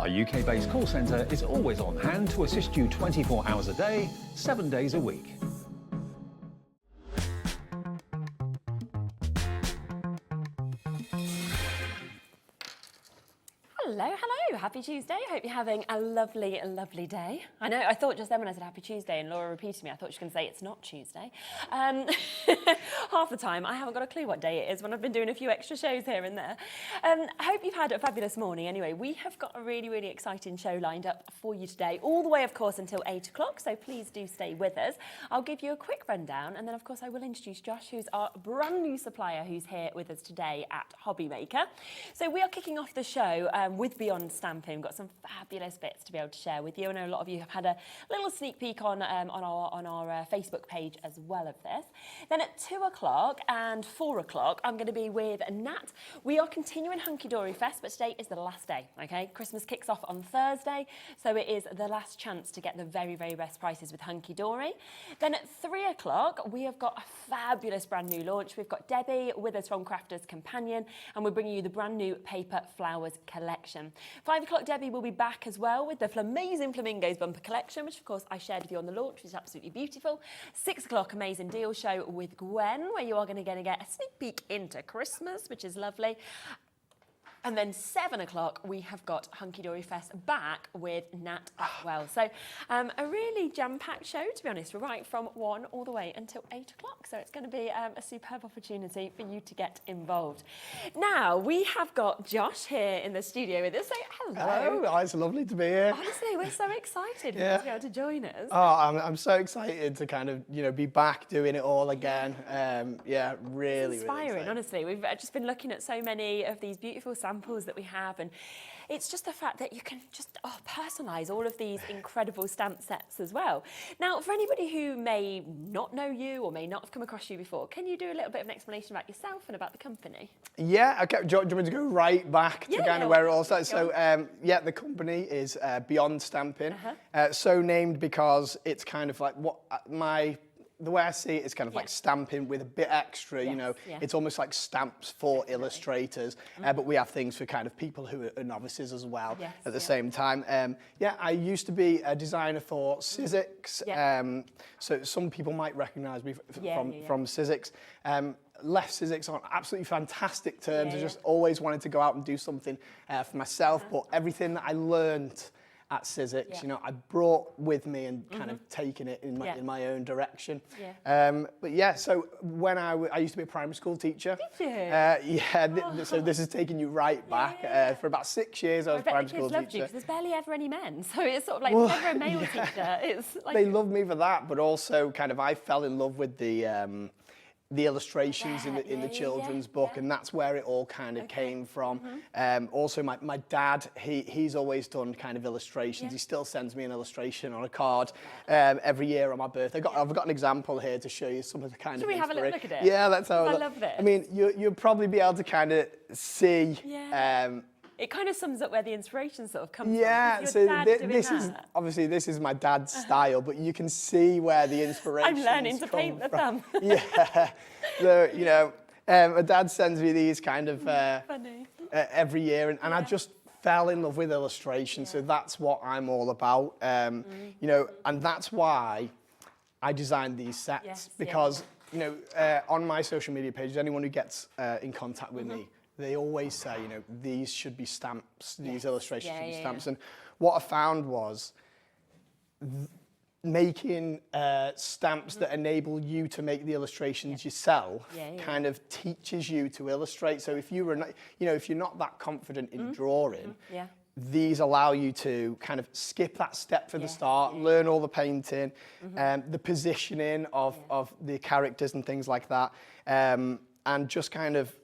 Our UK-based call centre is always on hand to assist you 24 hours a day, 7 days a week. Hello, hello, happy Tuesday. Hope you're having a lovely, lovely day. I know, I thought just then when I said happy Tuesday and Laura repeated me, I thought she was going to say it's not Tuesday. Half the time, I haven't got a clue what day it is when I've been doing a few extra shows here and there. I hope you've had a fabulous morning. Anyway, we have got a really, really exciting show lined up for you today, all the way, of course, until 8 o'clock, so please do stay with us. I'll give you a quick rundown, and then, of course, I will introduce Josh, who's our brand new supplier, who's here with us today at HobbyMaker. So we are kicking off the show with Beyond Stamping. We've got some fabulous bits to be able to share with you. I know a lot of you have had a little sneak peek on our Facebook page as well of this. Then at 2 o'clock and 4 o'clock, I'm going to be with Nat. We are continuing HunkydoryFest, but today is the last day, okay? Christmas kicks off on Thursday, so it is the last chance to get the very, very best prices with Hunkydory. Then at 3 o'clock, we have got a fabulous brand new launch. We've got Debbie with us from Crafter'S Companion, and we're bringing you the brand new Paper Flowers collection. 5 o'clock, Debbie will be back as well with the Flamazing Flamingos bumper collection, which of course I shared with you on the launch, which is absolutely beautiful. 6 o'clock, amazing deal show with Gwen, where you are going to get a sneak peek into Christmas, which is lovely. And then 7 o'clock, we have got HunkydoryFest back with Nat as well. So a really jam-packed show, to be honest. We're right from 1 all the way until 8 o'clock. So it's going to be a superb opportunity for you to get involved. Now, we have got Josh here in the studio with us. So hello. Hello, oh, it's lovely to be here. Honestly, we're so excited to be able to join us. Oh, I'm so excited to kind of, be back doing it all again. Yeah, really, it's inspiring, really honestly. We've just been looking at so many of these beautiful samples that we have, and it's just the fact that you can just personalise all of these incredible stamp sets as well. Now, for anybody who may not know you or may not have come across you before, can you do a little bit of an explanation about yourself and about the company? Yeah, okay. Do you want me to go right back to kind of where it all started? So, yeah, the company is Beyond Stamping. So named because it's kind of like what the way I see it is kind of like stamping with a bit extra, it's almost like stamps for illustrators, but we have things for kind of people who are novices as well at the same time. Yeah, I used to be a designer for Sizzix, so some people might recognise me from Sizzix. Left Sizzix on absolutely fantastic terms. I just always wanted to go out and do something for myself, but everything that I learned at Sizzix, I brought with me and kind of taken it in my own direction. But yeah, so when I used to be a primary school teacher. Did you? So this is taking you right back. For about 6 years I was a primary school teacher. Loved you, because there's barely ever any men, so it's sort of like never a male teacher. It's like they loved me for that, but also kind of I fell in love with the illustrations in the children's book, and that's where it all kind of came from. Also, my dad, he's always done kind of illustrations. He still sends me an illustration on a card every year on my birthday. I've got an example here to show you some of the kind of inspiration. Should we have a little look at it? Yeah, let's have a look. I love this. I mean, you'll probably be able to kind of see. It kind of sums up where the inspiration sort of comes from. Yeah, so this is my dad's style, but you can see where the inspiration. I'm learning to paint the thumb. Yeah, so my dad sends me these kind of every year, and I just fell in love with illustration. So that's what I'm all about, and that's why I designed these sets because on my social media pages, anyone who gets in contact with me, they always say, these should be stamps, these illustrations should be stamps. And what I found was making stamps that enable you to make the illustrations yourself kind of teaches you to illustrate. So if you were not, if you're not that confident in drawing, these allow you to kind of skip that step for the start, learn all the painting, the positioning of the characters and things like that, and just kind of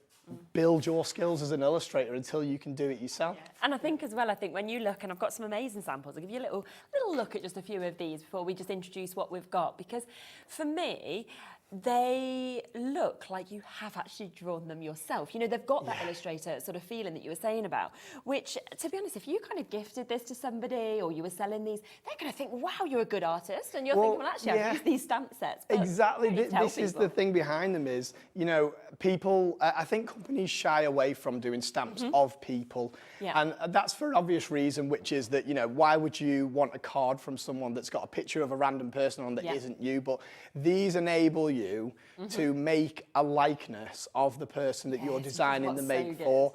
build your skills as an illustrator until you can do it yourself. And I think as well, when you look, and I've got some amazing samples, I'll give you a little look at just a few of these before we just introduce what we've got, because for me, they look like you have actually drawn them yourself. You know, they've got that illustrator sort of feeling that you were saying about, which, to be honest, if you kind of gifted this to somebody or you were selling these, they're going to think, wow, you're a good artist. And you're thinking, well, actually, I've used these stamp sets. Exactly. This is the thing behind them is, you know, people, I think companies shy away from doing stamps of people. Yeah. And that's for an obvious reason, which is that, you know, why would you want a card from someone that's got a picture of a random person on that isn't you? But these enable you to make a likeness of the person that you're designing the make for.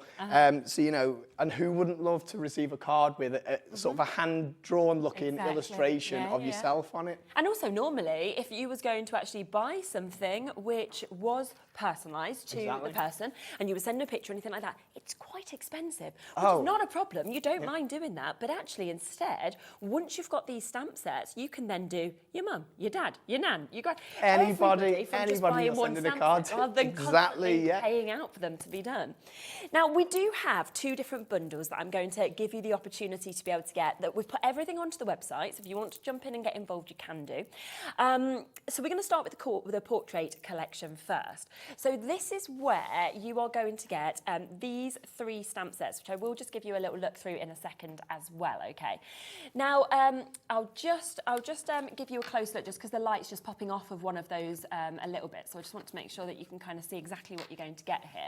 So, you know, and who wouldn't love to receive a card with a sort of a hand-drawn looking illustration of yourself on it? And also, normally, if you was going to actually buy something which was personalised to the person, and you were sending a picture or anything like that, it's quite expensive, which is not a problem. You don't mind doing that, but actually, instead, once you've got these stamp sets, you can then do your mum, your dad, your nan, your grand, anybody that's sending a card, rather than constantly paying out for them to be done. Now, we do have 2 different bundles that I'm going to give you the opportunity to be able to get. That we've put everything onto the website, so if you want to jump in and get involved, you can do. So we're going to start with the portrait collection first. So this is where you are going to get these 3 stamp sets, which I will just give you a little look through in a second as well, okay? Now, I'll just give you a close look just because the light's just popping off of one of those a little bit. So I just want to make sure that you can kind of see exactly what you're going to get here.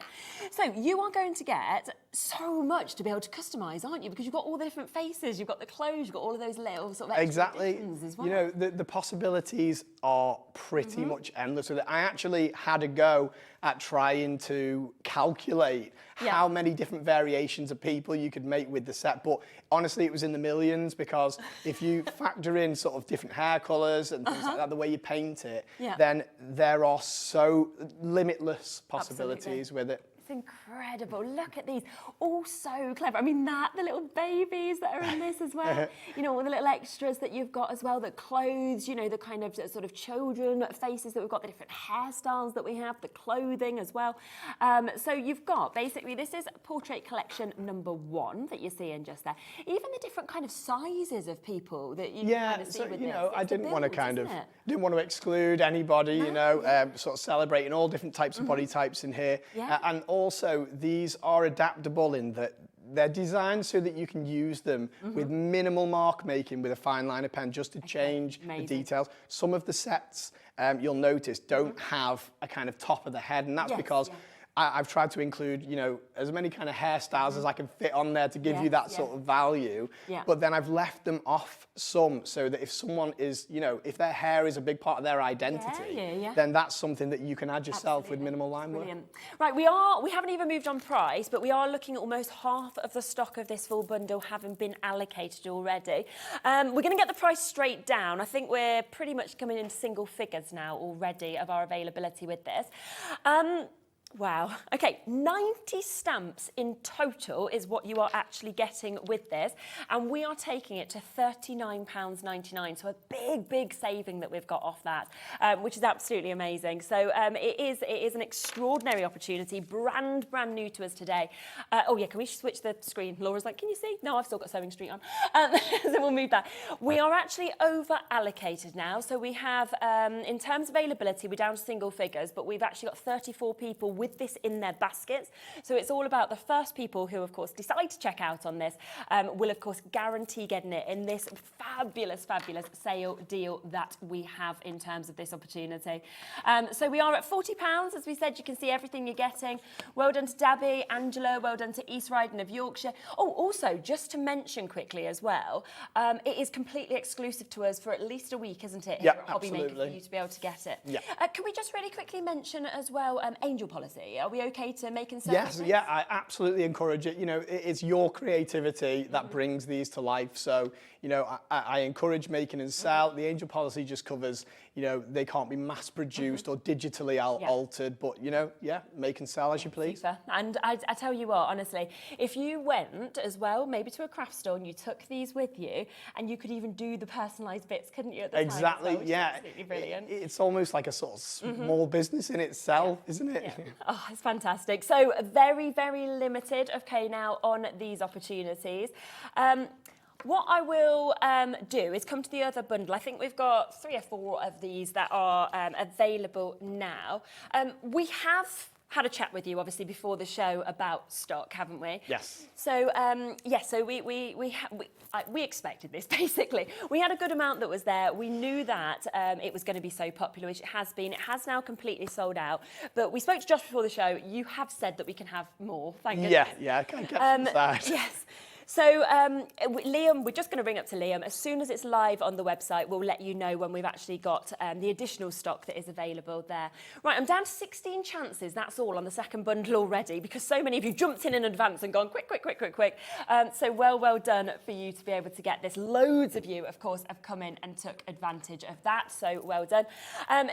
So you are going to get so much to be able to customise, aren't you? Because you've got all the different faces, you've got the clothes, you've got all of those little sort of extra additions as well. You know, the possibilities are pretty much endless with it. I actually had a go at trying to calculate how many different variations of people you could make with the set, but honestly it was in the millions, because if you factor in sort of different hair colours and things like that, the way you paint it, then there are so limitless possibilities with it. It's incredible. Look at these, all so clever. I mean, the little babies that are in this as well. You know, all the little extras that you've got as well, the clothes, you know, the kind of sort of children faces that we've got, the different hairstyles that we have, the clothing as well. So you've got, basically, this is portrait collection number 1 that you're seeing just there. Even the different kind of sizes of people that you kind of see with this. You know, I didn't want to exclude anybody, you know, sort of celebrating all different types of body types in here. And also, these are adaptable in that they're designed so that you can use them with minimal mark making with a fine liner pen just to change the details. Some of the sets, you'll notice, don't have a kind of top of the head, and that's because I've tried to include, you know, as many kind of hairstyles as I can fit on there to give you that sort of value. But then I've left them off some so that if someone is, you know, if their hair is a big part of their identity, then that's something that you can add yourself with minimal line work. Right, we haven't even moved on price, but we are looking at almost half of the stock of this full bundle having been allocated already. We're going to get the price straight down. I think we're pretty much coming into single figures now already of our availability with this. Wow. Okay, 90 stamps in total is what you are actually getting with this, and we are taking it to £39.99, so a big, big saving that we've got off that, which is absolutely amazing. So it is an extraordinary opportunity, brand new to us today. Oh yeah, can we switch the screen? Laura's like, can you see? No, I've still got Sewing Street on. So we'll move that. We are actually over allocated now, so we have, in terms of availability, we're down to single figures, but we've actually got 34 people with this in their baskets. So it's all about the first people who, of course, decide to check out on this will, of course, guarantee getting it in this fabulous, fabulous sale deal that we have in terms of this opportunity. So we are at £40, as we said. You can see everything you're getting. Well done to Dabby, Angela, well done to East Riding of Yorkshire. Oh, also, just to mention quickly as well, it is completely exclusive to us for at least a week, isn't it? Yeah, here at HobbyMaker, for you to be able to get it. Yeah. Can we just really quickly mention as well angel policy? Are we okay to make and sell? Yes, yeah, I absolutely encourage it. You know, it's your creativity that brings these to life. So, you know, I encourage making and sell. The angel policy just covers, you know, they can't be mass produced or digitally altered, but, you know, make and sell as you please. Super. And I tell you what, honestly, if you went as well, maybe to a craft store and you took these with you, and you could even do the personalised bits, couldn't you, at the time? Well, yeah. Absolutely brilliant. It's almost like a sort of small business in itself, isn't it? Yeah. Oh, it's fantastic. So very, very limited, okay, now on these opportunities. What I will do is come to the other bundle. I think we've got 3 or 4 of these that are available now. We have had a chat with you, obviously, before the show about stock, haven't we? Yes. So, so we expected this, basically. We had a good amount that was there. We knew that it was going to be so popular, which it has been. It has now completely sold out. But we spoke to Josh before the show. You have said that we can have more. Thank you. Yeah, I can get that. Yes. So Liam, we're just going to ring up to Liam. As soon as it's live on the website, we'll let you know when we've actually got the additional stock that is available there. Right, I'm down to 16 chances, that's all, on the second bundle already, because so many of you jumped in advance and gone quick, quick, quick, quick, quick. So well done for you to be able to get this. Loads of you, of course, have come in and took advantage of that, so well done.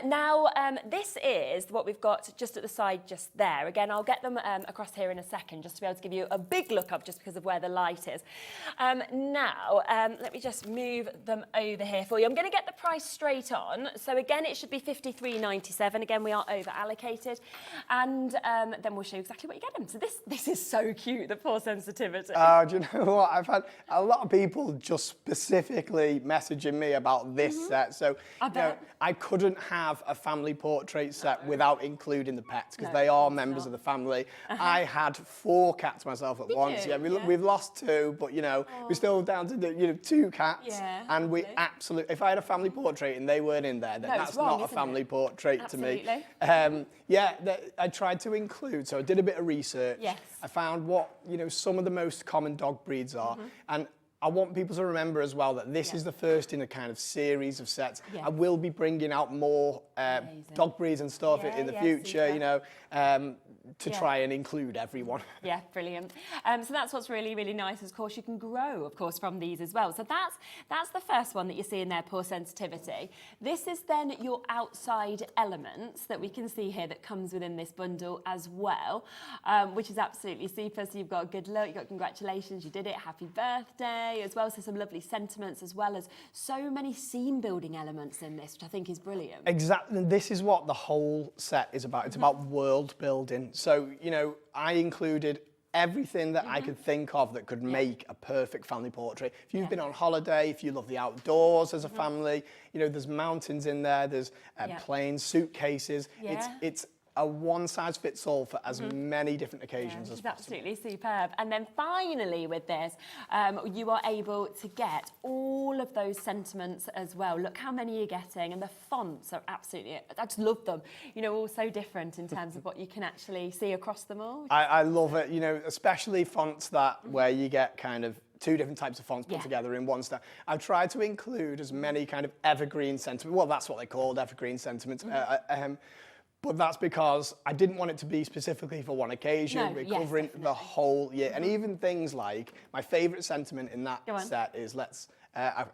Now, this is what we've got just at the side just there. Again, I'll get them across here in a second, just to be able to give you a big look up just because of where the light is. Now, let me just move them over here for you. I'm going to get the price straight on. So again, it should be £53.97. Again, we are over allocated. And then we'll show you exactly what you get them. So this is so cute, the pore sensitivity. Oh, do you know what? I've had a lot of people just specifically messaging me about this set. So, I couldn't have a family portrait set without including the pets, because they are members of the family. I had 4 cats myself at once. Yeah, we've lost 2. But we're still down to 2 cats, and we absolutely. If I had a family portrait and they weren't in there, then that's wrong, not a family portrait to me. I tried to include. So I did a bit of research. Yes. I found what some of the most common dog breeds are, and I want people to remember as well that this is the first in a kind of series of sets. I will be bringing out more dog breeds and stuff in the future. To try and include everyone. Yeah, brilliant. So that's what's really, really nice. Of course, you can grow, of course, from these as well. So that's the first one that you see in there, pore sensitivity. This is then your outside elements that we can see here that comes within this bundle as well, which is absolutely super. So you've got a good look, you've got congratulations, you did it, happy birthday as well. So some lovely sentiments, as well as so many scene building elements in this, which I think is brilliant. Exactly. This is what the whole set is about. It's about world building. So, I included everything that I could think of that could make a perfect family portrait. If you've been on holiday, if you love the outdoors as a family, there's mountains in there, there's planes, suitcases. It's a one-size-fits-all for as many different occasions as possible. Absolutely superb. And then finally with this, you are able to get all of those sentiments as well. Look how many you're getting, and the fonts are absolutely, I just love them. All so different in terms of what you can actually see across them all. I love it, especially fonts that where you get kind of 2 different types of fonts put together in one style. I've tried to include as many kind of evergreen sentiments. Well, that's what they're called, evergreen sentiments. But that's because I didn't want it to be specifically for one occasion. We're covering the whole year. And even things like, my favourite sentiment in that set is I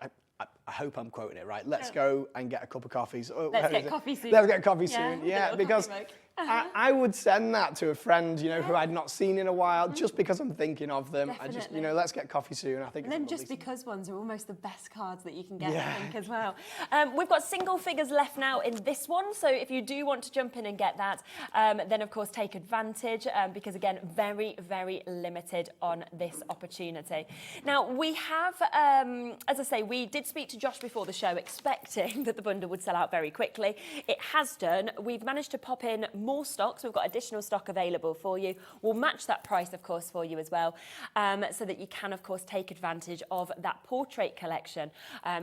hope I'm quoting it right. Let's go and get a cup of coffee. Let's get coffee soon. Let's get coffee soon. Yeah, because I would send that to a friend, who I'd not seen in a while, just because I'm thinking of them. Definitely. I just, let's get coffee soon. I think. And then just because ones are almost the best cards that you can get, I think, as well. We've got single figures left now in this one, so if you do want to jump in and get that, then of course take advantage, because again, very, very limited on this opportunity. Now we have, as I say, we did speak to Josh before the show, expecting that the bundle would sell out very quickly. It has done. We've managed to pop in more stock, so we've got additional stock available for you. We'll match that price, of course, for you as well, so that you can, of course, take advantage of that portrait collection,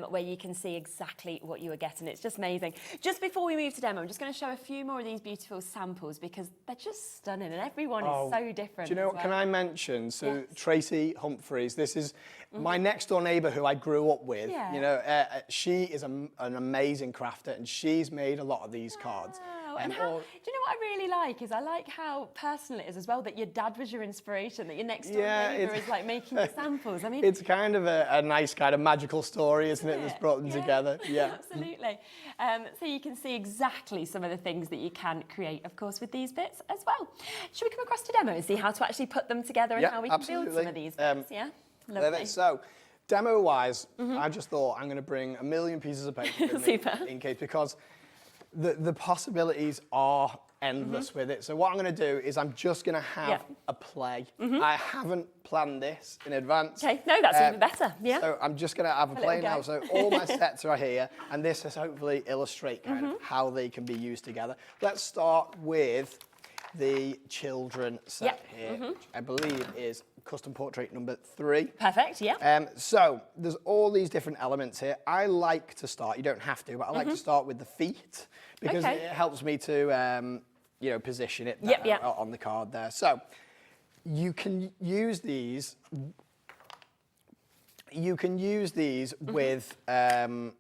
where you can see exactly what you are getting. It's just amazing. Just before we move to demo, I'm just going to show a few more of these beautiful samples, because they're just stunning, and everyone is so different. Do you know what, can I mention, so Tracy Humphreys, this is my next door neighbour who I grew up with. She is an amazing crafter, and she's made a lot of these cards. And how, do you know what I really like is I like how personal it is as well, that your dad was your inspiration, that your next door neighbour is like making the samples. I mean, it's kind of a nice kind of magical story, isn't it? That's brought them together. Yeah, absolutely. So you can see exactly some of the things that you can create, of course, with these bits as well. Should we come across to demo and see how to actually put them together and how we can build some of these bits? Lovely. So, demo-wise, I just thought I'm going to bring a million pieces of paper with me in case, because the possibilities are endless with it. So what I'm going to do is I'm just going to have a play. I haven't planned this in advance. Okay, no, that's even better. Yeah. So I'm just going to have a play now. So all my sets are here, and this is hopefully illustrate kind of how they can be used together. Let's start with the children set here, which I believe is custom portrait number 3. Perfect, yeah. So there's all these different elements here. I like to start, you don't have to, but I like to start with the feet because it helps me to, you know, position it on the card there. So you can use these. You can use these with a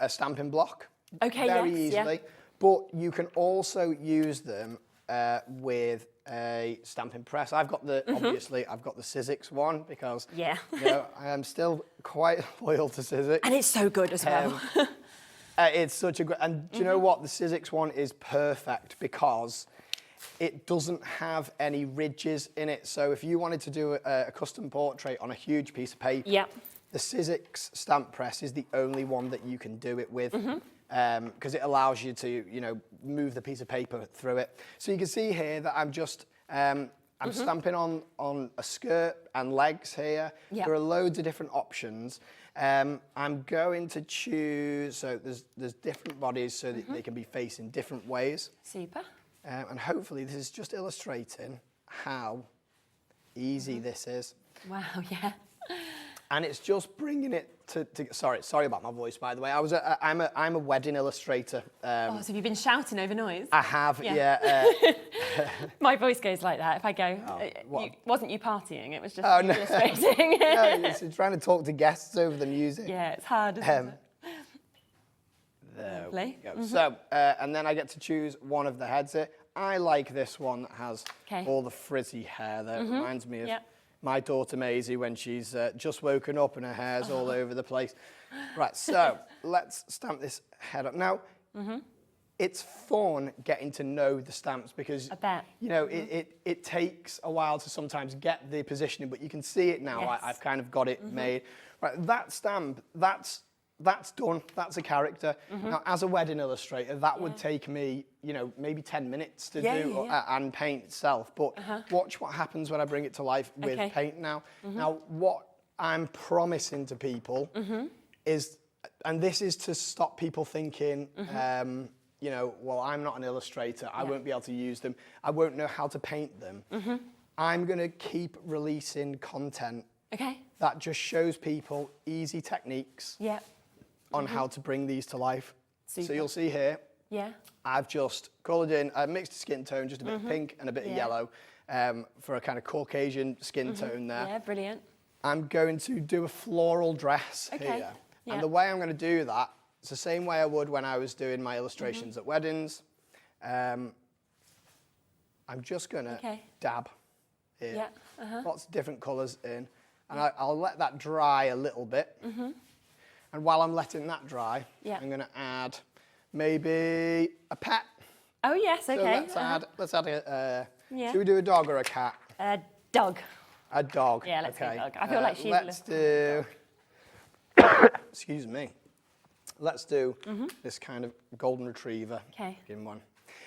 stamping block very easily, but you can also use them with a stamping press. I've got the obviously I've got the Sizzix one because you know, I am still quite loyal to Sizzix, and it's so good as well. It's such a good, and do you know what? The Sizzix one is perfect because it doesn't have any ridges in it. So if you wanted to do a custom portrait on a huge piece of paper, the Sizzix stamp press is the only one that you can do it with. Because it allows you to, you know, move the piece of paper through it. So you can see here that I'm just, I'm stamping on a skirt and legs here. There are loads of different options. I'm going to choose, so there's different bodies so that they can be facing different ways. Super. And hopefully this is just illustrating how easy this is. Wow, yeah. And it's just bringing it to sorry about my voice, by the way. I'm a wedding illustrator. So have you been shouting over noise? I have, yeah. My voice goes like that if I go, wasn't you partying, it was just no. illustrating. No, it's trying to talk to guests over the music. Yeah, it's hard, isn't it? There Lovely. we go. So, and then I get to choose one of the heads here. I like this one that has all the frizzy hair there. It reminds me of my daughter Maisie when she's just woken up and her hair's all over the place. Right, so let's stamp this head up. Now, it's fun getting to know the stamps because, you know, it takes a while to sometimes get the positioning, but you can see it now. I've kind of got it made. Right, that stamp, that's done. That's a character. Now, as a wedding illustrator, that would take me, you know, maybe 10 minutes to do and paint itself. But watch what happens when I bring it to life with paint now. Now, what I'm promising to people is, and this is to stop people thinking, you know, well, I'm not an illustrator. I won't be able to use them. I won't know how to paint them. I'm going to keep releasing content that just shows people easy techniques on how to bring these to life. So you'll see here, I've just coloured in, I mixed the skin tone, just a bit of pink and a bit of yellow for a kind of Caucasian skin tone there. Yeah, brilliant. I'm going to do a floral dress here. And the way I'm going to do that, it's the same way I would when I was doing my illustrations at weddings. I'm just going to dab here. Lots of different colours in. And I'll let that dry a little bit. And while I'm letting that dry, I'm going to add maybe a pet. Oh, yes, okay. So let's add a, should we do a dog or a cat? A dog. A dog. Yeah, let's do a dog. I feel like she's let's do, excuse me. Let's do this kind of golden retriever in one.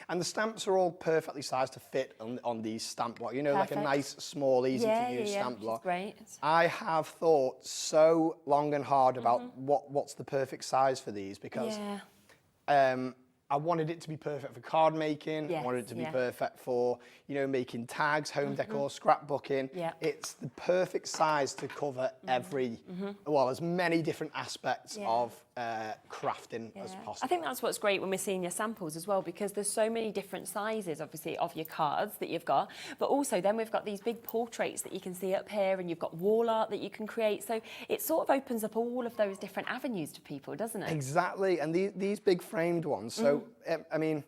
And the stamps are all perfectly sized to fit on these stamp blocks. You know, like a nice, small, easy to use stamp block. Great. I have thought so long and hard about what's the perfect size for these because I wanted it to be perfect for card making. I wanted it to be perfect for, you know, making tags, home decor, scrapbooking. It's the perfect size to cover every, well, as many different aspects of crafting as possible. I think that's what's great when we're seeing your samples as well, because there's so many different sizes, obviously, of your cards that you've got, but also then we've got these big portraits that you can see up here, and you've got wall art that you can create. So it sort of opens up all of those different avenues to people, doesn't it? Exactly, and these big framed ones. So, I mean,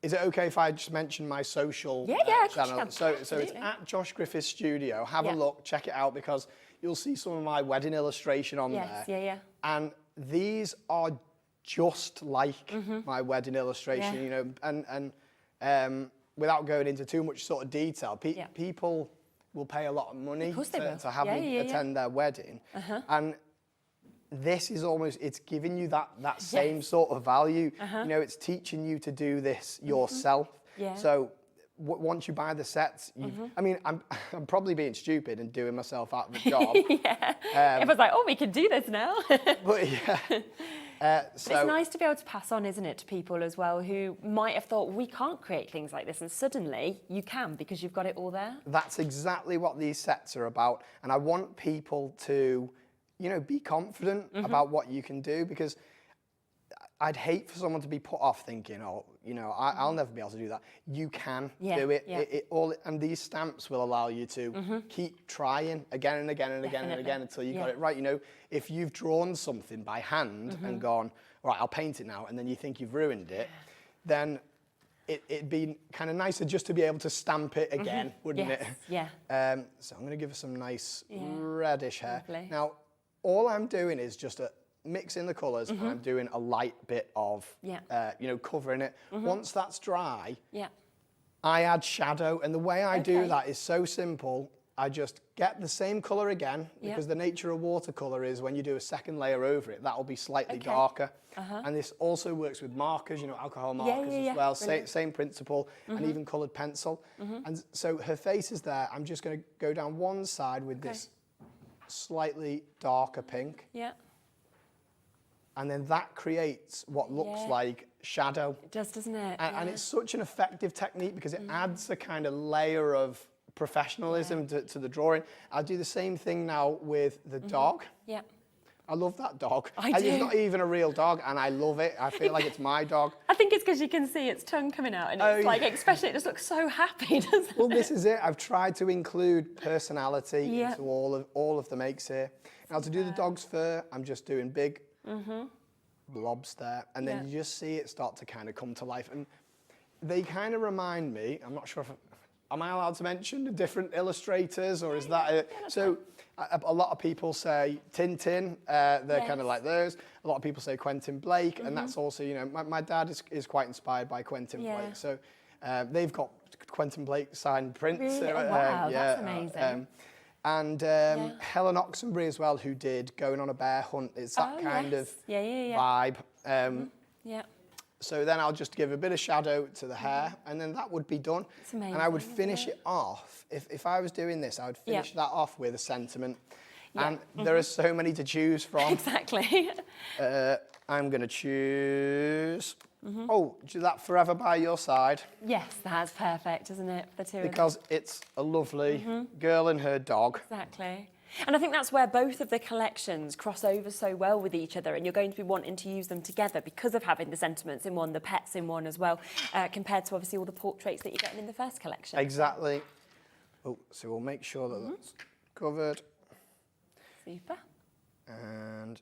is it okay if I just mention my social channel? So it's at Josh Griffiths Studio. Have a look, check it out, because you'll see some of my wedding illustration on there. And these are just like my wedding illustration, you know, and without going into too much sort of detail, people will pay a lot of money to have me attend their wedding. And this is almost, it's giving you that same sort of value. You know, it's teaching you to do this yourself. Yeah. So once you buy the sets, I mean, I'm probably being stupid and doing myself out of the job. Everyone's like, oh, we can do this now. But yeah. So it's nice to be able to pass on, isn't it, to people as well who might have thought we can't create things like this, and suddenly you can because you've got it all there. That's exactly what these sets are about, and I want people to, you know, be confident about what you can do, because I'd hate for someone to be put off thinking, oh, you know, I'll never be able to do that. You can do it. And these stamps will allow you to keep trying again and again and again and again until you got it right. You know, if you've drawn something by hand and gone, all right, I'll paint it now, and then you think you've ruined it, then it'd be kind of nicer just to be able to stamp it again, wouldn't it? Yeah. So I'm going to give her some nice reddish hair. Lovely. Now, all I'm doing is just mixing the colours, and I'm doing a light bit of, you know, covering it. Once that's dry, I add shadow, and the way I do that is so simple. I just get the same colour again, because the nature of watercolour is when you do a second layer over it, that'll be slightly darker. And this also works with markers, you know, alcohol markers as well, same principle, and even coloured pencil. And so her face is there. I'm just going to go down one side with this slightly darker pink. And then that creates what looks like shadow. It does, doesn't it? And it's such an effective technique because it adds a kind of layer of professionalism to the drawing. I'll do the same thing now with the dog. I love that dog. I do. It's not even a real dog, and I love it. I feel like it's my dog. I think it's because you can see its tongue coming out, and it's like, especially, it just looks so happy, doesn't it? Well, this is it. I've tried to include personality into all of the makes here. Now, to do the dog's fur, I'm just doing big blobs there, and then you just see it start to kind of come to life. And they kind of remind me, I'm not sure if, am I allowed to mention the different illustrators, or is that it? So a lot of people say Tintin, they're kind of like those. A lot of people say Quentin Blake, and that's also, you know, my dad is quite inspired by Quentin Blake. So they've got Quentin Blake signed prints. Really? Wow, that's amazing. And Helen Oxenbury as well, who did Going on a Bear Hunt. It's that kind of vibe. So then I'll just give a bit of shadow to the hair, and then that would be done. It's amazing, and I would finish it off. If I was doing this, I would finish that off with a sentiment. And there are so many to choose from. Exactly. I'm going to choose... Oh, do that Forever by Your Side. Yes, that's perfect, isn't it, for the two of them? Because it's a lovely girl and her dog. Exactly. And I think that's where both of the collections cross over so well with each other, and you're going to be wanting to use them together because of having the sentiments in one, the pets in one as well, compared to obviously all the portraits that you're getting in the first collection. Exactly. Oh, so we'll make sure that that's covered. Super. And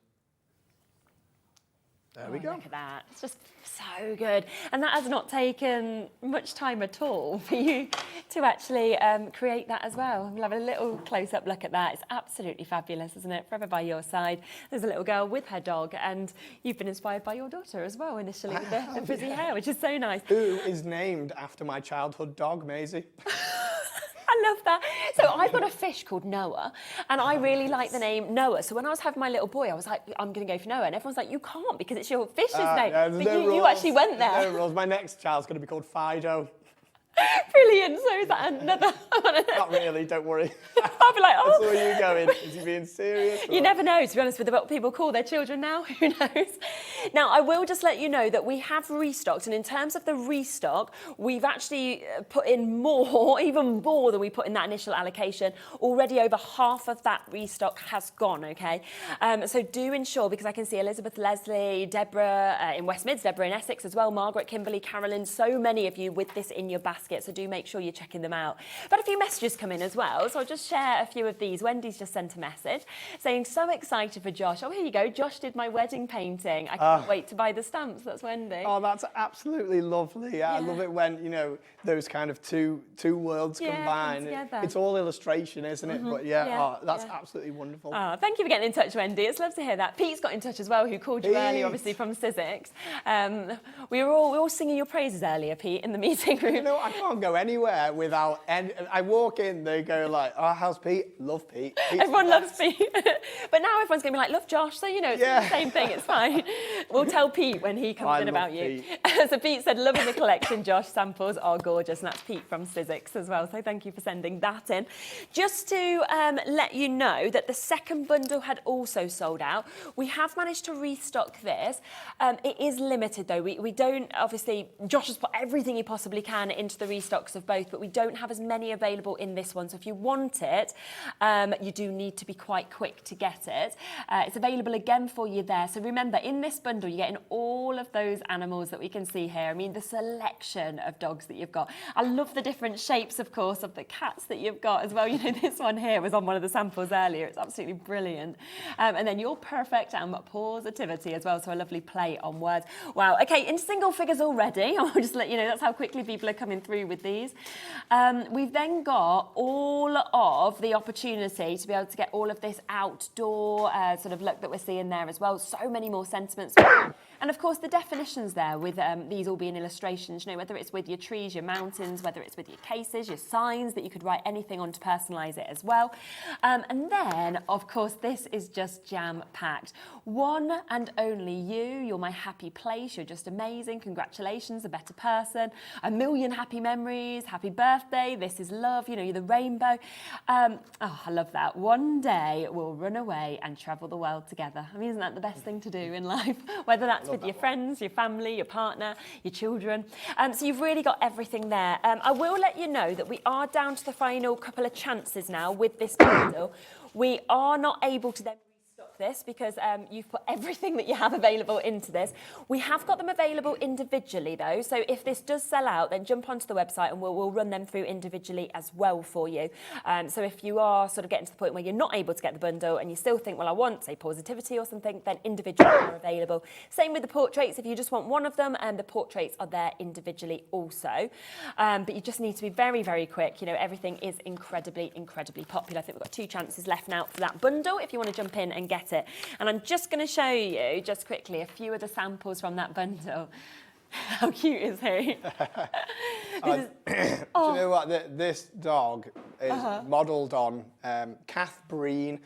there we go. Look at that. It's just so good. And that has not taken much time at all for you to actually create that as well. We'll have a little close-up look at that. It's absolutely fabulous, isn't it? Forever by Your Side. There's a little girl with her dog, and you've been inspired by your daughter as well initially with the frizzy hair, which is so nice. Who is named after my childhood dog, Maisie. I love that. So I've got a fish called Noah, and I really like the name Noah. So when I was having my little boy, I was like, I'm going to go for Noah. And everyone's like, you can't because it's your fish's name. Yeah, but you actually went there. No rules. My next child's going to be called Fido. Brilliant. So is that another one? Not really, don't worry. I'll be like, oh. That's where you going. Is he being serious? You never know, to be honest, with what people call their children now. Who knows? Now, I will just let you know that we have restocked, and in terms of the restock, we've actually put in more, even more than we put in that initial allocation. Already over half of that restock has gone, okay? So do ensure, because I can see Elizabeth, Leslie, Deborah in West Mids, Deborah in Essex as well, Margaret, Kimberly, Carolyn, so many of you with this in your basket, so do make sure you're checking them out. I've had a few messages come in as well, so I'll just share a few of these. Wendy's just sent a message saying, so excited for Josh. Oh, here you go. Josh did my wedding painting. I can't wait to buy the stamps. That's Wendy. Oh, that's absolutely lovely. Yeah, I love it when, you know, those kind of two worlds combine. It's all illustration, isn't it? But that's absolutely wonderful. Oh, thank you for getting in touch, Wendy. It's lovely to hear that. Pete's got in touch as well, who called you earlier, obviously from Sizzix. We were all singing your praises earlier, Pete, in the meeting room. You know, I can't go anywhere without any. I walk in, they go like, "Oh, how's Pete? Love Pete." Pete's Everyone the loves best." Pete. But now everyone's going to be like, love Josh. So, you know, it's the same thing. It's fine. We'll tell Pete when he comes in about you. So Pete said, loving the collection, Josh. Samples are gorgeous. And that's Pete from Sizzix as well. So thank you for sending that in. Just to let you know that the second bundle had also sold out. We have managed to restock this. It is limited though. We don't, obviously, Josh has put everything he possibly can into the restocks of both, but we don't have as many available in this one. So if you want it, you do need to be quite quick to get it. It's available again for you there. So remember, in this bundle, you're getting all of those animals that we can see here. I mean, the selection of dogs that you've got. I love the different shapes, of course, of the cats that you've got as well. You know, this one here was on one of the samples earlier. It's absolutely brilliant. And then you're perfect and positivity as well. So a lovely play on words. Wow. Okay, in single figures already. I'll just let you know that's how quickly people are coming through with these. We've then got all of the opportunity to be able to get all of this outdoor sort of look that we're seeing there as well. So many more sentiments. And of course, the definitions there with these all being illustrations, you know, whether it's with your trees, your mountains, whether it's with your cases, your signs, that you could write anything on to personalise it as well. And then, of course, this is just jam-packed. One and only you. You're my happy place. You're just amazing. Congratulations, a better person. A million happy memories. Happy birthday. This is love. You know, you're the rainbow. Oh, I love that. One day we'll run away and travel the world together. I mean, isn't that the best thing to do in life? Whether that's with your friends, your family, your partner, your children. So you've really got everything there. I will let you know that we are down to the final couple of chances now with this bundle. We are not able to then restock this because you've put everything that you have available into this. We have got them available individually though, so if this does sell out, then jump onto the website and we'll run them through individually as well for you. So if you are sort of getting to the point where you're not able to get the bundle and you still think, well, I want, say, positivity or something, then individually are available. Same with the portraits. If you just want one of them, the portraits are there individually also. But you just need to be very, very quick. You know, everything is incredibly, incredibly popular. I think we've got 2 chances left now for that bundle if you want to jump in and get it. And I'm just going to show you, just quickly, a few of the samples from that bundle. How cute is he? Do you know what? This dog is modelled on Kath Breen.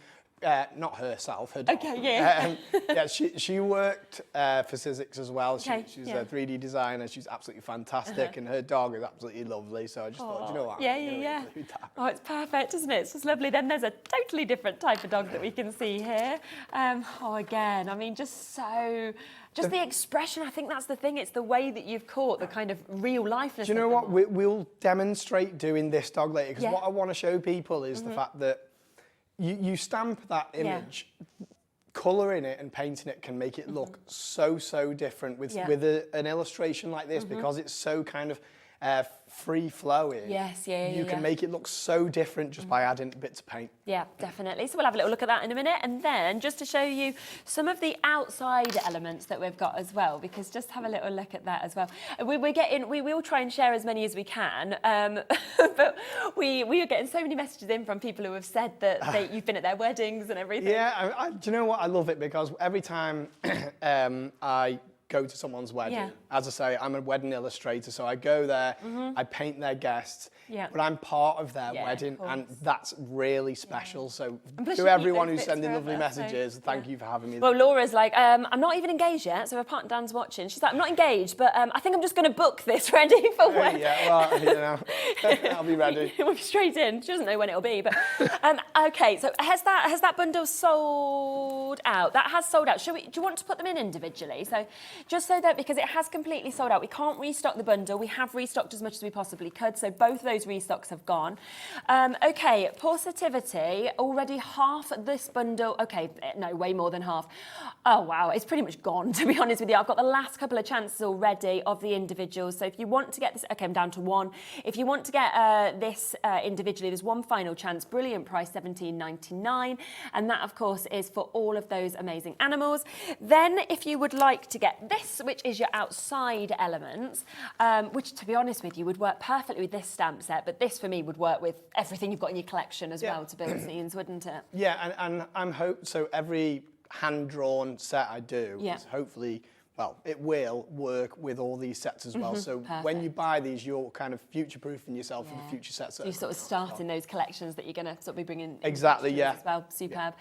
Not herself, her dog. Okay, yeah. Yeah, she worked for Sizzix as well. She's a 3D designer. She's absolutely fantastic, and her dog is absolutely lovely. So I just thought, you know what? Yeah. Oh, it's perfect, isn't it? It's just lovely. Then there's a totally different type of dog that we can see here. Again, I mean, just the expression. I think that's the thing. It's the way that you've caught the kind of real lifelessness. Do you know what? We'll demonstrate doing this dog later because what I want to show people is the fact that you stamp that image, colouring it and painting it can make it look so different with an illustration like this because it's so kind of free flowing. Yes, you can make it look so different just by adding bits of paint. Yeah, definitely. So we'll have a little look at that in a minute, and then just to show you some of the outside elements that we've got as well, because just have a little look at that as well. We will try and share as many as we can, but we are getting so many messages in from people who have said that you've been at their weddings and everything. Yeah, do you know what? I love it because every time I go to someone's wedding. As I say, I'm a wedding illustrator, so I go there, I paint their guests, but I'm part of their wedding, and that's really special. So to everyone who's sending lovely messages, thank you for having me. Well, Laura's like, I'm not even engaged yet, so her partner Dan's watching. She's like, I'm not engaged, but I think I'm just going to book this ready for when. Yeah, well, you know, I'll be ready. We'll be straight in. She doesn't know when it'll be, but okay. So has that bundle sold out? That has sold out. Do you want to put them in individually? So just so that, because it has completely sold out, we can't restock the bundle. We have restocked as much as we possibly could, so both of those restocks have gone. Okay, positivity, already half this bundle. Okay, no, way more than half. Oh, wow, it's pretty much gone, to be honest with you. I've got the last couple of chances already of the individuals, so if you want to get this, okay, I'm down to 1. If you want to get this individually, there's one final chance, brilliant price, $17.99, and that, of course, is for all of those amazing animals. Then, if you would like to get this, which is your outside elements, which, to be honest with you, would work perfectly with this stamp set, but this, for me, would work with everything you've got in your collection as well to build scenes, wouldn't it? Yeah, and I'm so every hand-drawn set I do is hopefully well, it will work with all these sets as well. So when you buy these, you're kind of future-proofing yourself for the future sets. So you sort of start in those collections that you're going to sort of be bringing exactly, as well. Superb.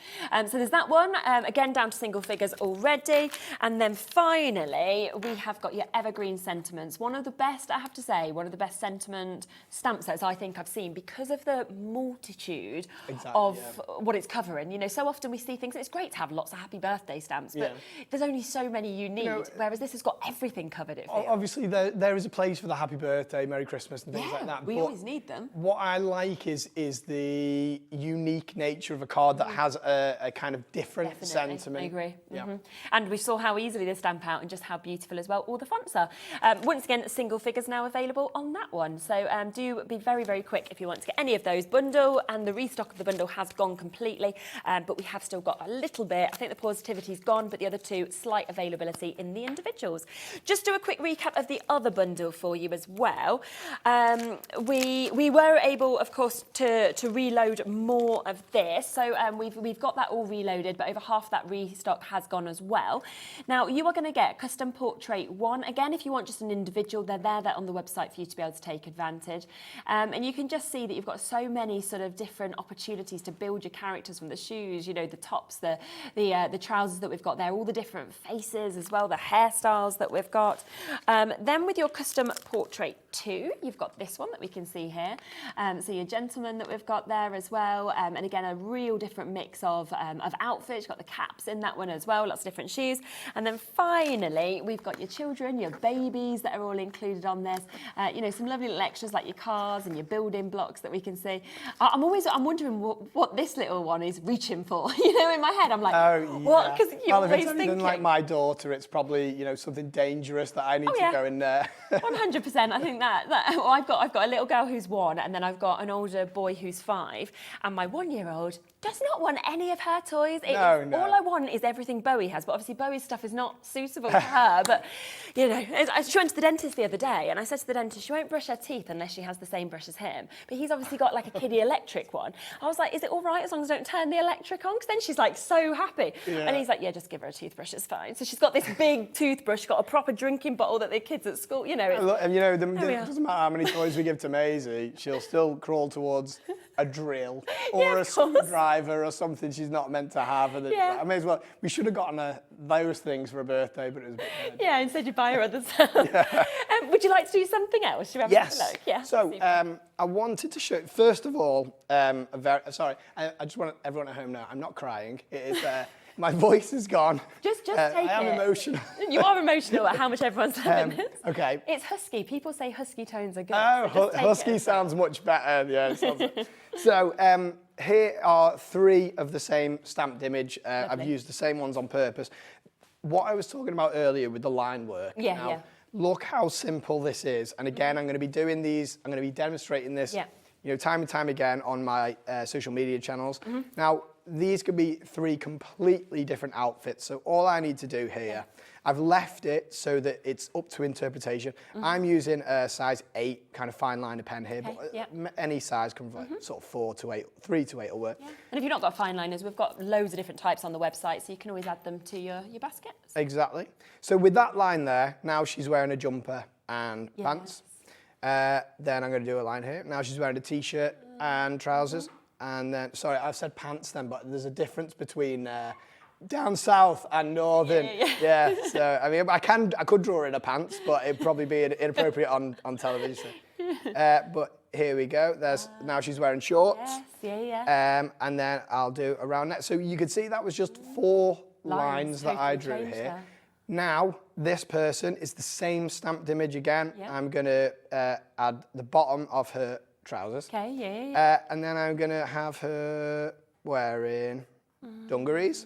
So there's that one, again, down to single figures already. And then finally, we have got your evergreen sentiments. One of the best, I have to say, one of the best sentiment stamp sets I think I've seen because of the multitude of what it's covering. You know, so often we see things, and it's great to have lots of happy birthday stamps, but there's only so many you need. Whereas this has got everything covered, it feels. Obviously, there is a place for the happy birthday, Merry Christmas and things like that. We always need them. What I like is the unique nature of a card that has a kind of different sentiment. I agree. And we saw how easily they stamp out and just how beautiful as well all the fonts are. Once again, single figures now available on that one. So do be very, very quick if you want to get any of those. Bundle, and the restock of the bundle has gone completely, but we have still got a little bit. I think the positivity's gone, but the other two, slight availability in the individuals. Just do a quick recap of the other bundle for you as well. We were able, of course, to reload more of this. So we've got that all reloaded, but over half that restock has gone as well. Now, you are going to get custom portrait 1. Again, if you want just an individual, they're there on the website for you to be able to take advantage. And you can just see that you've got so many sort of different opportunities to build your characters, from the shoes, you know, the tops, the trousers that we've got there, all the different faces as well, the hairstyles that we've got. Then with your custom portrait 2, you've got this one that we can see here. So your gentleman that we've got there as well. And again, a real different mix of outfits. You've got the caps in that one as well, lots of different shoes. And then finally, we've got your children, your babies that are all included on this. You know, some lovely little extras like your cars and your building blocks that we can see. I'm wondering what this little one is reaching for. You know, in my head, I'm like, what? Because you're always if it's anything like my daughter, it's probably, you know, something dangerous that I need to go in there. 100%. I think that well, I've got a little girl who's 1, and then I've got an older boy who's 5, and my 1-year-old does not want any of her toys. All I want is everything Bowie has, but obviously Bowie's stuff is not suitable for her. But, you know, she went to the dentist the other day, and I said to the dentist, she won't brush her teeth unless she has the same brush as him. But he's obviously got like a kiddie electric one. I was like, is it all right as long as I don't turn the electric on? Because then she's like so happy. And he's like, yeah, just give her a toothbrush, it's fine. So she's got this big toothbrush, got a proper drinking bottle that the kids at school, you know. And you know, it doesn't matter how many toys we give to Maisie, she'll still crawl towards a drill or a screwdriver or something she's not meant to have. I may as well. We should have gotten her those things for her birthday, but it was a bit yeah, instead you buy her other stuff. Would you like to do something else? Should we have a look? Yeah. So I wanted to show. First of all, I just want everyone at home now. I'm not crying. It is. My voice is gone. Just take it. I am emotional. You are emotional at how much everyone's loving this. Okay. It's husky. People say husky tones are good. Oh, so husky sounds much better. Yeah. So here are 3 of the same stamped image. I've used the same ones on purpose. What I was talking about earlier with the line work. Look how simple this is. And again, I'm going to be doing these. I'm going to be demonstrating this. You know, time and time again on my social media channels. Now, these could be 3 completely different outfits. So all I need to do here, I've left it so that it's up to interpretation. I'm using a size 8 kind of fine liner pen here, but any size can like sort of 4 to 8, 3 to 8 will work. And if you've not got fine liners, we've got loads of different types on the website, so you can always add them to your baskets. Exactly. So with that line there, now she's wearing a jumper and pants. Then I'm going to do a line here. Now she's wearing a t-shirt and trousers. And then, sorry, I've said pants then, but there's a difference between down south and northern. So I mean, I could draw in a pants, but it'd probably be inappropriate on television. But here we go. There's now she's wearing shorts. And then I'll do a round neck. So you could see that was just 4 lines that I drew here. Now, this person is the same stamped image again. I'm going to add the bottom of her trousers. And then I'm going to have her wearing dungarees.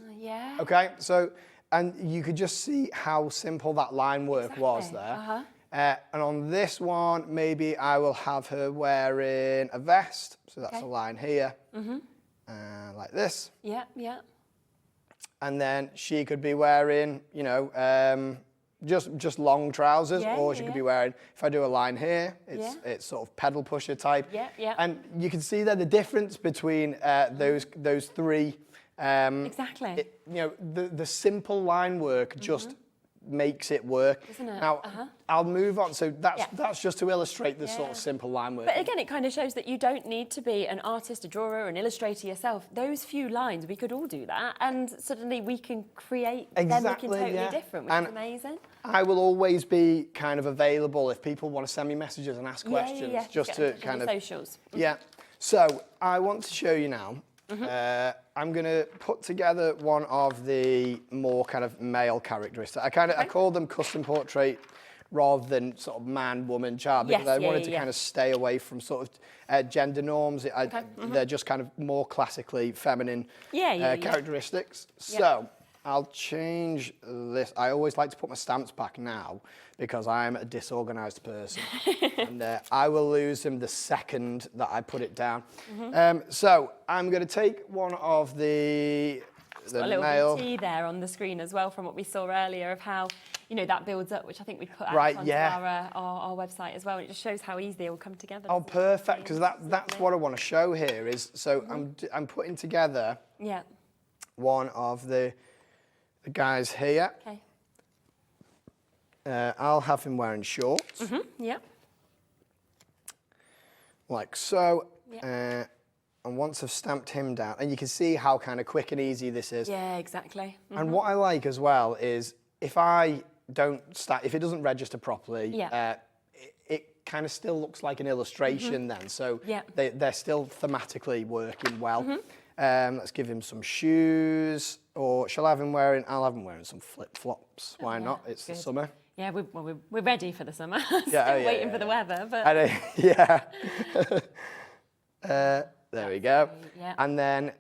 Okay, so, and you could just see how simple that line work was there. And on this one, maybe I will have her wearing a vest. So that's a line here. Like this. And then she could be wearing, you know, just long trousers, or she could be wearing, if I do a line here, it's sort of pedal pusher type. And you can see there the difference between those 3. Exactly. You know, the simple line work just makes it work. Isn't it? Now, I'll move on. So that's just to illustrate the sort of simple line work. But again, it kind of shows that you don't need to be an artist, a drawer, an illustrator yourself. Those few lines, we could all do that, and suddenly we can create them looking totally different, which is amazing. I will always be kind of available if people want to send me messages and ask questions, just to kind of socials. Yeah. So I want to show you now. I'm going to put together one of the more kind of male characteristics. I call them custom portrait rather than sort of man, woman, child, because I wanted to kind of stay away from sort of gender norms. They're just kind of more classically feminine characteristics. So I'll change this. I always like to put my stamps back now because I'm a disorganized person. And I will lose them the second that I put it down. So I'm going to take one of the got a little bit there on the screen as well from what we saw earlier of how, you know, that builds up, which I think we put out onto our website as well. It just shows how easy they all come together. Oh, perfect, because that's what I want to show here is, so I'm putting together one of the guys here. Okay. I'll have him wearing shorts. Yeah. Like so. And once I've stamped him down, and you can see how kind of quick and easy this is. Yeah, exactly. And what I like as well is if it doesn't register properly, it kind of still looks like an illustration then. So they're still thematically working well. Let's give him some shoes, or shall I have him wearing? I'll have him wearing some flip-flops. Why not? It's the summer. Yeah, we're ready for the summer. Still waiting for the weather, but there we go. And then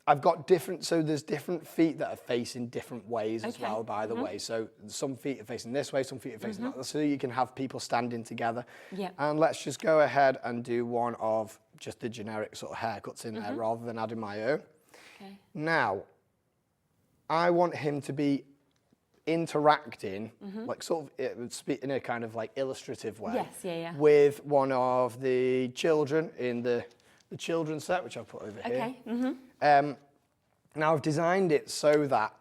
I've got there's different feet that are facing different ways as well, by the way. So some feet are facing this way, some feet are facing that, so you can have people standing together. And let's just go ahead and do one of just the generic sort of haircuts in there rather than adding my own. Now, I want him to be interacting, like sort of in a kind of like illustrative way with one of the children in the children's set, which I've put over here. Now I've designed it so that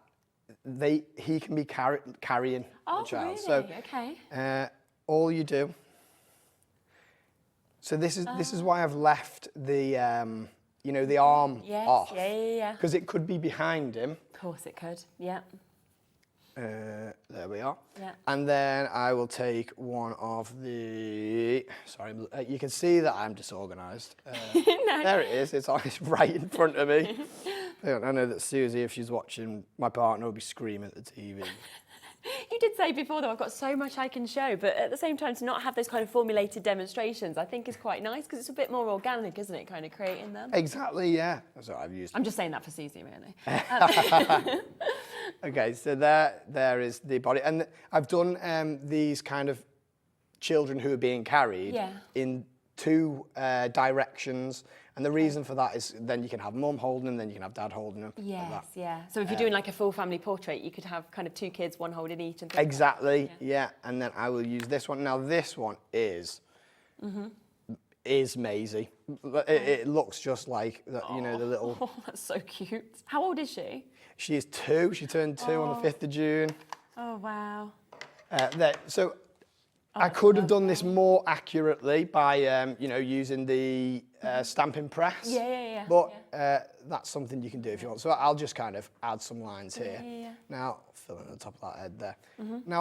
he can be carrying the child. Really? So all you do. So this is why I've left the you know, the arm off. Because it could be behind him. Of course it could. There we are. And then I will take one of the, sorry, you can see that I'm disorganized. There it is, it's right in front of me. I know that Susie, if she's watching, my partner will be screaming at the TV. You did say before, though, I've got so much I can show, but at the same time, to not have those kind of formulated demonstrations, I think is quite nice, because it's a bit more organic, isn't it, kind of creating them? Exactly, yeah. That's what I've used. I'm just saying that for Susie, really. Okay, so there is the body. And I've done these kind of children who are being carried in two directions. And the reason for that is then you can have mum holding them, then you can have dad holding them. Yes, like So if you're doing like a full family portrait, you could have kind of two kids, one holding each. And exactly, And then I will use this one. Now this one is Maisie. It looks just like, you know, the little... Oh, that's so cute. How old is she? She is 2. She turned 2 on the 5th of June. Oh, wow. So I could have done this more accurately by, you know, using the stamping press. But that's something you can do if you want. So I'll just kind of add some lines here. Now, fill in the top of that head there.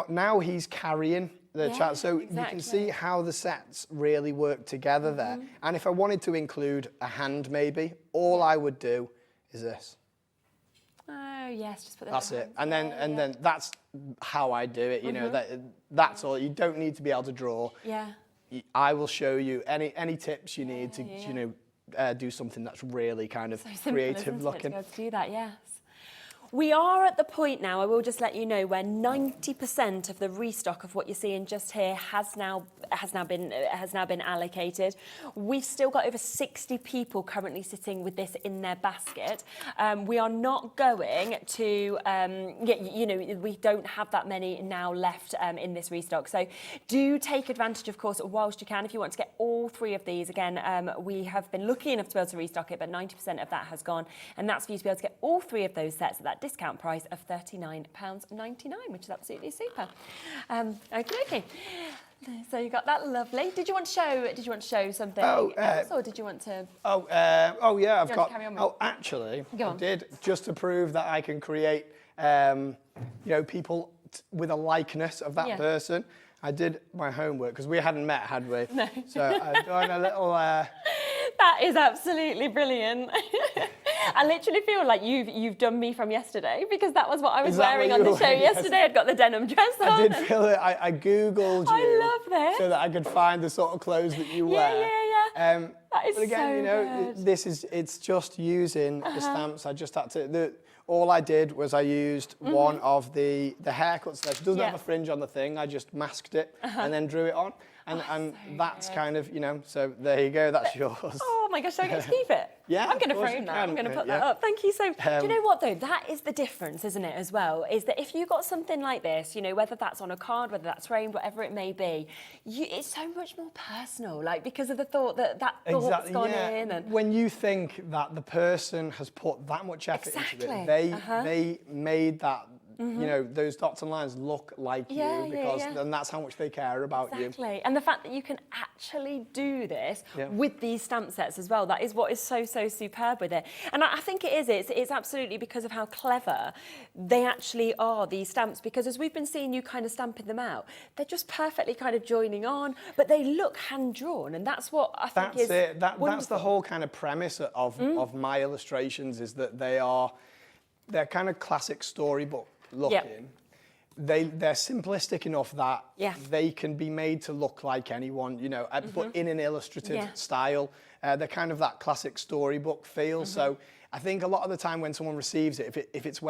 Now he's carrying the child. So you can see how the sets really work together there. And if I wanted to include a hand maybe, all I would do is this. Oh yes, just put that. That's it, and then that's how I do it. You know, that's all. You don't need to be able to draw. I will show you any tips you need to you know do something that's really kind of creative looking. To do that, yes. We are at the point now, I will just let you know, where 90% of the restock of what you're seeing just here has now been allocated. We've still got over 60 people currently sitting with this in their basket. We are not going to, you know, we don't have that many now left in this restock. So do take advantage, of course, whilst you can. If you want to get all 3 of these, again, we have been lucky enough to be able to restock it, but 90% of that has gone. And that's for you to be able to get all 3 of those sets at that that discount price of £39.99, which is absolutely super. Okay. So you got that lovely. Did you want to show something else, or did you want to? Yeah, I've got. Carry on with? Oh, actually, Go on. I did, just to prove that I can create, people with a likeness of that person. I did my homework because we hadn't met, had we? No. So I've done a little. That is absolutely brilliant. I literally feel like you've done me from yesterday, because that was what I was wearing on the show yesterday. I'd got the denim dress on. I did feel it. I googled you. I love this. So that I could find the sort of clothes that you wear. Yeah. That is But again, so good. it's just using the stamps. I just had to. All I did was I used one of the haircuts there. She doesn't have a fringe on the thing. I just masked it and then drew it on. And so that's good. kind of, so there you go, that's yours. Oh my gosh, do I get to keep it? Yeah, I'm going to of course frame you that. can. I'm going to put that Yeah. up. Thank you so much. Do you know what though? That is the difference, isn't it, as well? Is that if you got something like this, whether that's on a card, whether that's framed, whatever it may be, it's so much more personal, like because of the thought that thought's gone in. And when you think that the person has put that much effort into it, they made that, those dots and lines look like you, because and that's how much they care about you. Exactly. And the fact that you can actually do this with these stamp sets as well, that is what is so superb with it. And I think it is. It's absolutely because of how clever they actually are, these stamps, because as we've been seeing you kind of stamping them out, they're just perfectly kind of joining on, but they look hand-drawn, and that's what I think is That's wonderful. the whole kind of premise of my illustrations, is that they're kind of classic storybook looking. They're simplistic enough that they can be made to look like anyone, but in an illustrative style. They're kind of that classic storybook feel. So I think a lot of the time when someone receives it, if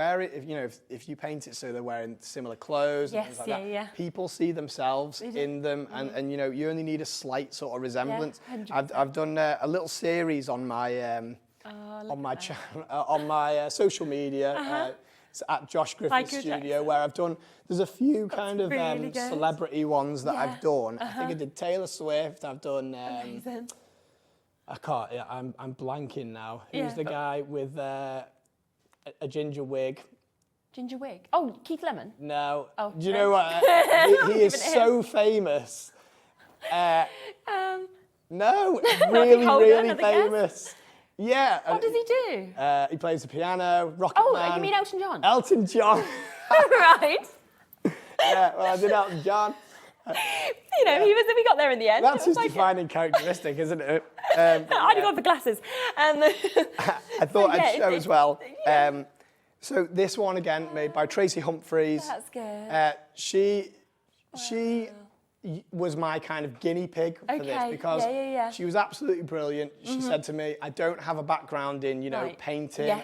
you paint it so they're wearing similar clothes and things like that, people see themselves in them, and you only need a slight sort of resemblance. I've done a little series on my on my social media. It's at Josh Griffiths Studio, where there's a few kind of celebrity ones that I've done. I think I did Taylor Swift. I've done. I'm blanking now. Who's the guy with a ginger wig? Ginger wig. Oh, Keith Lemon. No. Oh, do you know what? He is so famous. No, really famous. Guess? Yeah. What does he do? He plays the piano, Rocket Man. Oh, you mean Elton John? Elton John. Right. Yeah, well, I did Elton John. We got there in the end. That's his defining characteristic, isn't it? I'd have gone for glasses. I thought I'd show as well. So this one, again, made by Tracy Humphreys. That's good. She was my kind of guinea pig for this, because she was absolutely brilliant. She said to me, I don't have a background in, painting,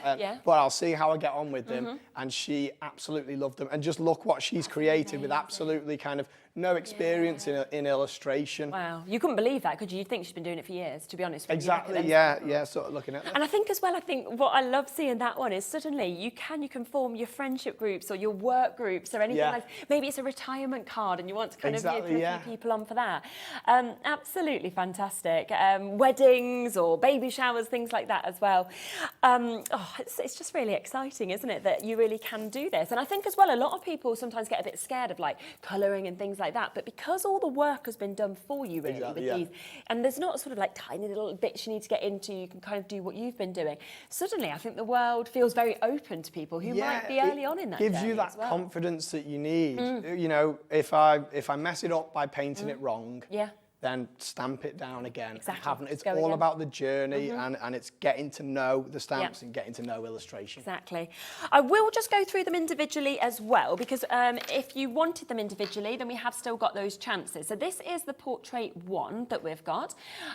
but I'll see how I get on with them. And she absolutely loved them. And just look what she's created with absolutely kind of no experience in illustration. Wow, you couldn't believe that, could you? You'd think she's been doing it for years, to be honest. Exactly, sort of looking at that. And I think as well, what I love seeing that one is suddenly you can form your friendship groups or your work groups or anything like, maybe it's a retirement card and you want to kind of put a few people on for that. Absolutely fantastic. Weddings or baby showers, things like that as well. It's just really exciting, isn't it, that you really can do this? And I think as well, a lot of people sometimes get a bit scared of like colouring and things like that, but because all the work has been done for you really with these, and there's not sort of like tiny little bits you need to get into, you can kind of do what you've been doing. Suddenly I think the world feels very open to people who might be early on in that gives journey you that as well. confidence that you need. If I mess it up by painting it wrong, then stamp it down again. Exactly. It's all about the journey and it's getting to know the stamps and getting to know illustration. Exactly. I will just go through them individually as well, because if you wanted them individually, then we have still got those chances. So this is the portrait one that we've got.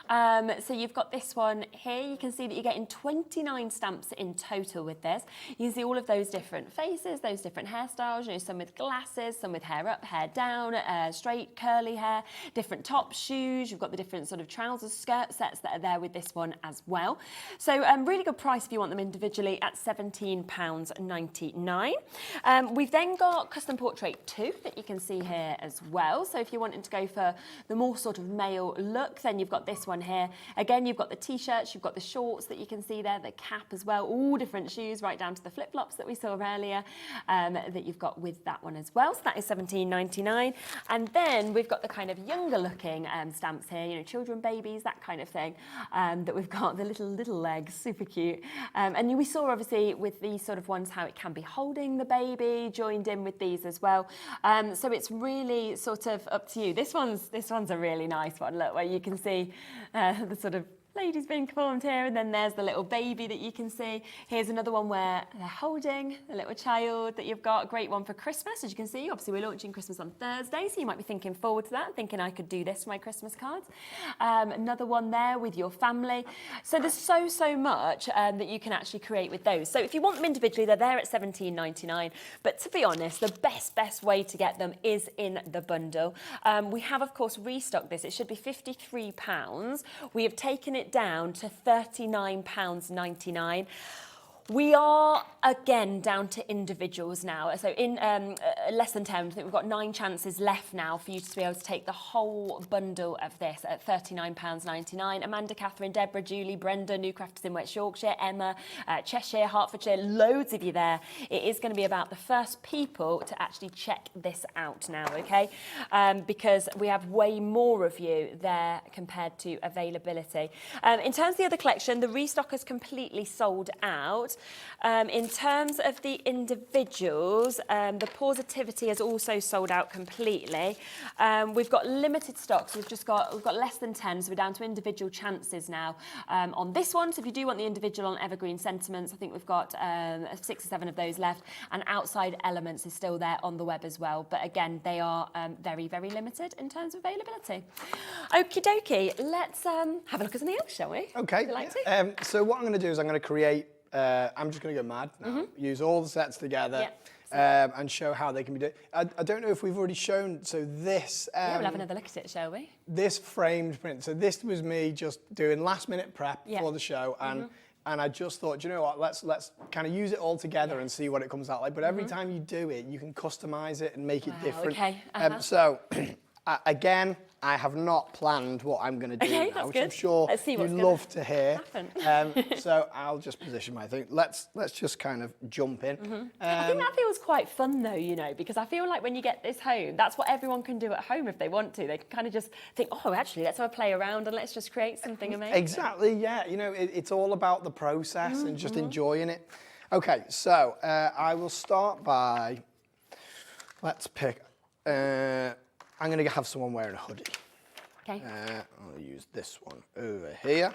So you've got this one here. You can see that you're getting 29 stamps in total with this. You see all of those different faces, those different hairstyles, some with glasses, some with hair up, hair down, straight, curly hair, different top shoes, shoes, you've got the different sort of trousers, skirt sets that are there with this one as well. So really good price if you want them individually at £17.99. We've then got Custom Portrait 2 that you can see here as well. So if you're wanting to go for the more sort of male look, then you've got this one here. Again, you've got the t-shirts, you've got the shorts that you can see there, the cap as well, all different shoes, right down to the flip-flops that we saw earlier, that you've got with that one as well. So that is £17.99. And then we've got the kind of younger looking stamps here, you know, children, babies, that kind of thing, that we've got the little legs, super cute. And we saw obviously with these sort of ones how it can be holding the baby, joined in with these as well. So it's really sort of up to you. This one's a really nice one, look, where you can see the sort of ladies being performed here, and then there's the little baby that you can see. Here's another one where they're holding a little child that you've got. A great one for Christmas, as you can see. Obviously, we're launching Christmas on Thursday, so you might be thinking forward to that, thinking I could do this for my Christmas cards. Another one there with your family. So there's so much that you can actually create with those. So if you want them individually, they're there at £17.99. But to be honest, the best way to get them is in the bundle. We have, of course, restocked this. It should be £53. We have taken it down to £39.99. We are, again, down to individuals now. So in less than 10, I think we've got 9 chances left now for you to be able to take the whole bundle of this at £39.99. Amanda, Catherine, Deborah, Julie, Brenda, New Crafters in West Yorkshire, Emma, Cheshire, Hertfordshire, loads of you there. It is going to be about the first people to actually check this out now, okay? Because we have way more of you there compared to availability. In terms of the other collection, the restock is completely sold out. In terms of the individuals, the Positivity has also sold out completely. We've got limited stocks. We've got less than 10, so we're down to individual chances now on this one. So if you do want the individual on Evergreen Sentiments, I think we've got 6 or 7 of those left. And Outside Elements is still there on the web as well. But again, they are very limited in terms of availability. Okie dokie, let's have a look at something else, shall we? Okay. Would you like to? So what I'm going to do is I'm going to create. I'm just going to go mad now. Use all the sets together and show how they can be done. I don't know if we've already shown. So this. Yeah, we'll have another look at it, shall we? This framed print. So this was me just doing last-minute prep for the show, and I just thought, you know what? Let's kind of use it all together and see what it comes out like. But every time you do it, you can customize it and make it different. Okay. So again, I have not planned what I'm going to do now, which I'm sure you'd love to hear. So I'll just position my thing. Let's just kind of jump in. I think that feels quite fun though, you know, because I feel like when you get this home, that's what everyone can do at home if they want to. They can kind of just think, oh, actually, let's have a play around and let's just create something amazing. Exactly, yeah. You know, it's all about the process and just enjoying it. Okay, so I will start by, let's pick, I'm going to have someone wearing a hoodie. Okay. I'll use this one over here.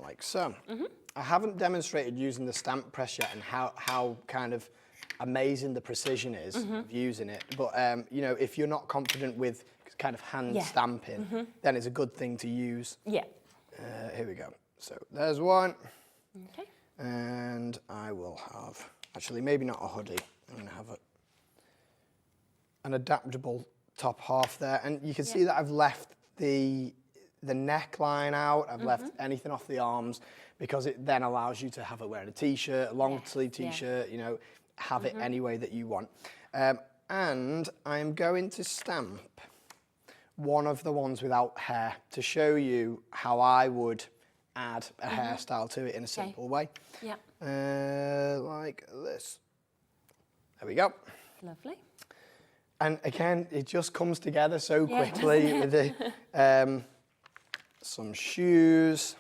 Like so. I haven't demonstrated using the stamp press yet and how kind of amazing the precision is of using it. But, you know, if you're not confident with kind of hand stamping, then it's a good thing to use. Yeah. Here we go. So there's one. Okay. And I will have, actually, maybe not a hoodie. I'm going to have an adaptable top half there, and you can see that I've left the neckline out. I've left anything off the arms because it then allows you to have it wearing a t-shirt, a long sleeve t-shirt. You know, have it any way that you want. And I'm going to stamp one of the ones without hair to show you how I would add a hairstyle to it in a simple way. Yeah. Like this. There we go. Lovely. And again, it just comes together so quickly with the, some shoes.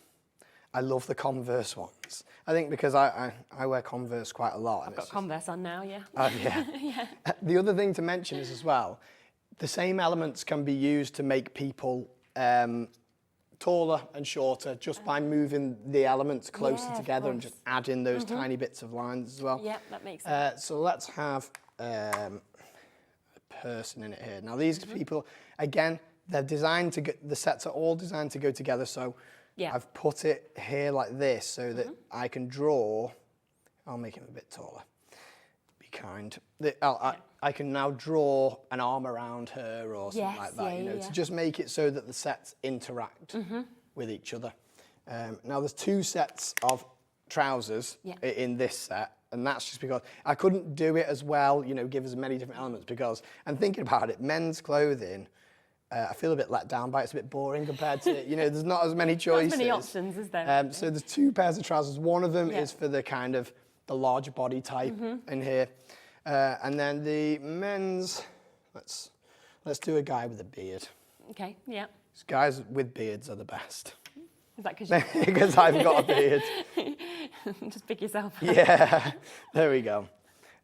I love the Converse ones. I think because I wear Converse quite a lot. I've got Converse on now, yeah. Yeah. The other thing to mention is as well, the same elements can be used to make people taller and shorter just by moving the elements closer together and just adding those tiny bits of lines as well. Yeah, that makes sense. So let's have person in it here. Now these people, again, they're designed to get, the sets are all designed to go together, so I've put it here like this so that I can draw, I'll make him a bit taller, kind. I can now draw an arm around her or something like that, you know, to just make it so that the sets interact with each other. Now there's 2 sets of trousers in this set, and that's just because I couldn't do it as well, you know, give as many different elements because, and thinking about it, men's clothing, I feel a bit let down by it. It's a bit boring compared to, you know, there's not as many choices. Not as many options, is there? So there's 2 pairs of trousers. One of them is for the kind of the larger body type in here. And then the men's, let's do a guy with a beard. Okay, yeah. Guys with beards are the best. Is that because Because I've got a beard. Just pick yourself up. Yeah, there we go.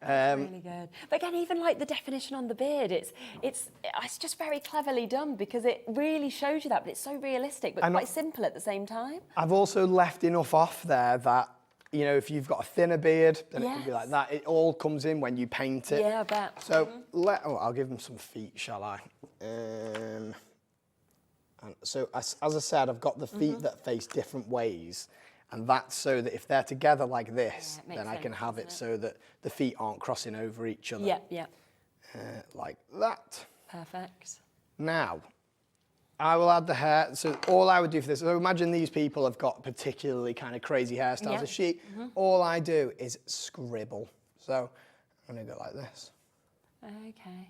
Really good. But again, even like the definition on the beard, it's just very cleverly done because it really shows you that, but it's so realistic, but quite simple at the same time. I've also left enough off there that, you know, if you've got a thinner beard, then it can be like that. It all comes in when you paint it. Yeah, I bet. So I'll give them some feet, shall I? And so as I said, I've got the feet that face different ways. And that's so that if they're together like this, then I can have it so that the feet aren't crossing over each other. Yeah. Like that. Perfect. Now, I will add the hair. So all I would do for this, so imagine these people have got particularly kind of crazy hairstyles. As she, all I do is scribble. So I'm going to go like this. Okay.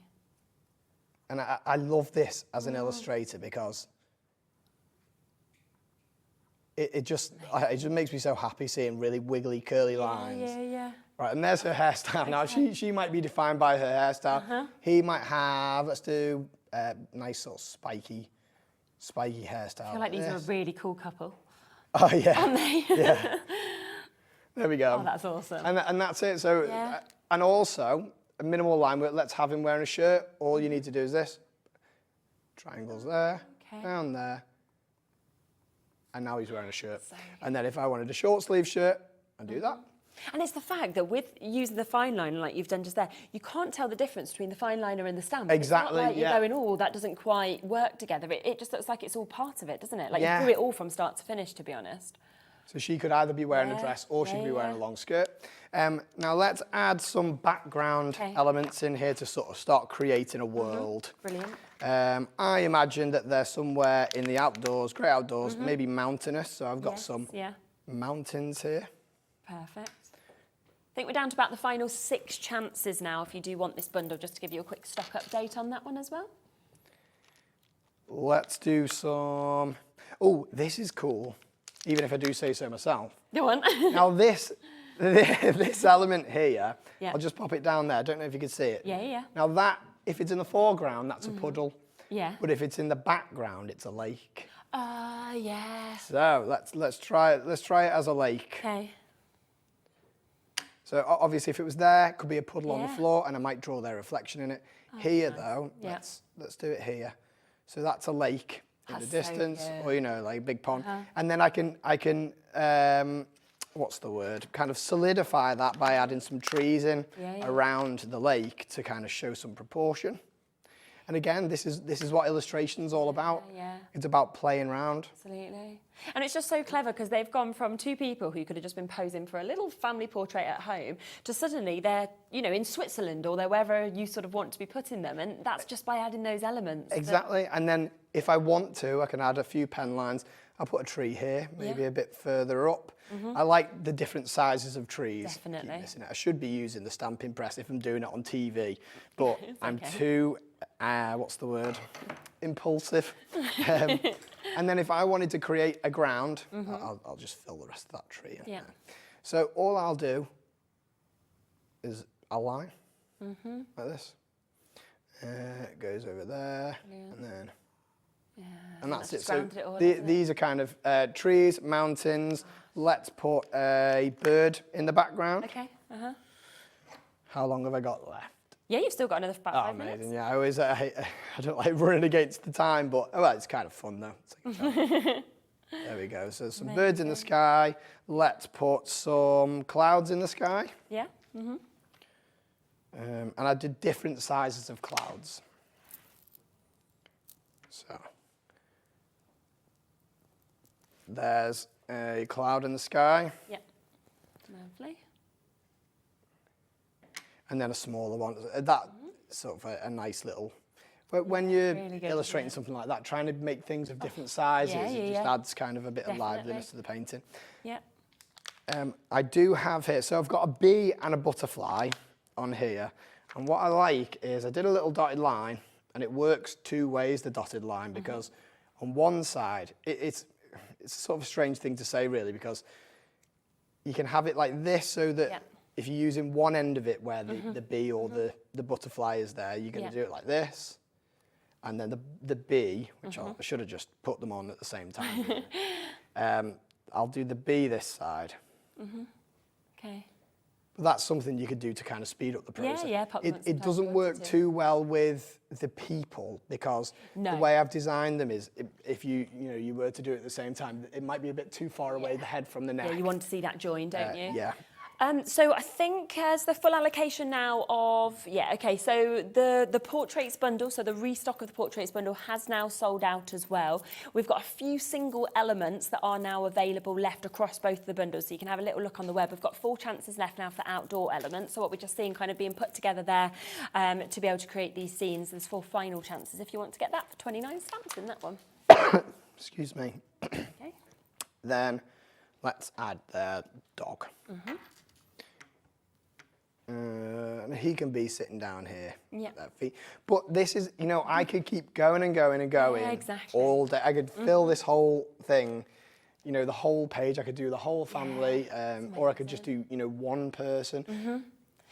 And I love this as an illustrator because it just makes me so happy seeing really wiggly, curly lines. Yeah. Right, and there's her hairstyle. Okay. Now, she might be defined by her hairstyle. He might have, let's do a nice sort of spiky hairstyle. I feel like these are a really cool couple. Oh, yeah. Aren't they? Yeah. There we go. Oh, that's awesome. And that's it. So, and also, a minimal line work, let's have him wearing a shirt. All you need to do is this. Triangles there, down there. And now he's wearing a shirt. So and then if I wanted a short sleeve shirt, I'd do that. And it's the fact that with using the fine liner like you've done just there, you can't tell the difference between the fine liner and the stamp. Exactly, It's not like you're going, oh, that doesn't quite work together. It just looks like it's all part of it, doesn't it? Like you do it all from start to finish, to be honest. So she could either be wearing a dress or she'd be wearing a long skirt. Now let's add some background elements in here to sort of start creating a world. Brilliant. I imagine that they're somewhere in the outdoors, great outdoors, maybe mountainous. So I've got some mountains here. Perfect. I think we're down to about the final 6 chances now if you do want this bundle, just to give you a quick stock update on that one as well. Let's do some, oh, this is cool, even if I do say so myself. Go on. Now this element here, I'll just pop it down there. I don't know if you can see it. Yeah. Now that, if it's in the foreground, that's a puddle. Yeah. But if it's in the background, it's a lake. Yeah. So let's try it. Let's try it as a lake. Okay. So obviously, if it was there, it could be a puddle on the floor, and I might draw their reflection in it. Here, though, let's do it here. So that's a lake in the distance, or you know, like a big pond. And then I can what's the word? Kind of solidify that by adding some trees in around the lake to kind of show some proportion. And again, this is what illustration's all about. It's about playing around. Absolutely. And it's just so clever because they've gone from 2 people who could have just been posing for a little family portrait at home to suddenly they're, you know, in Switzerland or they're wherever you sort of want to be putting them. And that's just by adding those elements. Exactly. And then if I want to, I can add a few pen lines. I'll put a tree here, maybe a bit further up. I like the different sizes of trees. Definitely. Keep missing it. I should be using the stamping press if I'm doing it on TV, but I'm too, what's the word? Impulsive. And then if I wanted to create a ground, I'll just fill the rest of that tree in. So all I'll do is a line like this. It goes over there, and then. And that's it. So these are kind of trees, mountains. Let's put a bird in the background. Okay. How long have I got left? Yeah, you've still got another about 5 minutes. Amazing. Yeah, I always I don't like running against the time, but well, it's kind of fun though. It's like there we go. So some birds in the sky. Let's put some clouds in the sky. Yeah. And I did different sizes of clouds. So. There's a cloud in the sky. Yep. Lovely. and then a smaller one. That sort of a nice little. But when you're really good, illustrating something like that, trying to make things of different sizes, it just adds kind of a bit of liveliness to the painting. Yeah. I do have here, so I've got a bee and a butterfly on here. And what I like is I did a little dotted line, and it works two ways, the dotted line, because on one side, it's sort of a strange thing to say really, because you can have it like this so that if you're using one end of it where the bee or the butterfly is there, you're going to do it like this. And then the bee, which I should have just put them on at the same time. Really. I'll do the bee this side. Okay. But that's something you could do to kind of speed up the process. Yeah, pop them It doesn't work too well with the people, because the way I've designed them is if you were to do it at the same time, it might be a bit too far away, the head from the neck. Yeah, you want to see that join, don't you? Yeah. So I think there's the full allocation now of, so the portraits bundle, so the restock of the portraits bundle has now sold out as well. We've got a few single elements that are now available left across both the bundles, so you can have a little look on the web. We've got 4 chances left now for outdoor elements, so what we're just seeing kind of being put together there to be able to create these scenes. There's 4 final chances if you want to get that for 29 stamps in that one. Excuse me. Okay. Then let's add the dog. He can be sitting down here. Yeah. Feet. But this is, I could keep going and going and going all day. I could fill this whole thing, the whole page. I could do the whole family, or I could just do, one person.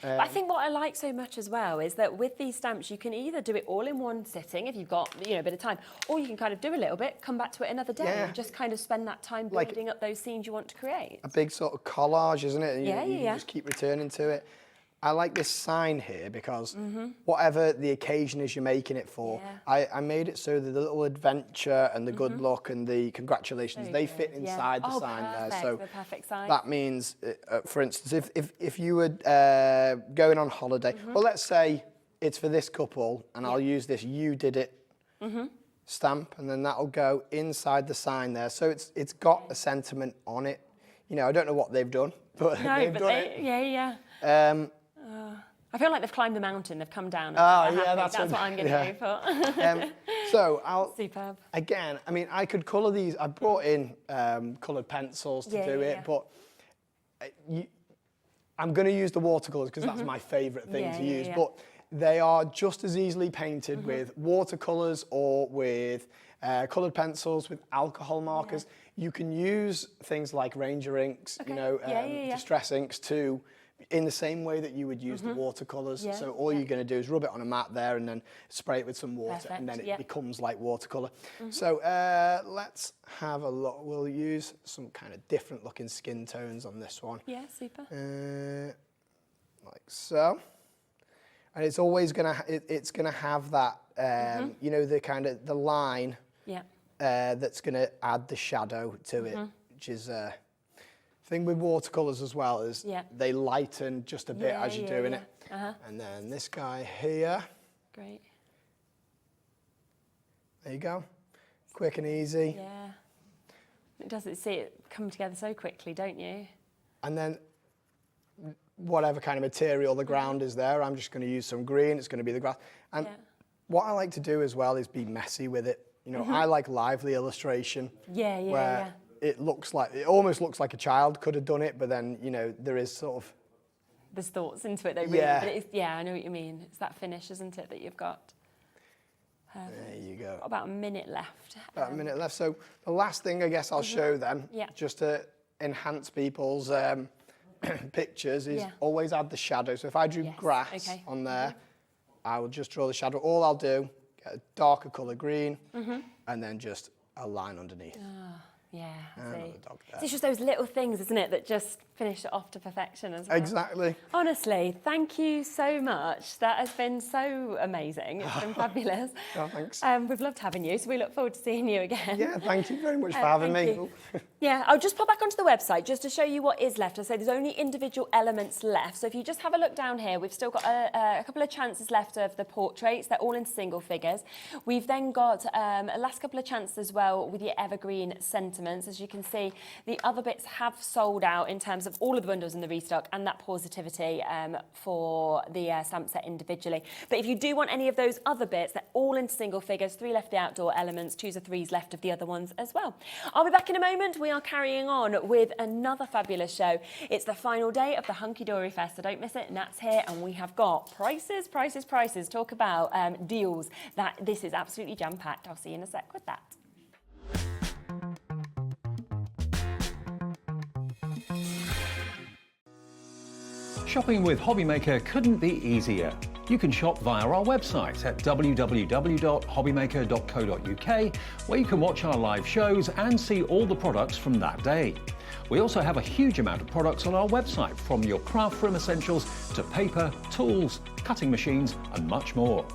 But I think what I like so much as well is that with these stamps, you can either do it all in one sitting if you've got, a bit of time, or you can kind of do a little bit, come back to it another day, and just kind of spend that time building up those scenes you want to create. A big sort of collage, isn't it? And you yeah. just keep returning to it. I like this sign here because whatever the occasion is you're making it for, I made it so that the little adventure and the good luck and the congratulations, they fit inside the sign there. So the perfect size. that means, for instance, if you were going on holiday, well, let's say it's for this couple, and I'll use this "you did it" stamp, and then that'll go inside the sign there. So it's got a sentiment on it. I don't know what they've done, but they've done it. Yeah. I feel like they've climbed the mountain, they've come down. That's what I'm going to go for. So I'll, superb. Again, I could colour these. I brought in coloured pencils to do it, but I'm going to use the watercolours because that's my favourite thing to use. But they are just as easily painted with watercolours or with coloured pencils, with alcohol markers. You can use things like Ranger inks, distress inks too, in the same way that you would use the watercolours. So all you're going to do is rub it on a mat there and then spray it with some water, and then it becomes like watercolour. So let's have a look. We'll use some kind of different looking skin tones on this one. Yeah, super. Like so. And it's always going to, it's going to have that, the kind of, the line that's going to add the shadow to it, which is... thing with watercolours as well is they lighten just a bit as you're doing it. And then this guy here. Great. There you go. Quick and easy. Yeah. It doesn't see it come together so quickly, don't you? And then whatever kind of material the ground is there, I'm just going to use some green. It's going to be the grass. And what I like to do as well is be messy with it. I like lively illustration. Where it almost looks like a child could have done it, but then, there is sort of... There's thoughts into it, though, really. But it's, I know what you mean. It's that finish, isn't it, that you've got. There you go. Got about a minute left. About a minute left. So the last thing I guess I'll show them, just to enhance people's pictures, is always add the shadow. So if I drew grass on there, I will just draw the shadow. All I'll do, get a darker colour green, and then just a line underneath. Yeah, see. It's just those little things, isn't it, that just finish it off to perfection as well. Exactly. Honestly, thank you so much. That has been so amazing. It's been fabulous. Oh, thanks. We've loved having you, so we look forward to seeing you again. Yeah, thank you very much for having me. Yeah, I'll just pop back onto the website just to show you what is left. I say there's only individual elements left. So if you just have a look down here, we've still got a couple of chances left of the portraits. They're all in single figures. We've then got a last couple of chances as well with your evergreen sentiment. sentiments. As you can see, the other bits have sold out in terms of all of the bundles in the restock and that positivity for the stamp set individually. But if you do want any of those other bits, they're all into single figures, 3 left the outdoor elements, 2s or 3s left of the other ones as well. I'll be back in a moment. We are carrying on with another fabulous show. It's the final day of the HunkydoryFest, so don't miss it. Nat's here and we have got prices, prices, prices. Talk about deals. This is absolutely jam-packed. I'll see you in a sec with that. Shopping with HobbyMaker couldn't be easier. You can shop via our website at www.hobbymaker.co.uk, where you can watch our live shows and see all the products from that day. We also have a huge amount of products on our website, from your craft room essentials to paper, tools, cutting machines and much more.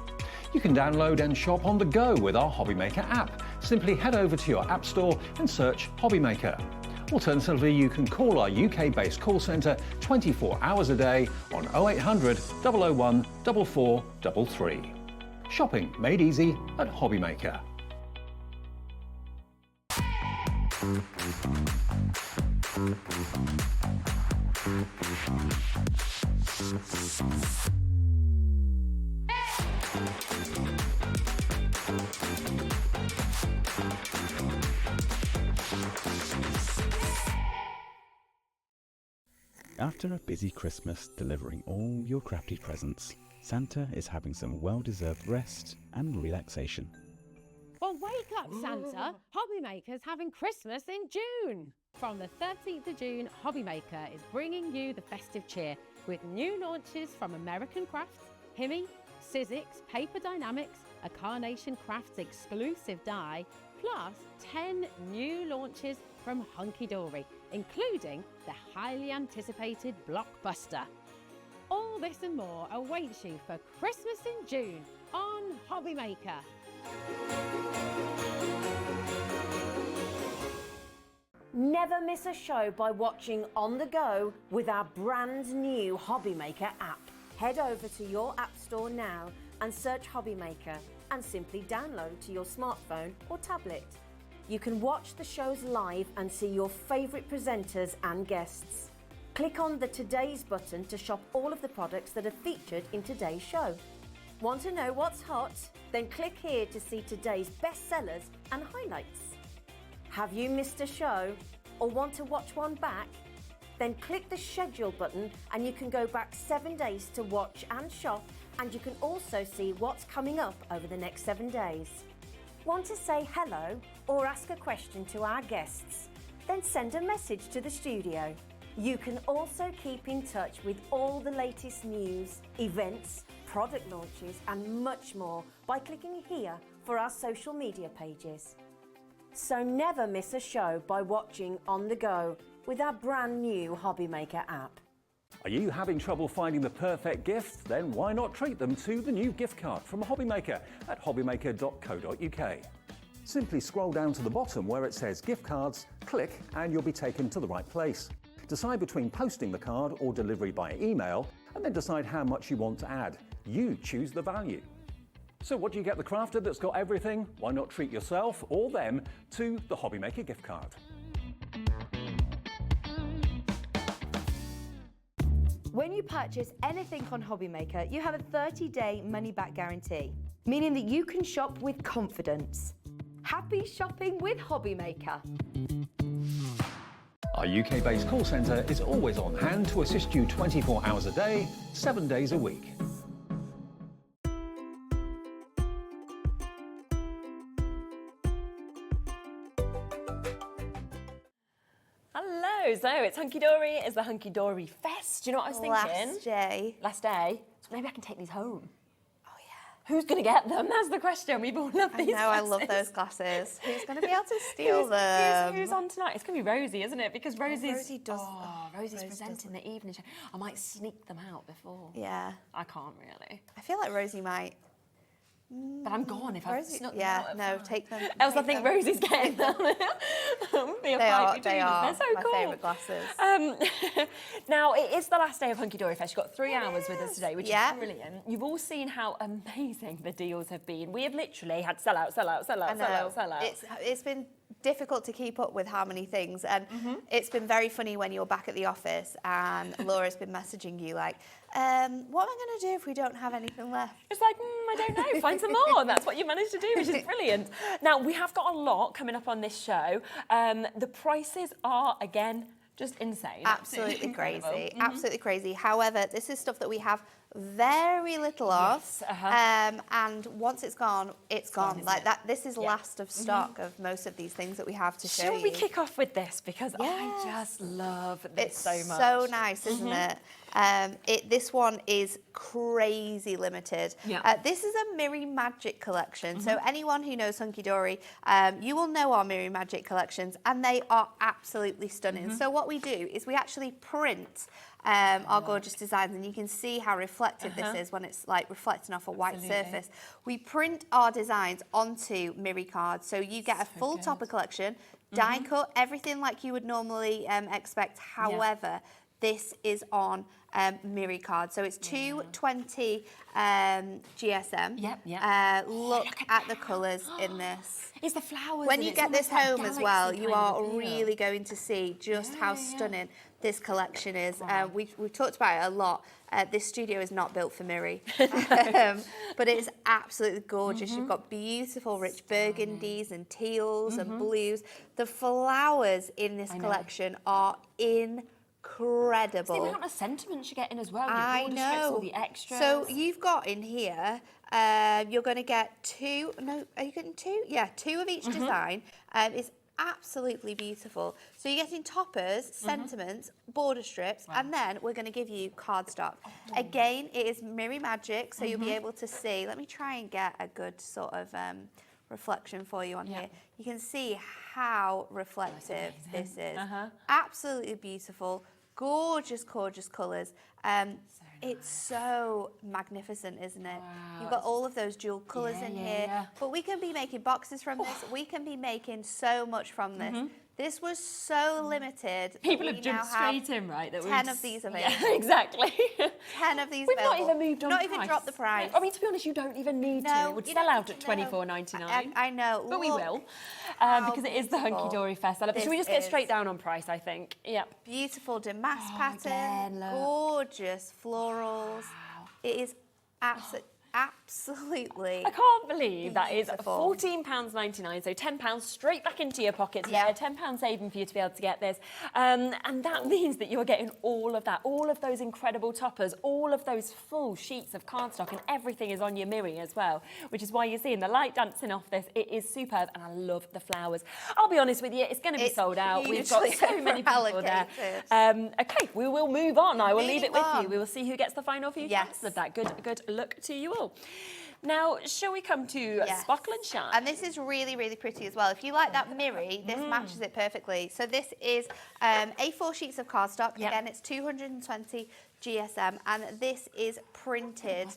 You can download and shop on the go with our HobbyMaker app. Simply head over to your app store and search HobbyMaker. Alternatively, you can call our UK-based call centre 24 hours a day on 0800 001 4433. Shopping made easy at HobbyMaker. After a busy Christmas delivering all your crafty presents, Santa is having some well-deserved rest and relaxation. Well, wake up, Santa! HobbyMaker's having Christmas in June! From the 13th of June, HobbyMaker is bringing you the festive cheer with new launches from American Crafts, Himmy, Sizzix, Paper Dynamics, a Carnation Crafts exclusive die, plus 10 new launches from Hunkydory, including the highly anticipated blockbuster. All this and more awaits you for Christmas in June on HobbyMaker. Never miss a show by watching on the go with our brand new HobbyMaker app. Head over to your app store now and search HobbyMaker and simply download to your smartphone or tablet. You can watch the shows live and see your favourite presenters and guests. Click on the Today's button to shop all of the products that are featured in today's show. Want to know what's hot? Then click here to see today's bestsellers and highlights. Have you missed a show or want to watch one back? Then click the schedule button and you can go back 7 days to watch and shop, and you can also see what's coming up over the next 7 days. Want to say hello or ask a question to our guests? Then send a message to the studio. You can also keep in touch with all the latest news, events, product launches and much more by clicking here for our social media pages. So never miss a show by watching on the go with our brand new HobbyMaker app. Are you having trouble finding the perfect gift? Then why not treat them to the new gift card from HobbyMaker at hobbymaker.co.uk. Simply scroll down to the bottom where it says gift cards, click and you'll be taken to the right place. Decide between posting the card or delivery by email, and then decide how much you want to add. You choose the value. So what do you get the crafter that's got everything? Why not treat yourself or them to the HobbyMaker gift card? When you purchase anything on HobbyMaker, you have a 30-day money-back guarantee, meaning that you can shop with confidence. Happy shopping with HobbyMaker. Our UK-based call centre is always on hand to assist you 24 hours a day, 7 days a week. Hello, so it's Hunkydory, it's the HunkydoryFest. Do you know what I was thinking? Last day. So maybe I can take these home. Oh yeah. Who's going to get them? That's the question. We've all loved these I know, glasses. I love those glasses. Who's going to be able to steal them? Who's on tonight? It's going to be Rosie, isn't it? Because Rosie's... Rosie does. Rosie's presenting the evening show. I might sneak them out before. Yeah. I can't really. I feel like Rosie might. But I'm gone if I've snuck them out. Yeah, no, take them. Else I think Rosie's getting them. They are They're so my cool. favourite glasses. Now, it is the last day of HunkydoryFest. You've got 3 hours with us today, which is brilliant. You've all seen how amazing the deals have been. We have literally had sell out, sell out, sell out, sell out, sell out. It's been difficult to keep up with how many things. And it's been very funny when you're back at the office and Laura's been messaging you like, what am I going to do if we don't have anything left? It's like, I don't know, find some more. And that's what you managed to do, which is brilliant. Now, we have got a lot coming up on this show. The prices are, again, just insane. Absolutely crazy, absolutely crazy. However, this is stuff that we have very little of, and once it's gone, it's gone. Like that. This is last of stock of most of these things that we have to show you. Shall we kick off with this, because I just love this so much. It's so nice, isn't it? This one is crazy limited. This is a Miri Magic collection. So anyone who knows Hunkydory, you will know our Miri Magic collections, and they are absolutely stunning. So what we do is we actually print our gorgeous designs, and you can see how reflective this is when it's like reflecting off a white surface. We print our designs onto Miri cards, so you get a full topper collection, die cut, everything like you would normally expect. However, this is on Miri card, so it's 220 GSM. Look at the colours in this. It's the flowers. When you get this home as well, you are really going to see just how stunning this collection is. We've talked about it a lot. This studio is not built for Miri, but it is absolutely gorgeous. You've got beautiful rich burgundies and teals and blues. The flowers in this collection are incredible. It's the amount of sentiments you're getting as well. I know. All the extras. So you've got in here, you're going to get two. No, are you getting two? Yeah, two of each design. It's absolutely beautiful. So you're getting toppers, sentiments, border strips, and then we're going to give you cardstock. Again, it is Miri Magic, so you'll be able to see. Let me try and get a good sort of reflection for you on here. You can see how reflective this is. Absolutely beautiful, gorgeous, gorgeous colours. It's so magnificent, isn't it? You've got all of those dual colours in here. But we can be making boxes from this. We can be making so much from this. This was so limited. People have jumped straight in, right? That 10 of these available. Yeah, exactly. 10 of these We've available. not even moved on Not price. even dropped the price. I mean, to be honest, you don't even need to. It would sell out at $24.99. I know. But we will, because it is the Hunkydory Fest. Should we just get straight down on price, I think? Yep. Beautiful damask pattern, gorgeous florals. It is absolutely. I can't believe that is beautiful. £14.99, so £10 straight back into your pockets there, £10 saving for you to be able to get this. And that means that you're getting all of that, all of those incredible toppers, all of those full sheets of cardstock, and everything is on your Miri as well, which is why you're seeing the light dancing off this. It is superb, and I love the flowers. I'll be honest with you, it's going to be sold out. We've got so many people there. Okay, we will move on. I will leave it with you. We will see who gets the final few chances of that. Good luck to you all. Now, shall we come to Sparkle and Shine? And this is really, really pretty as well. If you like that Miri, this matches it perfectly. So this is A4 sheets of cardstock. Again, it's 220 GSM, and this is printed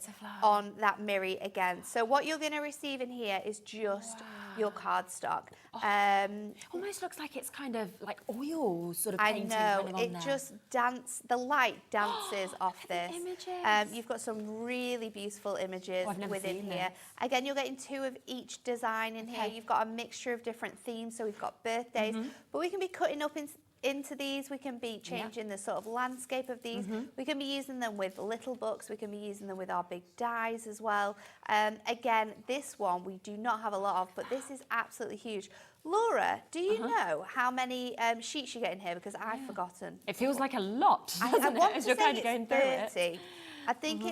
on that Miri again. So what you're going to receive in here is just your cardstock. Almost looks like it's kind of like oil sort of I painting. know, kind of it just the light dances off this. Images. You've got some really beautiful images within here. This. Again, you're getting 2 of each design in here. You've got a mixture of different themes, so we've got birthdays, but we can be cutting up into these, we can be changing the sort of landscape of these. We can be using them with little books, we can be using them with our big dies as well. Again, this one we do not have a lot of, but this is absolutely huge. Laura, do you know how many sheets you get in here? Because I've forgotten. It feels like a lot, I doesn't want it, as to you're say kind of going through it. 30. I think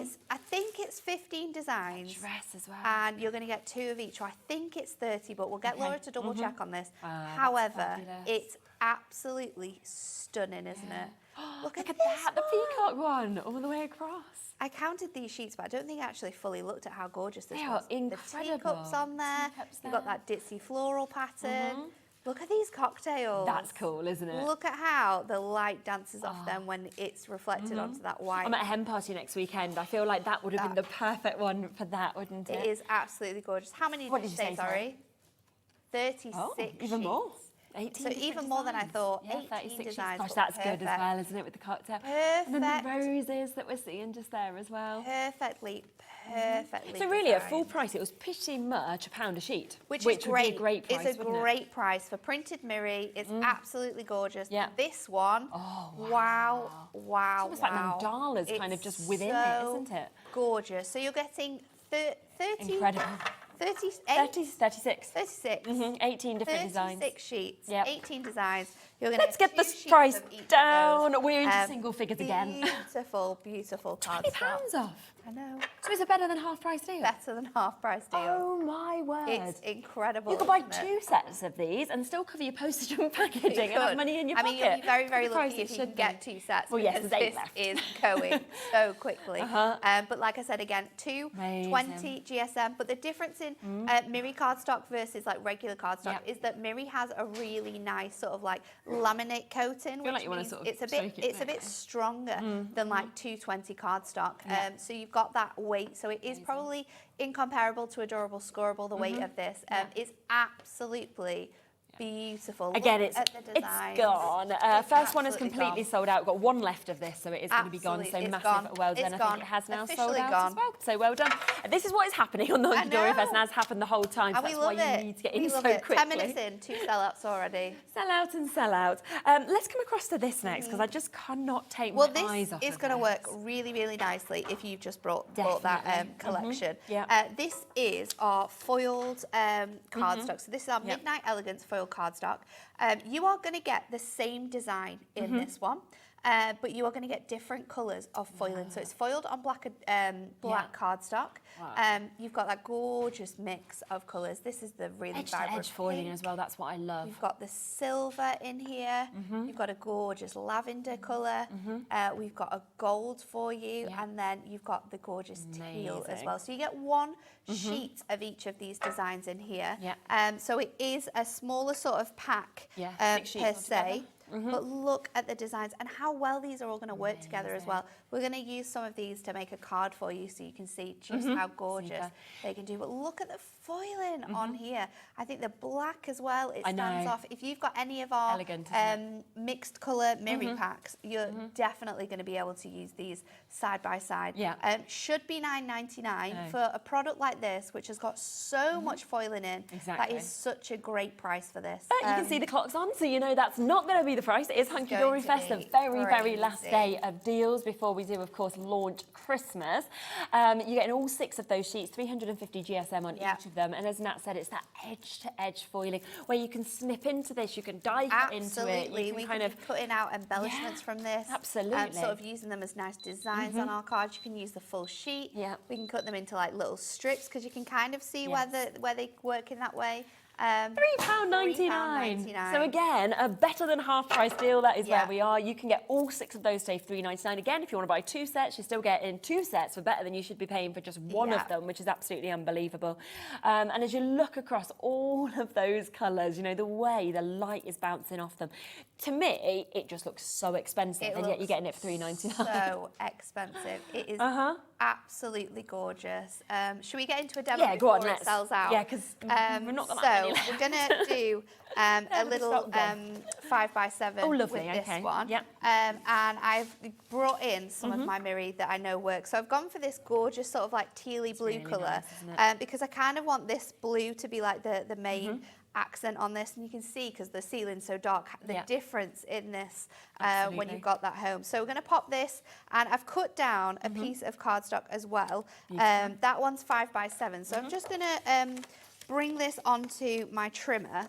it's 15 designs. Dress as well. And you're going to get 2 of each. So I think it's 30, but we'll get Laura to double check on this. However, it's absolutely stunning, isn't it? Look at that, the peacock one, all the way across. I counted these sheets, but I don't think I actually fully looked at how gorgeous this They was. are incredible. The teacups on there. You've got that ditzy floral pattern. Look at these cocktails. That's cool, isn't it? Look at how the light dances off them when it's reflected onto that white. I'm at a hen party next weekend. I feel like that would have been the perfect one for that, wouldn't it? It is absolutely gorgeous. How many did you say, sorry? 36 even more. 18 So different even more than I designs. thought. Yeah, 18 36 sheets. designs. Gosh, but that's good as perfect. well, isn't it, with the cocktail? Perfect. And then the roses that we're seeing just there as well. Perfectly So really, at designed. full price, it was pretty much £1 a sheet, Which would is be great. a great price, It's a wouldn't it? great price for printed Miri. It's absolutely gorgeous. Yeah. This one, wow. It's almost like mandalas kind of It's just within so it, isn't it? Gorgeous. So you're getting 30, Incredible. 38, 36. 36. 18 different 36 designs. sheets, Yep. 18 designs. You're going Let's get this price down. We're into single figures again. Beautiful, beautiful cardstock. £20 off. I know. So is it better than half price deal? Better than half price deal. Oh my word. It's incredible. You could buy isn't it? 2 sets of these and still cover your postage and packaging and have Could. money in your I pocket. mean, you'll be very, very The price lucky it if you should can get be. 2 sets. Well, yes, because there's 8 this left. is going so quickly. But like I said again, 2 Amazing. 20 GSM. But the difference in Miri cardstock versus like regular cardstock is that Miri has a really nice sort of like laminate coating, which like you wanna means sort of it's a shake bit it, it's a don't bit you? stronger than like 220 cardstock. So you've got that weight. So it is probably incomparable to Adorable Scoreable. The weight of this is absolutely beautiful. Again, Look it's at the designs. gone. It's First one is absolutely completely gone. sold out. We've got one left of this, so it is going to be gone. So Absolutely, it's massive gone. well done. It's I gone. think it has now sold Officially out gone. as well. So well done. This is what is happening on the HunkydoryFest, and know. has happened the whole time. So And we that's why love it. you need to get We in so love it. quickly. 10 minutes in, 2 sellouts already. Sell out and sell out. Let's come across to this next because I just cannot take Well, my eyes this off is of going to this. work really, really nicely if you've just bought that Definitely. collection. Yeah. This is our foiled cardstock. So this is our Midnight Elegance foiled cardstock. You are going to get the same design in this one. But you are going to get different colours of foiling. So it's foiled on black cardstock. Wow. You've got that gorgeous mix of colours. This is the really Edge to vibrant edge foiling pink. as well. That's what I love. We've got the silver in here. You've got a gorgeous lavender colour. We've got a gold for you. And then you've got the gorgeous teal as Amazing. well. So you get one sheet of each of these designs in here. Yeah. So it is a smaller sort of pack 6 sheets per altogether. se. But look at the designs and how well these are all going to work together as well. We're going to use some of these to make a card for you so you can see just how gorgeous Super. they can do. But look at the foiling on here. I think the black as well, it stands know. off. If you've got any of our Elegant, isn't mixed colour Miri packs, you're definitely going to be able to use these side by side. Yeah. Should be $9.99 for a product like this, which has got so much foiling in. That Exactly. is such a great price for this. But you can see the clock's on, so you know that's not going to be the price. It is HunkydoryFest, going the to be very, very last crazy. day of deals before we do, of course, launch Christmas. You're getting all 6 of those sheets, 350 GSM on each of them. And as Nat said, it's that edge-to-edge foiling where you can snip into this, you can die cut into it. Absolutely, You we can can be putting out embellishments from this. absolutely. Sort of using them as nice designs on our cards. You can use the full sheet. Yeah. We can cut them into like little strips because you can kind of see where they work in that way. £3.99. £3.99. So again, a better than half price deal. That is Yeah. where we are. You can get all 6 of those today for £3.99. Again, if you want to buy 2 sets, you're still getting 2 sets for better than you should be paying for just one Yeah. of them, which is absolutely unbelievable. And as you look across all of those colours, you know, the way the light is bouncing off them, to me, it just looks so expensive, and yet you're getting it for £3.99. So expensive. It is absolutely gorgeous. Should we get into a demo Yeah, go before on, it let's. sells out? Yeah, 'cause we're not got that many So we're going to do a little stock gone. 5x7 Oh, lovely, with this okay. one. Yep. And I've brought in some of my Miri that I know work. So I've gone for this gorgeous sort of like tealy blue really colour nice, isn't it? because I kind of want this blue to be like the main accent on this, and you can see because the ceiling's so dark the difference in this when Absolutely. you've got that home. So we're going to pop this, and I've cut down a piece of cardstock as well. That one's 5x7. So I'm just going to bring this onto my trimmer,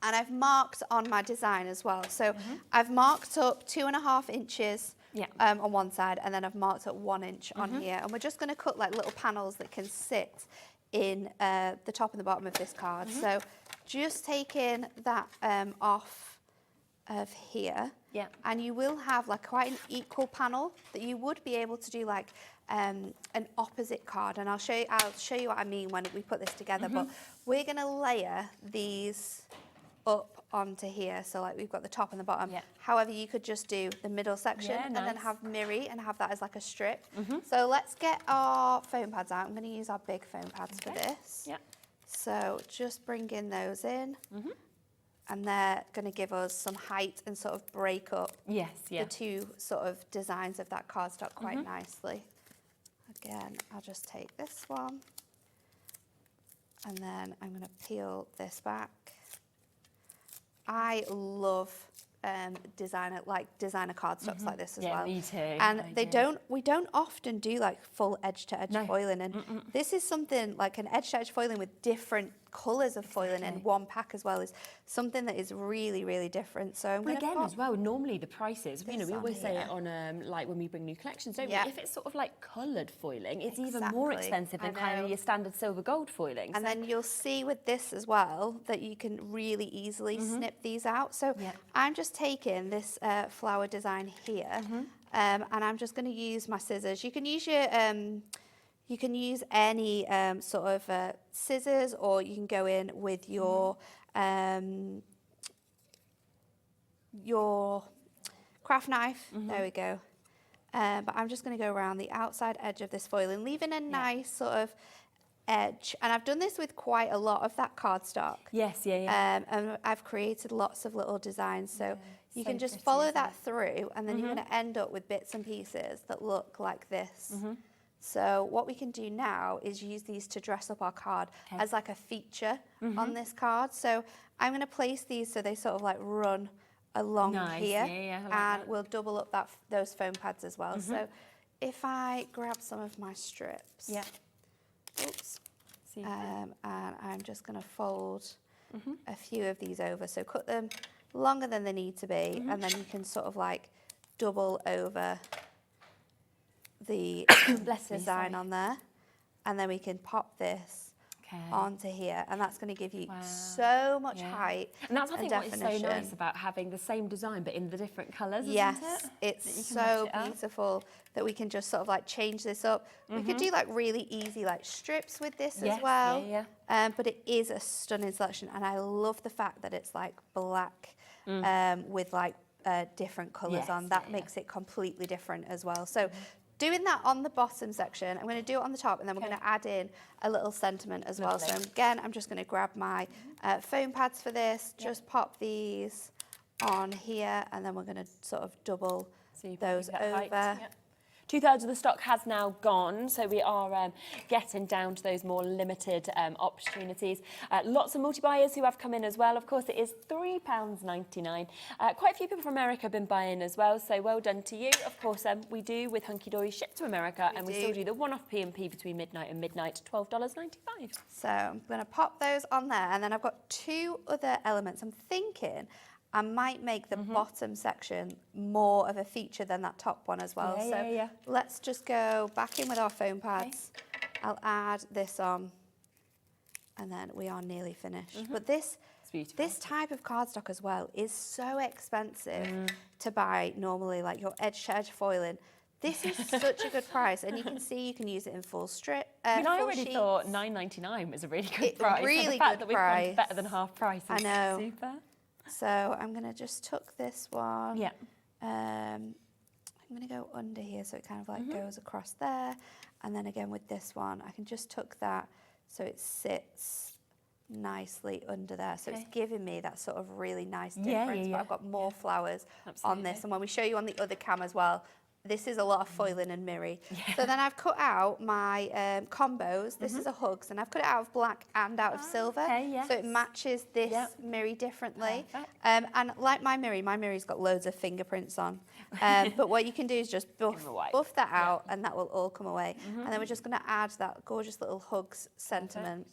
and I've marked on my design as well. So I've marked up 2.5 inches on one side, and then I've marked up 1 inch on here, and we're just going to cut like little panels that can sit in the top and the bottom of this card. So just taking that off of here, and you will have like quite an equal panel that you would be able to do like an opposite card, and I'll show you what I mean when we put this together. But we're going to layer these up onto here, so like we've got the top and the bottom. However, you could just do the middle section and then have Miri and have that as like a strip. So let's get our foam pads out. I'm going to use our big foam pads for this. So just bring in those in. and they're going to give us some height and sort of break up Yes, yeah. the two sort of designs of that cardstock quite nicely. Again, I'll just take this one, and then I'm going to peel this back. I love designer cardstocks like this as well. Yeah, me too. And we don't often do like full edge-to-edge No. foiling, and this is something like an edge-to-edge foiling with different colours of foiling in one pack as well is something that is really, really different. So I'm But going to again, as well, normally the prices, you know, we on always say here. it on like when we bring new collections, don't Yeah. we? If it's sort of like coloured foiling, it's even more Exactly. expensive than I kind know. of your standard silver gold foiling. And then you'll see with this as well that you can really easily snip these out. So Yeah. I'm just taking this flower design here, and I'm just going to use my scissors. You can use any sort of scissors, or you can go in with your craft knife. There we go. But I'm just going to go around the outside edge of this foiling, leaving a nice sort of edge. And I've done this with quite a lot of that cardstock. Yes, yeah. And I've created lots of little designs. So you so can just pretty, follow isn't that through, and then you're going to end up with bits and pieces that look like this. So what we can do now is use these to dress up our card as like a feature on this card. So I'm going to place these so they sort of like run along Nice, here, yeah, I like and that. we'll double up those foam pads as well. So if I grab some of my strips, Yeah. oops, Super. and I'm just going to fold a few of these over. So cut them longer than they need to be, and then you can sort of like double over the Bless me, design sorry. on there, and then we can pop this onto here, and that's going to give you so much height And that's, I think, what is so definition. nice about having the same design but in the different colours, Yes, isn't it? it's That you can so match it up. beautiful that we can just sort of like change this up. We could do like really easy like strips with this Yes, as well. yeah, But it is a stunning selection, and I love the fact that it's like black with like different colours Yes, on. That yeah, makes it completely different as well. So doing that on the bottom section, I'm going to do it on the top, and then we're going to add in a little sentiment as well. So again, I'm just going to grab my foam pads for this, just pop these on here, and then we're going to sort of double So you probably those get over. height, yeah. 2/3 of the stock has now gone, so we are getting down to those more limited opportunities. Lots of multi-buyers who have come in as well. Of course, it is £3.99. Quite a few people from America have been buying as well, so well done to you. Of course, we do with Hunkydory ship to America, and we still do the one-off P&P between midnight and midnight, $12.95. So I'm going to pop those on there, and then I've got two other elements. I'm thinking I might make the bottom section more of a feature than that top one as well. Yeah, so let's just go back in with our foam pads. I'll add this on, and then we are nearly finished. But this type of cardstock as well is so expensive to buy normally, like your edge-to-edge foiling. This is such a good price, and you can see you can use it in full strip. I mean, I full already sheets. thought $9.99 was a really good price. Really and the fact good that we've gone price. to better than half price is I know. super. So I'm going to just tuck this one. Yeah. I'm going to go under here so it kind of like goes across there. And then again with this one, I can just tuck that so it sits nicely under there. So it's giving me that sort of really nice difference. But I've got more flowers on this. And when we show you on the other cam as well, this is a lot of foiling and mirri. So then I've cut out my combos. This is a hugs, and I've cut it out of black and out of silver. So it matches this mirri differently. And like my mirri's got loads of fingerprints on. But what you can do is just buff that out, and that will all come away. And then we're just going to add that gorgeous little hugs sentiment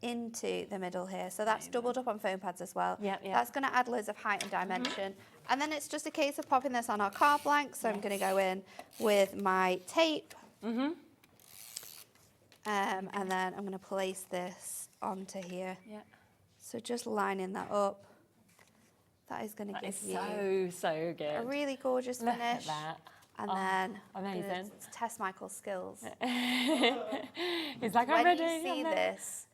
into the middle here. So that's doubled up on foam pads as well. That's going to add loads of height and dimension. And then it's just a case of popping this on our card blank. So I'm going to go in with my tape. And then I'm going to place this onto here. So just lining that up. That is going to give you so good. a really gorgeous Look finish. at that. And then amazing. I'm gonna test Michael's skills. He's like, I'm when ready. you see this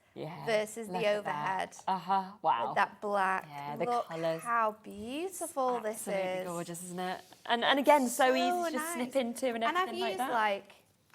versus look the at overhead, that. Wow. with that black, the look colours. how beautiful this Absolutely is. gorgeous, isn't it? And again, so easy to just nice. snip into and And everything like that.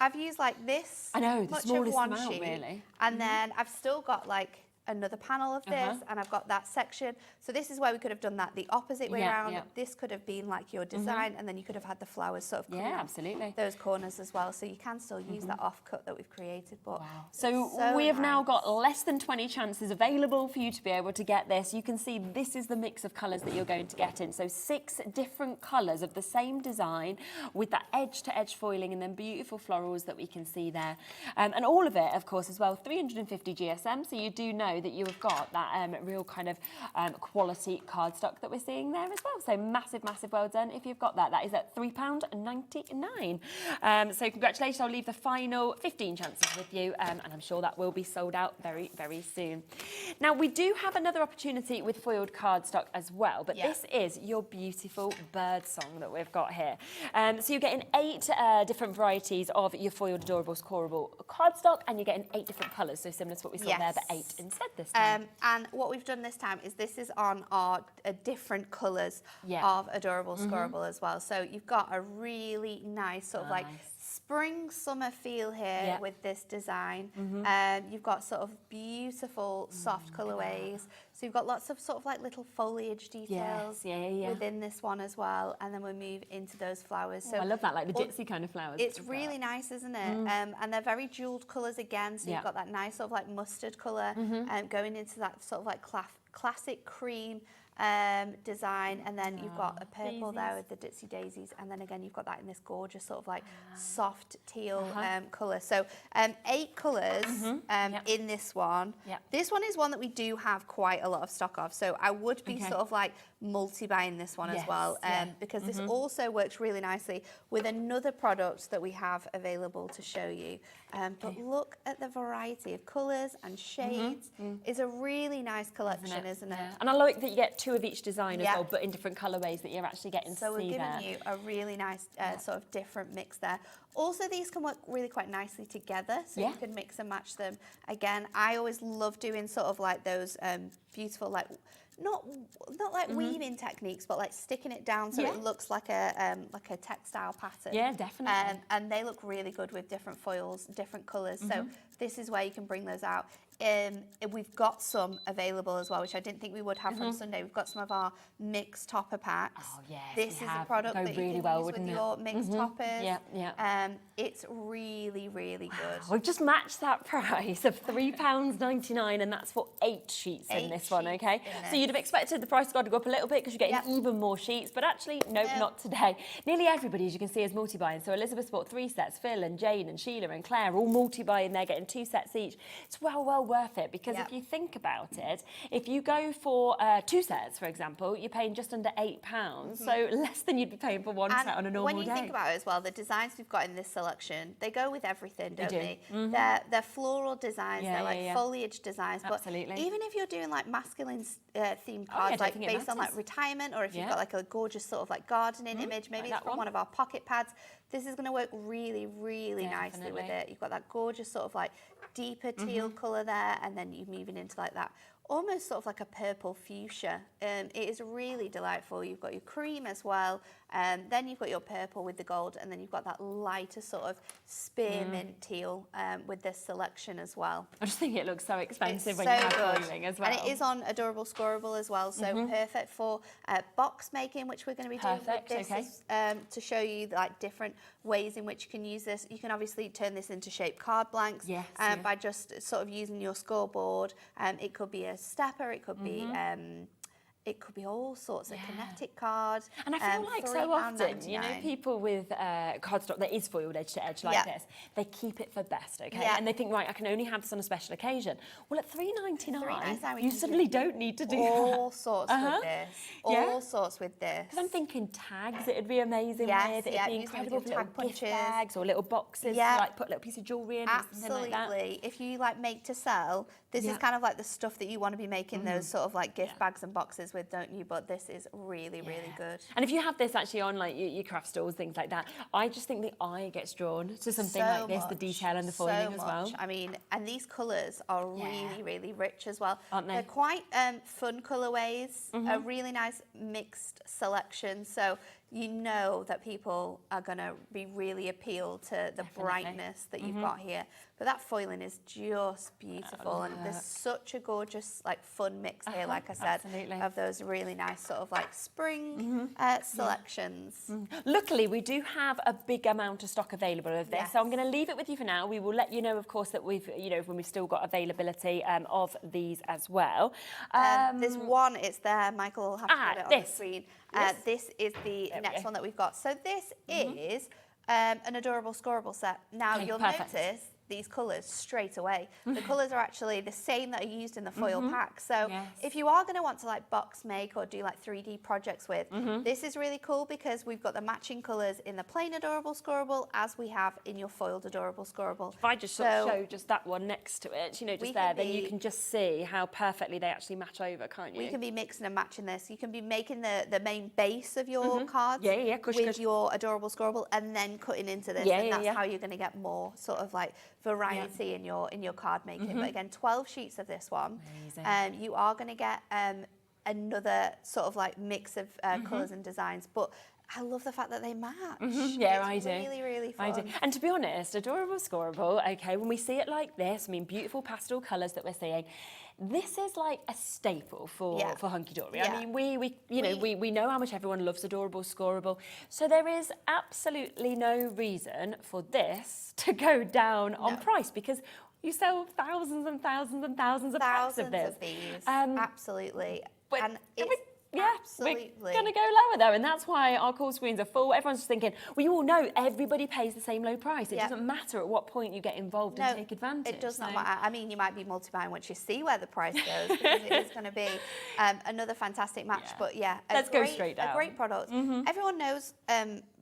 I've used like this I know, the much of smallest one amount, sheet, really. and then I've still got like another panel of this, and I've got that section. So this is where we could have done that the opposite way around. Yeah. This could have been like your design, and then you could have had the flowers sort of coming absolutely. those corners as well. So you can still use that offcut that we've created. But So we have now got less than 20 chances available for you to be able to get this. You can see this is the mix of colours that you're going to get in. So 6 different colours of the same design with that edge-to-edge foiling and then beautiful florals that we can see there. And all of it, of course, as well, 350 GSM. So you do know that you have got that real kind of quality cardstock that we're seeing there as well. So massive, massive well done if you've got that. That is at £3.99. So congratulations. I'll leave the final 15 chances with you, and I'm sure that will be sold out very, very soon. Now, we do have another opportunity with foiled cardstock as well, but this is your beautiful bird song that we've got here. So you're getting 8 different varieties of your foiled Adorables Coreable cardstock, and you're getting 8 different colours, so similar to what we saw there, but 8 instead this time. And what we've done this time is this is on our different colours of Adorables Coreable as well. So you've got a really nice sort of like spring summer feel here with this design. You've got sort of beautiful soft colourways. So you've got lots of sort of like little foliage details within this one as well. And then we'll move into those flowers. So I love that, like the gypsy kind of flowers. It's really nice, isn't it? And they're very jewelled colours again. So you've got that nice sort of like mustard colour going into that sort of like classic cream design, and then you've got a purple there with the Ditsy Daisies, and then again you've got that in this gorgeous sort of like soft teal colour. So 8 colours in this one. This one is one that we do have quite a lot of stock of, so I would be sort of like multi-buying this one as well, because this also works really nicely with another product that we have available to show you. But look at the variety of colours and shades. It's a really nice collection, isn't it? And I like that you get 2 of each design as well, but in different colourways that you're actually getting to see there. So we're giving you a really nice sort of different mix there. Also, these can work really quite nicely together, so you can mix and match them. Again, I always love doing sort of like those beautiful, like, not like weaving techniques, but like sticking it down so it looks like a textile pattern. Yeah, definitely. And they look really good with different foils, different colours. So this is where you can bring those out. We've got some available as well, which I didn't think we would have from Sunday. We've got some of our mixed topper packs. Oh, yes, this is a product that you can use with your mixed toppers. It's really, really good. We've just matched that price of £3.99, and that's for 8 sheets in this one, okay? So you'd have expected the price to go up a little bit because you're getting even more sheets, but actually, nope, not today. Nearly everybody, as you can see, is multi-buying. So Elizabeth bought 3 sets, Phil and Jane and Sheila and Claire all multi-buying. They're getting 2 sets each. It's well worth it, because if you think about it, if you go for 2 sets, for example, you're paying just under £8, so less than you'd be paying for 1 set on a normal day. When you think about it as well, the designs we've got in this selection, they go with everything, don't they? They're floral designs, they're like foliage designs, but even if you're doing like masculine themed cards, like based on like retirement, or if you've got like a gorgeous sort of like gardening image, maybe it's from one of our pocket pads, this is going to work really, really nicely with it. You've got that gorgeous sort of like deeper teal colour there, and then you're moving into like that almost sort of like a purple fuchsia. It is really delightful. You've got your cream as well, then you've got your purple with the gold, and then you've got that lighter sort of spearmint teal with this selection as well. I just think it looks so expensive when so you have foiling as well. And it is on Adorables Coreable as well, so perfect for box making, which we're going to be doing with this to show you like different ways in which you can use this. You can obviously turn this into shaped card blanks by just sort of using your scoreboard. It could be a stepper, it could be all sorts of kinetic cards. And I feel like so often, you know, people with cardstock that is foiled edge to edge like this, they keep it for best, okay? And they think, right, I can only have this on a special occasion. Well, at £3.99, you suddenly don't need to do all sorts with this. All sorts with this. Because I'm thinking tags, it'd be amazing with. It'd be incredible for little gift bags or little boxes to like put a little piece of jewellery in or something like that. If you like make to sell, this is kind of like the stuff that you want to be making those sort of like gift bags and boxes with, don't you? But this is really, really good. And if you have this actually on like your craft stores, things like that, I just think the eye gets drawn to something like this, the detail and the foiling as well. I mean, and these colours are really, really rich as well. Aren't they? They're quite fun colourways, a really nice mixed selection. So you know that people are going to be really appealed to the brightness that you've got here. But that foiling is just beautiful, and there's such a gorgeous, like, fun mix here, like I said, of those really nice sort of like spring selections. Luckily, we do have a big amount of stock available of this, so I'm going to leave it with you for now. We will let you know, of course, that we've, you know, when we've still got availability of these as well. There's one, it's there. Michael will have to put it on the screen. This is the next one that we've got. So this is an adorable scoreable set. Now you'll notice these colours straight away. The colours are actually the same that are used in the foil pack. So if you are going to want to like box make or do like 3D projects with, this is really cool because we've got the matching colours in the plain adorable scoreable as we have in your foiled adorable scoreable. If I just sort of show just that one next to it, you know, just there, then you can just see how perfectly they actually match over, can't you? We can be mixing and matching this. You can be making the main base of your cards with your adorable scoreable and then cutting into this, and that's how you're going to get more sort of like variety in your card making. But again, 12 sheets of this one. You are going to get another sort of like mix of colours and designs, but I love the fact that they match. I do. Really, really fun. I do. And to be honest, adorable scoreable, okay, when we see it like this, I mean, beautiful pastel colours that we're seeing, this is like a staple for Hunkydory. I mean, we know how much everyone loves adorable scoreable, so there is absolutely no reason for this to go down on price, because you sell thousands and thousands and thousands of packs of this. Absolutely. But and it's absolutely. We're going to go lower though, and that's why our call screens are full. Everyone's just thinking, well, you all know everybody pays the same low price. It doesn't matter at what point you get involved and take advantage. It does not matter. I mean, you might be multi-buying once you see where the price goes, because it is going to be another fantastic match. But let's go straight down. A great product. Everyone knows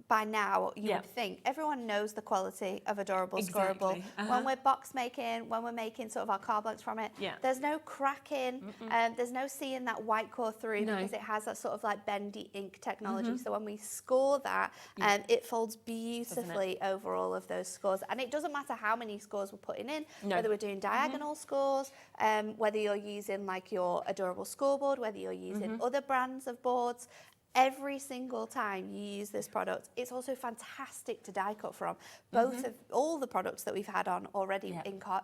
by now, you would think, everyone knows the quality of adorable scoreable. When we're box making, when we're making sort of our card blanks from it, there's no cracking, there's no seeing that white core through because it has that sort of like bendy ink technology. So when we score that, it folds beautifully over all of those scores. And it doesn't matter how many scores we're putting in, whether we're doing diagonal scores, whether you're using like your adorable scoreboard, whether you're using other brands of boards. Every single time you use this product, it's also fantastic to die cut from. Both of all the products that we've had on already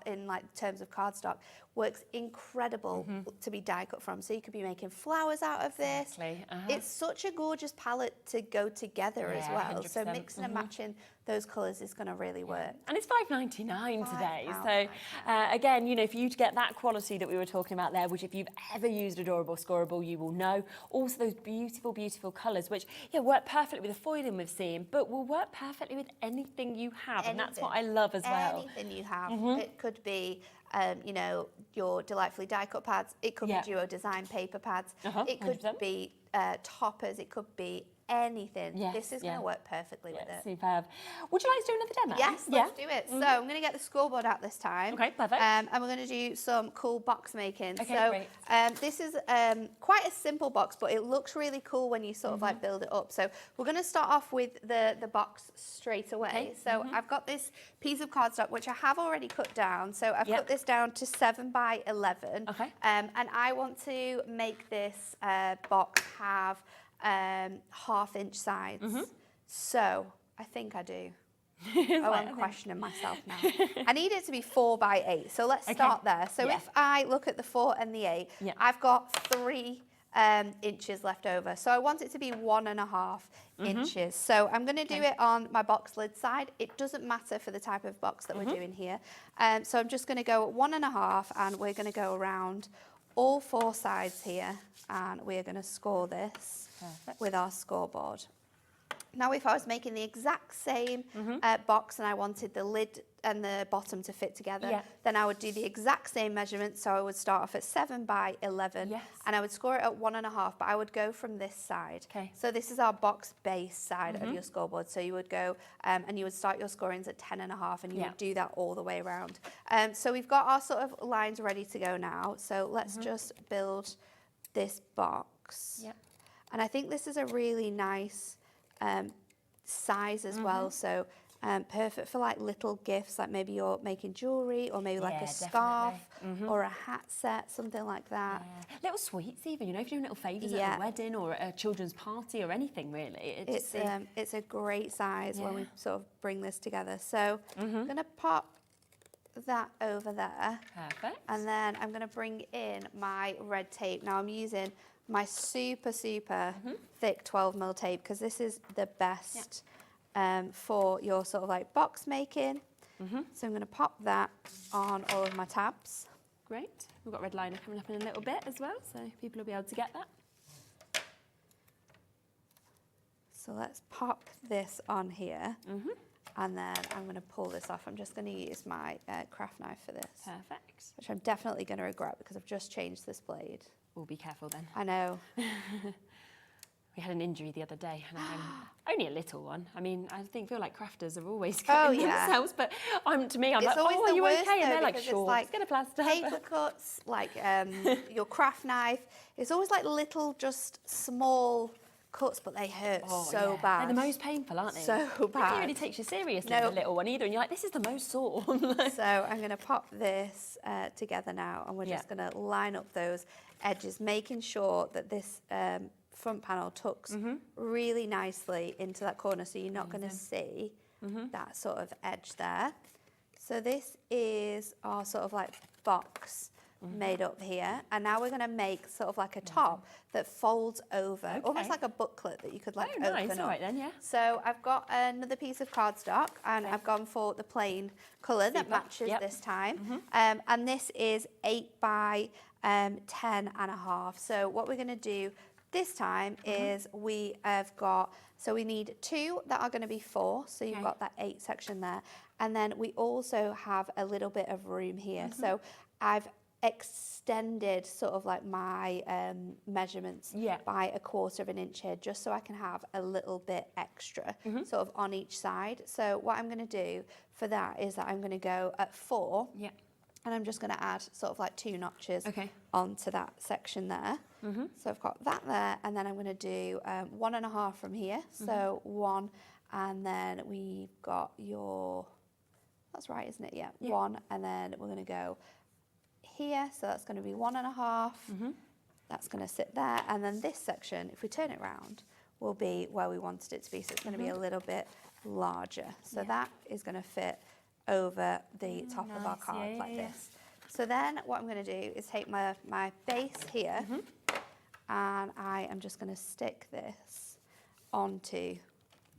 in like terms of cardstock works incredible to be die cut from. So you could be making flowers out of this. It's such a gorgeous palette to go together as well. 100%. So mixing and matching those colours is going to really work. And it's $5.99 today. So again, you know, for you to get that quality that we were talking about there, which if you've ever used adorable scoreable, you will know. Also those beautiful, beautiful colours, which work perfectly with the foiling we've seen, but will work perfectly with anything you have. And that's what I love as well. Anything you have. It could be you know, your delightfully die cut pads. It could be duo design paper pads. It could 100%. Be toppers. It could be anything. This is going to work perfectly with it. Superb. Would you like to do another demo? Yes, let's do it. So I'm going to get the scoreboard out this time. Okay, perfect. And we're going to do some cool box making. Okay, so great. This is quite a simple box, but it looks really cool when you sort of like build it up. So we're going to start off with the box straight away. Okay. So I've got this piece of cardstock, which I have already cut down. So I've cut this down to 7 by 11. Okay. And I want to make this box have 1/2 inch sides. So I think I do. I'm questioning myself now. I need it to be 4 by 8. So let's start there. So if I look at the 4 and the 8, I've got 3 inches left over. So I want it to be 1.5 inches. So I'm going to do it on my box lid side. It doesn't matter for the type of box that we're doing here. So I'm just going to go at 1.5, and we're going to go around all 4 sides here, and we're going to score this with our scoreboard. Now, if I was making the exact same box and I wanted the lid and the bottom to fit together, then I would do the exact same measurement. So I would start off at 7 by 11 and I would score it at 1.5, but I would go from this side. So this is our box base side of your scoreboard. So you would go and you would start your scorings at 10.5, and you would do that all the way around. So we've got our sort of lines ready to go now. So let's just build this box. And I think this is a really nice size as well. So Perfect for like little gifts, like maybe you're making jewellery or maybe like a scarf or a hat set, something like that. Yeah. Little sweets even, you know, if you're doing little favours at a wedding or a children's party or anything really. It's a great size when we sort of bring this together. So I'm going to pop that over there. Perfect. And then I'm going to bring in my red tape. Now I'm using my super thick 12mm tape because this is the best for your sort of like box making. So I'm going to pop that on all of my tabs. Great. We've got red liner coming up in a little bit as well, so people will be able to get that. So let's pop this on here. And then I'm going to pull this off. I'm just going to use my craft knife for this. Perfect. Which I'm definitely going to regret because I've just changed this blade. We'll be careful then. I know. We had an injury the other day, and only a little one. I mean, I feel like crafters are always cutting themselves, but to me, I'm it's like, always oh, are you worst, okay? Though, And they're like, because sure, it's like get a plaster. Paper cuts, like your craft knife. It's always like little, just small cuts, but they hurt so bad. They're the most painful, aren't they? So bad. Nobody really takes you seriously as a little one either, and you're like, this is the most sore. So I'm going to pop this together now, and we're just going to line up those edges, making sure that this front panel tucks really nicely into that corner, so you're not going to see that sort of edge there. So this is our sort of like box made up here, and now we're going to make sort of like a top that folds over, almost like a booklet that you could like open up. All right then, yeah. So I've got another piece of cardstock, and I've gone for the plain colour that matches this time, and this is 8 by 10.5. So what we're going to do this time is we have got, so we need 2 that are going to be 4, so you've got that 8 section there, and then we also have a little bit of room here. So I've extended sort of like my measurements by 1/4 of an inch here, just so I can have a little bit extra sort of on each side. So what I'm going to do for that is that I'm going to go at 4, and I'm just going to add sort of like 2 notches onto that section there. So I've got that there, and then I'm going to do 1.5 from here. So 1, and then we've got your, that's right, isn't it? Yeah, 1, and then we're going to go here, so that's going to be 1.5. That's going to sit there, and then this section, if we turn it round, will be where we wanted it to be. So it's going to be a little bit larger. So that is going to fit over the top of our card like this. So then what I'm going to do is take my base here, and I am just going to stick this onto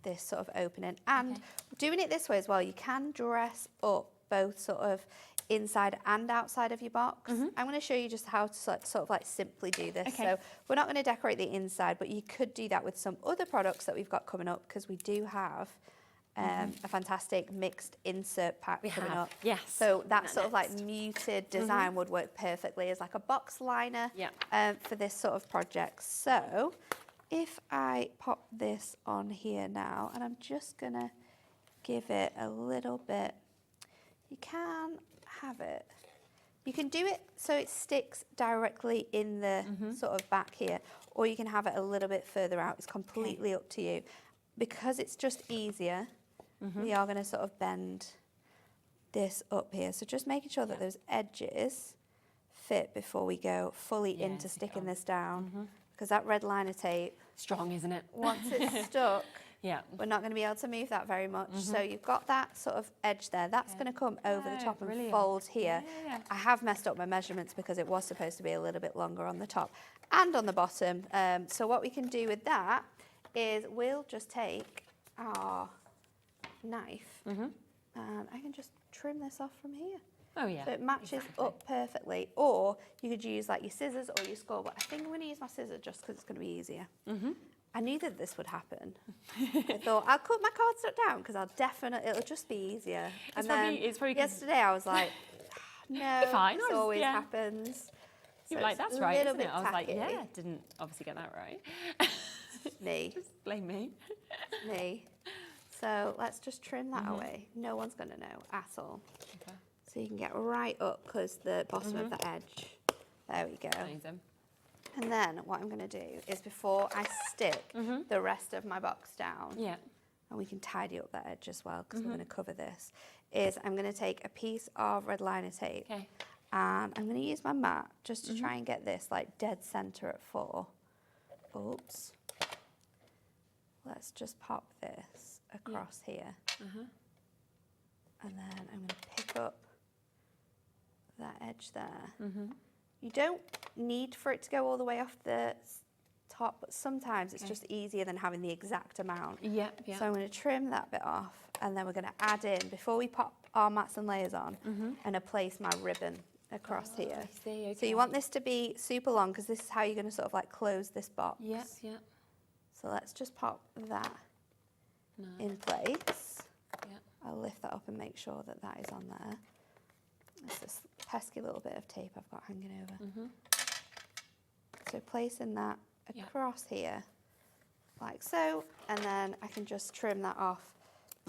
this sort of opening. And doing it this way as well, you can dress up both sort of inside and outside of your box. I'm going to show you just how to sort of like simply do this. So we're not going to decorate the inside, but you could do that with some other products that we've got coming up, because we do have a fantastic mixed insert pack coming up. Yes. So that sort of like muted design would work perfectly as like a box liner for this sort of project. So if I pop this on here now, and I'm just going to give it a little bit, you can have it. You can do it so it sticks directly in the sort of back here, or you can have it a little bit further out. It's completely up to you. Because it's just easier, we are going to sort of bend this up here. So just making sure that those edges fit before we go fully into sticking this down, because that red liner tape, strong, isn't it? Once it's stuck, we're not going to be able to move that very much. So you've got that sort of edge there. That's going to come over the top and fold here. I have messed up my measurements because it was supposed to be a little bit longer on the top and on the bottom. So what we can do with that is we'll just take our knife and I can just trim this off from here. Oh yeah. So it matches up perfectly. Or you could use like your scissors or your score, but I think I'm going to use my scissors just because it's going to be easier. I knew that this would happen. I thought, I'll cut my cardstock down because it'll just be easier. It's probably yesterday I was like, no, fine. this always happens. You're like, that's right, isn't it? I was like, yeah, didn't obviously get that right. Me. Just blame me. Me. So let's just trim that away. No one's going to know at all. Okay. So you can get right up because the bottom of the edge. There we go. Amazing. And then what I'm going to do is before I stick the rest of my box down, and we can tidy up that edge as well because we're going to cover this, is I'm going to take a piece of red liner tape and I'm going to use my mat just to try and get this like dead center at 4. Oops. Let's just pop this across here. And then I'm going to pick up that edge there. You don't need for it to go all the way off the top, but sometimes it's just easier than having the exact amount. So I'm going to trim that bit off, and then we're going to add in, before we pop our mats and layers on, and place my ribbon across here. I see, okay. So you want this to be super long because this is how you're going to sort of like close this box. So let's just pop that in place. I'll lift that up and make sure that that is on there. There's this pesky little bit of tape I've got hanging over. So placing that across here, like so, and then I can just trim that off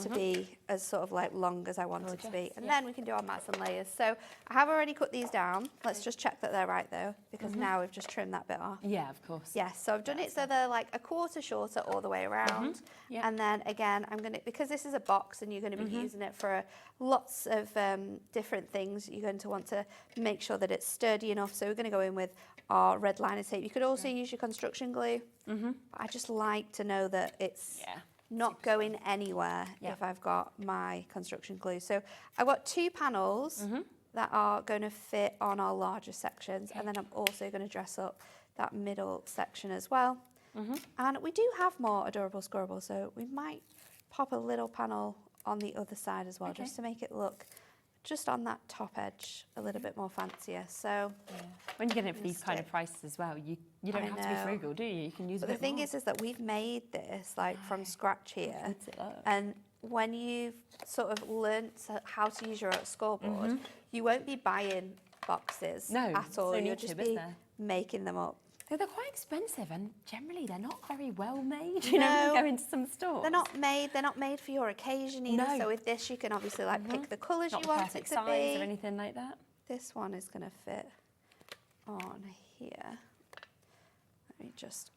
to be as sort of like long as I want it to be. And then we can do our mats and layers. So I have already cut these down. Let's just check that they're right though, because now we've just trimmed that bit off. Yeah, of course. Yes, so I've done it so they're like a quarter shorter all the way around. And then again, I'm going to, because this is a box and you're going to be using it for lots of different things, you're going to want to make sure that it's sturdy enough. So we're going to go in with our red liner tape. You could also use your construction glue. But I just like to know that it's not going anywhere if I've got my construction glue. So I've got 2 panels that are going to fit on our larger sections, and then I'm also going to dress up that middle section as well. And we do have more adorable squirrels, so we might pop a little panel on the other side as well, just to make it look just on that top edge a little bit more fancier. So when you get it for these kind of prices as well, you don't have to be frugal, do you? You can use a bit more. But the thing is that we've made this like from scratch here, and when you've sort of learnt how to use your scoreboard, you won't be buying boxes at all. You'll just be making them up. They're quite expensive, and generally they're not very well made. You know, when you go into some stores. They're not made for your occasion either. So with this, you can obviously like pick the colours you want it to be. Or anything like that. This one is going to fit on here. Let me just,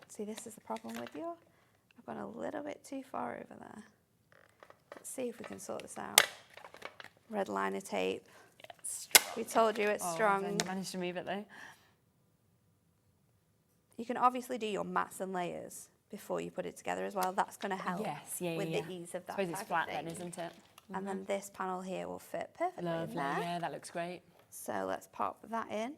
see, this is the problem with you. I've gone a little bit too far over there. Let's see if we can sort this out. Red liner tape. We told you it's strong. I managed to move it though. You can obviously do your mats and layers before you put it together as well. That's going to help with the ease of that. I suppose it's flat then, isn't it? And then this panel here will fit perfectly in there. Yeah, that looks great. So let's pop that in.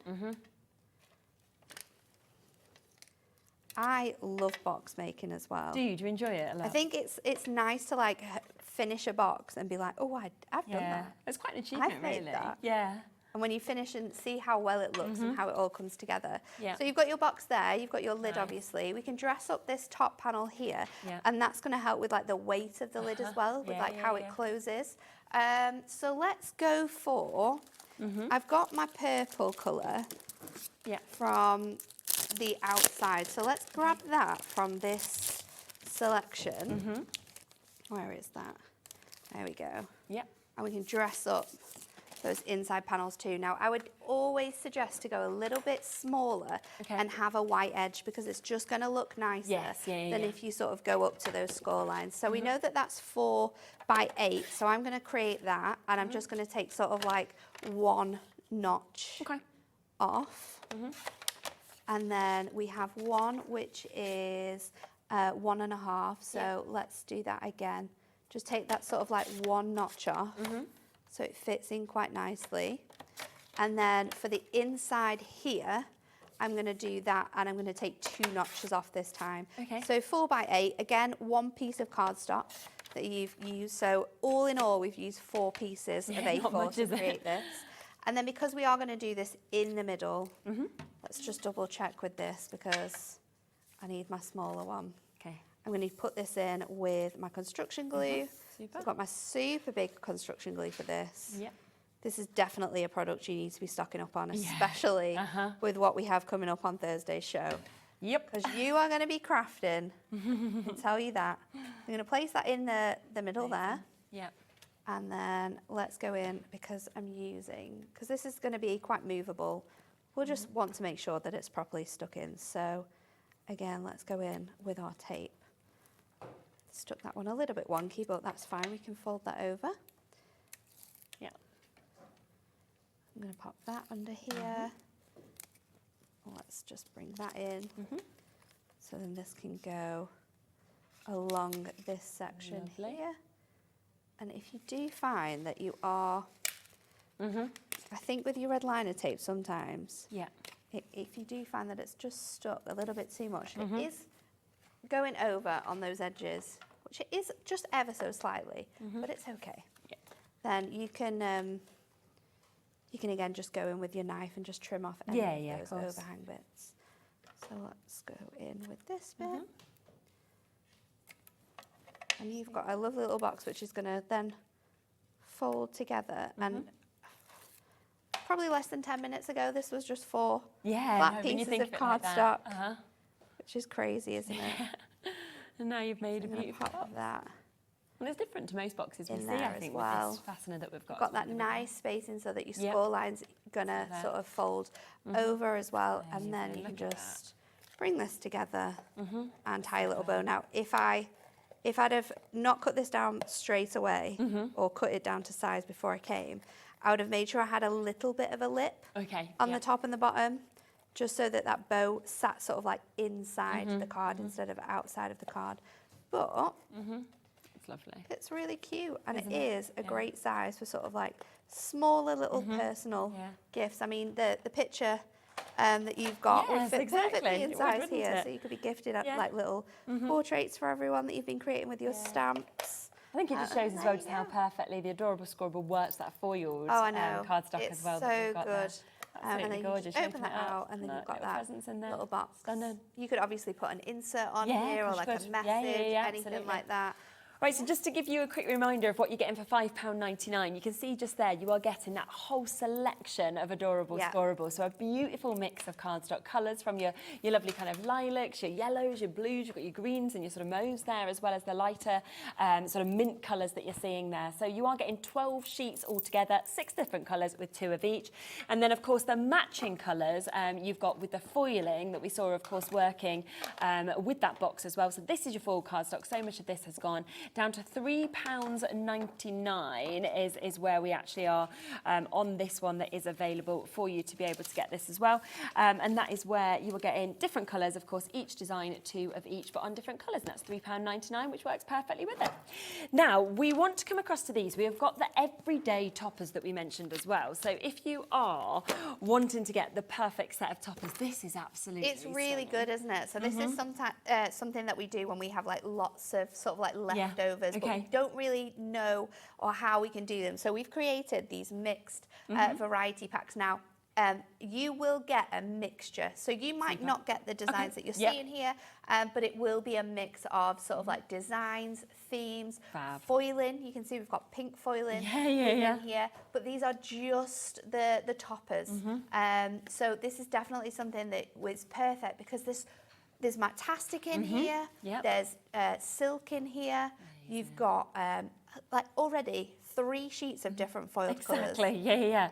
I love box making as well. Do you? Do you enjoy it a lot? I think it's nice to like finish a box and be like, oh, I've done that. It's quite an achievement, I've made really. that. Yeah. And when you finish and see how well it looks and how it all comes together. So you've got your box there, you've got your lid obviously. We can dress up this top panel here and that's going to help with like the weight of the lid as well, with like how it closes. So let's go for, I've got my purple colour from the outside. So let's grab that from this selection. Where is that? There we go. And we can dress up those inside panels too. Now, I would always suggest to go a little bit smaller and have a white edge because it's just going to look nicer than if you sort of go up to those score lines. So we know that that's 4 by 8. So I'm going to create that, and I'm just going to take sort of like 1 notch off. And then we have 1 which is 1.5. So let's do that again. Just take that sort of like 1 notch off. So it fits in quite nicely. And then for the inside here, I'm going to do that, and I'm going to take 2 notches off this time. So 4 by 8, again, 1 piece of cardstock that you've used. So all in all, we've used 4 pieces of A4 to create this. And then because we are going to do this in the middle, let's just double check with this because I need my smaller one. I'm going to put this in with my construction glue. So I've got my super big construction glue for this. This is definitely a product you need to be stocking up on, especially with what we have coming up on Thursday's show. Because you are going to be crafting, I'll tell you that. I'm going to place that in the middle there. And then let's go in because because this is going to be quite movable. We'll just want to make sure that it's properly stuck in. So again, let's go in with our tape. Stuck that one a little bit wonky, but that's fine. We can fold that over. Yeah. I'm going to pop that under here. Let's just bring that in. So then this can go along this section here. And if you do find that you are, I think with your red liner tape sometimes, if you do find that it's just stuck a little bit too much, it is going over on those edges, which it is just ever so slightly, but it's okay. Then you can again just go in with your knife and just trim off any of those overhang bits. So let's go in with this bit. And you've got a lovely little box which is going to then fold together. And probably less than 10 minutes ago, this was just 4 flat pieces of cardstock, which is crazy, isn't it? And now you've made a beautiful box of that. And it's different to most boxes we see, there I think, as well. with this fastener that we've got. Got that nice spacing so that your score line's gonna sort of fold over as well, and then you can just bring this together and tie a little bow. Now, if I'd have not cut this down straight away or cut it down to size before I came, I would have made sure I had a little bit of a lip on the top and the bottom, just so that that bow sat sort of like inside the card instead of outside of the card. But it's lovely. It's really cute, and it is a great size for sort of like smaller little personal gifts. I mean, the picture that you've got would fit perfectly in size here, so you could be gifted like little portraits for everyone that you've been creating with your stamps. I think it just shows as well just how perfectly the Adorable Scorable works that 4-year-old cardstock it's as well. So that we've got good. There. And then gorgeous. you open that out, and then you've got that little box. You could obviously put an insert on here, or like a message, anything like that. Right, so just to give you a quick reminder of what you're getting for £5.99, you can see just there you are getting that whole selection of Adorable Scorables. So a beautiful mix of cardstock colours from your lovely kind of lilacs, your yellows, your blues, you've got your greens and your sort of mauves there, as well as the lighter sort of mint colours that you're seeing there. So you are getting 12 sheets altogether, 6 different colours with 2 of each. And then, of course, the matching colours you've got with the foiling that we saw, of course, working with that box as well. So this is your full cardstock. So much of this has gone down to £3.99 is where we actually are on this one that is available for you to be able to get this as well. And that is where you are getting different colours, of course, each design 2 of each, but on different colours. And that's £3.99, which works perfectly with it. Now, we want to come across to these. We have got the everyday toppers that we mentioned as well. So if you are wanting to get the perfect set of toppers, this is absolutely It's really good, isn't it? So this is something that we do when we have like lots of sort of like leftovers, but we don't really know or how we can do them. So we've created these mixed variety packs. Now, you will get a mixture. So you might not get the designs that you're seeing here, but it will be a mix of sort of like designs, themes, foiling. You can see we've got pink foiling in here, but these are just the toppers. So this is definitely something that was perfect because there's Matastic in here, there's silk in here, you've got like already 3 sheets of different foiled colours.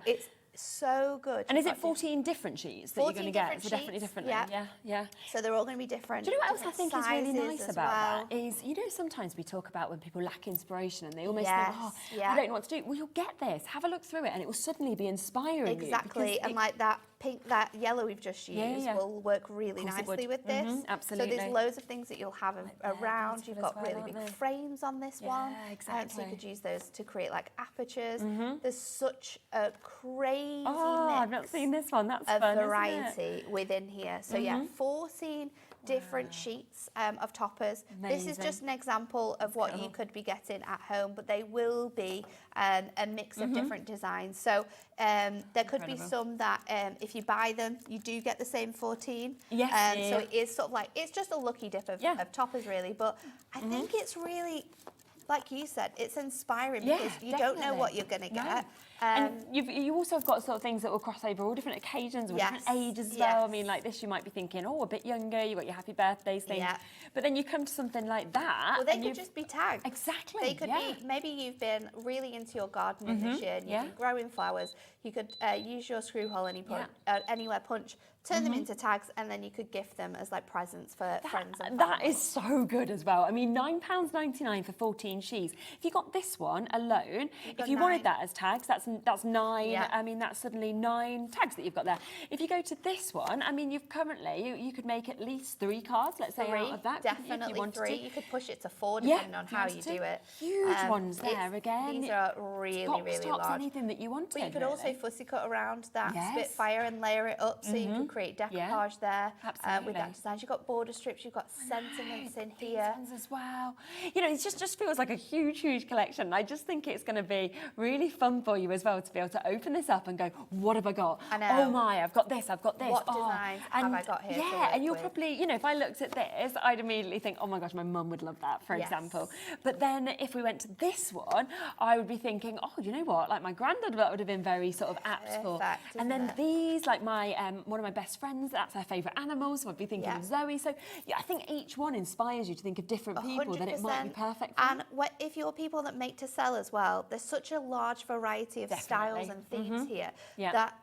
It's so good. And is it 14 different sheets that you're going to get? So definitely different. Yeah. So they're all going to be different. Do you know what else I think is really nice about that? Is, you know, sometimes we talk about when people lack inspiration and they almost think, oh, I don't know what to do. Well, you'll get this. Have a look through it and it will suddenly be inspiring Exactly. And like that pink, that yellow we've just used will work really nicely with this. Absolutely. So there's loads of things that you'll have around. You've got really big frames on this one. Exactly. So you could use those to create like apertures. There's such a crazy mix I've not seen this one. That's of fun, variety within here. So yeah, 14 different sheets of toppers. This is just an example of what you could be getting at home, but they will be a mix of different designs. So there could be some that if you buy them, you do get the same 14. So it is sort of like, it's just a lucky dip of toppers really, but I think it's really, like you said, it's inspiring because you don't know what you're going to get. And you also have got sort of things that will cross over all different occasions, or different ages as well. I mean, like this, you might be thinking, oh, a bit younger, you've got your happy birthdays things. But then you come to something like that. Well, they could just be tagged. Exactly. They could be, maybe you've been really into your gardening this year and you've been growing flowers. You could use your screw hole anywhere punch turn them into tags, and then you could gift them as like presents for friends and family. That is so good as well. I mean, £9.99 for 14 sheets. If you got this one alone, if you wanted that as tags, that's 9. Yeah. I mean, that's suddenly 9 tags that you've got there. If you go to this one, I mean, you've currently, you could make at least 3 cards, let's say, out of that. Definitely if you 3. To. You could push it to 4 depending on how you do it. Huge ones there again. These are really, really large. Anything that you wanted. But you could also fussy cut around that Spitfire and layer it up so you can create decoupage there with that design. You've got border strips, you've got sentiments in here. These ones as well. You know, it just feels like a huge, huge collection. I just think it's going to be really fun for you as well to be able to open this up and go, what have I got? I know. Oh my, I've got this, I've got this. What designs have I got here to work and you'll with? probably, you know, if I looked at this, I'd immediately think, oh my gosh, my mum would love that, for example. But then if we went to this one, I would be thinking, oh, you know what, like my granddad would have been very sort of apt for. And then these, like my one of my best friends, that's her favourite animal, so I'd be thinking of Zoe. So yeah, I think each one inspires you to think of different people that it might be perfect for. And if you're people that make to sell as well, there's such a large variety of styles and themes here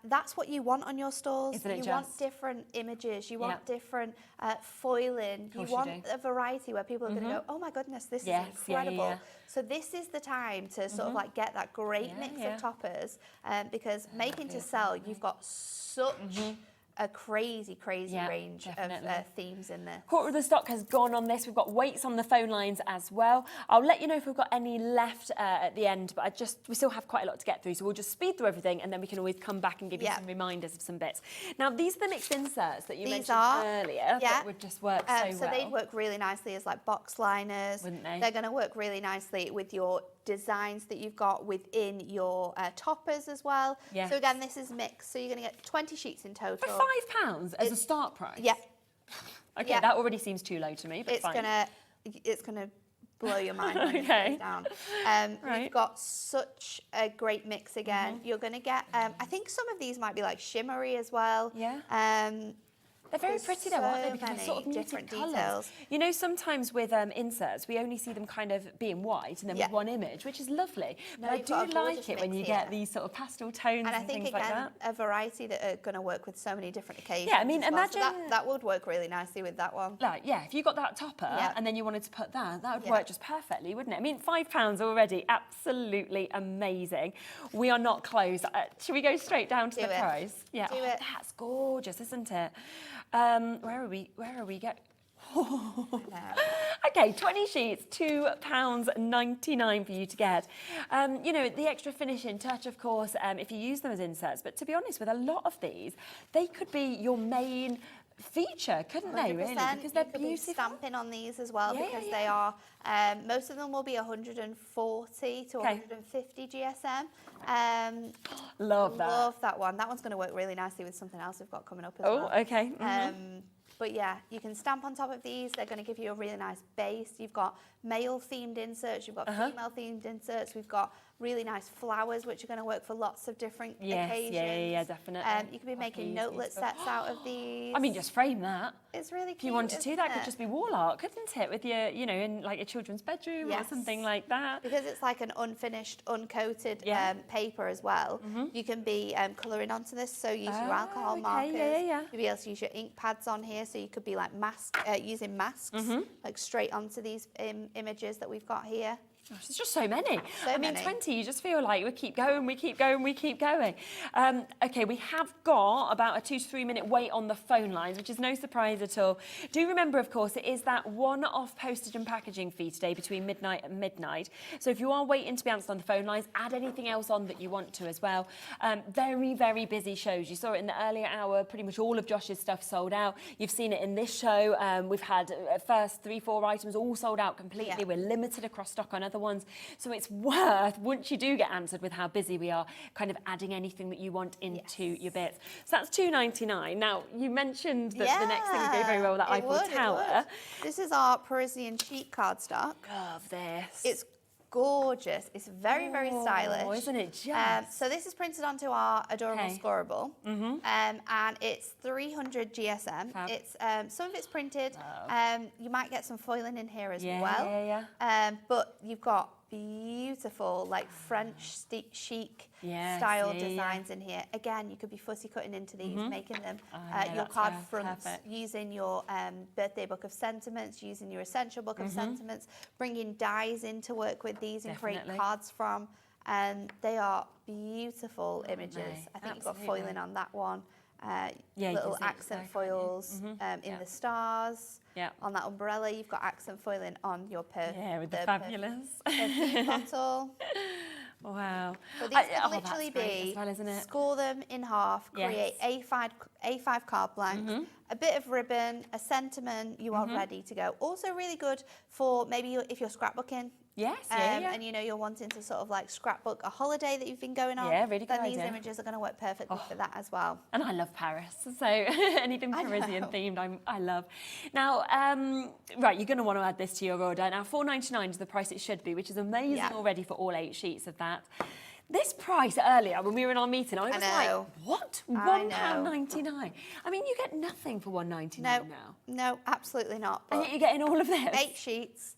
that's what you want on your stalls. Isn't it you want different images, you want different foiling, you want a variety where people are going to go, oh my goodness, this is incredible. So this is the time to sort of like get that great mix of toppers because making to sell, you've got such a crazy range of themes in this. Quarter of the stock has gone on this. We've got weights on the phone lines as well. I'll let you know if we've got any left at the end, but we still have quite a lot to get through, so we'll just speed through everything and then we can always come back and give you some reminders of some bits. Now, these are the mixed inserts that you mentioned earlier that would just work so well. So they'd work really nicely as like box liners. Wouldn't they? They're going to work really nicely with your designs that you've got within your toppers as well. Yes. So again, this is mixed. So you're going to get 20 sheets in total. For £5 as a start price? Yeah. Okay, that already seems too low to me, but it's gonna blow your mind when it goes down. We've got such a great mix again. You're going to get, I think some of these might be like shimmery as well. Yeah. They're very pretty though, aren't they? Because they're sort of different muted details. colours. You know, sometimes with inserts, we only see them kind of being white and then with one image, which is lovely. But I do like it when you get these sort of pastel tones and things like that. And I think, again, a variety that are going to work with so many different occasions. Yeah, I mean, imagine... So that would work really nicely with that one. Like, yeah, if you got that topper and then you wanted to put that would work just perfectly, wouldn't it? I mean, £5 already, absolutely amazing. We are not close. Should we go straight down to the price? Yeah, Do it. That's gorgeous, isn't it? Where are we going? Okay, 20 sheets, £2.99 for you to get. You know, the extra finishing touch, of course, if you use them as inserts. But to be honest, with a lot of these, they could be your main feature, couldn't they, really? Because they're beautiful. Be stamping on these as well because they are, most of them will be 140 to 150 GSM. Love that. Love that one. That one's going to work really nicely with something else we've got coming up as well. Oh, okay. But yeah, you can stamp on top of these. They're going to give you a really nice base. You've got male-themed inserts. You've got female-themed inserts. We've got really nice flowers, which are going to work for lots of different occasions. Yeah, definitely. You could be making notelet sets out of these. I mean, just frame that. It's really cute. If you wanted to, that could just be wall art, couldn't it? With your, you know, in like your children's bedroom or something like that. Because it's like an unfinished, uncoated paper as well. You can be colouring onto this, so use your alcohol markers. You'll be able to use your ink pads on here, so you could be like using masks, like straight onto these images that we've got here. Gosh, there's just so many. I mean, 20, you just feel like we keep going. Okay, we have got about a 2 to 3 minute wait on the phone lines, which is no surprise at all. Do remember, of course, it is that one-off postage and packaging fee today between midnight and midnight. So if you are waiting to be answered on the phone lines, add anything else on that you want to as well. Very, very busy shows. You saw it in the earlier hour. Pretty much all of Josh's stuff sold out. You've seen it in this show. We've had first 3-4 items all sold out completely. We're limited across stock on other ones. So it's worth, once you do get answered with how busy we are, kind of adding anything that you want into your bits. So that's £2.99. Now, you mentioned that the next thing would go very well with that Eiffel Tower. This is our Parisian sheet cardstock. Love this. It's gorgeous. It's very, very stylish. Isn't it just? So this is printed onto our adorable scoreable, and it's 300 GSM. Fab. It's some of it's printed. You might get some foiling in here as well. But you've got beautiful, like French chic style designs in here. Again, you could be fussy cutting into these, making them your card fronts, using your birthday book of sentiments, using your essential book of sentiments, bringing dies in to work with these and create cards from. And they are beautiful images. I think you've got foiling on that one. Little accent foils in the stars. On that umbrella, you've got accent foiling on your with the fabulous perfume bottle. Wow. But these could literally be, well, isn't it? score them in half, create A5 card blanks, a bit of ribbon, a sentiment, you are ready to go. Also really good for maybe if you're scrapbooking. Yes, And you know you're wanting to sort of like scrapbook a holiday that you've been going on. Yeah, really good Then these idea. images are going to work perfectly for that as well. And I love Paris, so anything Parisian themed, I love. Now, right, you're going to want to add this to your order. Now, $4.99 is the price it should be, which is amazing already for all 8 sheets of that. This price earlier, when we were in our meeting, I was like, what? £1.99? I mean, you get nothing for $1.99 now. No, absolutely not. And yet you're getting all of this. 8 sheets.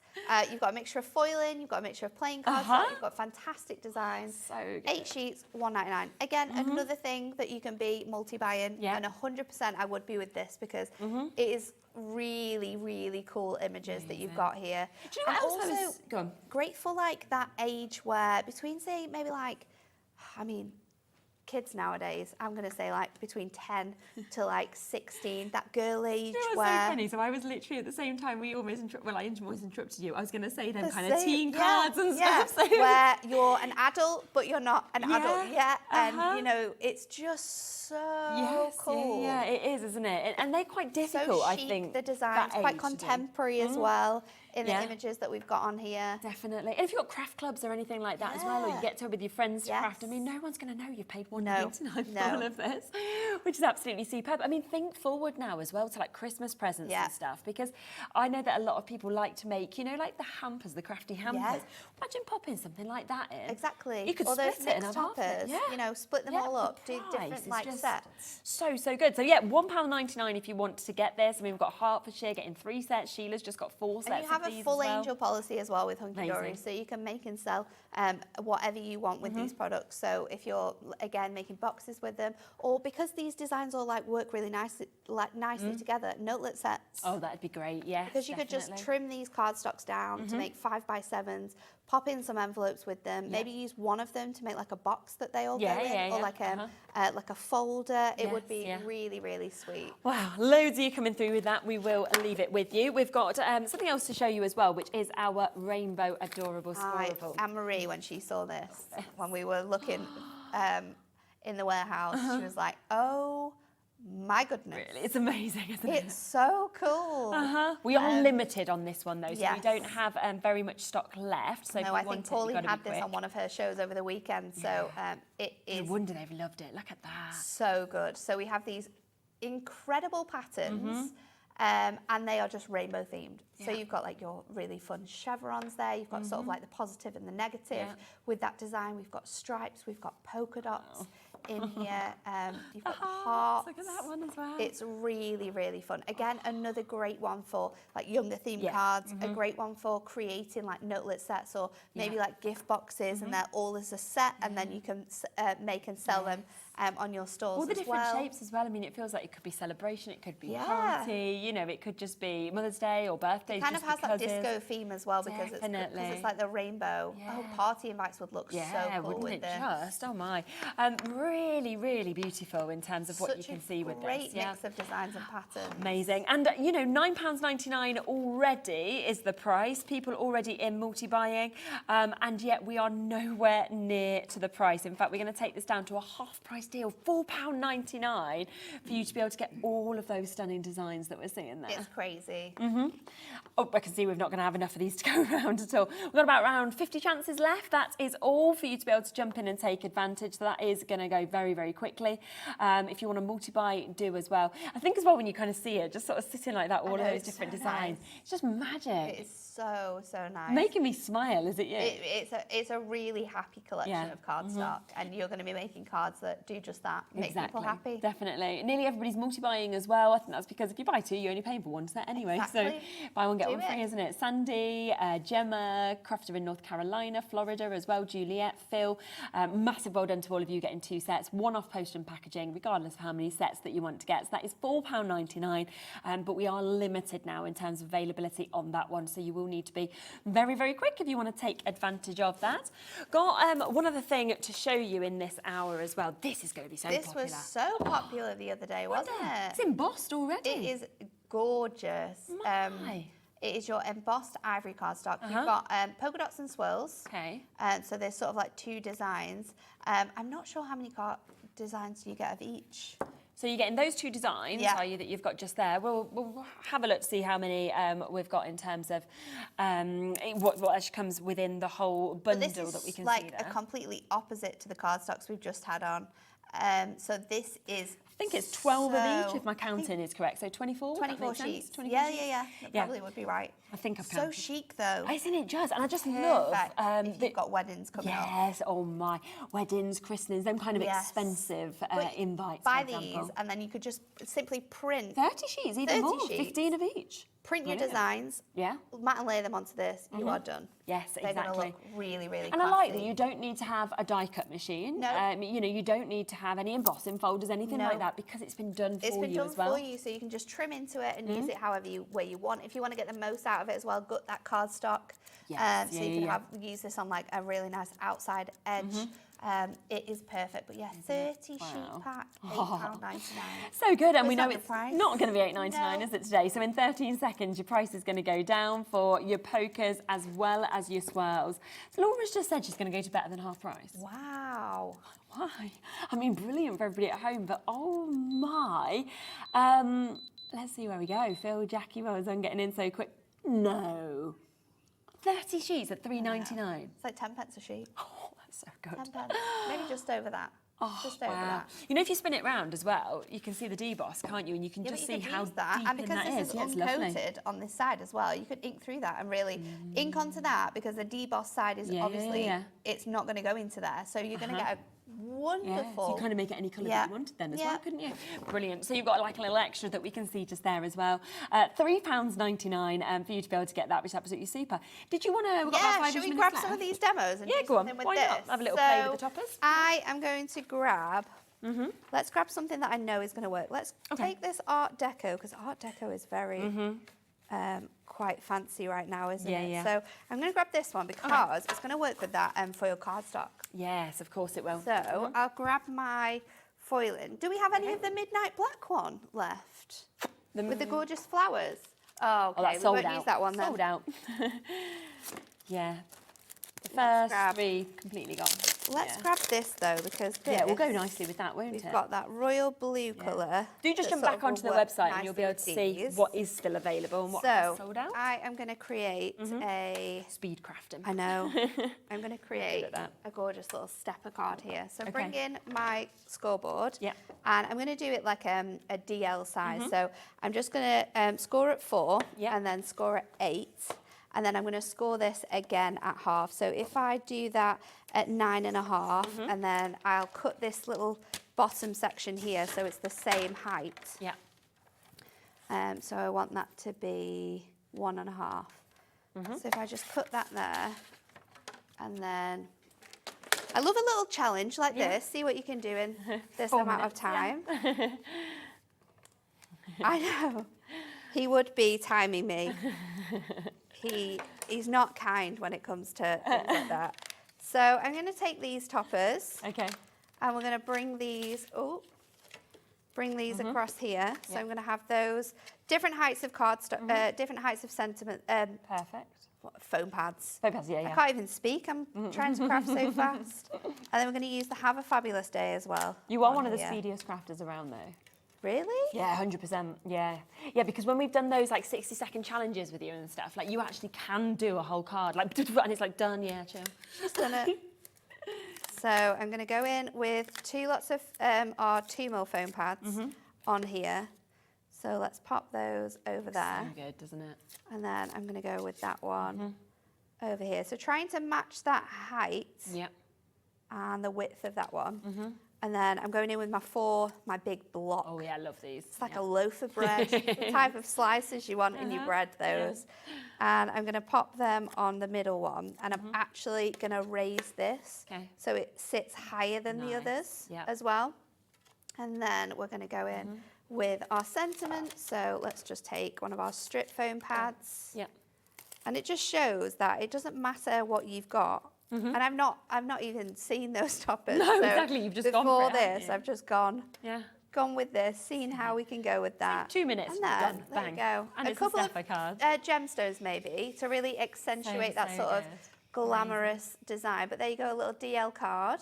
You've got a mixture of foiling, you've got a mixture of plain cards, you've got fantastic designs. So good. 8 sheets, $1.99. Again, another thing that you can be multi-buying, and 100% I would be with this because it is really, really cool images that you've got here. Do you know what else also go on. great for like that age where between say maybe like, I mean, kids nowadays, I'm going to say like between 10 to like 16, that girl age where... so funny. So I was literally at the same time, I almost interrupted you. I was going to say them kind of teen cards and stuff. So. Where you're an adult, but you're not an adult yet. And, you know, it's just so cool. Yeah, it is, isn't it? And they're quite difficult, so chic, I think. The design's quite contemporary as well in the images that we've got on here. Definitely. And if you've got craft clubs or anything like that as well, or you get to with your friends to craft, I mean, no one's going to know you've paid $1.99 for all of this, which is absolutely superb. I mean, think forward now as well to like Christmas presents and stuff, because I know that a lot of people like to make, you know, like the hampers, the crafty hampers. Imagine popping something like that in. Exactly. You could or split those it and mixed have half toppers, it. you know, split them all up, do different like sets. So good. So yeah, £1.99 if you want to get this. I mean, we've got Hertfordshire getting 3 sets. Sheila's just got 4 sets. And you have of a these full as well. angel policy as well with Hunkydory, so you can make and sell whatever you want with these products. So if you're again making boxes with them, or because these designs all like work really nicely together, notelet sets. Oh, that'd be great. Yeah. Because you could just trim these cardstocks down to make 5x7s, pop in some envelopes with them, maybe use one of them to make like a box that they all go in, or like a folder. It would be really, really sweet. Wow, loads of you coming through with that. We will leave it with you. We've got something else to show you as well, which is our rainbow adorable squirrel. Anne-Marie, when she saw this, when we were looking in the warehouse, she was like, oh my goodness. Really, it's amazing, isn't it? It's so cool. We are limited on this one though, so we don't have very much stock left. So no, I think Pauline had this on one of her shows over the weekend, so it is... No wonder they've loved it. Look at that. So good. So we have these incredible patterns, and they are just rainbow themed. So you've got like your really fun chevrons there. You've got sort of like the positive and the negative. With that design, we've got stripes, we've got polka dots in here. You've got hearts. Look at that one as well. It's really, really fun. Again, another great one for like younger themed cards. A great one for creating like notelet sets, or maybe like gift boxes, and they're all as a set, and then you can make and sell them on your stores. All the as different well. shapes as well. I mean, it feels like it could be celebration, it could be party, you know, it could just be Mother's Day or birthday. It kind of has that disco theme as well, because it's like the rainbow. Oh, party invites would look so cool wouldn't with it this. just? Oh my. Really, really beautiful in terms of what you can see with this. Great mix of designs and patterns. Amazing. And, you know, £9.99 already is the price. People already in multi-buying. And yet we are nowhere near to the price. In fact, we're going to take this down to a half-price deal, £4.99, for you to be able to get all of those stunning designs that we're seeing there. It's crazy. Oh, I can see we're not going to have enough of these to go around at all. We've got about around 50 chances left. That is all for you to be able to jump in and take advantage. So that is going to go very, very quickly. If you want to multi-buy, do as well. I think as well when you kind of see it, just sort of sitting like that, all of those different designs. Nice. It's just magic. It's so nice. Making me smile, is it you? It's a really happy collection of cardstock, and you're going to be making cards that do do just that, make people happy. Definitely. Nearly everybody's multi-buying as well. I think that's because if you buy two, you're only paying for one set anyway. Exactly. So buy one, get one free, isn't it? Sandy, Gemma, Crafter in North Carolina, Florida as well, Juliet, Phil. Massive well done to all of you getting two sets, one-off post and packaging, regardless of how many sets that you want to get. So that is £4.99, but we are limited now in terms of availability on that one. So you will need to be very, very quick if you want to take advantage of that. Got one other thing to show you in this hour as well. This is going to be so popular. This was so popular the other day, wasn't it? It's embossed already. It is gorgeous. It is your embossed ivory cardstock. You've got polka dots and swirls. Okay. So there's sort of like two designs. I'm not sure how many designs do you get of each. So you're getting those two designs, are you, that you've got just there? We'll have a look to see how many we've got in terms of what actually comes within the whole bundle that we can see there. This is like a completely opposite to the cardstocks we've just had on. So this is... I think it's 12 of each, if my counting is correct. So 24? 24 sheets. 24 yeah, sheets? That probably would be right. I think I've counted. So chic, though. Isn't it just? And I just love... if you've got weddings coming up. Yes, oh my. Weddings, christenings, them kind of expensive invites, buy these, and then you could just simply print... 30 sheets, even more, 15 of each. Print your designs, matte and lay them onto this, you are done. Yes, They're exactly. going to look really, really And classy. I like that you don't need to have a die cut machine. No. You know, you don't need to have any embossing folders, anything like that, because it's been done for you as well. It's been done for you, so you can just trim into it and use it however way you want. If you want to get the most out of it as well, gut that cardstock. Yes, so you can use this on like a really nice outside edge. It is perfect, but 30 sheet pack, £8.99. So good, and we know that it's the price? not going to be $8.99, is it, today? So in 13 seconds, your price is going to go down for your pokers as well as your swirls. So Laura's just said she's going to go to better than half price. Wow. Why? I mean, brilliant for everybody at home, but oh my. Let's see where we go. Phil, Jackie, well done getting in so quick. No. 30 sheets at $3.99. It's like 10 pence a sheet. Oh, that's so good. 10 pence. Maybe just over that. Oh, just over that. You know, if you spin it round as well, you can see the deboss, can't you? And you can just see how deep and because that this is uncoated on this side as well, you could ink through that and really ink onto that, because the deboss side is obviously it's not going to go into there, so you're going to get a wonderful. So you kind of make it any colour that you wanted then as well, couldn't you? Brilliant. So you've got like a little extra that we can see just there as well. £3.99 for you to be able to get that, which is absolutely super. Did you want to? We've got about 5 minutes should we grab left. some of these demos and do go on. something with Why this? not? Have a little play with the toppers. I am going to grab. Let's grab something that I know is going to work. Let's take this Art Deco, because Art Deco is very quite fancy right now, isn't it? Yeah. So I'm going to grab this one because it's going to work with that foil cardstock. Yes, of course it will. So I'll grab my foiling. Do we have any of the Midnight Black one left? With the gorgeous flowers? Oh, okay. That's sold we won't use that one then. Sold out. Yeah. The first three completely gone. Let's grab this though, because this, yeah, it will go nicely with that, won't it? We've got that royal blue colour. Do just jump back onto the website and you'll be able to see what is still available and what is sold out. I am going to create a... Speed crafting. I know. I'm going to create a gorgeous little stepper card here. So bring in my scoreboard. Yeah. And I'm going to do it like a DL size. So I'm just going to score at 4 and then score at 8. And then I'm going to score this again at half. So if I do that at 9.5, and then I'll cut this little bottom section here so it's the same height. Yeah. So I want that to be 1.5. So if I just put that there, and then I love a little challenge like this. See what you can do in this amount of time. Yeah. I know. He would be timing me. He's not kind when it comes to things like that. So I'm going to take these toppers. Okay. And we're going to bring these, across here. So I'm going to have those different heights of cardstock, different heights of sentiment. Perfect. Foam pads. Foam pads, yeah. I can't even speak. I'm trying to craft so fast. And then we're going to use the Have a Fabulous Day as well. You are one of the speediest crafters around, though. Really? Yeah, 100%. Yeah. Yeah, because when we've done those like 60-second challenges with you and stuff, like you actually can do a whole card, like, and it's like done, yeah, chill. Just done it. So I'm going to go in with 2 lots of our 2mm foam pads on here. So let's pop those over there. So good, doesn't it? And then I'm going to go with that one over here. So trying to match that height and the width of that one. And then I'm going in with my big block. Oh yeah, I love these. It's like a loaf of bread, the type of slices you want in your bread, those. Yeah. And I'm going to pop them on the middle one. And I'm actually going to raise this so it sits higher than the others as well. And then we're going to go in with our sentiment. So let's just take one of our strip foam pads. Yep. And it just shows that it doesn't matter what you've got. And I've not even seen those toppers. No, so exactly. You've just gone for it, before this, I've just gone with this, seen how we can go with that. 2 minutes. And then done. there Bang. you go. And a it's couple a of card. gemstones maybe to really accentuate that sort of glamorous design. But there you go, a little DL card.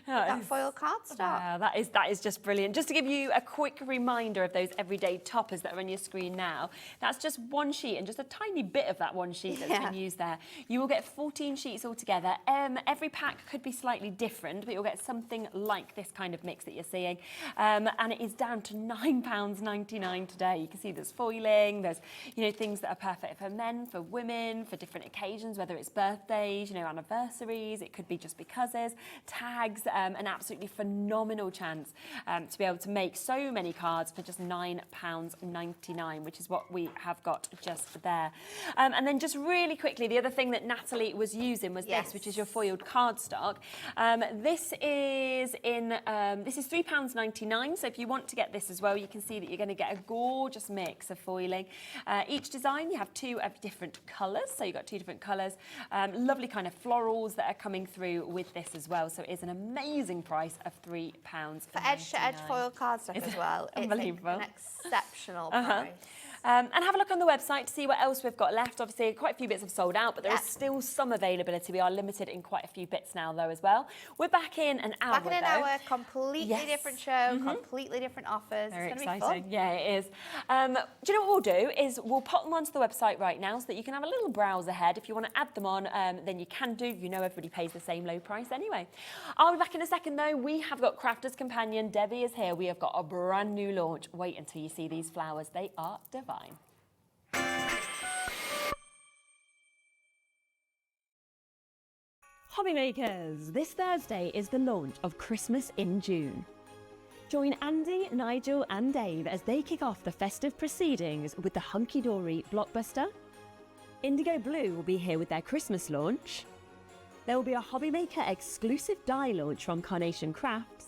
That foil cardstock. Wow, that is just brilliant. Just to give you a quick reminder of those everyday toppers that are on your screen now, that's just one sheet and just a tiny bit of that one sheet that's been used there. You will get 14 sheets altogether. Every pack could be slightly different, but you'll get something like this kind of mix that you're seeing. And it is down to £9.99 today. You can see there's foiling, there's things that are perfect for men, for women, for different occasions, whether it's birthdays, anniversaries, it could be just becauses, tags, an absolutely phenomenal chance to be able to make so many cards for just £9.99, which is what we have got just there. And then just really quickly, the other thing that Natalie was using was this, which is your foiled cardstock. This is £3.99, so if you want to get this as well, you can see that you're going to get a gorgeous mix of foiling. Each design, you have 2 of different colours, so you've got 2 different colours. Lovely kind of florals that are coming through with this as well, so it is an amazing price of £3. For edge-to-edge foil cardstock as well, unbelievable. It's an exceptional price. And have a look on the website to see what else we've got left. Obviously, quite a few bits have sold out, but there is still some availability. We are limited in quite a few bits now, though, as well. We're back in an hour, Back in an hour, completely different show, completely different offers. Very it's going to exciting. be fun. Yeah, it is. Do you know what we'll do is we'll pop them onto the website right now so that you can have a little browse ahead. If you want to add them on, then you can do. Everybody pays the same low price anyway. I'll be back in a second, though. We have got Crafter's Companion. Debbie is here. We have got a brand new launch. Wait until you see these flowers. They are divine. HobbyMakers, this Thursday is the launch of Christmas in June. Join Andy, Nigel and Dave as they kick off the festive proceedings with the Hunkydory blockbuster. Indigo Blue will be here with their Christmas launch. There will be a HobbyMaker exclusive die launch from Carnation Crafts,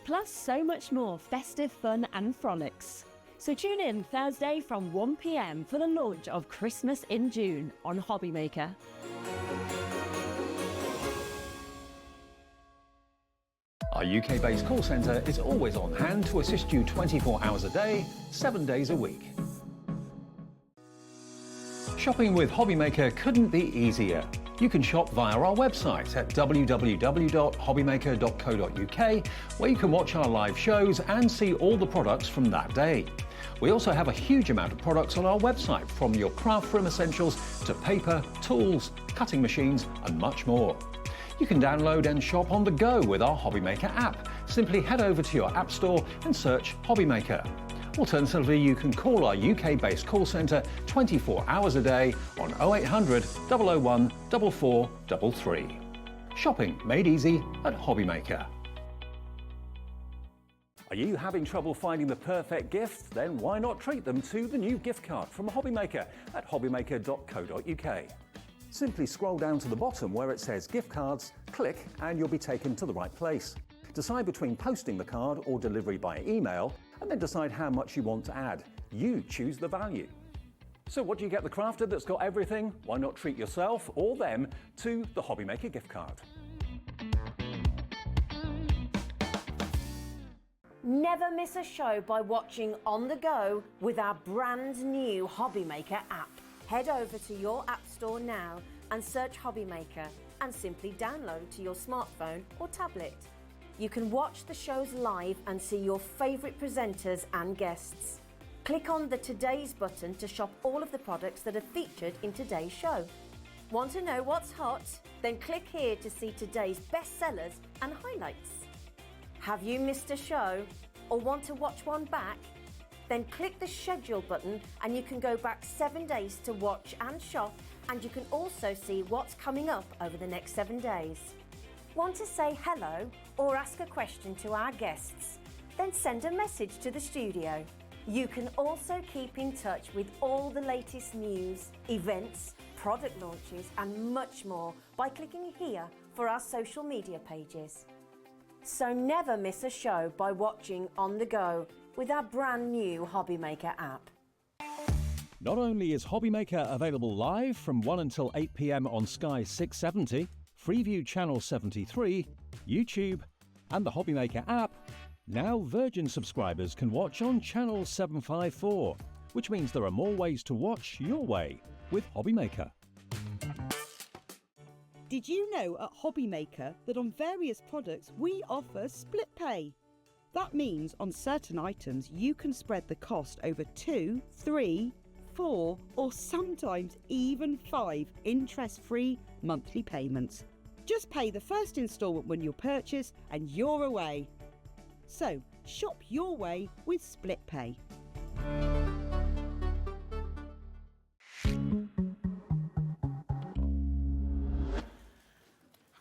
plus so much more festive fun and frolics. So tune in Thursday from 1 p.m. for the launch of Christmas in June on HobbyMaker. Our UK-based call centre is always on hand to assist you 24 hours a day, 7 days a week. Shopping with HobbyMaker couldn't be easier. You can shop via our website at www.hobbymaker.co.uk, where you can watch our live shows and see all the products from that day. We also have a huge amount of products on our website, from your craft room essentials to paper, tools, cutting machines and much more. You can download and shop on the go with our HobbyMaker app. Simply head over to your app store and search HobbyMaker. Alternatively, you can call our UK-based call centre 24 hours a day on 0800 001 4433. Shopping made easy at HobbyMaker. Are you having trouble finding the perfect gift? Then why not treat them to the new gift card from HobbyMaker at hobbymaker.co.uk. Simply scroll down to the bottom where it says gift cards, click and you'll be taken to the right place. Decide between posting the card or delivery by email, and then decide how much you want to add. You choose the value. So what do you get the crafter that's got everything? Why not treat yourself or them to the HobbyMaker gift card? Never miss a show by watching on the go with our brand new HobbyMaker app. Head over to your app store now and search HobbyMaker and simply download to your smartphone or tablet. You can watch the shows live and see your favourite presenters and guests. Click on the Today's button to shop all of the products that are featured in today's show. Want to know what's hot? Then click here to see today's bestsellers and highlights. Have you missed a show or want to watch one back? Then click the schedule button and you can go back 7 days to watch and shop, and you can also see what's coming up over the next 7 days. Want to say hello or ask a question to our guests, then send a message to the studio. You can also keep in touch with all the latest news, events, product launches and much more by clicking here for our social media pages. So never miss a show by watching on the go with our brand new HobbyMaker app. Not only is HobbyMaker available live from 1 until 8 p.m. on Sky 670, Freeview Channel 73, YouTube, and the HobbyMaker app, now Virgin subscribers can watch on Channel 754, which means there are more ways to watch your way with HobbyMaker. Did you know at HobbyMaker that on various products we offer split pay? That means on certain items you can spread the cost over 2, 3, 4 or sometimes even 5 interest-free monthly payments. Just pay the first instalment when you purchase and you're away. So shop your way with split pay.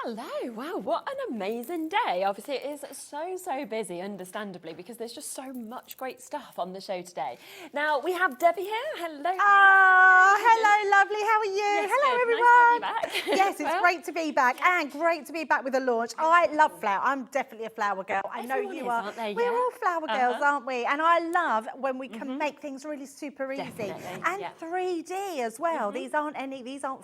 Hello, wow, what an amazing day. Obviously it is so busy, understandably, because there's just so much great stuff on the show today. Now we have Debbie here, hello. Hello lovely, how are you? Yes, hello good. everyone. Nice to be back. Yes, it's great to be back and great to be back with a launch. I love flower, I'm definitely a flower girl. I know Everyone you is, are. aren't they? We're Yeah. all flower girls, aren't we? And I love when we can make things really super easy. Definitely, And yeah. 3D as well. These aren't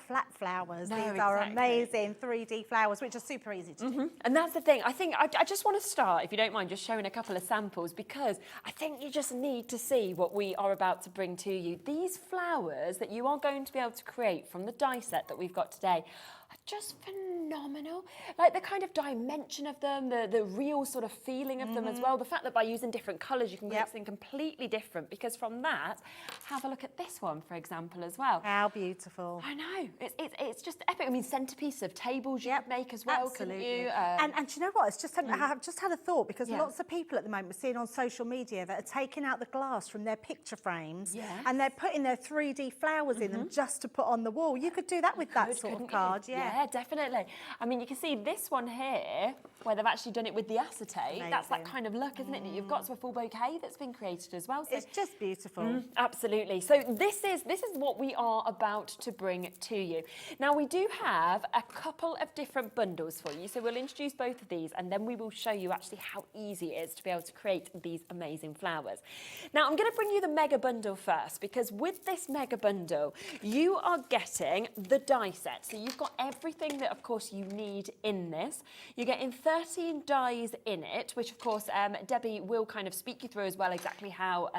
flat flowers. No, These are exactly. amazing 3D flowers, which are super easy to do. And that's the thing, I think I just want to start, if you don't mind, just showing a couple of samples, because I think you just need to see what we are about to bring to you. These flowers that you are going to be able to create from the die set that we've got today are just phenomenal. Like the kind of dimension of them, the real sort of feeling of them as well. The fact that by using different colours you can make something completely different, because from that, have a look at this one, for example, as well. How beautiful. I know, it's just epic. I mean, centrepiece of tables you could make as well, couldn't you? And do you know what? It's just I've just had a thought, because lots of people at the moment we're seeing on social media that are taking out the glass from their picture frames and they're putting their 3D flowers in them just to put on the wall. You could do that with that sort of card, Yeah, definitely. I mean, you can see this one here, where they've actually done it with the acetate. Amazing. That's that kind of look, isn't it? That you've got to a full bouquet that's been created as well. So it's just beautiful. Absolutely. So this is what we are about to bring to you. Now, we do have a couple of different bundles for you. So we'll introduce both of these and then we will show you actually how easy it is to be able to create these amazing flowers. Now, I'm going to bring you the mega bundle first, because with this mega bundle, you are getting the die set. So you've got everything that, of course, you need in this. You're getting 13 dies in it, which, of course, Debbie will kind of speak you through as well exactly how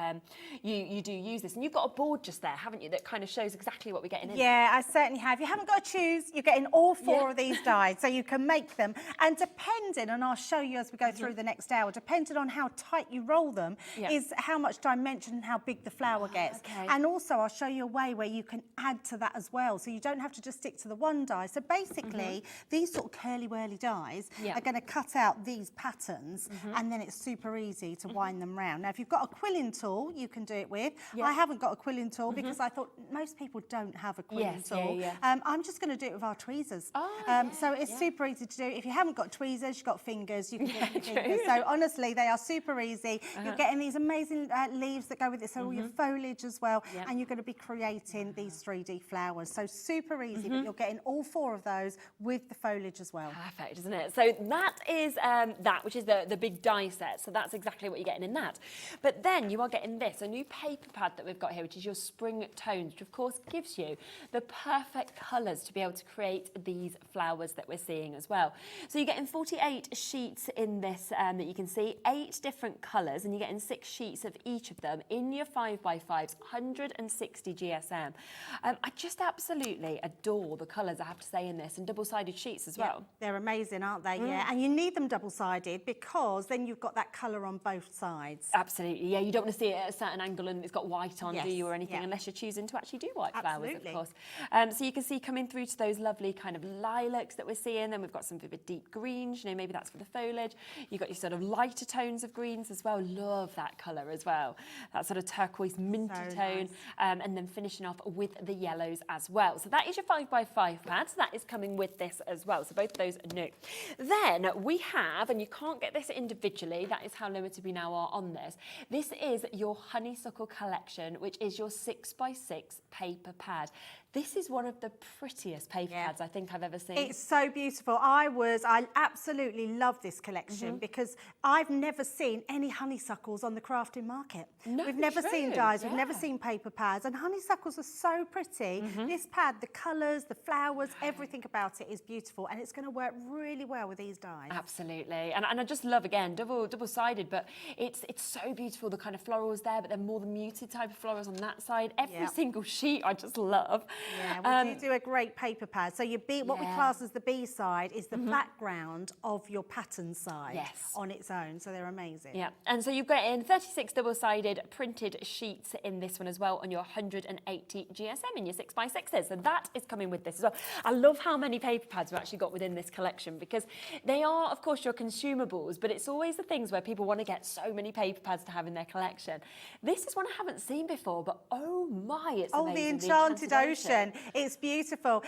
you do use this. And you've got a board just there, haven't you, that kind of shows exactly what we're getting in. Yeah, I certainly have. You haven't got to choose. You're getting all 4 of these dies, so you can make them. And depending, and I'll show you as we go through the next hour, depending on how tight you roll them, is how much dimension and how big the flower gets. Okay. And also, I'll show you a way where you can add to that as well, so you don't have to just stick to the one die. So basically, these sort of curly-whirly dies are going to cut out these patterns, and then it's super easy to wind them round. Now, if you've got a quilling tool, you can do it with. I haven't got a quilling tool because I thought most people don't have a quilling tool. I'm just going to do it with our tweezers. So it's super easy to do. If you haven't got tweezers, you've got fingers, you can do it with fingers. So honestly, they are super easy. You're getting these amazing leaves that go with it, so all your foliage as well, and you're going to be creating these 3D flowers. So super easy, but you're getting all 4 of those with the foliage as well. Perfect, isn't it? So that is that, which is the big die set. So that's exactly what you're getting in that. But then you are getting this, a new paper pad that we've got here, which is your spring tones, which of course gives you the perfect colours to be able to create these flowers that we're seeing as well. So you're getting 48 sheets in this that you can see, 8 different colours, and you're getting 6 sheets of each of them in your 5x5s, 160 GSM. I just absolutely adore the colours, I have to say, in this, and double-sided sheets as well. They're amazing, aren't they? Yeah, and you need them double-sided because then you've got that colour on both sides. Absolutely, yeah. You don't want to see it at a certain angle and it's got white on, do you, or anything, unless you're choosing to actually do white flowers, of course. So you can see coming through to those lovely kind of lilacs that we're seeing. Then we've got some vivid deep greens, you know, maybe that's for the foliage. You've got your sort of lighter tones of greens as well. Love that colour as well. That sort of turquoise minty tone. And then finishing off with the yellows as well. So that is your 5x5 pad. So that is coming with this as well. So both of those are new. Then we have, and you can't get this individually, that is how limited we now are on this. This is your Honeysuckle Collection, which is your 6x6 paper pad. This is one of the prettiest paper pads I think I've ever seen. It's so beautiful. I absolutely love this collection because I've never seen any honeysuckles on the crafting market. No, we've never seen dies, we've never seen paper pads, and honeysuckles are so pretty. This pad, the colours, the flowers, everything about it is beautiful, and it's going to work really well with these dies. Absolutely, and I just love, again, double-sided, but it's so beautiful, the kind of florals there, but they're more the muted type of florals on that side. Every single sheet I just love. Yeah, we do a great paper pad. So your what we class as the B side is the background of your pattern side on its own. So they're amazing. Yeah, and so you've got in 36 double-sided printed sheets in this one as well on your 180 GSM in your 6x6s. So that is coming with this as well. I love how many paper pads we've actually got within this collection because they are, of course, your consumables, but it's always the things where people want to get so many paper pads to have in their collection. This is one I haven't seen before, but oh my, it's amazing. The Enchanted Ocean. It's beautiful.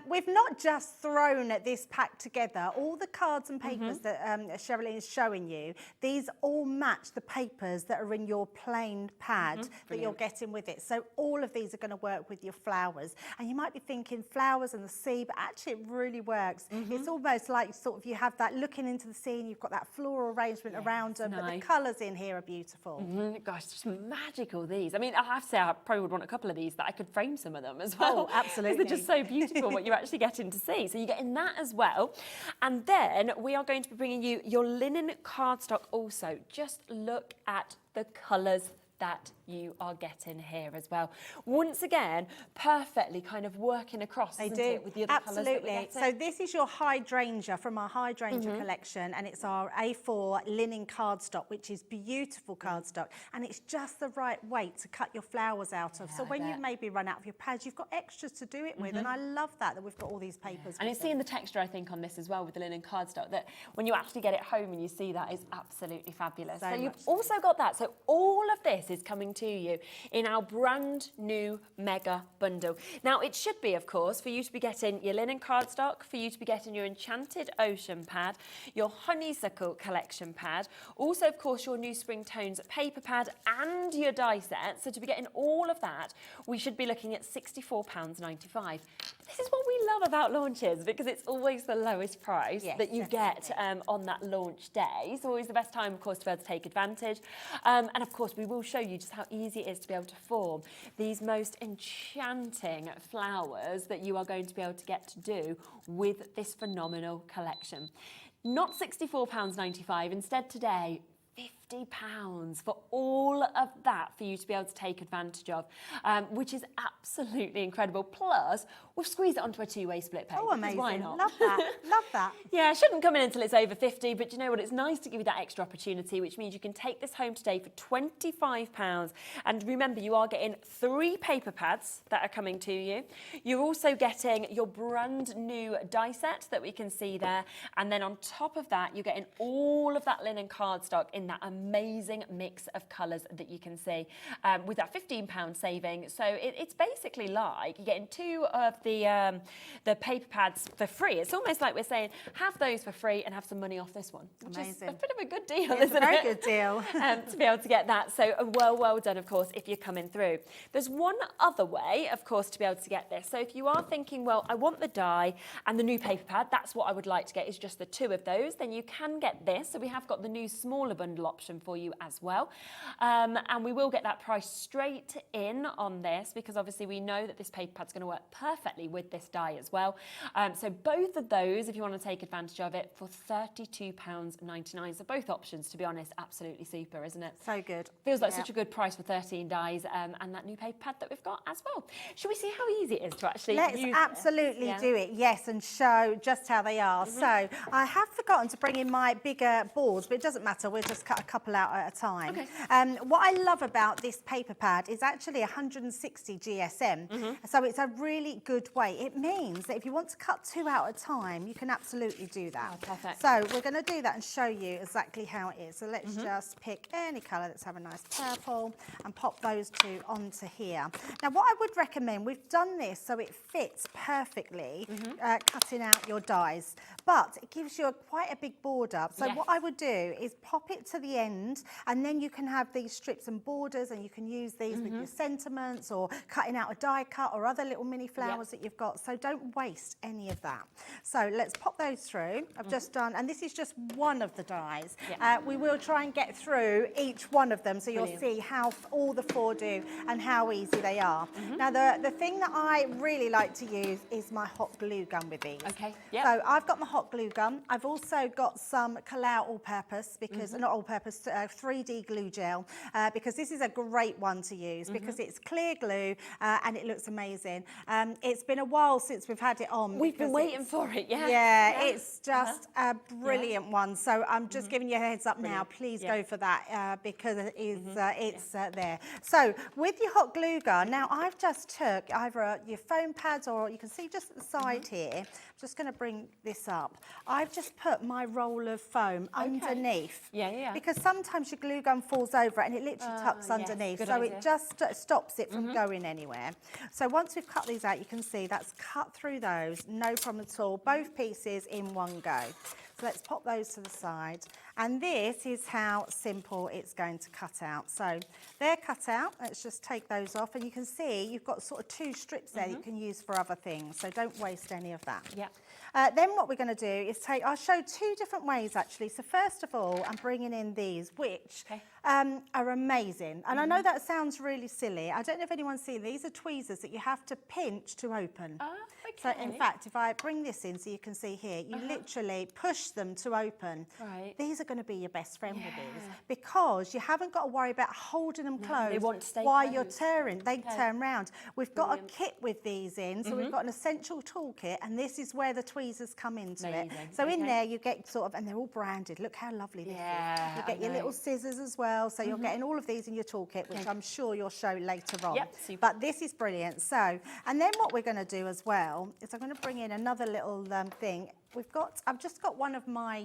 We've not just thrown this pack together. All the cards and papers that Sherilyn is showing you, these all match the papers that are in your plain pad that you're getting with it. So all of these are going to work with your flowers. And you might be thinking flowers and the sea, but actually it really works. It's almost like sort of you have that looking into the sea and you've got that floral arrangement around them, but the colours in here are beautiful. Gosh, just magical, these. I mean, I have to say I probably would want a couple of these that I could frame some of them as well. Oh, absolutely. They're just so beautiful what you're actually getting to see. So you're getting that as well. And then we are going to be bringing you your linen cardstock also. Just look at the colours that you are getting here as well. Once again, perfectly kind of working across, isn't it, with the other colours that we're getting? So this is your hydrangea from our hydrangea collection, and it's our A4 linen cardstock, which is beautiful cardstock, and it's just the right weight to cut your flowers out of. So when you maybe run out of your pads, you've got extras to do it with, and I love that we've got all these papers. And it's seeing the texture, I think, on this as well with the linen cardstock, that when you actually get it home and you see that, is absolutely fabulous. So you've also got that. So all of this is coming to you in our brand new mega bundle. Now it should be, of course, for you to be getting your linen cardstock, for you to be getting your Enchanted Ocean pad, your Honeysuckle Collection pad, also of course your new Spring Tones paper pad and your die set. So to be getting all of that, we should be looking at £64.95. This is what we love about launches because it's always the lowest price that you get on that launch day. It's always the best time, of course, to be able to take advantage. And of course, we will show you just how easy it is to be able to form these most enchanting flowers that you are going to be able to get to do with this phenomenal collection. Not £64.95, instead today, £50 for all of that for you to be able to take advantage of, which is absolutely incredible. Plus, we've squeezed it onto a two-way split pay. Oh, amazing. Why not? Love that. Love that. Yeah, it shouldn't come in until it's over 50, but you know what? It's nice to give you that extra opportunity, which means you can take this home today for £25. And remember, you are getting 3 paper pads that are coming to you. You're also getting your brand new die set that we can see there. And then on top of that, you're getting all of that linen cardstock in that amazing mix of colours that you can see with that £15 saving. So it's basically like you're getting 2 of the paper pads for free. It's almost like we're saying, have those for free and have some money off this one. Which is a bit of a good deal, isn't it? It's a very good deal. To be able to get that. So well done, of course, if you're coming through. There's one other way, of course, to be able to get this. So if you are thinking, well, I want the die and the new paper pad, that's what I would like to get, is just the 2 of those, then you can get this. So we have got the new smaller bundle option for you as well. And we will get that price straight in on this because obviously we know that this paper pad's going to work perfectly with this die as well. So both of those, if you want to take advantage of it, for £32.99. So both options, to be honest, absolutely super, isn't it? So good. Feels like such a good price for 13 dies and that new paper pad that we've got as well. Should we see how easy it is to actually Let's use absolutely do it, yes, and show just how they are. So I have forgotten to bring in my bigger boards, but it doesn't matter. We'll just cut a couple out at a time. Okay. What I love about this paper pad is actually 160 GSM, so it's a really good weight. It means that if you want to cut 2 out at a time, you can absolutely do that. Oh, perfect. So we're going to do that and show you exactly how it is. So let's just pick any colour. Let's have a nice purple and pop those 2 onto here. Now what I would recommend, we've done this so it fits perfectly, cutting out your dies, but it gives you quite a big border. So what I would do is pop it to the end, and then you can have these strips and borders, and you can use these with your sentiments or cutting out a die cut or other little mini flowers that you've got. So don't waste any of that. So let's pop those through. I've just done, and this is just one of the dies. We will try and get through each one of them, so you'll see how all the 4 do and how easy they are. Now the thing that I really like to use is my hot glue gun with these. Okay. So I've got my hot glue gun. I've also got some Kalau all-purpose, because not all-purpose, 3D glue gel, because this is a great one to use because it's clear glue and it looks amazing. It's been a while since we've had it on. We've been waiting for it, Yeah, it's just a brilliant one. So I'm just giving you a heads up now. Please go for that because it is, it's there. So with your hot glue gun, now I've just took either your foam pads, or you can see just at the side here, I'm just going to bring this up. I've just put my roll of foam underneath. Because sometimes your glue gun falls over and it literally tucks underneath. So it just stops it from going anywhere. So once we've cut these out, you can see that's cut through those, no problem at all. Both pieces in one go. So let's pop those to the side. And this is how simple it's going to cut out. So they're cut out. Let's just take those off. And you can see you've got sort of 2 strips there that you can use for other things. So don't waste any of that. Then what we're going to do is I'll show 2 different ways actually. So first of all, I'm bringing in these, which are amazing. And I know that sounds really silly. I don't know if anyone's seen these. Are tweezers that you have to pinch to open. So in fact, if I bring this in so you can see here, you literally push them to open. These are going to be your best friend with these, because you haven't got to worry about holding them closed while you're turning. They turn round. We've got a kit with these in, so we've got an essential toolkit, and this is where the tweezers come into it. So in there you get sort of, and they're all branded. Look how lovely this is. You get your little scissors as well, so you're getting all of these in your toolkit, which I'm sure you'll show later on. But this is brilliant. So, and then what we're going to do as well is I'm going to bring in another little thing. I've just got one of my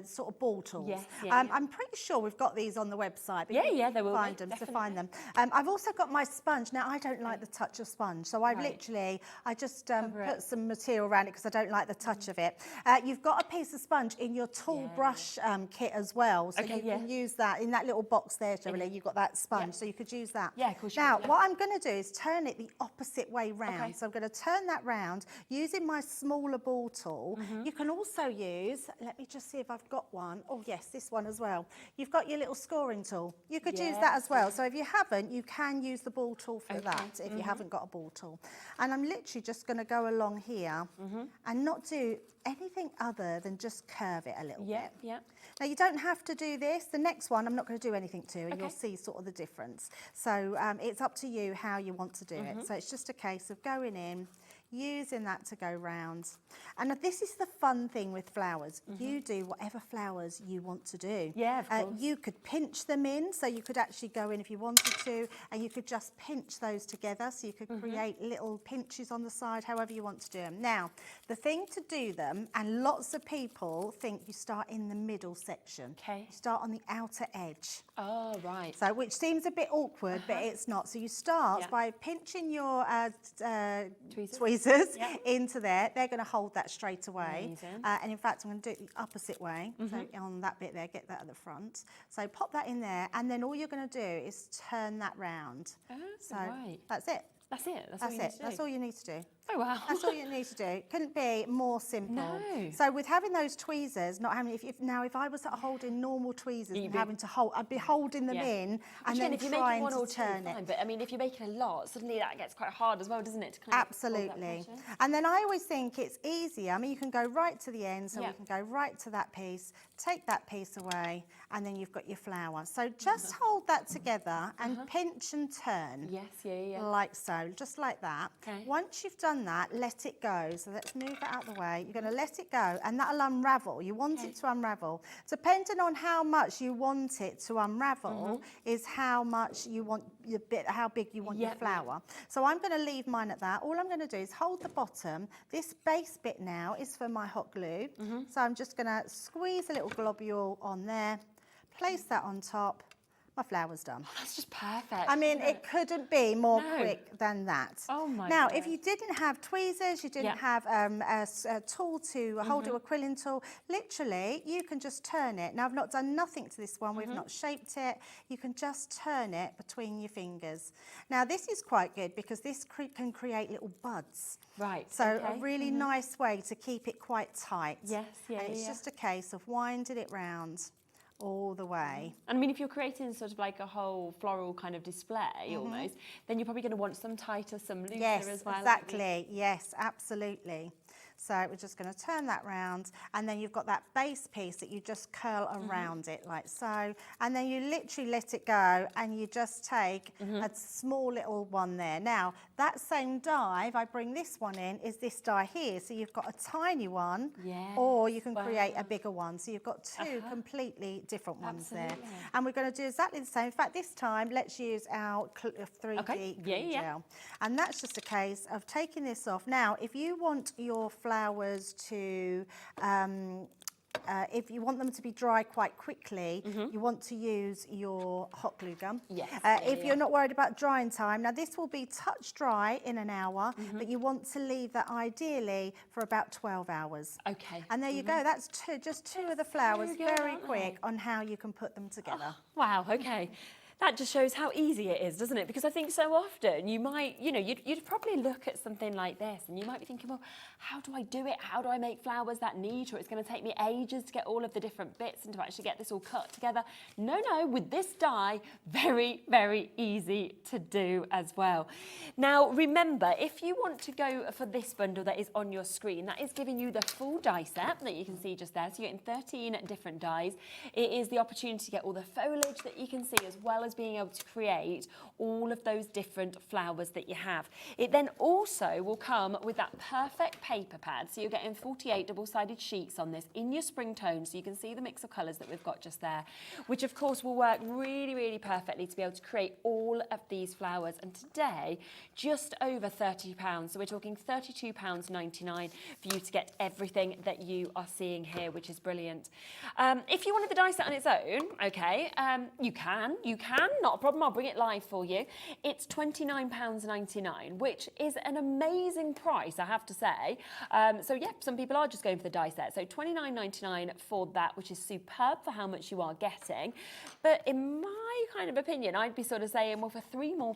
sort of ball tools. I'm pretty sure we've got these on the website. They will find them, to find them. I've also got my sponge. Now, I don't like the touch of sponge, so I've literally, I just put some material around it because I don't like the touch of it. You've got a piece of sponge in your tool brush kit as well, so you can use that in that little box there, Shirley. You've got that sponge, so you could use that. Of course. Now, what I'm going to do is turn it the opposite way round. So I'm going to turn that round using my smaller ball tool. You can also use, let me just see if I've got one. Oh yes, this one as well. You've got your little scoring tool. You could use that as well. So if you haven't, you can use the ball tool for that if you haven't got a ball tool. And I'm literally just going to go along here and not do anything other than just curve it a little bit. Now you don't have to do this. The next one I'm not going to do anything to, and you'll see sort of the difference. So it's up to you how you want to do it. So it's just a case of going in, using that to go round. And this is the fun thing with flowers. You do whatever flowers you want to do. Of course. You could pinch them in, so you could actually go in if you wanted to, and you could just pinch those together, so you could create little pinches on the side, however you want to do them. Now, the thing to do them, and lots of people think you start in the middle section. You start on the outer edge. Oh, right. So, which seems a bit awkward, but it's not. So you start by pinching your tweezers into there. They're going to hold that straight away. And in fact, I'm going to do it the opposite way. So on that bit there, get that at the front. So pop that in there, and then all you're going to do is turn that round. So that's it. That's it. That's all you need to do. Oh, wow. That's all you need to do. Couldn't be more simple. No. So with having those tweezers, not having, if I was holding normal tweezers and having to hold, I'd be holding them in and then if you're trying making one to or turn two, it. fine, but I mean, if you're making a lot, suddenly that gets quite hard as well, doesn't it? To kind of Absolutely. And then I always think it's easier. I mean, you can go right to the end, so we can go right to that piece, take that piece away, and then you've got your flower. So just hold that together and pinch and turn. Yes, like so, just like that. Once you've done done that, let it go. So let's move that out of the way. You're going to let it go, and that'll unravel. You want it to unravel. Depending on how much you want it to unravel is how much you want your bit, how big you want your flower. So I'm going to leave mine at that. All I'm going to do is hold the bottom. This base bit now is for my hot glue. So I'm just going to squeeze a little globule on there, place that on top. My flower's done. Oh, that's just perfect. I mean, it couldn't be more quick than that. Oh my Now, goodness. if you didn't have tweezers, you didn't have a tool to hold your acrylic tool, literally, you can just turn it. Now, I've not done nothing to this one. We've not shaped it. You can just turn it between your fingers. Now, this is quite good because this can create little buds. Right. So a really nice way to keep it quite tight. Yes, yeah, And it's just a case of winding it round all the way. And I mean, if you're creating sort of like a whole floral kind of display almost, then you're probably going to want some tighter, some looser as well. Exactly. Yes, absolutely. So we're just going to turn that round, and then you've got that base piece that you just curl around it like so, and then you literally let it go, and you just take a small little one there. Now, that same die, if I bring this one in, is this die here. So you've got a tiny one, or you can create a bigger one. So you've got two completely different ones there. And we're going to do exactly the same. In fact, this time, let's use our 3D glue gel. And that's just a case of taking this off. Now, if you want your flowers to, if you want them to be dry quite quickly, you want to use your hot glue gun. Yes. If you're not worried about drying time, now this will be touch dry in an hour, but you want to leave that ideally for about 12 hours. Okay. And there you go, that's just two of the flowers, very quick on how you can put them together. Wow, okay. That just shows how easy it is, doesn't it? Because I think so often you might, you know, you'd probably look at something like this and you might be thinking, well, how do I do it? How do I make flowers that neat? Or it's going to take me ages to get all of the different bits and to actually get this all cut together. No, with this die, very, very easy to do as well. Now, remember, if you want to go for this bundle that is on your screen, that is giving you the full die set that you can see just there. So you're getting 13 different dies. It is the opportunity to get all the foliage that you can see, as well as being able to create all of those different flowers that you have. It then also will come with that perfect paper pad. So you're getting 48 double-sided sheets on this in your spring tone, so you can see the mix of colours that we've got just there, which of course will work really, really perfectly to be able to create all of these flowers. And today, just over £30. So we're talking £32.99 for you to get everything that you are seeing here, which is brilliant. If you wanted the die set on its own, okay, you can, not a problem. I'll bring it live for you. It's £29.99, which is an amazing price, I have to say. So yeah, some people are just going for the die set. So £29.99 for that, which is superb for how much you are getting. But in my kind of opinion, I'd be sort of saying, well, for £3 more,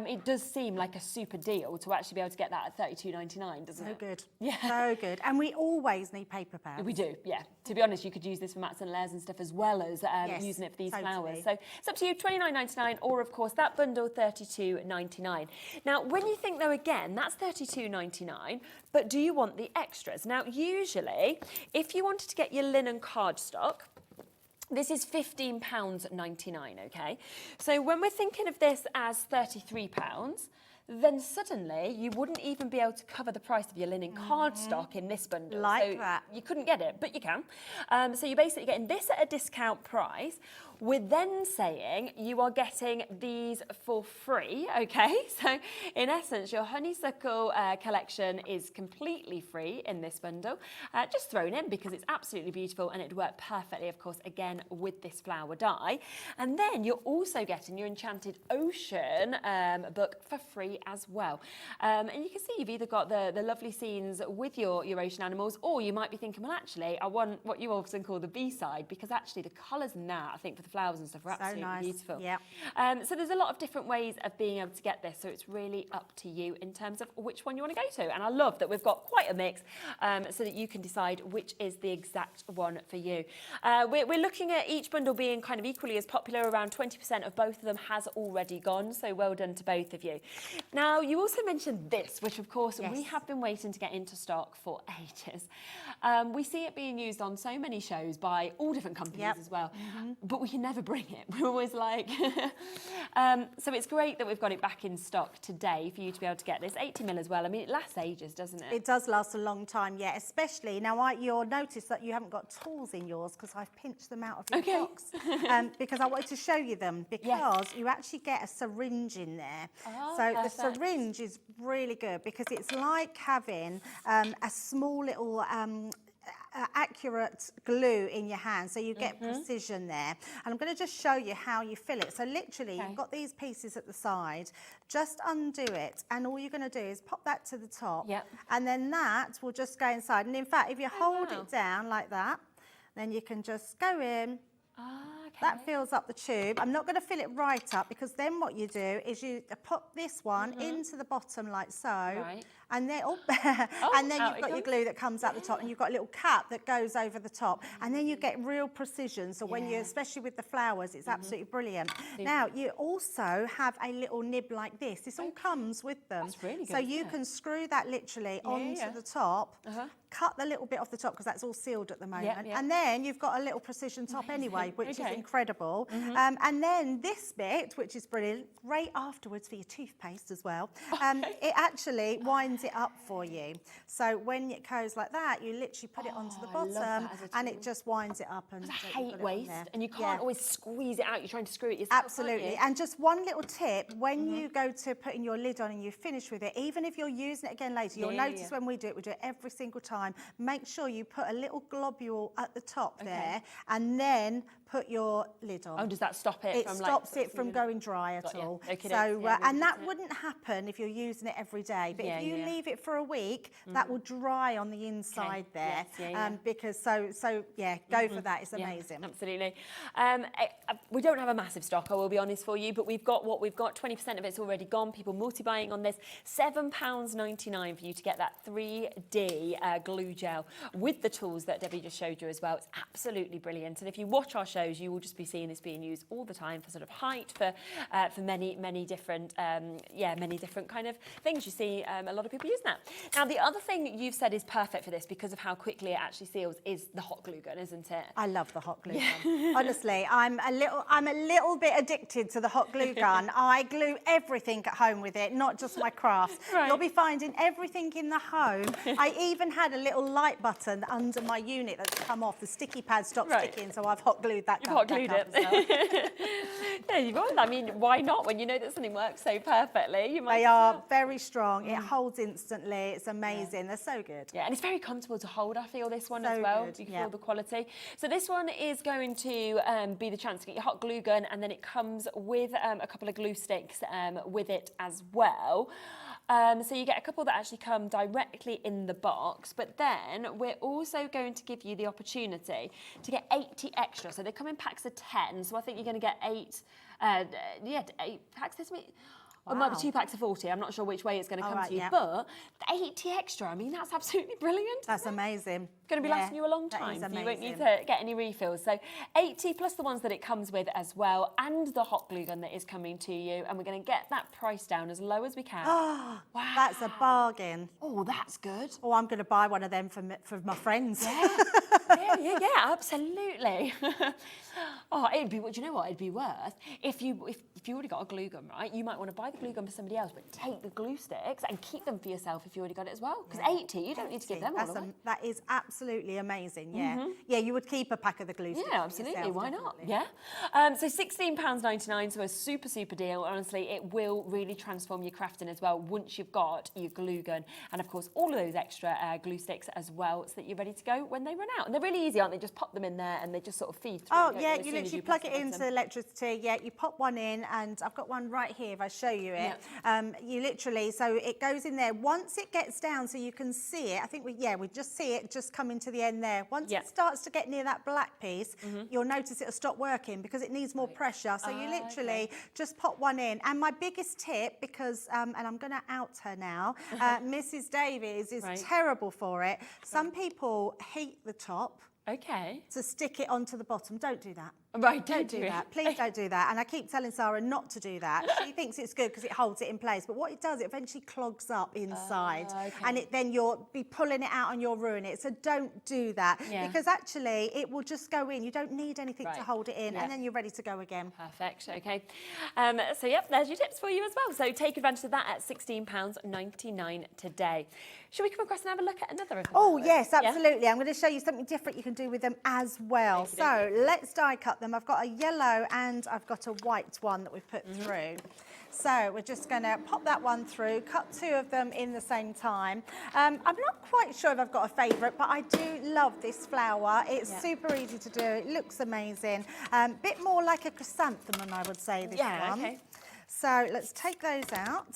it does seem like a super deal to actually be able to get that at £32.99, doesn't it? So good. Yeah. So good. And we always need paper pads. We do, yeah. To be honest, you could use this for mats and layers and stuff as well as using it for these flowers. So it's up to you, £29.99, or of course that bundle, £32.99. Now, when you think though, again, that's £32.99, but do you want the extras? Now, usually, if you wanted to get your linen cardstock, this is £15.99, okay? So when we're thinking of this as £33, then suddenly you wouldn't even be able to cover the price of your linen cardstock in this bundle. Like that. You couldn't get it, but you can. So you're basically getting this at a discount price. We're then saying you are getting these for free, okay? So in essence, your honeysuckle collection is completely free in this bundle, just thrown in because it's absolutely beautiful and it'd work perfectly, of course, again, with this flower die. And then you're also getting your Enchanted Ocean book for free as well. And you can see you've either got the lovely scenes with your ocean animals, or you might be thinking, well, actually, I want what you often call the B-side, because actually the colours in that, I think, for the flowers and stuff are absolutely beautiful. Yeah. So there's a lot of different ways of being able to get this, so it's really up to you in terms of which one you want to go to. And I love that we've got quite a mix so that you can decide which is the exact one for you. We're looking at each bundle being kind of equally as popular. Around 20% of both of them has already gone, so well done to both of you. Now, you also mentioned this, which of course we have been waiting to get into stock for ages. We see it being used on so many shows by all different companies as well, but we can never bring it. We're always like, so it's great that we've got it back in stock today for you to be able to get this 80mm as well. I mean, it lasts ages, doesn't it? It does last a long time, yeah, especially, now you'll notice that you haven't got tools in yours because I've pinched them out of your box because I wanted to show you them because you actually get a syringe in there. Oh, so perfect. the syringe is really good because it's like having a small little accurate glue in your hand, so you get precision there. And I'm going to just show you how you fill it. So literally you've got these pieces at the side, just undo it, and all you're going to do is pop that to the top, and then that will just go inside. And in fact, if you hold it down like that, then you can just go in. That fills up the tube. I'm not going to fill it right up because then what you do is you pop this one into the bottom like so, and then and then you've got your glue that comes out the top, and you've got a little cap that goes over the top, and then you get real precision. So when you, especially with the flowers, it's absolutely brilliant. Now you also have a little nib like this. This all comes with them. That's really good, so you can screw that literally onto the top. Cut the little bit off the top because that's all sealed at the moment, and then you've got a little precision top anyway, which is incredible. And then this bit, which is brilliant, great afterwards for your toothpaste as well. It actually winds it up for you. So when it goes like that, you literally put it onto the bottom, and it just winds it up. And I hate waste, and you can't always squeeze it out. You're trying to screw it yourself. Absolutely. And just one little tip: when you go to putting your lid on and you finish with it, even if you're using it again later, you'll notice when we do it every single time. Make sure you put a little globule at the top there, and then put your lid on. Oh, does that stop it? It stops it from going dry at all. So, and that wouldn't happen if you're using it every day. But if you leave it for a week, that will dry on the inside there. Because go for that. It's amazing. Absolutely. We don't have a massive stock, I will be honest for you, but we've got what we've got. 20% of it's already gone. People multi-buying on this. £7.99 for you to get that 3D glue gel with the tools that Debbie just showed you as well. It's absolutely brilliant. And if you watch our shows, you will just be seeing this being used all the time for sort of height, for many different many different kind of things. You see a lot of people using that. Now, the other thing you've said is perfect for this because of how quickly it actually seals is the hot glue gun, isn't it? I love the hot glue gun. Honestly, I'm a little bit addicted to the hot glue gun. I glue everything at home with it, not just my crafts. You'll be finding everything in the home. I even had a little light button under my unit that's come off. The sticky pad stopped sticking, so I've hot glued that. You've hot glued it. There you go. I mean, why not? When you know that something works so perfectly, they are very strong. It holds instantly. It's amazing. They're so good. Yeah, and it's very comfortable to hold. I feel this one as well. You can feel the quality. So this one is going to be the chance to get your hot glue gun, and then it comes with a couple of glue sticks with it as well. So you get a couple that actually come directly in the box, but then we're also going to give you the opportunity to get 80 extra. So they come in packs of 10, so I think you're going to get 8 packs this week. Or might be 2 packs of 40. I'm not sure which way it's going to come to you. But the 80 extra, I mean, that's absolutely brilliant. That's amazing. It's going to be lasting you a long time. So you won't need to get any refills. So 80 plus the ones that it comes with as well, and the hot glue gun that is coming to you. And we're going to get that price down as low as we can. Oh, wow. That's a bargain. Oh, that's good. Oh, I'm going to buy one of them for my friends. Yeah, absolutely. Oh, it'd be. Do you know what it'd be worth if you already got a glue gun, right? You might want to buy the glue gun for somebody else, but take the glue sticks and keep them for yourself if you already got it as well. Because 80, you don't need to give them all away. That is absolutely amazing. Yeah, yeah. You would keep a pack of the glue sticks. Yeah, absolutely. Yourself, why not? Yeah. So £16.99, so a super deal. Honestly, it will really transform your crafting as well once you've got your glue gun, and of course all of those extra glue sticks as well, so that you're ready to go when they run out. And they're really easy, aren't they? Just pop them in there and they just sort of feed through. Oh yeah, you literally plug it into electricity. Yeah, you pop one in, and I've got one right here if I show you it. You literally, so it goes in there. Once it gets down so you can see it, I think we just see it just coming to the end there. Once it starts to get near that black piece, you'll notice it'll stop working because it needs more pressure. So you literally just pop one in. And my biggest tip, because, and I'm going to out her now, Mrs. Davies is terrible for it. Some people heat the top Okay. to stick it onto the bottom. Don't do that. Right, Don't do that. Please don't do that. And I keep telling Sarah not to do that. She thinks it's good because it holds it in place. But what it does, it eventually clogs up inside. And then you'll be pulling it out and you'll ruin it. So don't do that. Because actually, it will just go in. You don't need anything to hold it in. And then you're ready to go again. Perfect. Okay. So, yep, there's your tips for you as well. So take advantage of that at £16.99 today. Shall we come across and have a look at another of them? Oh, yes, absolutely. I'm going to show you something different you can do with them as well. So let's die cut them. I've got a yellow and I've got a white one that we've put through. So we're just going to pop that one through, cut two of them in the same time. I'm not quite sure if I've got a favourite, but I do love this flower. It's super easy to do. It looks amazing. Bit more like a chrysanthemum, I would say, this one. Okay. So let's take those out.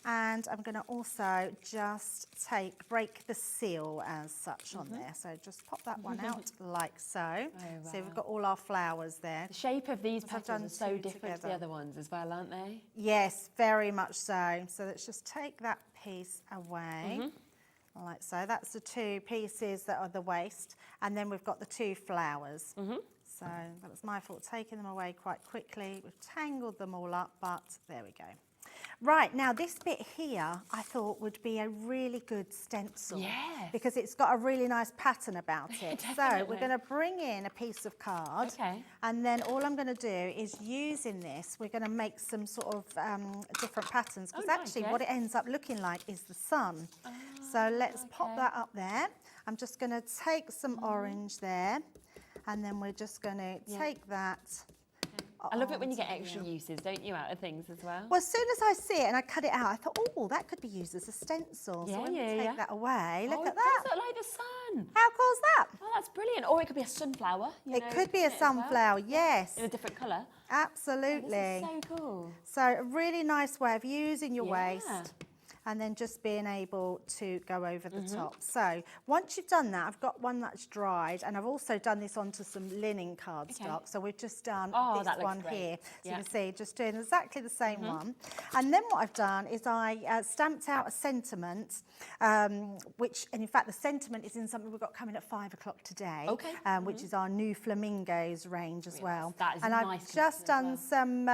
And I'm going to also just break the seal as such on there. So just pop that one out like so. Oh, wow. So we've got all our flowers there. The shape of these petals are so different to the other ones as well, aren't they? Yes, very much so. So let's just take that piece away. Like so. That's the two pieces that are the waist. And then we've got the two flowers. So that was my fault, taking them away quite quickly. We've tangled them all up, but there we go. Right, now this bit here I thought would be a really good stencil. Yeah. Because it's got a really nice pattern about it. So we're going to bring in a piece of card. Okay. And then all I'm going to do is using this, we're going to make some sort of different patterns. Because actually what it ends up looking like is the sun. So let's pop that up there. I'm just going to take some orange there. And then we're just going to take that. I love it when you get extra uses, don't you, out of things as well? Well, as soon as I see it and I cut it out, I thought, oh, that could be used as a stencil. So when we take that away, look at that. It does look like the sun. How cool is that? Oh, that's brilliant. Or it could be a sunflower. It could be a sunflower, yes. In a different colour. Absolutely. This is so cool. So a really nice way of using your waste. And then just being able to go over the top. So once you've done that, I've got one that's dried, and I've also done this onto some linen cardstock. So we've just done this one here. So you can see, just doing exactly the same one. And then what I've done is I stamped out a sentiment, which, and in fact, the sentiment is in something we've got coming at 5 o'clock today, which is our new Flamingos range as well. That is and nice. I've just done some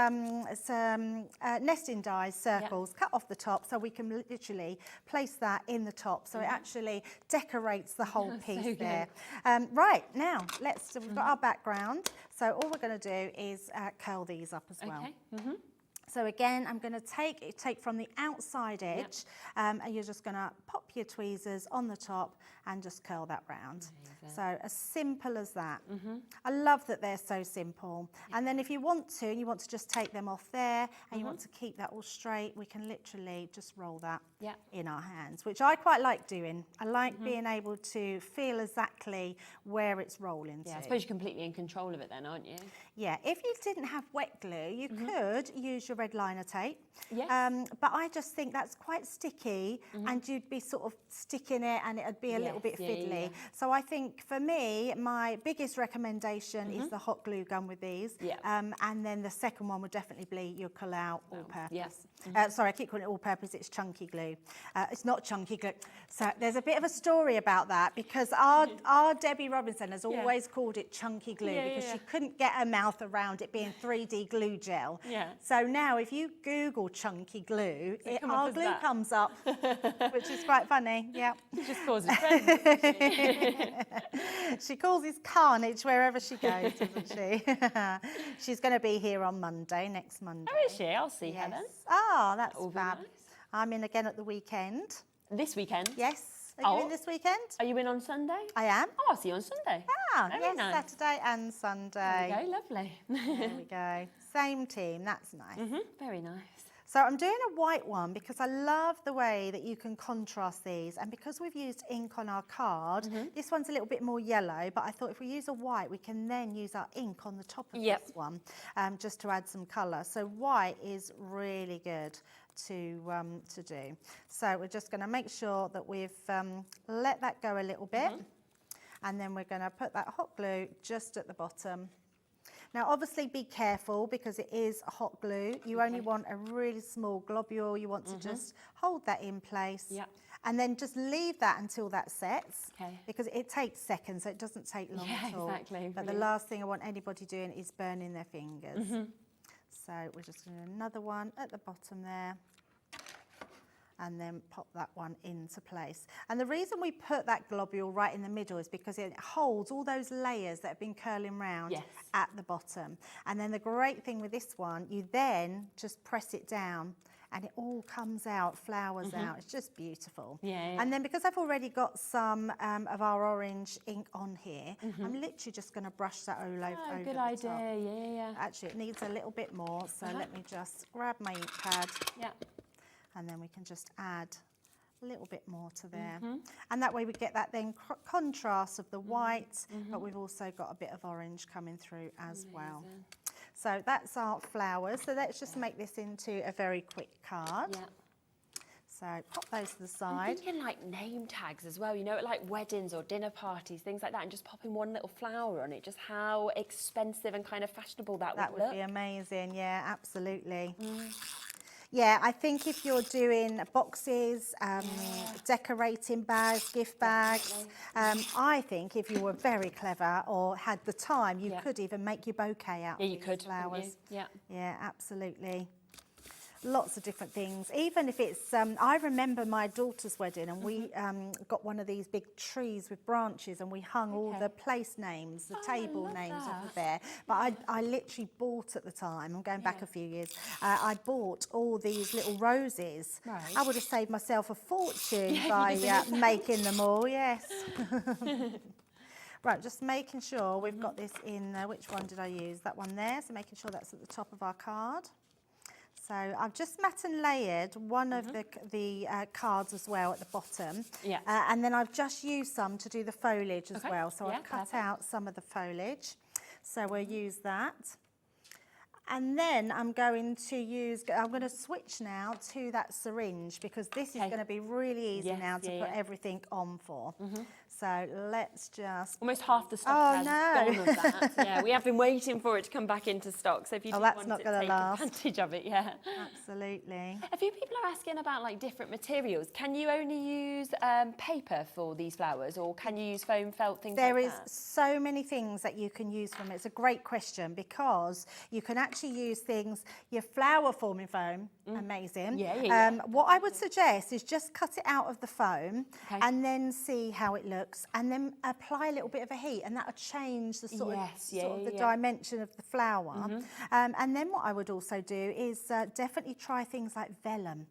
nesting dies, circles, cut off the top, so we can literally place that in the top, so it actually decorates the whole piece there. Right, now we've got our background, so all we're going to do is curl these up as well. So again, I'm going to take from the outside edge, and you're just going to pop your tweezers on the top and just curl that round. So as simple as that. I love that they're so simple. And then if you want to, and you want to just take them off there, and you want to keep that all straight, we can literally just roll that in our hands, which I quite like doing. I like being able to feel exactly where it's rolling to. I suppose you're completely in control of it then, aren't you? Yeah, if you didn't have wet glue, you could use your red liner tape. But I just think that's quite sticky, and you'd be sort of sticking it and it'd be a little bit fiddly. So I think for me, my biggest recommendation is the hot glue gun with these. And then the second one would definitely be your Collal all-purpose. Sorry, I keep calling it all-purpose, it's chunky glue. It's not chunky glue. So there's a bit of a story about that, because our Debbie Robinson has always called it chunky glue because she couldn't get her mouth around it being 3D glue gel. So now if you Google chunky glue, our glue comes up, which is quite funny. She just causes friends. She causes carnage wherever she goes, doesn't she? She's going to be here on Monday, next Monday. Oh, is she? I'll see her then. Oh, that's fab. Nice. I'm in again at the weekend. This weekend? Yes. Are you in this weekend? Are you in on Sunday? I am. Oh, I'll see you on Sunday. Very nice. Saturday and Sunday. There we go, lovely. There we go. Same team, that's nice. Very nice. So I'm doing a white one because I love the way that you can contrast these, and because we've used ink on our card, this one's a little bit more yellow, but I thought if we use a white, we can then use our ink on the top of this one, just to add some colour. So white is really good to do. So we're just going to make sure that we've let that go a little bit, and then we're going to put that hot glue just at the bottom. Now, obviously, be careful because it is a hot glue. You only want a really small globule. You want to just hold that in place. Yeah. And then just leave that until that sets, because it takes seconds, so it doesn't take long at all. Exactly. But the last thing I want anybody doing is burning their fingers. So we're just going to do another one at the bottom there, and then pop that one into place. And the reason we put that globule right in the middle is because it holds all those layers that have been curling round at the bottom. And then the great thing with this one, you then just press it down and it all comes out, flowers out. It's just beautiful. And then because I've already got some of our orange ink on here, I'm literally just going to brush that all over good the idea. top. Actually, it needs a little bit more, so let me just grab my ink pad. And then we can just add a little bit more to there. And that way we get that then contrast of the white, but we've also got a bit of orange coming through as well. So that's our flowers. So let's just make this into a very quick card. So pop those to the side. I'm thinking like name tags as well, you know, at like weddings or dinner parties, things like that, and just popping one little flower on it, just how expensive and kind of fashionable that would look. That would be amazing, yeah, absolutely. Yeah, I think if you're doing boxes, decorating bags, gift bags, I think if you were very clever or had the time, you could even make your bouquet out of these flowers. Yeah, absolutely. Lots of different things. Even if it's, I remember my daughter's wedding, and we got one of these big trees with branches, and we hung all the place names, the table names off of there. But I literally bought at the time, I'm going back a few years, I bought all these little roses. I would have saved myself a fortune by making them all, yes. Right, just making sure we've got this in, which one did I use? That one there, so making sure that's at the top of our card. So I've just mat and layered one of the cards as well at the bottom. And then I've just used some to do the foliage as well. So I've cut out some of the foliage. So we'll use that. And then I'm going to switch now to that syringe, because this is going to be really easy now to put everything on for. So let's just... Almost half the stock has gone of that. Yeah, we have been waiting for it to come back into stock. So if you do want to take advantage of it, Absolutely. A few people are asking about like different materials. Can you only use paper for these flowers, or can you use foam, felt, things like that? There is so many things that you can use from it. It's a great question, because you can actually use things, your flower forming foam, amazing. What I would suggest is just cut it out of the foam and then see how it looks, and then apply a little bit of a heat, and that'll change the sort of the dimension of the flower. And then what I would also do is definitely try things like vellum.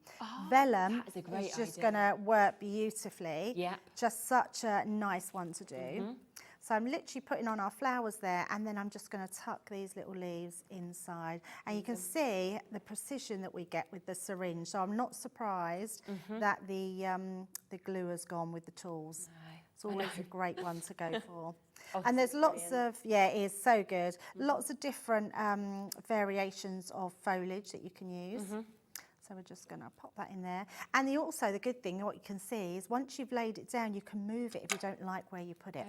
Vellum is just going to work beautifully. Just such a nice one to do. So I'm literally putting on our flowers there, and then I'm just going to tuck these little leaves inside. And you can see the precision that we get with the syringe. So I'm not surprised that the glue has gone with the tools. It's always a great one to go for. And there's lots of, it is so good. Lots of different variations of foliage that you can use. So we're just going to pop that in there. And also the good thing, what you can see is once you've laid it down, you can move it if you don't like where you put it.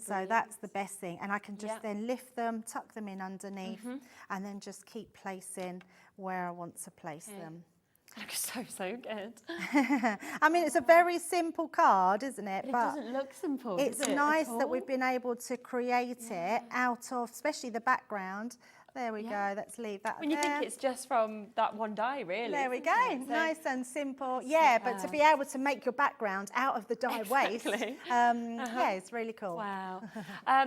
So that's the best thing. And I can just then lift them, tuck them in underneath, and then just keep placing where I want to place them. Looks so good. I mean, it's a very simple card, isn't it? It doesn't look simple. It's nice that we've been able to create it out of, especially the background. There we go. Let's leave that there. When you think it's just from that one die, really. There we go. Nice and simple. Yeah, but to be able to make your background out of the die waste, it's really cool. Wow.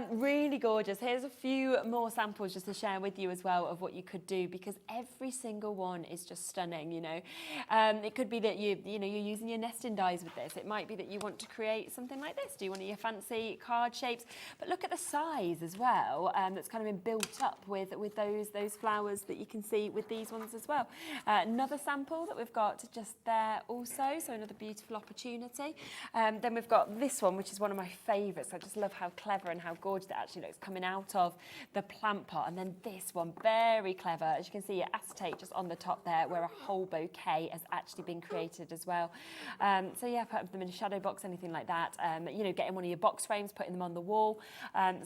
Really gorgeous. Here's a few more samples just to share with you as well of what you could do, because every single one is just stunning, you know. It could be that you're using your nesting dies with this. It might be that you want to create something like this. Do you want your fancy card shapes? But look at the size as well. That's kind of been built up with with those flowers that you can see with these ones as well. Another sample that we've got just there also, so another beautiful opportunity. Then we've got this one, which is one of my favourites. I just love how clever and how gorgeous it actually looks coming out of the plant pot. And then this one, very clever. As you can see, your acetate just on the top there, where a whole bouquet has actually been created as well. So yeah, put them in a shadow box, anything like that. You know, getting one of your box frames, putting them on the wall.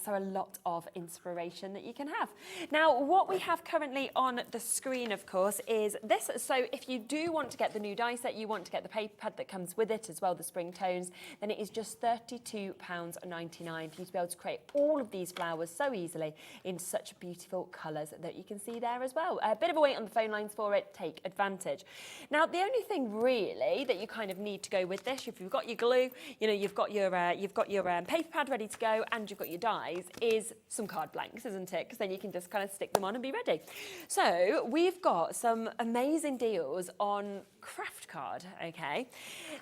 So a lot of inspiration that you can have. Now, what we have currently on the screen, of course, is this. So if you do want to get the new die set, you want to get the paper pad that comes with it as well, the spring tones, then it is just £32.99 for you to be able to create all of these flowers so easily in such beautiful colours that you can see there as well. A bit of a wait on the phone lines for it, take advantage. Now, the only thing really that you kind of need to go with this, if you've got your glue, you know, you've got your paper pad ready to go, and you've got your dies, is some card blanks, isn't it? Because then you can just kind of stick them on and be ready. So we've got some amazing deals on craft card, okay?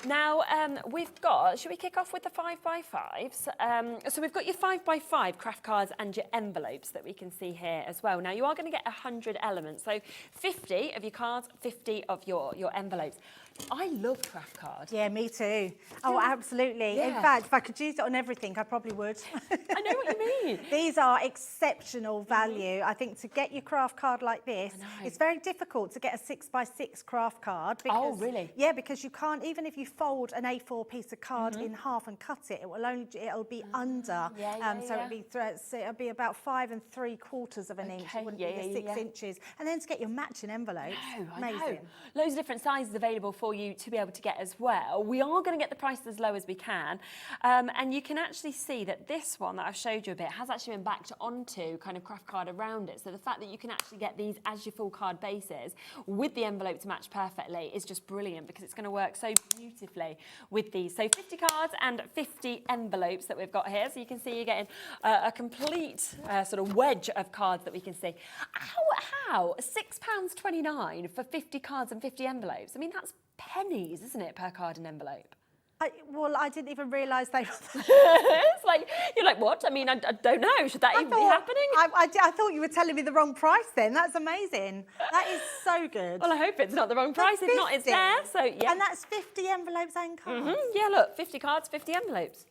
Now, we've got, should we kick off with the 5x5s? So we've got your 5x5 craft cards and your envelopes that we can see here as well. Now, you are going to get 100 elements, so 50 of your cards, 50 of your envelopes. I love craft cards. Yeah, me too. Oh, absolutely. Yeah. In fact, if I could use it on everything, I probably would. I know what you mean. These are exceptional value. I think to get your craft card like this, it's very difficult to get a 6x6 craft card. Because, oh, really? Yeah, because you can't, even if you fold an A4 piece of card in half and cut it, it'll be under. So it'll be about 5 3/4 of an inch. It wouldn't be the 6 inches. And then to get your matching envelopes, amazing. Loads of different sizes available for you to be able to get as well. We are going to get the price as low as we can, and you can actually see that this one that I've showed you a bit has actually been backed onto kind of craft card around it. So the fact that you can actually get these as your full card bases with the envelope to match perfectly is just brilliant, because it's going to work so beautifully with these. So 50 cards and 50 envelopes that we've got here. So you can see you're getting a complete sort of wedge of cards that we can see. How? £6.29 for 50 cards and 50 envelopes. I mean, that's pennies, isn't it, per card and envelope? Well, I didn't even realise they were. It's like, you're like, what? I mean, I don't know. Should that even be happening? I thought you were telling me the wrong price then. That's amazing. That is so good. Well, I hope it's not the wrong price. If not, it's there. So, yeah. And that's 50 envelopes and cards. Yeah, look, 50 cards, 50 envelopes.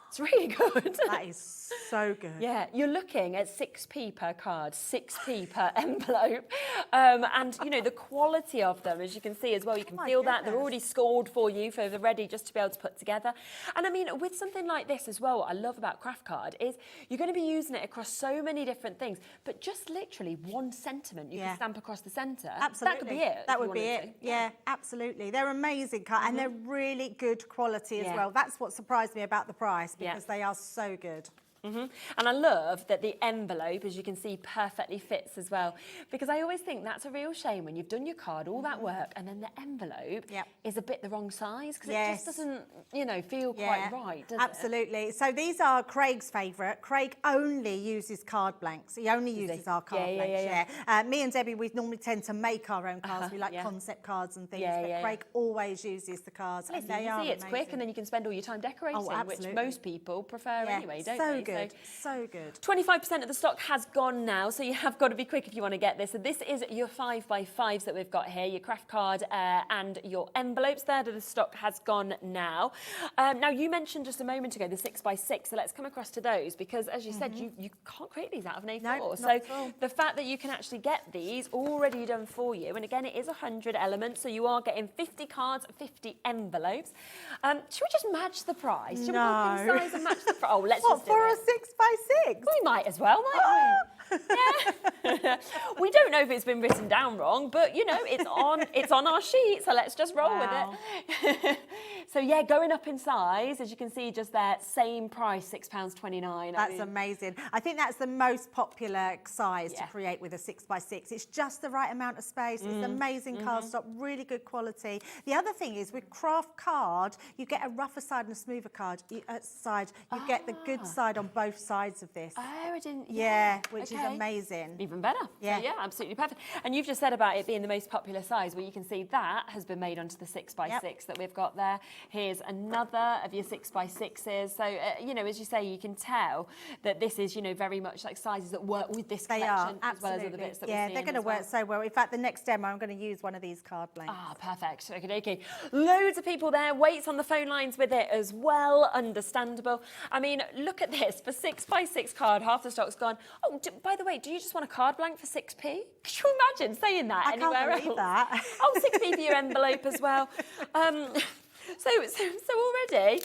It's really good. That is so good. Yeah, you're looking at 6p per card, 6p per envelope. And, you know, the quality of them, as you can see as well, you can feel that. They're already scored for you, for they're ready just to be able to put together. And, I mean, with something like this as well, what I love about craft card is you're going to be using it across so many different things, but just literally one sentiment you can stamp across the centre. Absolutely. That could be it. That would be it. Yeah, absolutely. They're amazing cards, and they're really good quality as well. That's what surprised me about the price, because they are so good. And I love that the envelope, as you can see, perfectly fits as well, because I always think that's a real shame when you've done your card, all that work, and then the envelope is a bit the wrong size, because it just doesn't, you know, feel quite right, does it? Absolutely. So these are Craig's favourite. Craig only uses card blanks. He only uses our card blanks. Me and Debbie, we normally tend to make our own cards. We like concept cards and things, but Craig always uses the cards. And they are amazing. It's quick, and then you can spend all your time decorating, which most people prefer anyway, don't they? So good. So good. 25% of the stock has gone now, so you have got to be quick if you want to get this. So this is your 5x5s that we've got here, your craft card and your envelopes. Third of the stock has gone now. Now, you mentioned just a moment ago the 6x6, so let's come across to those, because as you said, you can't create these out of an A4. No, so the fact that you can actually get these already done for you, and again, it is 100 elements, so you are getting 50 cards, 50 envelopes. Should we just match the price? Should we go in size and match the price? Oh, let's just do for it. a 6x6? We might as well, mightn't we? Yeah. We don't know if it's been written down wrong, but you know, it's on our sheet, so let's just roll with it. So yeah, going up in size, as you can see just there, same price, £6.29. That's amazing. I think that's the most popular size to create with a 6x6. It's just the right amount of space. It's amazing cardstock, really good quality. The other thing is with craft card, you get a rougher side and a smoother side. You get the good side on both sides of this. Oh, I didn't. Yeah, which is amazing. Even better. Yeah. So, yeah, absolutely perfect. And you've just said about it being the most popular size, where you can see that has been made onto the 6x6 that we've got there. Here's another of your 6x6s. So, you know, as you say, you can tell that this is, you know, very much like sizes that work with this collection as well as other bits that we're seeing. Yeah, they're going to work so well. In fact, the next demo, I'm going to use one of these card blanks. Ah, perfect. Okay. Loads of people there. Waits on the phone lines with it as well. Understandable. I mean, look at this. For 6x6 card, half the stock's gone. Oh, by the way, do you just want a card blank for 6p? Could you imagine saying that anywhere else? I can't believe that. Oh, 6p for your envelope as well. So already,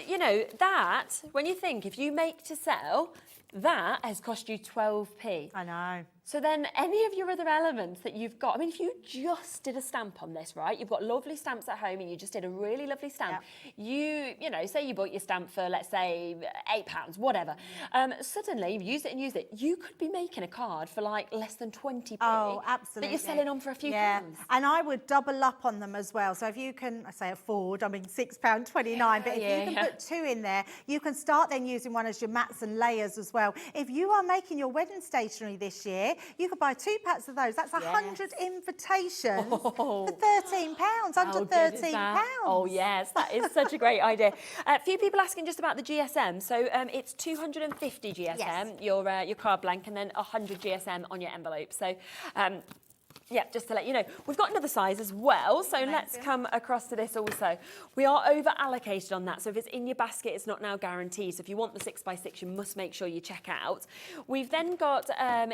you know, that, when you think, if you make to sell, that has cost you 12p. I know. So then any of your other elements that you've got, I mean, if you just did a stamp on this, right? You've got lovely stamps at home and you just did a really lovely stamp. Yep. You know, say you bought your stamp for, let's say, £8, whatever. Suddenly, you've used it, you could be making a card for like less than 20p. Oh, absolutely. That you're selling on for a few pounds. And I would double up on them as well. So if you can, I say afford, I mean £6.29, but if you can put 2 in there, you can start then using one as your mats and layers as well. If you are making your wedding stationery this year, you could buy 2 packs of those. That's 100 invitations for £13, under £13. Oh, yes, that is such a great idea. A few people asking just about the GSM. So it's 250 GSM, your card blank, and then 100 GSM on your envelope. So yeah, just to let you know. We've got another size as well, so let's come across to this also. We are over-allocated on that, so if it's in your basket, it's not now guaranteed. So if you want the 6x6, you must make sure you check out. We've then got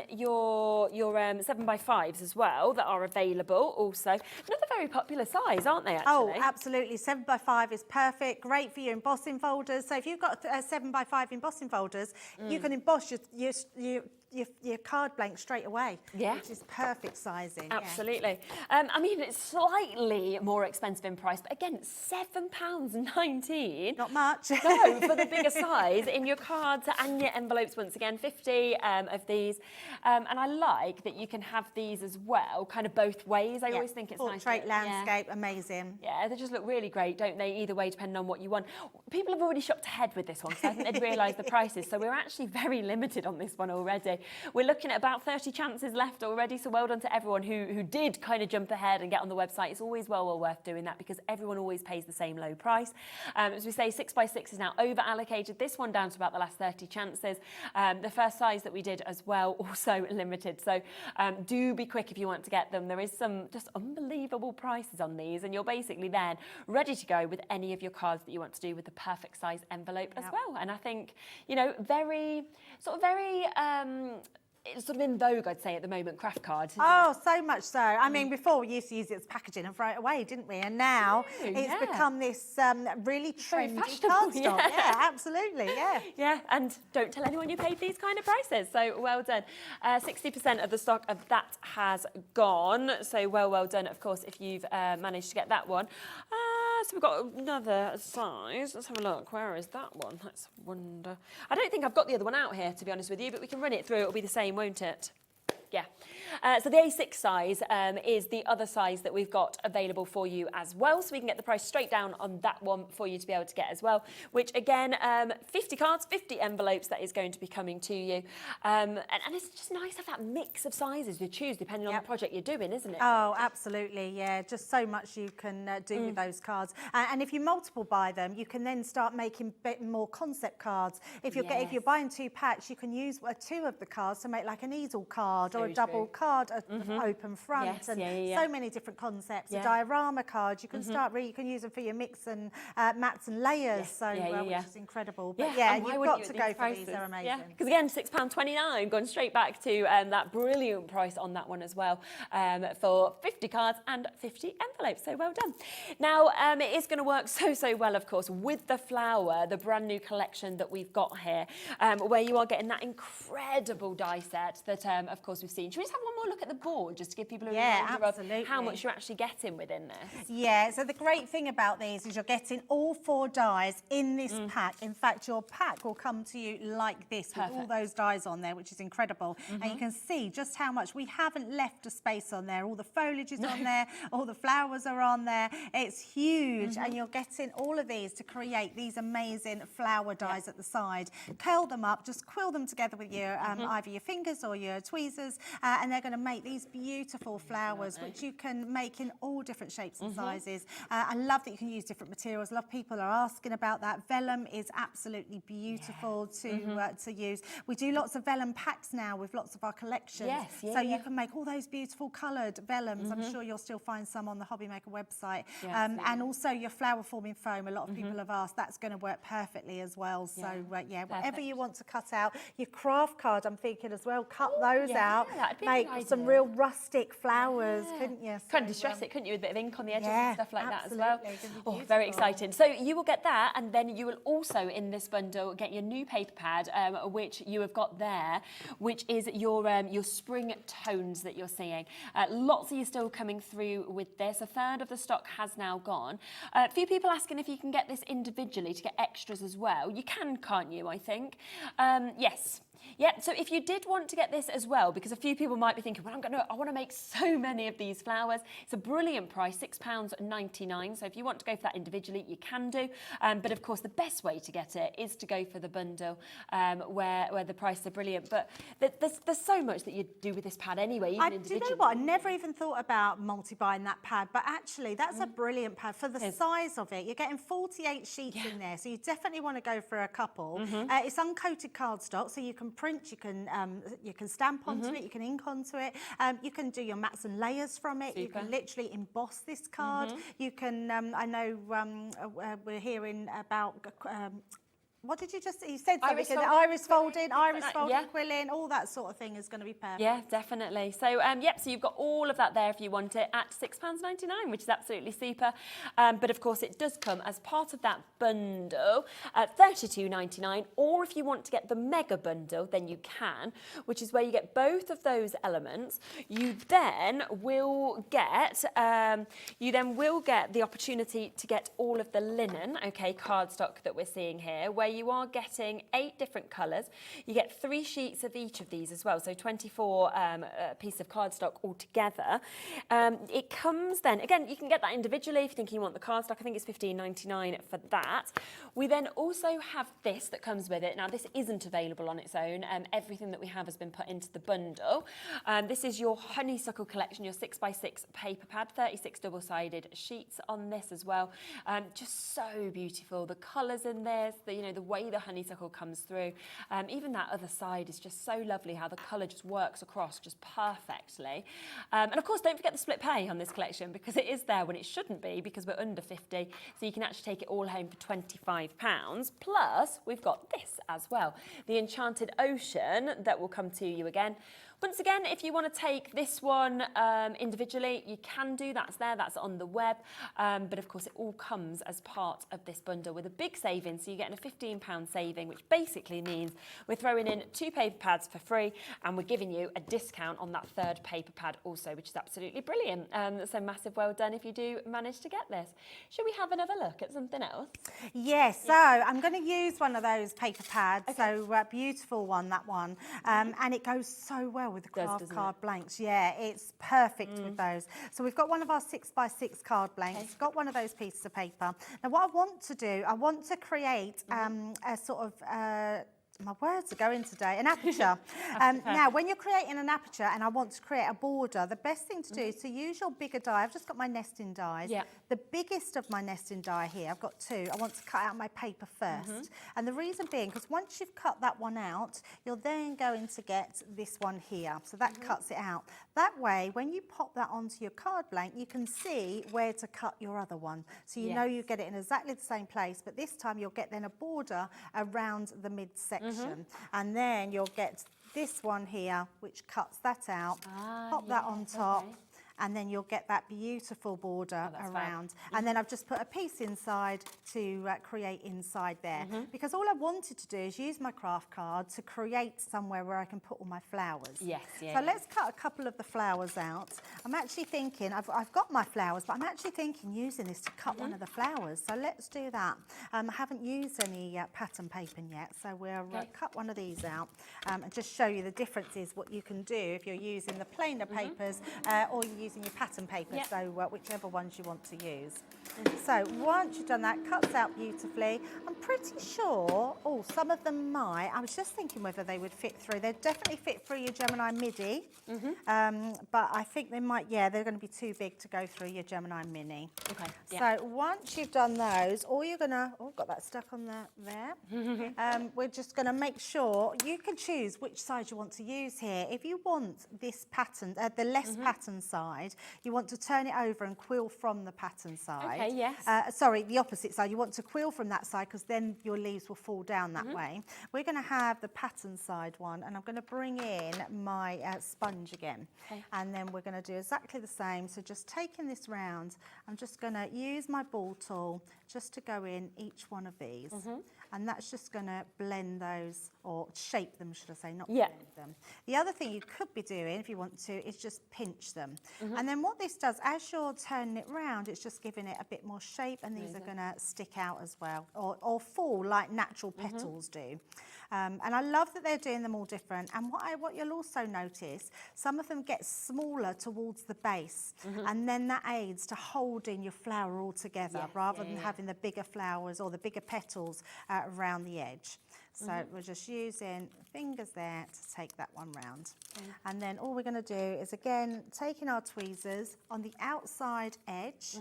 your 7x5s as well that are available also. Another very popular size, aren't they, actually? Oh, absolutely. 7x5 is perfect, great for your embossing folders. So if you've got 7x5 embossing folders, you can emboss your card blank straight away, which is perfect sizing. Absolutely. I mean, it's slightly more expensive in price, but again, £7.19. Not much. No, for the bigger size in your cards and your envelopes. Once again, 50 of these. And I like that you can have these as well, kind of both ways. I always think it's nice. Portrait, landscape, amazing. Yeah, they just look really great, don't they? Either way, depending on what you want. People have already shopped ahead with this one, so I think they'd realise the prices. So we're actually very limited on this one already. We're looking at about 30 chances left already, so well done to everyone who did kind of jump ahead and get on the website. It's always well worth doing that because everyone always pays the same low price. As we say, 6x6 is now over allocated. This one down to about the last 30 chances. The first size that we did as well, also limited. So do be quick if you want to get them. There is some just unbelievable prices on these, and you're basically then ready to go with any of your cards that you want to do with the perfect size envelope as well. And I think, you know, very it's sort of in vogue, I'd say, at the moment, craft cards. Oh, so much so. I mean, before we used to use it as packaging and throw it away, didn't we? And now it's become this really trendy card stock. Yeah, absolutely, Yeah, and don't tell anyone you paid these kind of prices. So well done. 60% of the stock of that has gone. So well done, of course, if you've managed to get that one. So we've got another size. Let's have a look. Where is that one? Let's wonder. I don't think I've got the other one out here, to be honest with you, but we can run it through. It'll be the same, won't it? Yeah. So the A6 size is the other size that we've got available for you as well. So we can get the price straight down on that one for you to be able to get as well, which again, 50 cards, 50 envelopes that is going to be coming to you. And it's just nice to have that mix of sizes to choose depending on the project you're doing, isn't it? Oh, absolutely, yeah. Just so much you can do with those cards. And if you multiple buy them, you can then start making a bit more concept cards. If you're buying 2 packs, you can use 2 of the cards to make like an easel card or a double card, open front, and so many different concepts. A diorama card, you can you can use them for your mix and mats and layers, which is incredible. But you've got to go for these, they're amazing. Because again, £6.29, gone straight back to that brilliant price on that one as well, for 50 cards and 50 envelopes, so well done. Now, it is going to work so well, of course, with the flower, the brand new collection that we've got here, where you are getting that incredible die set that, of course, we've seen. Should we just have one more look at the board just to give people a reminder of how much you're actually getting within this? Yeah, so the great thing about these is you're getting all 4 dies in this pack. In fact, your pack will come to you like this with all those dies on there, which is incredible. And you can see just how much we haven't left a space on there. All the foliage is on there, all the flowers are on there. It's huge, and you're getting all of these to create these amazing flower dies at the side. Curl them up, just quill them together with your either your fingers or your tweezers, and they're going to to make these beautiful flowers, which you can make in all different shapes and sizes. I love that you can use different materials. A lot of people are asking about that. Vellum is absolutely beautiful to use. We do lots of vellum packs now with lots of our collections. So you can make all those beautiful coloured vellums. I'm sure you'll still find some on the HobbyMaker website. And also your flower forming foam, a lot of people have asked, that's going to work perfectly as well. So yeah, whatever you want to cut out. Your craft card, I'm thinking as well, cut those out, make some real rustic flowers, couldn't you? Kind of distress it, couldn't you, with a bit of ink on the edges and stuff like that as well. Oh, very exciting. So you will get that, and then you will also, in this bundle, get your new paper pad, which you have got there, which is your spring tones that you're seeing. Lots of you still coming through with this. A third of the stock has now gone. A few people asking if you can get this individually to get extras as well. You can, can't you, I think? Yes. Yeah, so if you did want to get this as well, because a few people might be thinking, well, I want to make so many of these flowers. It's a brilliant price, £6.99. So if you want to go for that individually, you can do. But of course, the best way to get it is to go for the bundle, where the prices are brilliant. But there's so much that you do with this pad anyway, even individually. Do you know what? I never even thought about multi-buying that pad, but actually, that's a brilliant pad for the size of it. You're getting 48 sheets in there, so you definitely want to go for a couple. It's uncoated cardstock, so you can print, you can stamp onto it, you can ink onto it, you can do your mats and layers from it. You can literally emboss this card. You can, I know we're hearing about what did you just say? You said something, iris folding, quilling, all that sort of thing is going to be perfect. Yeah, definitely. So, so you've got all of that there if you want it at £6.99, which is absolutely super. But of course, it does come as part of that bundle at £32.99. Or if you want to get the mega bundle, then you can, which is where you get both of those elements. You then will get the opportunity to get all of the linen, cardstock that we're seeing here, where you are getting 8 different colours. You get 3 sheets of each of these as well, so 24 pieces of cardstock altogether. It comes then, again, you can get that individually if you think you want the cardstock. I think it's £15.99 for that. We then also have this that comes with it. Now, this isn't available on its own. Everything that we have has been put into the bundle. This is your honeysuckle collection, your 6x6 paper pad, 36 double-sided sheets on this as well. Just so beautiful. The colours in this, the way the honeysuckle comes through. Even that other side is just so lovely, how the colour just works across just perfectly. And of course, don't forget the split pay on this collection, because it is there when it shouldn't be, because we're under 50. So you can actually take it all home for £25. Plus, we've got this as well, the Enchanted Ocean that will come to you again. Once again, if you want to take this one individually, you can do. That's there, that's on the web. But of course, it all comes as part of this bundle with a big saving. So you're getting a £15 saving, which basically means we're throwing in 2 paper pads for free, and we're giving you a discount on that 3rd paper pad also, which is absolutely brilliant. So massive well done if you do manage to get this. Should we have another look at something else? Yes, so I'm going to use one of those paper pads. So beautiful one, that one. And it goes so well with the craft card blanks. Yeah, it's perfect with those. So we've got one of our 6x6 card blanks, got one of those pieces of paper. Now what I want to do, I want to create a sort of my words are going today, an aperture. Now, when you're creating an aperture and I want to create a border, the best thing to do is to use your bigger die. I've just got my nesting dies. The biggest of my nesting die here, I've got 2. I want to cut out my paper first. And the reason being, because once you've cut that one out, you're then going to get this one here. So that cuts it out. That way, when you pop that onto your card blank, you can see where to cut your other one. So you know you get it in exactly the same place, but this time you'll get then a border around the midsection. And then you'll get this one here, which cuts that out, pop that on top, and then you'll get that beautiful border around. And then I've just put a piece inside to create inside there. Because all I wanted to do is use my craft card to create somewhere where I can put all my flowers. So let's cut a couple of the flowers out. I'm actually thinking, I've got my flowers, but I'm actually thinking using this to cut one of the flowers. So let's do that. I haven't used any pattern paper yet, so we'll cut one of these out and just show you the differences, what you can do if you're using the plainer papers or you using your pattern paper, so whichever ones you want to use. So once you've done that, cuts out beautifully. I'm pretty sure, some of them might. I was just thinking whether they would fit through. They'd definitely fit through your Gemini Midi, but I think they might, they're going to be too big to go through your Gemini Mini. Okay. So once you've done those, all you're going to, got that stuck on there. We're just going to make sure you can choose which side you want to use here. If you want this pattern, the less pattern side, you want to turn it over and quill from the pattern side. Okay, yes. Sorry, the opposite side. You want to quill from that side because then your leaves will fall down that way. We're going to have the pattern side one, and I'm going to bring in my sponge again. Okay. And then we're going to do exactly the same. So just taking this round, I'm just going to use my ball tool just to go in each one of these. And that's just going to blend those, or shape them, should I say, not blend them. The other thing you could be doing, if you want to, is just pinch them. And then what this does, as you're turning it round, it's just giving it a bit more shape, and these are going to stick out as well, or fall like natural petals do. And I love that they're doing them all different. And what you'll also notice, some of them get smaller towards the base, and then that aids to holding your flower all together, rather than having the bigger flowers or the bigger petals around the edge. So we're just using fingers there to take that one round. And then all we're going to do is, again, taking our tweezers on the outside edge,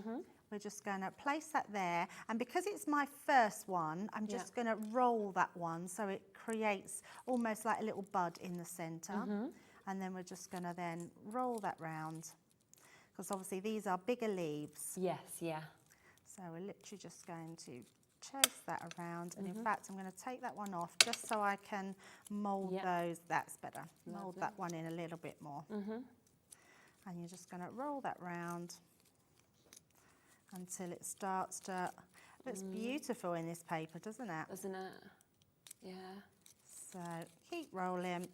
we're just going to place that there. And because it's my first one, I'm just going to roll that one so it creates almost like a little bud in the centre. And then we're just going to then roll that round, because obviously these are bigger leaves. Yes, yeah. So we're literally just going to chase that around, and in fact I'm going to take that one off just so I can mould those. That's better. Mould that one in a little bit more. And you're just going to roll that round until it starts to, looks beautiful in this paper, doesn't it? Doesn't it? Yeah. So keep rolling.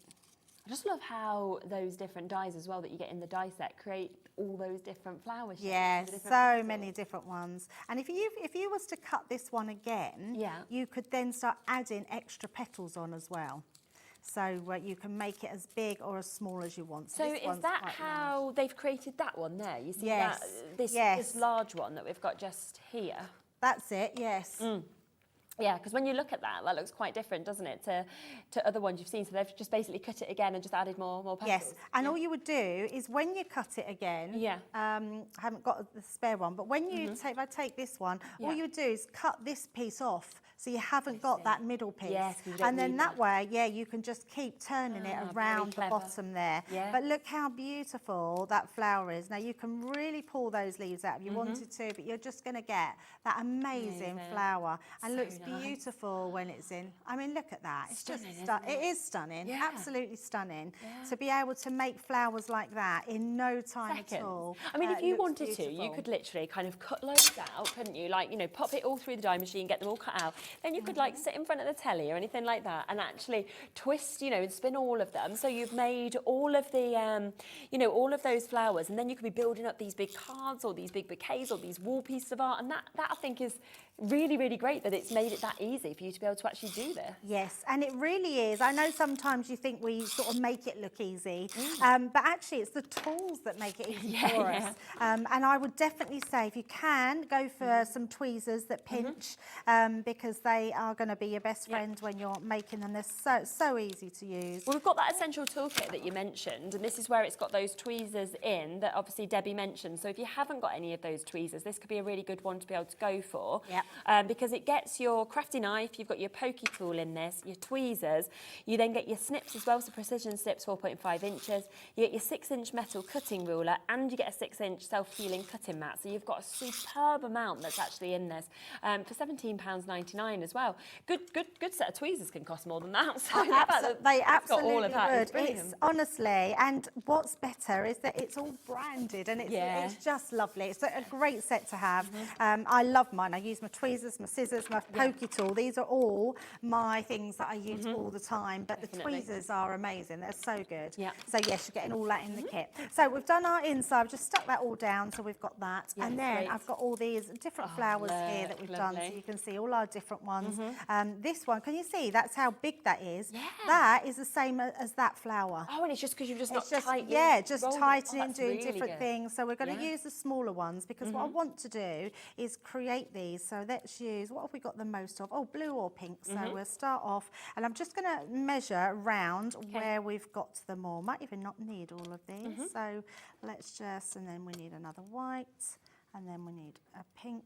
I just love how those different dyes as well that you get in the die set create all those different flower shapes. Yeah, so many different ones. And if you was to cut this one again, you could then start adding extra petals on as well. So you can make it as big or as small as you want. So is that how they've created that one there? You see that, this large one that we've got just here? That's it, yes. Yeah, because when you look at that, that looks quite different, doesn't it, to other ones you've seen? So they've just basically cut it again and just added more petals. Yes, and all you would do is when you cut it again, I haven't got the spare one, but when you if I take this one, all you would do is cut this piece off, so you haven't got that middle piece. Yes, and then that way, you can just keep turning it around the bottom there. But look how beautiful that flower is. Now you can really pull those leaves out if you wanted to, but you're just going to get that amazing flower, and looks beautiful when it's in. I mean, look at that. It's stunning, just it is stunning, absolutely stunning. To be able to make flowers like that in no time at all. I mean, if you wanted to, you could literally kind of cut loads out, couldn't you? Like, you know, pop it all through the die machine, get them all cut out. Then you could like sit in front of the telly or anything like that and actually twist, you know, and spin all of them. So you've made all of the, you know, all of those flowers, and then you could be building up these big cards or these big bouquets or these wall pieces of art. And that I think is really, really great that it's made it that easy for you to be able to actually do this. Yes, and it really is. I know sometimes you think we sort of make it look easy, but actually it's the tools that make it easy for us. And I would definitely say, if you can, go for some tweezers that pinch, because they are going to be your best friend when you're making them. They're so easy to use. Well, we've got that essential toolkit that you mentioned, and this is where it's got those tweezers in that obviously Debbie mentioned. So if you haven't got any of those tweezers, this could be a really good one to be able to go for. Because it gets your crafty knife, you've got your pokey tool in this, your tweezers, you then get your snips as well, so precision snips 4.5 inches, you get your 6-inch metal cutting ruler, and you get a 6-inch self-healing cutting mat. So you've got a superb amount that's actually in this for £17.99 as well. Good set of tweezers can cost more than that. So they absolutely got all of that. would. It's honestly, and what's better is that it's all branded, and it's just lovely. It's a great set to have. I love mine. I use my tweezers, my scissors, my pokey tool. These are all my things that I use all the time, but the tweezers are amazing. They're so good. Yeah. So yes, you're getting all that in the kit. So we've done our inside. I've just stuck that all down, so we've got that. Yeah, and then great. I've got all these different flowers here that we've done, so you can see all our different ones. This one, can you see? That's how big that is. Yeah. That is the same as that flower. Oh, and it's just because you've just not tightening. Yeah, just rolled it. tightening, that's doing really different good. things. So we're going to use the smaller ones because what I want to do is create these. So let's use, what have we got the most of? Oh, blue or pink. So we'll start off, and I'm just going to measure around where we've got them all. Might even not need all of these. So let's just, and then we need another white, and then we need a pink.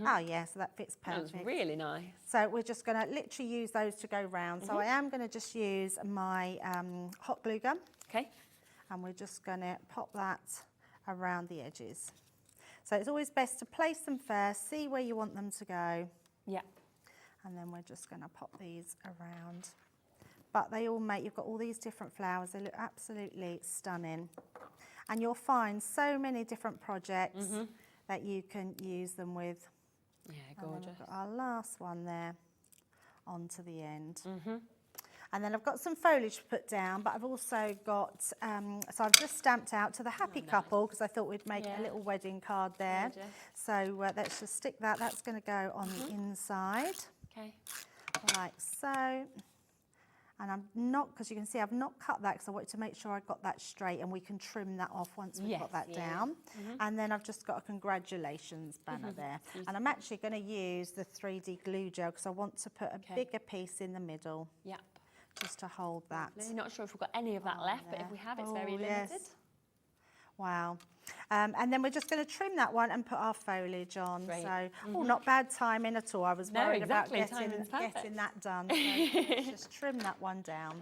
Oh yeah, so that fits perfect. That was really nice. So we're just going to literally use those to go round. So I am going to just use my hot glue gun. Okay. And we're just going to pop that around the edges. So it's always best to place them first, see where you want them to go. Yeah. And then we're just going to pop these around. But they all make, you've got all these different flowers. They look absolutely stunning. And you'll find so many different projects that you can use them with. Yeah, And then gorgeous. we've got our last one there onto the end. And then I've got some foliage to put down, but I've also got, so I've just stamped out to the happy couple because I thought we'd make a little wedding card there. Gorgeous. So let's just stick that. That's going to go on the inside, Okay. like so. And I'm not, because you can see I've not cut that because I wanted to make sure I got that straight, and we can trim that off once we've got that down. And then I've just got a congratulations banner there. And I'm actually going to use the 3D glue gel because I want to put a bigger piece in the middle. Yep. Just to hold that. Lovely. Not sure if we've got any of that left, but if we have, it's very limited. Wow. And then we're just going to trim that one and put our foliage on. Great. So, not bad timing at all. I was worried exactly. about getting that done. So let's just trim that one down.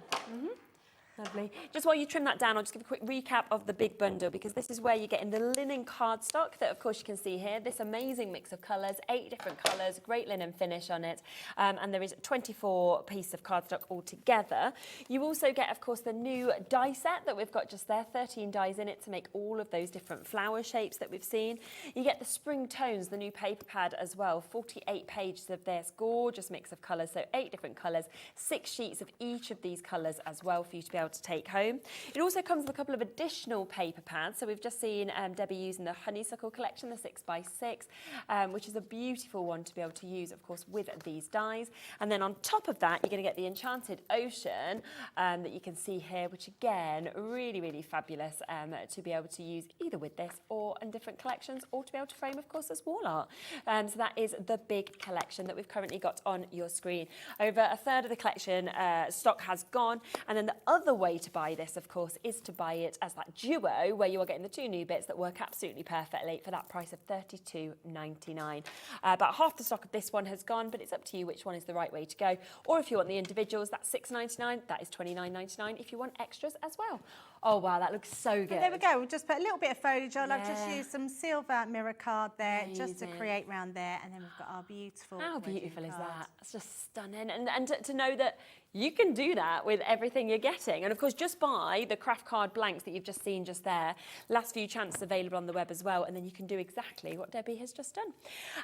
Lovely. Just while you trim that down, I'll just give a quick recap of the big bundle, because this is where you're getting the linen cardstock that, of course, you can see here. This amazing mix of colours, 8 different colours, great linen finish on it, and there is 24 pieces of cardstock altogether. You also get, of course, the new die set that we've got just there, 13 dies in it to make all of those different flower shapes that we've seen. You get the spring tones, the new paper pad as well, 48 pages of this gorgeous mix of colours, so 8 different colours, 6 sheets of each of these colours as well for you to be able to take home. It also comes with a couple of additional paper pads. So we've just seen Debbie using the Honeysuckle collection, the 6x6, which is a beautiful one to be able to use, of course, with these dies. And then on top of that, you're going to get the Enchanted Ocean that you can see here, which again, really, really fabulous to be able to use either with this or in different collections, or to be able to frame, of course, as wall art. So that is the big collection that we've currently got on your screen. Over a third of the collection stock has gone, and then the other way to buy this, of course, is to buy it as that duo, where you are getting the 2 new bits that work absolutely perfectly for that price of $32.99. About half the stock of this one has gone, but it's up to you which one is the right way to go. Or if you want the individuals, that's $6.99, that is $29.99 if you want extras as well. Oh wow, that looks so good. And there we go, we'll just put a little bit of foliage on. I've just used some silver mirror card there just to create round there, and then we've got our beautiful How beautiful is card. that? It's just stunning. And to know that you can do that with everything you're getting. And of course, just buy the craft card blanks that you've just seen just there. Last few chances available on the web as well, and then you can do exactly what Debbie has just done.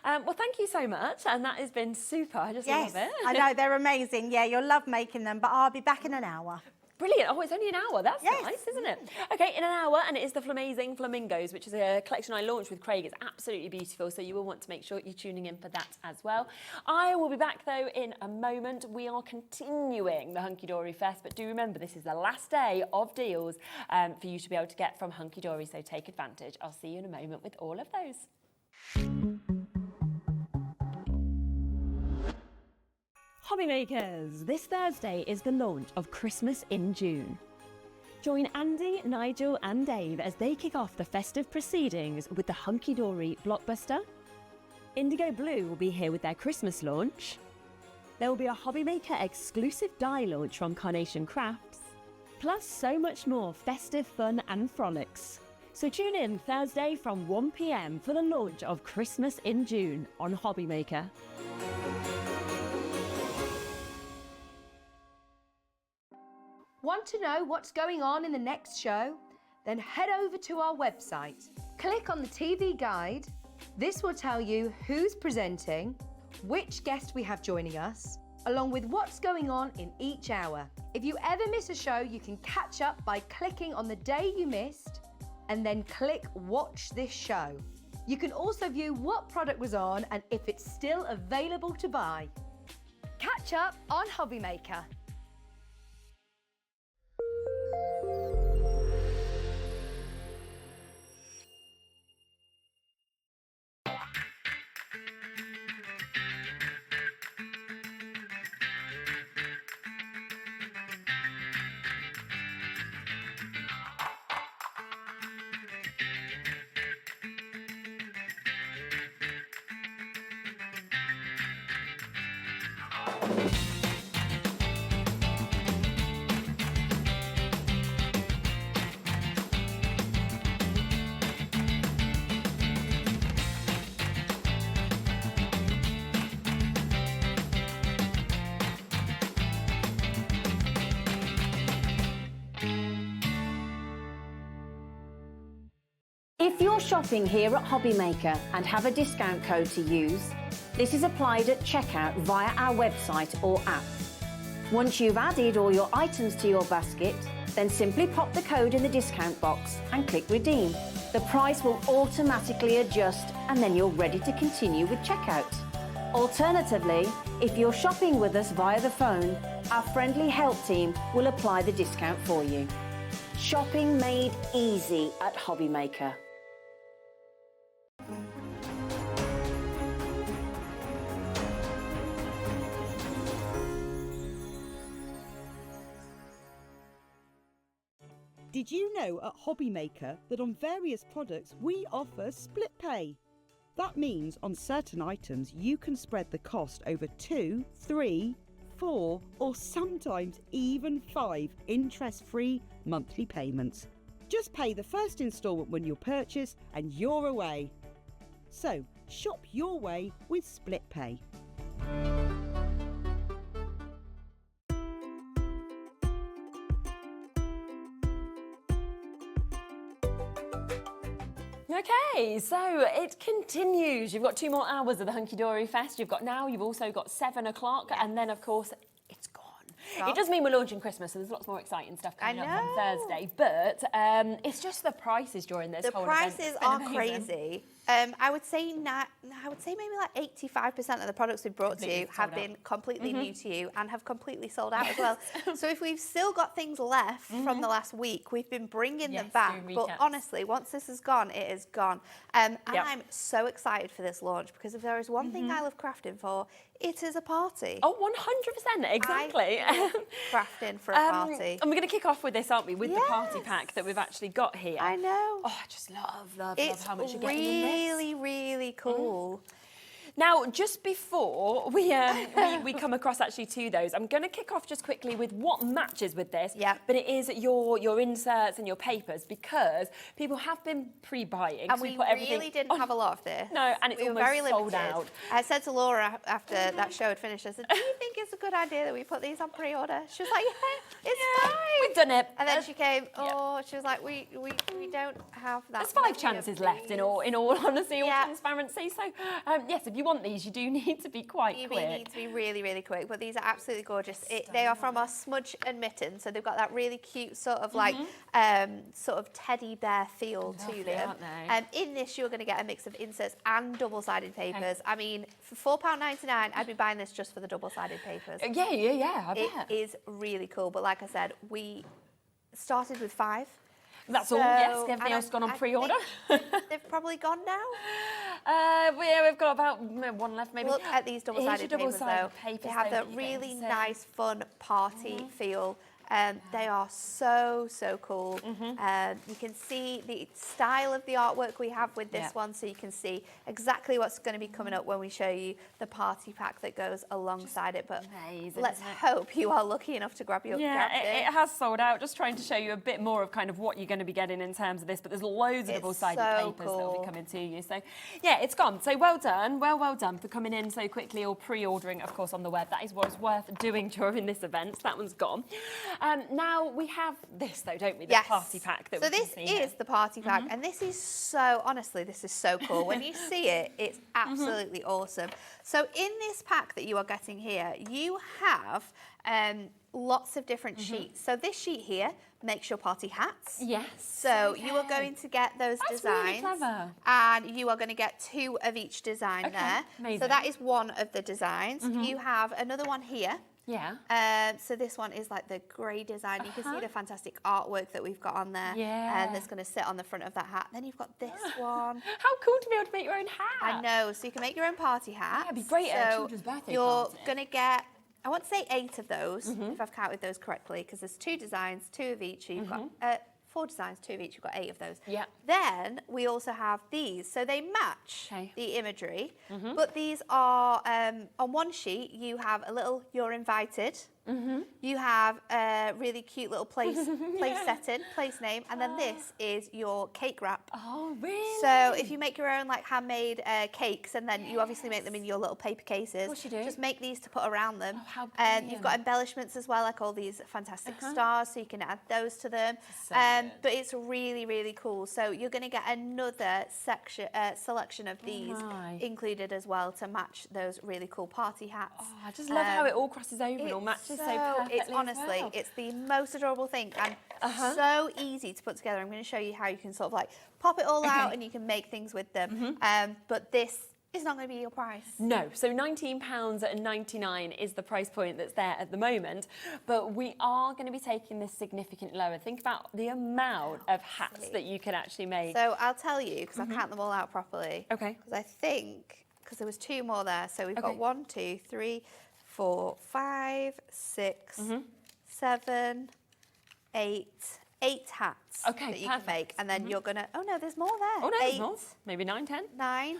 Well, thank you so much, and that has been super. I just love it. I know, they're amazing. Yeah, you'll love making them, but I'll be back in an hour. Brilliant. Oh, it's only an hour. That's nice, isn't it? Okay, in an hour, and it is the Flamazing Flamingos, which is a collection I launched with Craig. It's absolutely beautiful, so you will want to make sure you're tuning in for that as well. I will be back, though, in a moment. We are continuing the HunkydoryFest, but do remember, this is the last day of deals for you to be able to get from Hunkydory, so take advantage. I'll see you in a moment with all of those. HobbyMakers, this Thursday is the launch of Christmas in June. Join Andy, Nigel and Dave as they kick off the festive proceedings with the Hunkydory blockbuster. Indigo Blue will be here with their Christmas launch. There will be a HobbyMaker exclusive die launch from Carnation Crafts, plus so much more festive fun and frolics. So tune in Thursday from 1 PM for the launch of Christmas in June on HobbyMaker. Want to know what's going on in the next show? Then head over to our website. Click on the TV guide, This will tell you who's presenting, which guest we have joining us, along with what's going on in each hour. If you ever miss a show, you can catch up by clicking on the day you missed and then click Watch This Show. You can also view what product was on and if it's still available to buy. Catch up on HobbyMaker. If you're shopping here at HobbyMaker and have a discount code to use, this is applied at checkout via our website or app. Once you've added all your items to your basket, then simply pop the code in the discount box and click redeem. The price will automatically adjust and then you're ready to continue with checkout. Alternatively, if you're shopping with us via the phone, our friendly help team will apply the discount for you. Shopping made easy at HobbyMaker. Did you know at HobbyMaker that on various products we offer split pay? That means on certain items you can spread the cost over 2, 3, 4 or sometimes even 5 interest-free monthly payments. Just pay the first instalment when you purchase and you're away. So shop your way with split pay. Okay, so it continues. You've got 2 more hours of the HunkydoryFest. You've also got 7 o'clock, and then of course it's gone. It does mean we're launching Christmas, so there's lots more exciting stuff coming up on Thursday. But it's just the prices during this whole event. The prices are crazy. I would say maybe like 85% of the products we've brought to you have been completely new to you and have completely sold out as well. So if we've still got things left from the last week, we've been bringing them back. But honestly, once this is gone, it is gone. And I'm so excited for this launch because if there is one thing I love crafting for, it is a party. Oh, 100%, exactly. I love crafting for a party. And we're going to kick off with this, aren't we? With the party pack that we've actually got here. I know. Oh, I just love how much you're getting in this. Really, really cool. Now, just before we come across actually to those, I'm going to kick off just quickly with what matches with this. Yeah. But it is your inserts and your papers because people have been pre-buying. And we really didn't have a lot of this. No, and it's almost very sold out. I said to Laura after that show had finished, I said, do you think it's a good idea that we put these on pre-order? She was like, yeah, it's fine. We've done it. And then she came, she was like, we don't have that. There's 5 chances left in all honesty, all transparency. So, yes, if you want these, you do need to be quite quick. You need to be really, really quick. But these are absolutely gorgeous. They are from our Smudge and Mitten, so they've got that really cute sort of like sort of teddy bear feel to them. Aren't they? In this, you're going to get a mix of inserts and double-sided papers. I mean, for £4.99, I'd be buying this just for the double-sided papers. Yeah. I bet. It is really cool. But like I said, we started with 5. That's all, yes. Everything else gone on pre-order. They've probably gone now. We've got about 1 left, maybe. Look at these double-sided papers, though. They have that really nice, fun party feel. They are so cool. You can see the style of the artwork we have with this one, so you can see exactly what's going to be coming up when we show you the party pack that goes alongside it. But let's hope you are lucky enough to grab your it has sold out. Just trying to show you a bit more of kind of what you're going to be getting in terms of this, but there's loads of double-sided papers that will be coming to you. So yeah, it's gone. So well done, well done for coming in so quickly or pre-ordering, of course, on the web. That is what's worth doing during this event. So that one's gone. Now we have this though, don't we? The Yes. party pack that So we can this see is here. the party pack, and this is so, honestly, this is so cool. When you see it, it's absolutely awesome. So in this pack that you are getting here, you have lots of different sheets. So this sheet here makes your party hats. Yes. So you are going to get those That's really designs. clever. And you are going to get 2 of each design there. amazing. So that is one of the designs. You have another one here. Yeah. So this one is like the grey design. You can see the fantastic artwork that we've got on there. Yeah. And that's going to sit on the front of that hat. Then you've got this one. How cool to be able to make your own hat. I know. So you can make your own party hat. it'd be great at a So children's birthday you're party. going to get, I want to say 8 of those, if I've counted those correctly, because there's 2 designs, 2 of each. So you've got 4 designs, 2 of each. You've got 8 of those. Yeah. Then we also have these. So they match Okay. the imagery, but these are, on one sheet, you have a little, you're invited. You have a really cute little place setting, place name, and then this is your cake wrap. Oh, really? So if you make your own like handmade cakes, and then you obviously make them in your little paper cases, course you do. just make these to put around them. Oh, how And you've got brilliant. embellishments as well, like all these fantastic stars, so you can add those to them. So But it's really, really cool. So you're going to get another selection of these my. included as well to match those really cool party hats. Oh, I just love how it all crosses over and all matches so perfectly. It's honestly, as well. it's the most adorable thing, and so easy to put together. I'm going to show you how you can sort of like pop it all out and you can make things with them. But this is not going to be your price. No, so £19.99 is the price point that's there at the moment, but we are going to be taking this significantly lower. Think about the amount of hats that you can actually make. So I'll tell you, because I'll count them all out properly. Okay. Because I think, because there was 2 more there, so we've Okay. got 1, 2, 3, 4, 5, 6, 7, 8 hats Okay, that you can perfect. make, and then you're gonna. Oh no, there's more there. Oh no, 8, there's more. Maybe 9, 10? 9.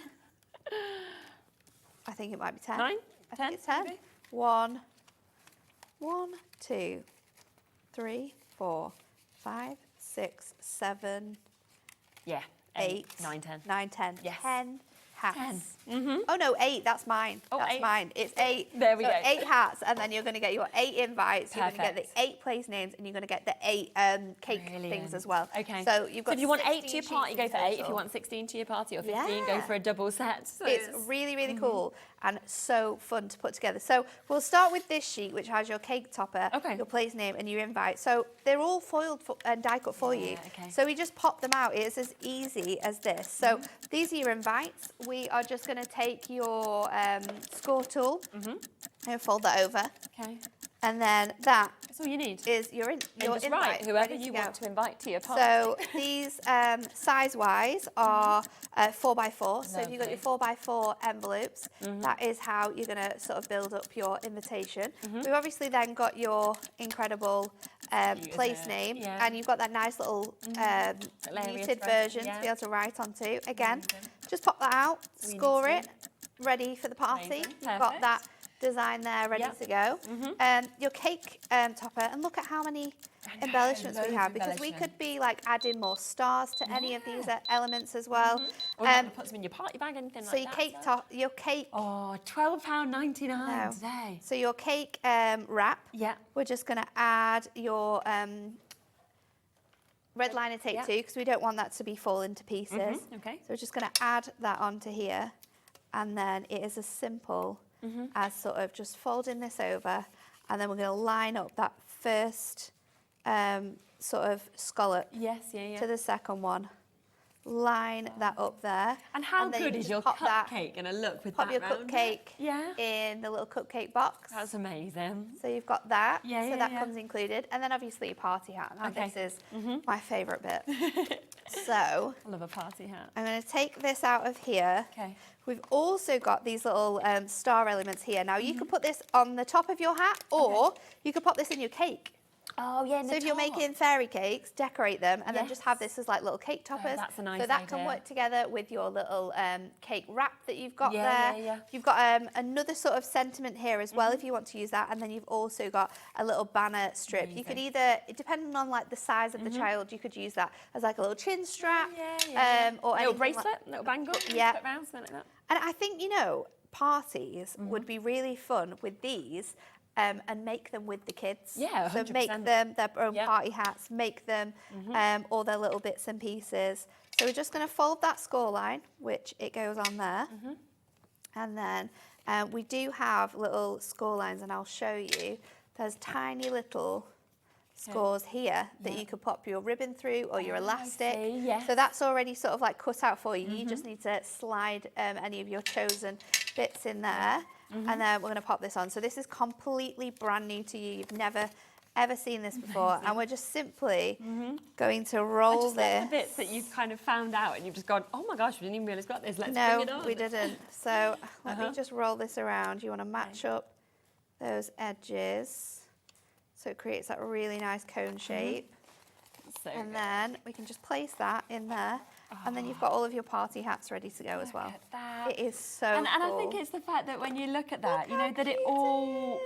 I think it might be 10. 9, I 10, think it's 10. maybe? 1, 2, 3, 4, 5, 6, 7, Yeah. 8, 9, 10. 9, 10. Yes. 10 hats. 10. Oh no, 8. That's mine. Oh, that's 8. mine. It's 8. There we So go. 8 hats, and then you're going to get your 8 invites. You're going to get Perfect. the 8 place names, and you're going to get the 8 cake things Brilliant. as well. Okay. So you've got. if you want 8 to 16 your party, sheets go in for 8. If total. you want 16 to your party or 15, go Yeah. for a double set. So It's really, really cool and so fun to put together. So we'll start with this sheet, which has your cake topper, Okay. your place name, and your invite. So they're all foiled and die cut for you. okay. So we just pop them out. It's as easy as this. So these are your invites. We are just going to take your score tool and fold that over. Okay. And then that That's all you need. is your, And your just invite. write whoever ready to you go. want to invite to your party. So these size-wise are 4x4. So if you've got your 4x4 envelopes, that is how you're going to sort of build up your invitation. We've obviously then got your incredible place name, Yeah. and you've got that nice little area muted spread, version yeah. to be able to write onto. Again, just pop that out, score it, ready for the party. Amazing. You've got Perfect. that design there ready Yep. to go. Your cake topper, and look at how many embellishments we loads have, of because we embellishment. could be like adding more stars to any of these elements as well. Or you want to put some in your party bag, anything So like your that. cake top, your cake. Oh, £12.99 No. today. So your cake wrap. Yeah. We're just going to add your red liner tape Yeah. too, because we don't want that to be falling to pieces. Okay. So we're just going to add that onto here, and then it is as simple as sort of just folding this over, and then we're going to line up that first sort of scallop Yes, yeah. to the second one. Line that up there. And how then you good can is just your pop that- cupcake going to look with Pop that your round cupcake it? Yeah. in the little cupcake box. That's amazing. So you've got that. Yeah, so yeah, that yeah. comes included. And then obviously your party hat. Now Okay. this is my favourite bit. So I love a party hat. I'm going to take this out of here. Okay. We've also got these little star elements here. Now you could put this on the top of your hat, or you could pop this in your cake. Oh, yeah, So if you're making fairy cakes, decorate them, and then just have this as like little cake toppers. that's a nice So that can idea. work together with your little cake wrap that you've got Yeah, there. yeah. You've got another sort of sentiment here as well if you want to use that, and then you've also got a little banner strip. You could either, depending on like the size of the child, you could use that as like a little chin strap, or little anything bracelet, like- little bangle. Yeah. Put around, something like that. And I think, parties would be really fun with these and make them with the kids. Yeah, 100%. So make them their own party hats, make them all their little bits and pieces. So we're just going to fold that score line, which it goes on there. And then we do have little score lines, and I'll show you. There's tiny little scores here that you could pop your ribbon through or your elastic. So that's already sort of like cut out for you. You just need to slide any of your chosen bits in there. And then we're going to pop this on. So this is completely brand new to you. You've never ever seen this before, and we're just simply going to roll this. The bits that you've kind of found out and you've just gone, oh my gosh, we didn't even realise we got this, let's bring it on. No, we didn't. So let me just roll this around. You want to match up those edges so it creates that really nice cone shape. And then we can just place that in there. And then you've got all of your party hats ready to go as well. It is so and cool. I think it's the fact that when you look at that, you know, that it all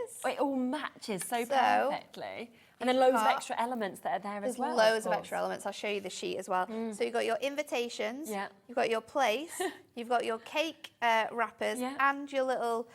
matches so perfectly. And then loads of extra elements that are there as well. There's loads of extra elements. I'll show you the sheet as well. So you've got your invitations, you've got your place, you've got your cake wrappers, and your little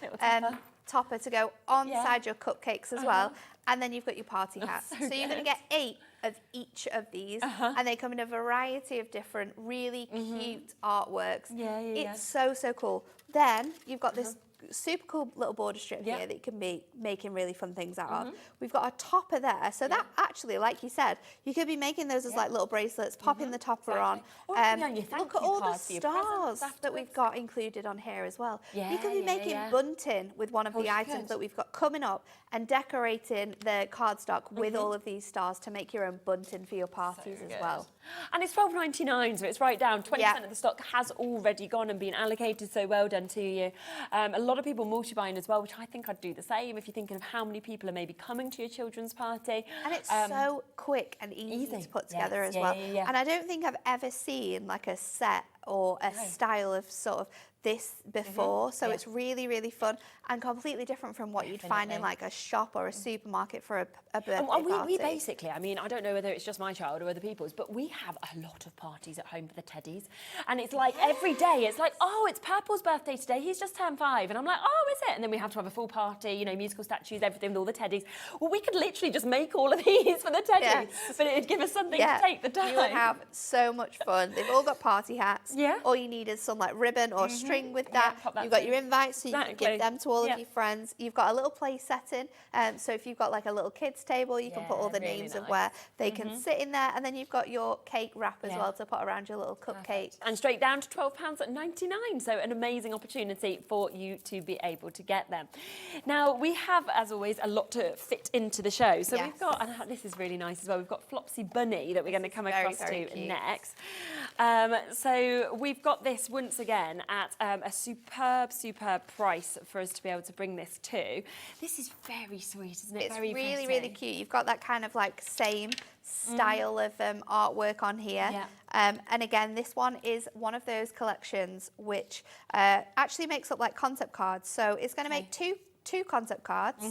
topper to go on side your cupcakes as well. And then you've got your party hats. So you're going to get 8 of each of these, and they come in a variety of different really cute artworks. It's so cool. Then you've got this super cool little border strip here that you can be making really fun things out of. We've got a topper there, so that actually, like you said, you could be making those as like little bracelets, popping the topper on. Look at all the stars that we've got included on here as well. You could be making bunting with one of the items that we've got coming up, and decorating the cardstock with all of these stars to make your own bunting for your parties as well. And it's £12.99, so it's right down. 20% of the stock has already gone and been allocated, so well done to you. A lot of people multi-buying as well, which I think I'd do the same if you're thinking of how many people are maybe coming to your children's party. And it's so quick and easy to put together as well. And I don't think I've ever seen like a set or a style of sort of this before, so it's really fun and completely different from what you'd find in like a shop or a supermarket for a birthday party. We basically, I mean, I don't know whether it's just my child or other people's, but we have a lot of parties at home for the teddies, and it's like every day it's like, oh, it's Purple's birthday today, he's just turned 5, and I'm like, oh, is it? And then we have to have a full party, you know, musical statues, everything with all the teddies. Well, we could literally just make all of these for the teddies, but it'd give us something to take the time. You would have so much fun. They've all got party hats. All you need is some like ribbon or string with that. You've got your invites, so you can give them to all of your friends. You've got a little place setting, so if you've got like a little kids table, you can put all the names of where they can sit in there, and then you've got your cake wrap as well to put around your little cupcake. And straight down to £12.99, so an amazing opportunity for you to be able to get them. Now, we have, as always, a lot to fit into the show. So we've got, and this is really nice as well, we've got Flopsy Bunny that we're going to come across to next. So we've got this once again at a superb price for us to be able to bring this to. This is very sweet, isn't it? It's really cute. You've got that kind of like same style of artwork on here. And again, this one is one of those collections which actually makes up like concept cards. So it's going to make two concept cards.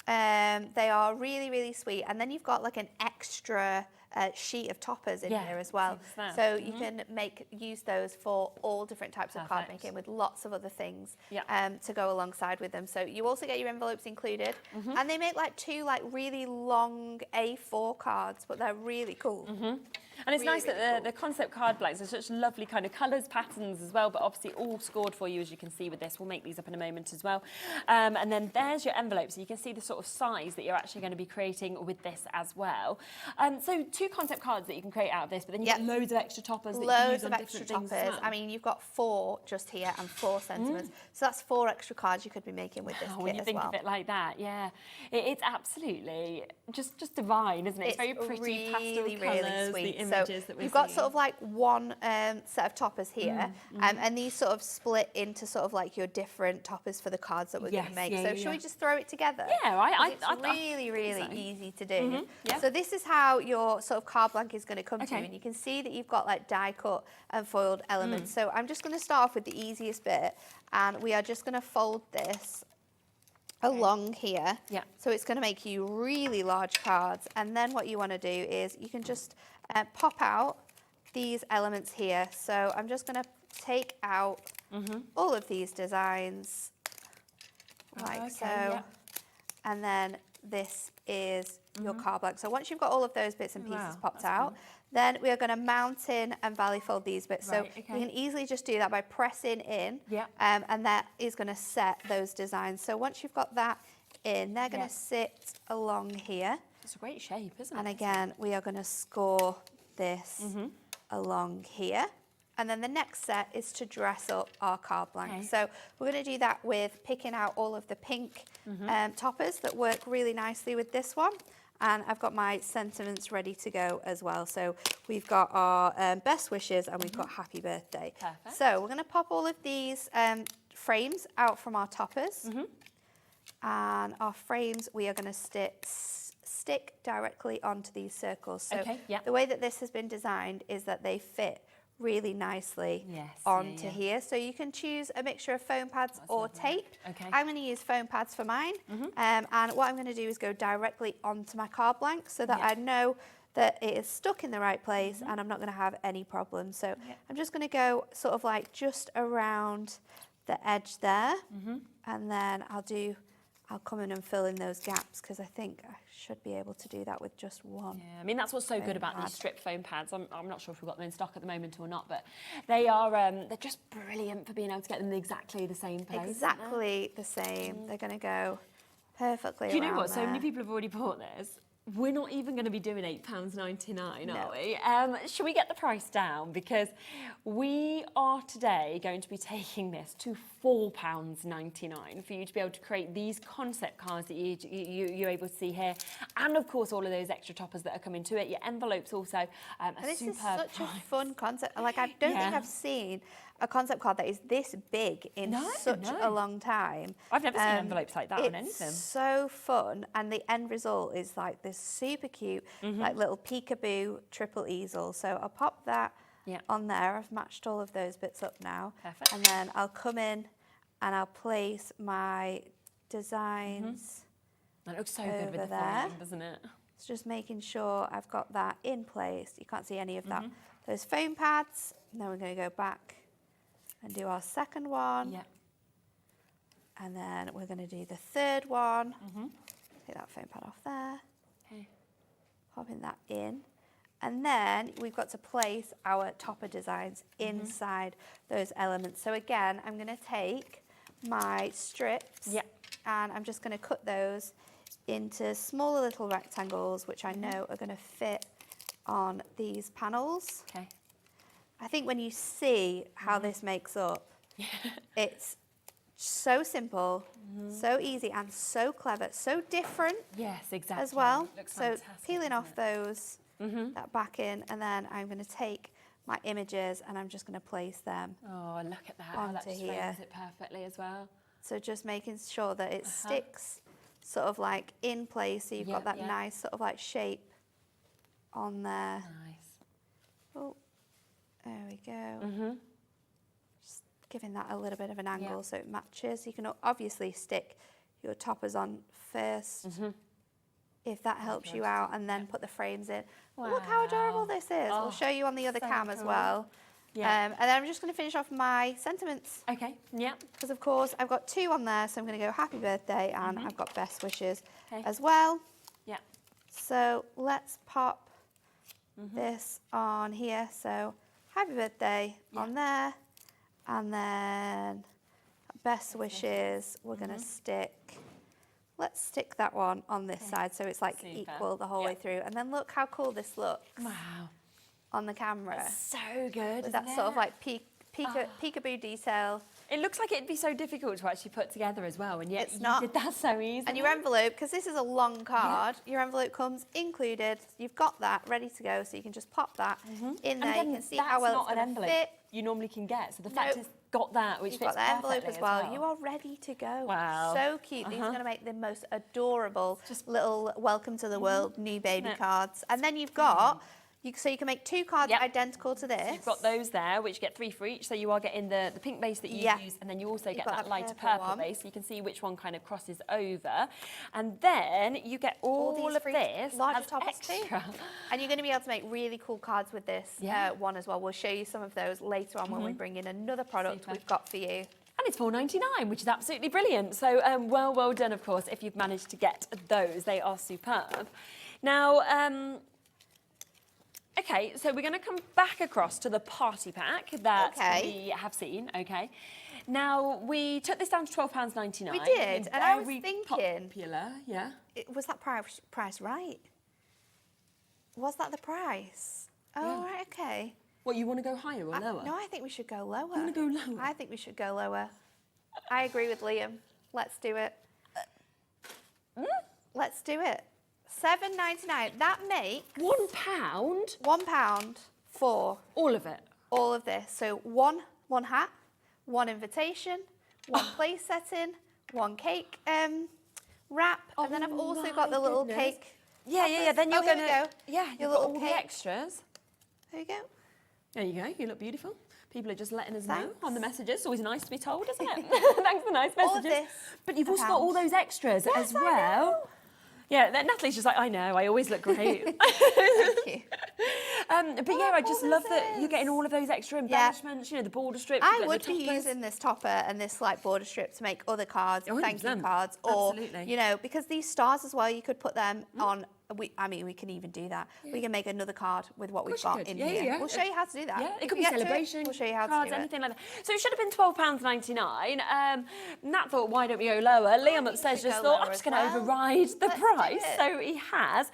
They are really sweet. And then you've got like an extra sheet of toppers in here as well. So you can use those for all different types of card making with lots of other things to go alongside with them. So you also get your envelopes included, and they make like 2 like really long A4 cards, but they're really cool. And it's nice that the concept card blanks are such lovely kind of colours, patterns as well, but obviously all scored for you, as you can see with this. We'll make these up in a moment as well. And then there's your envelope, so you can see the sort of size that you're actually going to be creating with this as well. So 2 concept cards that you can create out of this, but then you've got loads of extra toppers. Loads of extra toppers. I mean, you've got 4 just here and 4 sentiments. So that's 4 extra cards you could be making with this kit when you think of it like that, it's absolutely just divine, isn't it? It's very pretty, pastel colours, sweet. So you've got sort of like one set of toppers here, and these sort of split into sort of like your different toppers for the cards that we're going to make. So should we just throw it together? It's really easy to do. So this is how your sort of card blank is going to come to, and you can see that you've got like die cut and foiled elements. So I'm just going to start off with the easiest bit, and we are just going to fold this along here. So it's going to make you really large cards, and then what you want to do is you can just pop out these elements here. So I'm just going to take out all of these designs like so, and then this is your card blank. So once you've got all of those bits and pieces popped out, then we are going to mount in and valley fold these bits. So you can easily just do that by pressing in, and that is going to set those designs. So once you've got that in, they're going to sit along here. It's a great shape, isn't it? And again, we are going to score this along here. And then the next set is to dress up our card blank. So we're going to do that with picking out all of the pink toppers that work really nicely with this one. And I've got my sentiments ready to go as well. So we've got our best wishes and we've got happy birthday. Perfect. So we're going to pop all of these frames out from our toppers. And our frames we are going to stick directly onto these circles. So the way that this has been designed is that they fit really nicely onto here. So you can choose a mixture of foam pads or tape. I'm going to use foam pads for mine. And what I'm going to do is go directly onto my card blank so that I know that it is stuck in the right place and I'm not going to have any problems. So I'm just going to go sort of like just around the edge there. And then I'll come in and fill in those gaps because I think I should be able to do that with just one. Yeah, I mean, that's what's so good about these strip foam pads. I'm not sure if we've got them in stock at the moment or not, but they are, they're just brilliant for being able to get them in exactly the same place. Exactly the same. They're going to go perfectly Do you know what? there. So many people have already bought this. We're not even going to be doing £8.99, are we? Should we get the price down? Because we are today going to be taking this to £4.99 for you to be able to create these concept cards that you're able to see here. And of course, all of those extra toppers that are coming to it. Your envelopes also a this superb is such price. a fun concept. Like, I don't think I've seen a concept card that is this big in such a long time. I've never seen envelopes like that on anything. It's so fun, and the end result is like this super cute, like little peekaboo triple easel. So I'll pop that on there. I've matched all of those bits up now. Perfect. And then I'll come in and I'll place my designs. That looks so good with the there. foam, doesn't it? It's just making sure I've got that in place. You can't see any of that. Those foam pads. And then we're going to go back and do our second one. And then we're going to do the third one. Take that foam pad off there. Popping that in. And then we've got to place our topper designs inside those elements. So again, I'm going to take my strips and I'm just going to cut those into smaller little rectangles, which I know are going to fit on these panels. I think when you see how this makes up, it's so simple, so easy and so clever, so different as well. So peeling off those, that back in, and then I'm going to take my images and I'm just going to place them look at that. onto That just here. frames it perfectly as well. So just making sure that it sticks sort of like in place, so you've got that nice sort of like shape on there. Oh, there we go. Just giving that a little bit of an angle so it matches. You can obviously stick your toppers on first if that helps you out, and then put the frames in. Look how adorable this is. I'll show you on the other cam as well. And then I'm just going to finish off my sentiments. Because of course I've got two on there, so I'm going to go happy birthday and I've got best wishes as well. So let's pop this on here. So happy birthday on there, and then best wishes we're going to stick. Let's stick that one on this side so it's like equal the whole way through. And then look how cool this looks. On the camera. That's so good. With that sort of like peekaboo detail. It looks like it'd be so difficult to actually put together as well, and yet It's not. you did that so easily. And your envelope, because this is a long card, your envelope comes included. You've got that ready to go, so you can just pop that in there. You can see how well it's going to fit. You normally can get. So the fact it's got that, which You've fits got the envelope perfectly as well. You are ready to go. Wow. So cute. These are going to make the most adorable little welcome to the world new baby cards. And then you've got, so you can make two cards identical to this. So you've got those there, which get 3 for each. So you are getting the pink base that you use, and then you also get that lighter purple base. So you can see which one kind of crosses over. And then you get all of this larger as toppers extra. too. And you're going to be able to make really cool cards with this one as well. We'll show you some of those later on when we bring in another product we've got for you. And it's $4.99, which is absolutely brilliant. So well done, of course, if you've managed to get those. They are superb. Now, okay, so we're going to come back across to the party pack that we have seen, okay. Now, we took this down to £12.99. We did, and I was thinking... Popular, yeah. Was that price right? Was that the price? Oh, right, okay. What, you want to go higher or lower? No, I think we should go lower. You want to go lower? I think we should go lower. I agree with Liam. Let's do it. Let's do it. $7.99. That makes... £1? £1 for... all of it? All of this. So one hat, one invitation, one place setting, one cake wrap, and then I've also got the little cake. Yeah. Then you're going to... go. Yeah, your you've got little all cake. the extras. There you go. There you go. You look beautiful. People are just letting us know on the messages. It's always nice to be told, isn't it? Thanks for the nice messages. All this, but you've also got all those extras as well. Yeah, Natalie's just like, I know, I always look great. Thank you. But yeah, I just love that you're getting all of those extra embellishments, you know, the border strips. I would be using this topper and this like border strip to make other cards, thank you cards, or, you know, because these stars as well, you could put them on. I mean, we can even do that. Yeah. We can make another card with what we've got in here. Yeah. We'll show you how to do that. Yeah, it could be celebration. We'll show you how cards, to do anything like that. So it should have been £12.99. Nat thought, why don't we go lower? Liam upstairs just thought, I'm just going to override the price. So he has.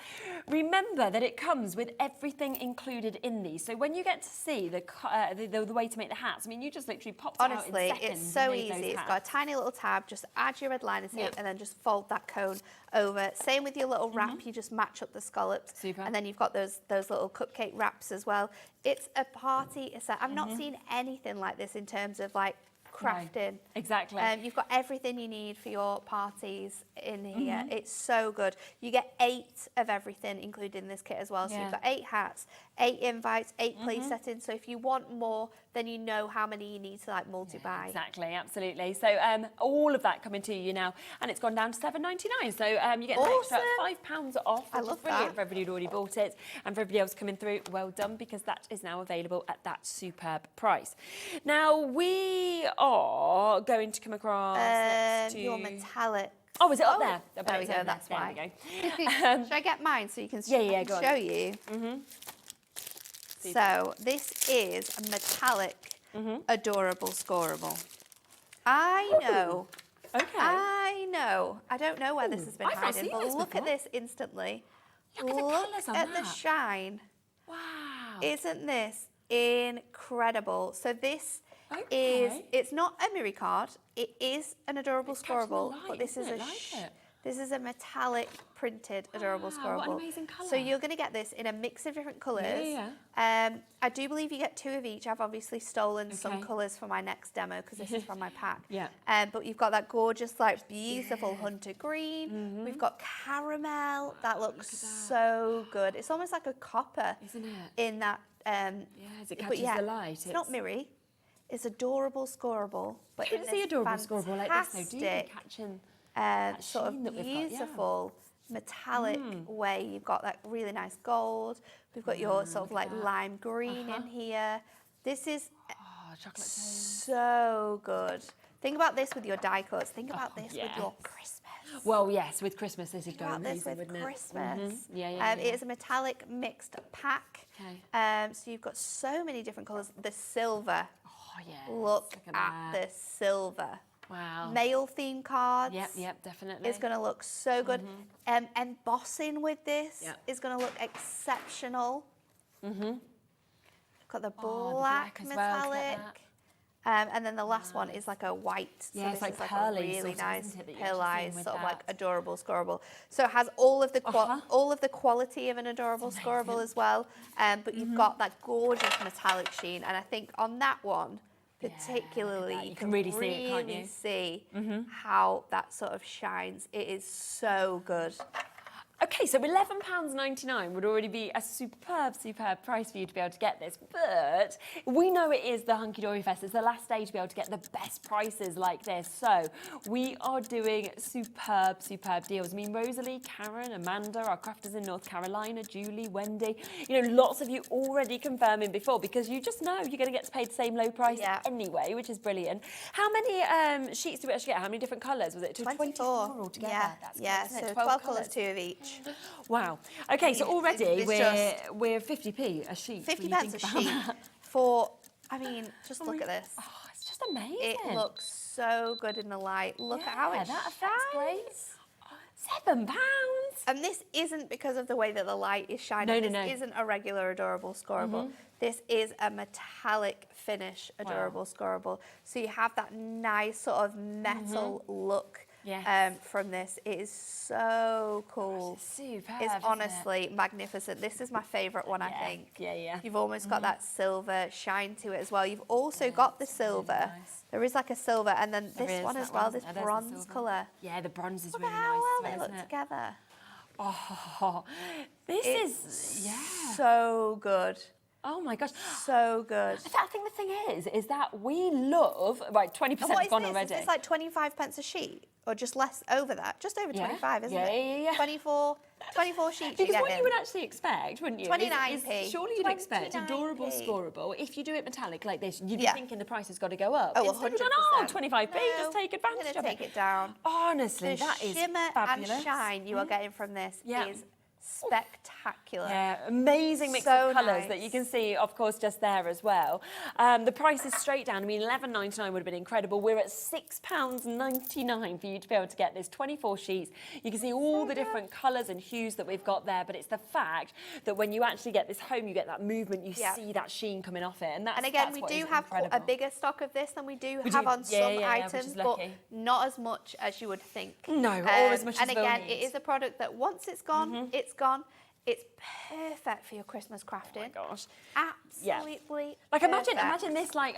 Remember that it comes with everything included in these. So when you get to see the way to make the hats, I mean, you just literally pop it out in seconds. Honestly, it's so easy. It's got a tiny little tab. Just add your red liner tape and then just fold that cone over. Same with your little wrap. You just match up the scallops. Super. And then you've got those little cupcake wraps as well. It's a party set. I've not seen anything like this in terms of like crafting. No, exactly. You've got everything you need for your parties in here. It's so good. You get 8 of everything included in this kit as well. So you've got 8 hats, 8 invites, 8 place settings. So if you want more, then you know how many you need to like multi-buy. Exactly, absolutely. So all of that coming to you now, and it's gone down to $7.99. So you get an extra £5 off, which is brilliant for everybody who'd already bought it, and for everybody else coming through, well done, because that is now available at that superb price. Now we are going to come across your metallic. Oh, is it up there? There we go. That's why. There we go. Should I get mine so you can show you? So this is a metallic, adorable scoreable. I know. Okay. I know. I don't know where this has been hiding, but look at this instantly. Look at the colours on the shine. Wow. Isn't this incredible? So this is, it's not a Miri card, it is an adorable scoreable, but this is this is a metallic printed adorable scoreable. What an amazing colour. So you're going to get this in a mix of different colours. I do believe you get 2 of each. I've obviously stolen some colours for my next demo because this is from my pack. But you've got that gorgeous, like beautiful hunter green. We've got caramel. That looks so good. It's almost like a copper, isn't it? In that. As it catches the light. It's not Miri. It's adorable scoreable. But you can see adorable scoreable like this, though, do you? Catching sort of beautiful metallic way. You've got that really nice gold. We've got your sort of like lime green in here. This is chocolate so good. Think about this with your die cuts. Think about this with your Christmas. Well, yes, with Christmas this is going amazing, with wouldn't it? Christmas. It is a metallic mixed pack. So you've got so many different colours. The silver. Look at the silver. Wow. Male theme cards. Yep, definitely. It's going to look so good. Embossing with this is going to look exceptional. Got the black metallic. And then the last one is like a white. So it's this like is like pearly, a really sort of, nice isn't it, that you're pearlized, seeing sort with of like that. adorable scoreable. So it has all of the quality of an adorable scoreable as well. But you've got that gorgeous metallic sheen. And I think on that one, particularly, you can really see it, can't you? See how that sort of shines. It is so good. Okay, so £11.99 would already be a superb, superb price for you to be able to get this. But we know it is the Hunkydory Fest. It's the last day to be able to get the best prices like this. So we are doing superb, superb deals. I mean, Rosalie, Karen, Amanda, our crafters in North Carolina, Julie, Wendy, you know, lots of you already confirming before because you just know you're going to get paid the same low price anyway, which is brilliant. How many sheets do we actually get? How many different colours? Was it 24 altogether? Yeah, That's yeah. good, isn't it? So 12 colours, 2 of each. Wow. Okay, so already it's we're 50p a sheet. 50 pence a sheet for, I mean, just look at this. Oh, it's just amazing. It looks so good in the light. Look at how it that shines. £7. And this isn't because of the way that the light is shining. No. This isn't a regular adorable scoreable. This is a metallic finish adorable scoreable. So you have that nice sort of metal look from this. It is so cool. It's superb, It's isn't honestly magnificent. This is my favourite one, I think. Yeah. You've almost got that silver shine to it as well. You've also got the silver. Really nice. There is like a silver, and then this one as well, this bronze colour. Yeah, the bronze is Look really at how nice. well they look together. Oh, this is so good. Oh my gosh, so good. I think the thing is that we love 20% gone already. Is this like 25 pence a sheet, or just less over that? Just over 25, isn't it? Yeah. 24 sheets. Because what you would actually expect, wouldn't you? 29p. Surely you'd expect adorable scoreable. If you do it metallic like this, you'd be thinking the price has got to go up. Oh, Instead 100%. Oh, 25p, just take I'm advantage going of to it. take it down. Honestly, the that is shimmer fabulous. and shine you are getting from this is spectacular. Yeah, amazing mix of colours that you can see, of course, just there as well. The price is straight down. I mean, £11.99 would have been incredible. We're at £6.99 for you to be able to get this 24 sheets. You can see all the different colours and hues that we've got there, but it's the fact that when you actually get this home, you get that movement, you see that sheen coming off it. And again, we do have a bigger stock of this than we have on some items, but not as much as you would think. No, or as much as and again, it is a product that once it's gone, it's gone. It's perfect for your Christmas crafting. Oh my gosh. Absolutely. Like perfect. imagine this like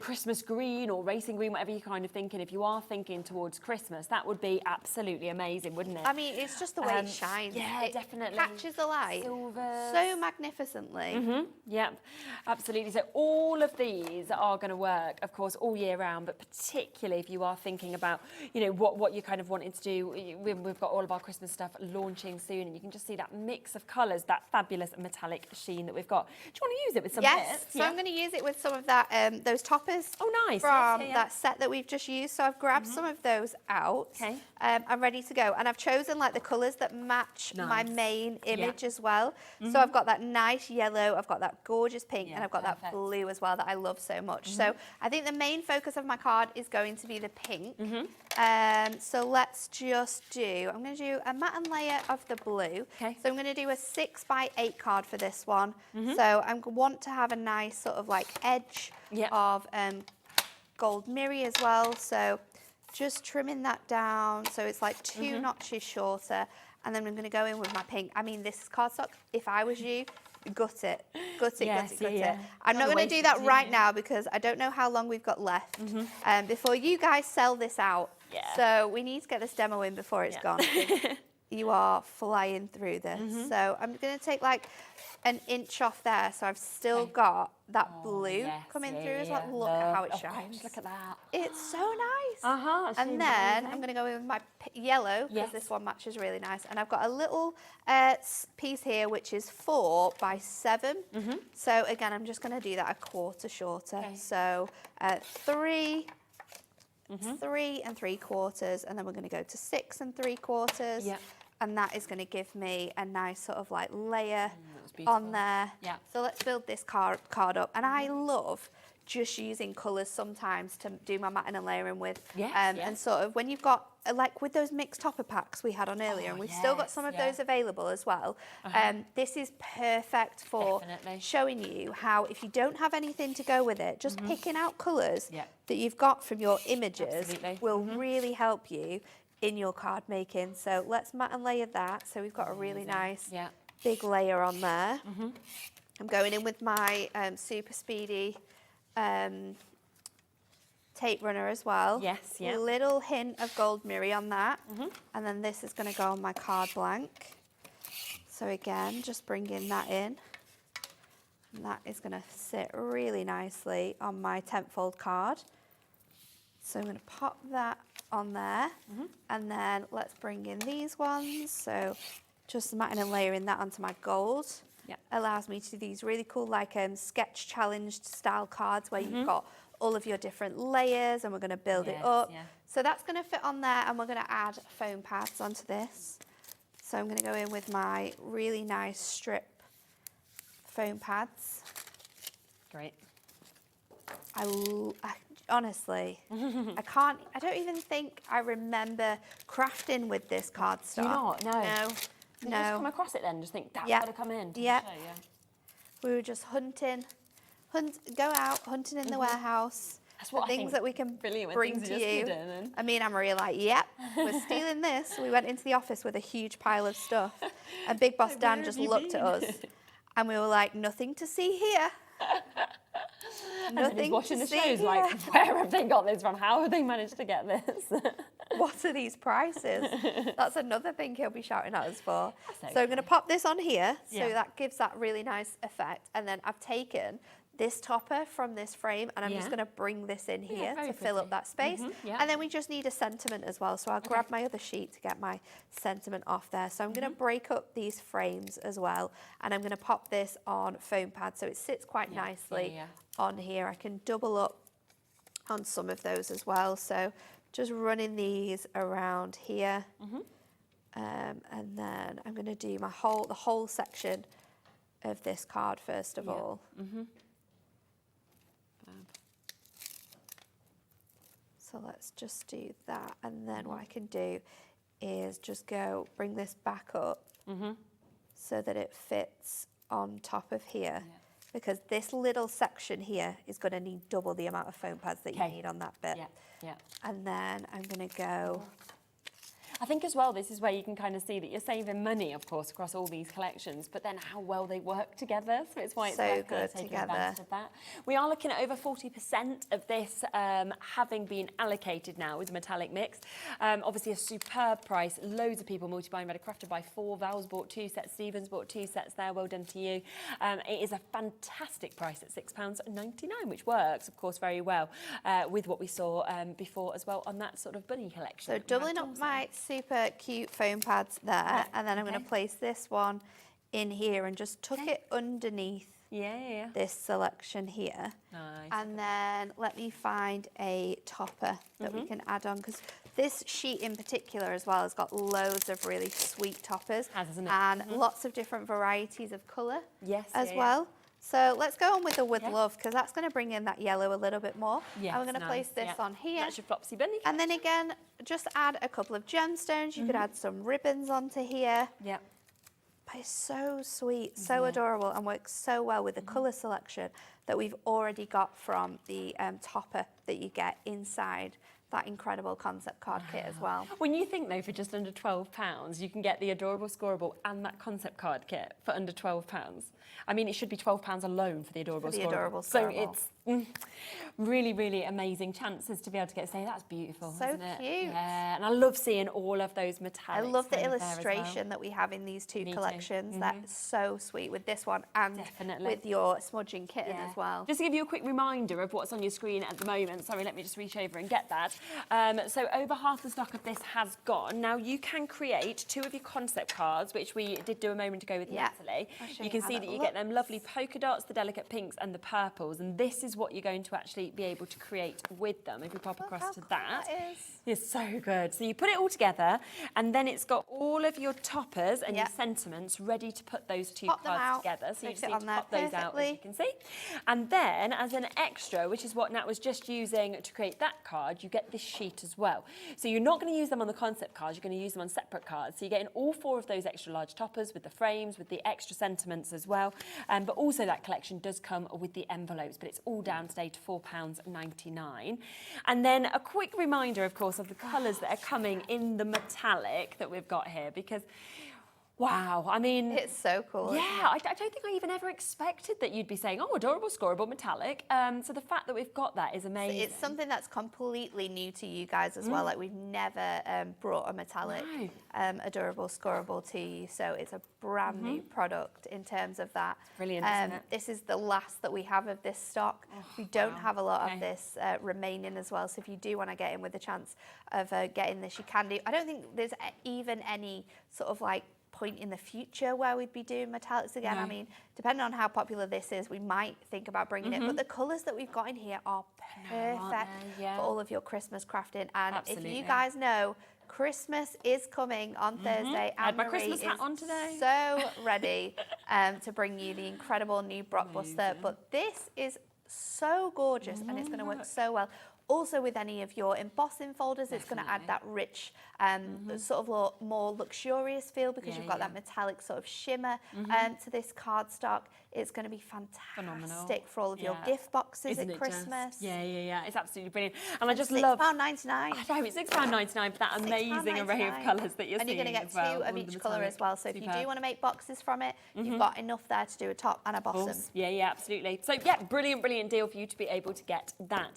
Christmas green or racing green, whatever you're kind of thinking. If you are thinking towards Christmas, that would be absolutely amazing, wouldn't it? I mean, it's just the way it shines. Yeah, it definitely. Catches the light so magnificently. Yep, absolutely. So all of these are going to work, of course, all year round, but particularly if you are thinking about, what you're kind of wanting to do. We've got all of our Christmas stuff launching soon, and you can just see that mix of colours, that fabulous metallic sheen that we've got. Do you want to use it with some bits? So I'm going to use it with some of that, those toppers. Oh, nice. From that set that we've just used. So I've grabbed some of those out. Okay. I'm ready to go. And I've chosen like the colours that match my main image as well. So I've got that nice yellow, I've got that gorgeous pink, and I've got that blue as well that I love so much. So I think the main focus of my card is going to be the pink. So let's just I'm going to do a matte and layer of the blue. Okay. So I'm going to do a 6x8 card for this one. So I want to have a nice sort of like edge of gold mirror as well. So just trimming that down so it's like 2 notches shorter. And then I'm going to go in with my pink. I mean, this cardstock, if I was you, gut it. Gut it. I'm not going to do that right now because I don't know how long we've got left before you guys sell this out. So we need to get this demo in before it's gone. You are flying through this. So I'm going to take like an inch off there. So I've still got that blue coming through as well. Look at how it shines. Look at that. It's so nice. And then I'm going to go in with my yellow because this one matches really nice. And I've got a little piece here which is 4 by 7. So again, I'm just going to do that a quarter shorter. So 3 3¾ and then we're going to go to 6 3/4 and that is going to give me a nice sort of like layer on there. So let's build this card up, and I love just using colours sometimes to do my matting and layering with. And sort of when you've got like with those mixed topper packs we had on earlier, and we've still got some of those available as well. This is perfect for showing you how if you don't have anything to go with it, just picking out colours that you've got from your images will really help you in your card making. So let's mat and layer that. So we've got a really nice big layer on there. I'm going in with my super speedy tape runner as well. Yes, yeah. Little hint of gold mirror on that. And then this is going to go on my card blank. So again, just bringing that in. And that is going to sit really nicely on my 10th fold card. So I'm going to pop that on there. And then let's bring in these ones. So just matting and layering that onto my gold. Allows me to do these really cool like sketch challenged style cards where you've got all of your different layers and we're going to build it up. So that's going to fit on there, and we're going to add foam pads onto this. So I'm going to go in with my really nice strip foam pads. Great. I honestly, I don't even think I remember crafting with this cardstock. Do you not? No. No. Did you just come across it then? Just think, that's got to come in. Yeah. We were just go out, hunting in the warehouse. That's what things that we can bring to you. And me and Anne-Marie are like, yep, we're stealing this. We went into the office with a huge pile of stuff. And Big Boss Dan just looked at us and we were like, nothing to see here. Nothing. He's watching the shows like, where have they got this from? How have they managed to get this? What are these prices? That's another thing he'll be shouting at us for. So I'm going to pop this on here. So that gives that really nice effect. And then I've taken this topper from this frame and I'm just going to bring this in here to fill up that space. And then we just need a sentiment as well. So I'll grab my other sheet to get my sentiment off there. So I'm going to break up these frames as well. And I'm going to pop this on foam pad so it sits quite nicely on here. I can double up on some of those as well. So just running these around here. And then I'm going to do the whole section of this card first of all. So let's just do that, and then what I can do is just bring this back up so that it fits on top of here, because this little section here is going to need double the amount of foam pads that you need on that bit. And then I'm going to go... I think as well, this is where you can kind of see that you're saving money, of course, across all these collections, but then how well they work together. So it's why it's so worth good taking together. advantage of that. We are looking at over 40% of this having been allocated now with the metallic mix. Obviously a superb price. Loads of people multi-buying. Read a Crafter buy 4. Val's bought 2 sets. Stephen's bought 2 sets there. Well done to you. It is a fantastic price at £6.99, which works, of course, very well with what we saw before as well on that sort of bunny collection. So doubling up my super cute foam pads there, and then I'm going to place this one in here and just tuck it underneath this selection here. Nice. And then let me find a topper that we can add on, because this sheet in particular as well has got loads of really sweet toppers and lots of different varieties of colour as well. So let's go on with the With Love, because that's going to bring in that yellow a little bit more. And we're going to place this on here. That's your Flopsy Bunny. And then again, just add a couple of gemstones. You could add some ribbons onto here. But it's so sweet, so adorable, and works so well with the colour selection that we've already got from the topper that you get inside that incredible concept card kit as well. When you think though, for just under £12, you can get the adorable scoreable and that concept card kit for under £12. I mean, it should be £12 alone for the adorable scoreable. So it's really, really amazing chances to be able to say that's beautiful, isn't it? So cute. Yeah, and I love seeing all of those metallics. I love the illustration that we have in these two collections. That's so sweet with this one and with your smudging kitten as well. Just to give you a quick reminder of what's on your screen at the moment. Sorry, let me just reach over and get that. So over half the stock of this has gone. Now you can create 2 of your concept cards, which we did do a moment ago with Natalie. You can see that you get them lovely polka dots, the delicate pinks and the purples, and this is what you're going to actually be able to create with them. If we pop across to that, it's so good. So you put it all together, and then it's got all of your toppers and your sentiments ready to put those 2 cards together. So you just need to pop those out, as you can see. And then, as an extra, which is what Nat was just using to create that card, you get this sheet as well. So you're not going to use them on the concept cards, you're going to use them on separate cards. So you're getting all 4 of those extra large toppers with the frames, with the extra sentiments as well. But also that collection does come with the envelopes, but it's all down today to £4.99. And then a quick reminder, of course, of the colours that are coming in the metallic that we've got here, because Wow, I mean... It's so cool. Yeah, I don't think I even ever expected that you'd be saying, oh, adorable, scoreable, metallic. So the fact that we've got that is amazing. It's something that's completely new to you guys as well. Like, we've never brought a metallic, adorable, scoreable to you. So it's a brand new product in terms of that. It's brilliant, isn't it? This is the last that we have of this stock. We don't have a lot of this remaining as well. So if you do want to get in with a chance of getting this, you can do. I don't think there's even any sort of like point in the future where we'd be doing metallics again. I mean, depending on how popular this is, we might think about bringing it, but the colours that we've got in here are perfect for all of your Christmas crafting. And if you guys know, Christmas is coming on Thursday. I had and my Marie Christmas hat is on today. so ready to bring you the incredible new blockbuster. But this is so gorgeous and it's going to work so well. Also with any of your embossing folders, it's going to add that rich, sort of more luxurious feel because you've got that metallic sort of shimmer to this cardstock. It's going to be fantastic for all of your gift boxes at Christmas. Yeah. It's absolutely brilliant. And I just love... £6.99. I know, it's £6.99 for that amazing array of colours that you're seeing. And you're going to get two of each colour as well. So if you do want to make boxes from it, you've got enough there to do a top and a bottom. Yeah, absolutely. So yeah, brilliant deal for you to be able to get that.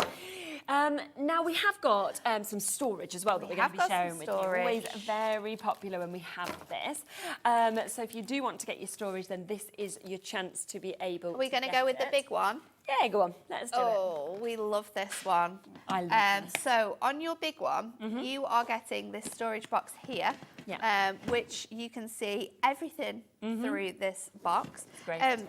Now we have got some storage as well that we're going to be sharing with you. Always very popular when we have this. So if you do want to get your storage, then this is your chance to be able to Are we going to go with the big one? Yeah, go on. Let's do it. Oh, we love this one. I love this. So on your big one, you are getting this storage box here, which you can see everything through this box. Great.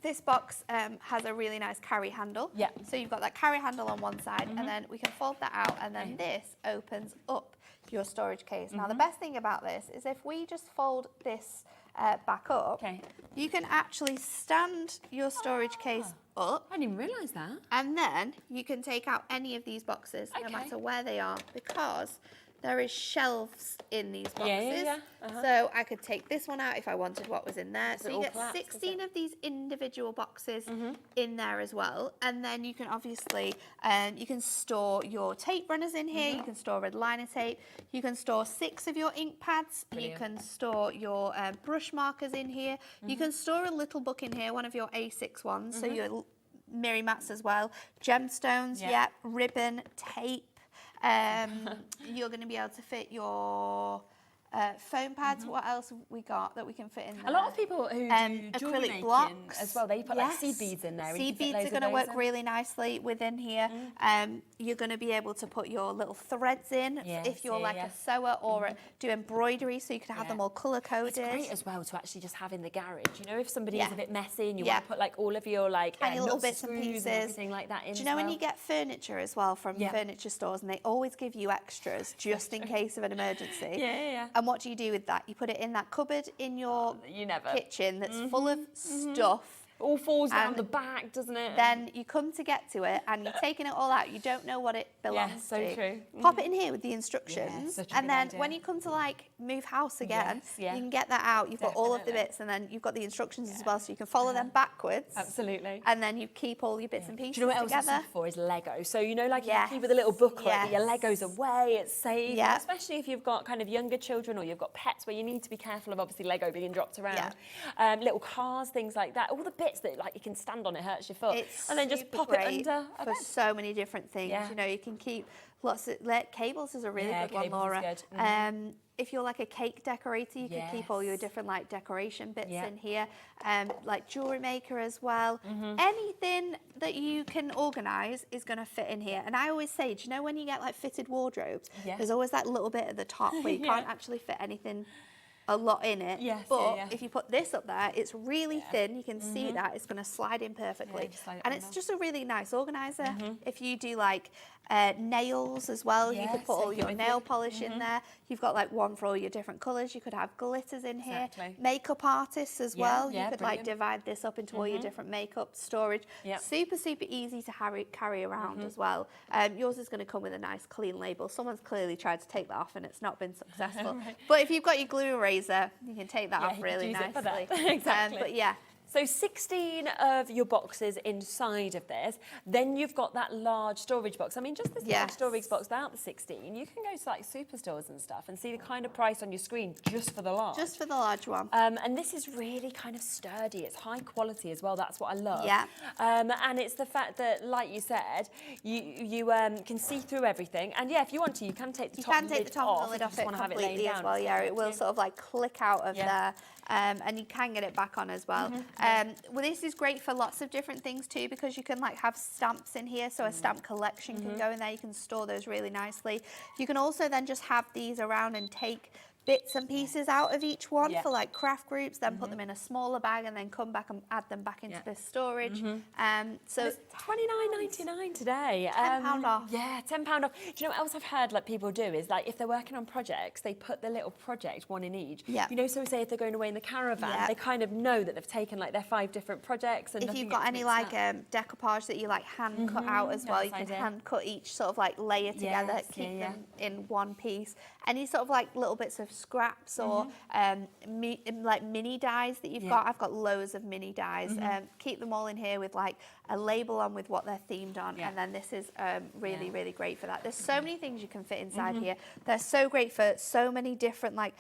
This box has a really nice carry handle. Yeah. So you've got that carry handle on one side, and then we can fold that out, and then this opens up your storage case. Now, the best thing about this is if we just fold this back up, you can actually stand your storage case up. I didn't even realise that. And then you can take out any of these boxes, no matter where they are, because there is shelves in these boxes. So I could take this one out if I wanted what was in there. So you get 16 of these individual boxes in there as well. And then you can obviously, you can store your tape runners in here. You can store red liner tape. You can store 6 of your ink pads. You can store your brush markers in here. You can store a little book in here, one of your A6 ones. So your Miri mats as well. Gemstones, ribbon, tape. You're going to be able to fit your foam pads. What else have we got that we can fit in there? A lot of people who do jewelry acrylic making blocks as well, they put like seed beads in there. Seed beads are going to work really nicely within here. You're going to be able to put your little threads in if you're like a sewer or do embroidery, so you can have them all colour coded. It's great as well to actually just have in the garage. You know, if somebody is a bit messy and you want to put like all of your like tiny little bits and pieces and everything like that in. Do you know when you get furniture as well from furniture stores, and they always give you extras just in case of an emergency? And what do you do with that? You put it in that cupboard in your kitchen that's full of stuff. All falls down the back, doesn't it? Then you come to get to it and you're taking it all out. You don't know what it belongs to. Yeah, so true. Pop it in here with the instructions. And then when you come to like move house again, you can get that out. You've got all of the bits and then you've got the instructions as well, so you can follow them backwards. Absolutely. And then you keep all your bits and pieces Do you know what together. else it's for is Lego. So you know, like you keep with a little booklet, but your Lego's away, it's safe. Especially if you've got kind of younger children or you've got pets where you need to be careful of obviously Lego being dropped around. Little cars, things like that. All the bits that like you can stand on, it hurts your foot. And then just pop it under for so many different things. You know, you can keep lots of cables is a really good one, Laura. Good. If you're like a cake decorator, you can keep all your different like decoration bits in here. Like jewelry maker as well. Anything that you can organise is going to fit in here. And I always say, do you know when you get like fitted wardrobes, there's always that little bit at the top where you can't actually fit anything a lot in it, but if you put this up there, it's really thin. You can see that it's going to slide in perfectly, and it's just a really nice organizer. If you do like nails as well, you could put all your nail polish in there. You've got like one for all your different colours. You could have glitters in here. Makeup artists as well. You could like divide this up into all your different makeup storage. Super easy to carry around as well. Yours is going to come with a nice clean label. Someone's clearly tried to take that off and it's not been successful. But if you've got your glue eraser, you can take that off really nicely. Exactly. But yeah, So 16 of your boxes inside of this. Then you've got that large storage box. I mean, just this large storage box without the 16, you can go to like superstores and stuff and see the kind of price on your screen just for the large. Just for the large one. And this is really kind of sturdy. It's high quality as well. That's what I love. Yeah. And it's the fact that, like you said, you can see through everything. And yeah, if you want to, you can take the top of the lid off if you just want to have it laying down. As well, yeah, it will sort of like click out of there. And you can get it back on as well. Well, this is great for lots of different things too, because you can like have stamps in here, so a stamp collection can go in there. You can store those really nicely. You can also then just have these around and take bits and pieces out of each one for like craft groups, then put them in a smaller bag and then come back and add them back into this storage. So it's £29.99 today. £10 off. Yeah, £10 off. Do you know what else I've heard like people do is like if they're working on projects, they put the little project, one in each. You know, so say if they're going away in the caravan, they kind of know that they've taken like their 5 different projects. And if you've got any like decoupage that you like hand cut out as well, you can hand cut each sort of like layer together, keep them in one piece. Any sort of like little bits of scraps or like mini dies that you've got. I've got loads of mini dies. Keep them all in here with like a label on with what they're themed on, and then this is really, really great for that. There's so many things you can fit inside here. They're so great for so many different like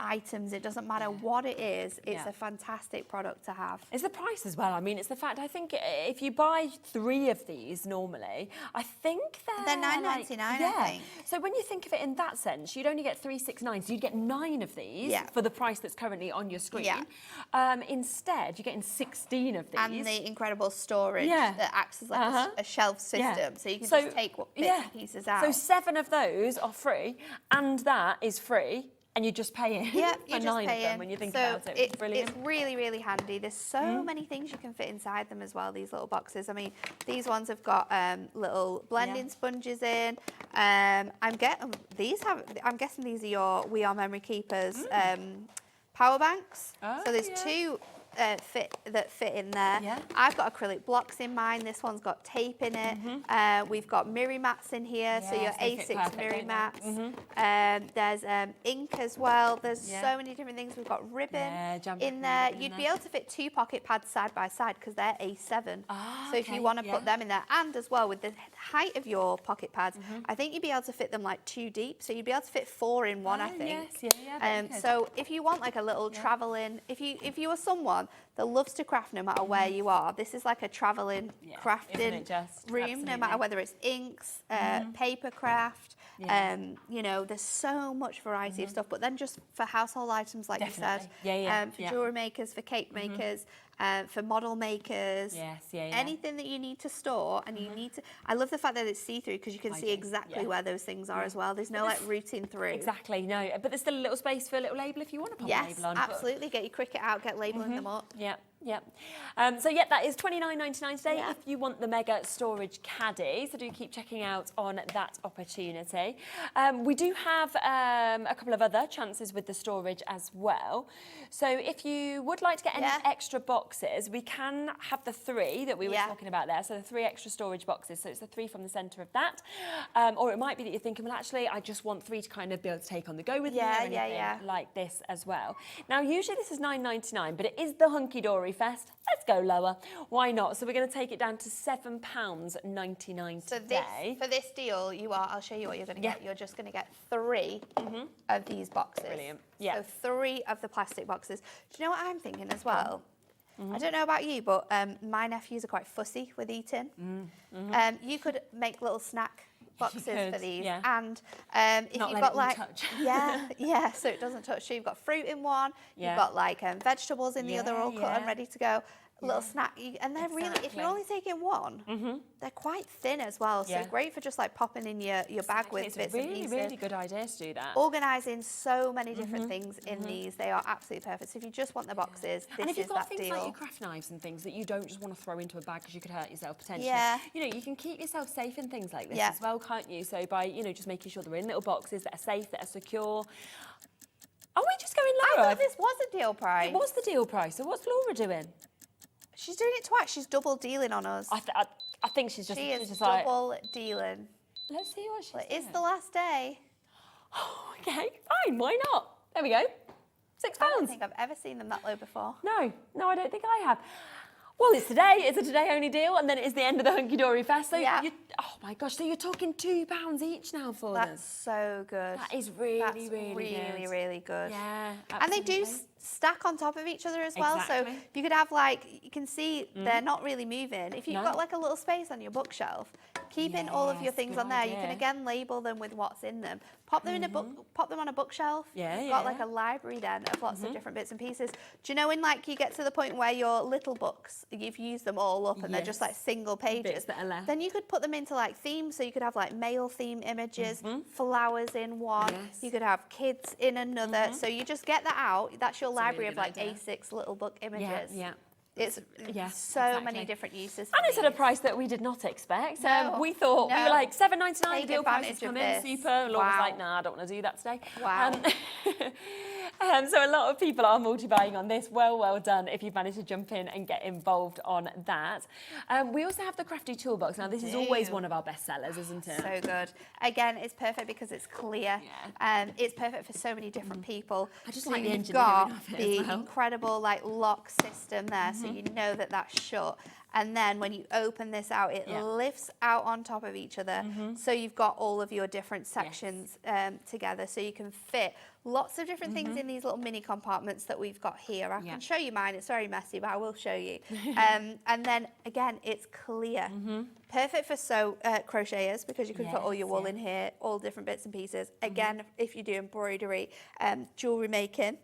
items. It doesn't matter what it is. It's a fantastic product to have. It's the price as well. I mean, it's the fact. I think if you buy 3 of these normally, I think they're £9.99. I think. So when you think of it in that sense, you'd only get 3.69. So you'd get 9 of these for the price that's currently on your screen. Instead, you're getting 16 of these. And the incredible storage that acts as like a shelf system. So you can just take bits and pieces out. So 7 of those are free, and that is free. And you just pay in for 9 of them when you think about it. It's brilliant. It's really, really handy. There's so many things you can fit inside them as well, these little boxes. I mean, these ones have got little blending sponges in. I'm guessing these are your We Are Memory Keepers power banks. So there's 2 that fit in there. I've got acrylic blocks in mine. This one's got tape in it. We've got mirror mats in here, so your A6 mirror mats. There's ink as well. There's so many different things. We've got ribbon in there. You'd be able to fit 2 pocket pads side by side because they're A7. So if you want to put them in there, and as well with the height of your pocket pads, I think you'd be able to fit them like 2 deep. So you'd be able to fit 4 in one, I think. So if you want like a little traveling, if you are someone that loves to craft no matter where you are, this is like a traveling crafting room, no matter whether it's inks, paper craft, you know, there's so much variety of stuff. But then just for household items, like you said, for jewellery makers, for cake makers, for model makers, anything that you need to store and you need to. I love the fact that it's see-through because you can see exactly where those things are as well. There's no like routing through. Exactly, no. But there's still a little space for a little label if you want to put a label on. Yes, absolutely. Get your Cricut out, get labelling them up. So that is £29.99 today if you want the mega storage caddy. So do keep checking out on that opportunity. We do have a couple of other chances with the storage as well. So if you would like to get any extra boxes, we can have the 3 that we were talking about there. So the 3 extra storage boxes. So it's the 3 from the centre of that. Or it might be that you're thinking, well, actually, I just want 3 to kind of be able to take on the go with me or anything like this as well. Now, usually this is £9.99, but it is the Hunkydory Fest. Let's go lower. Why not? So we're going to take it down to £7.99 today. For this deal, I'll show you what you're going to get. You're just going to get 3 of these boxes. Brilliant. So 3 of the plastic boxes. Do you know what I'm thinking as well? I don't know about you, but my nephews are quite fussy with eating. You could make little snack boxes for these, and if you've got like so it doesn't touch. So you've got fruit in one, you've got like vegetables in the other, all cut and ready to go. Little snack, and they're really, if you're only taking one, they're quite thin as well, so great for just like popping in your bag with bits and pieces. Really good idea to do that. Organising so many different things in these, they are absolutely perfect. So if you just want the boxes, this and if you've is got that things deal. like your craft knives and things that you don't just want to throw into a bag because you could hurt yourself potentially, you know, you can keep yourself safe in things like this as well, can't you? So by, you know, just making sure they're in little boxes that are safe, that are secure. Are we just going lower? I thought this was a deal price. It was the deal price. So what's Laura doing? She's doing it twice. She's double dealing on us. I think she's just. She is just double dealing. Let's see what she's doing. It's the last day. Oh, okay, fine. Why not? There we go. I don't think I've ever seen them that low before. No, I don't think I have. Well, it's today. It's a today-only deal, and then it is the end of the Hunkydory Fest. So, oh my gosh, so you're talking £2 each now for them. That's so good. That is really good. Really good. Yeah, absolutely. And they do stack on top of each other as well. Exactly. So you could have like, you can see they're not really moving. If you've got like a little space on your bookshelf, keeping all of your things on there, you can again label them with what's in them. Pop them in a book, pop them on a bookshelf. You've got like a library then of lots of different bits and pieces. Do you know when like you get to the point where your little books, you've used them all up and they're just like single pages, bits that are left. Then you could put them into like themes. So you could have like male theme images, flowers in one, you could have kids in another. So you just get that out. That's your library of like A6 little book images. It's so many different uses. And it's at a price that we did not expect. No, we thought, we were like, $7.99, deal prices come in, this. super. Laura was like, nah, I don't want to do that today. Wow. So a lot of people are multi-buying on this. Well done if you've managed to jump in and get involved on that. We also have the Crafty Toolbox. Now, this is always one of our best sellers, isn't it? So good. Again, it's perfect because it's clear. It's perfect for so many different people. I just so like the you've engineering got of it the as well. incredible like lock system there, so you know that that's shut. And then when you open this out, it lifts out on top of each other. So you've got all of your different sections together. So you can fit lots of different things in these little mini compartments that we've got here. I can show you mine. It's very messy, but I will show you. And then again, it's clear. Perfect for crocheters because you can put all your wool in here, all different bits and pieces. Again, if you do embroidery, jewellery making.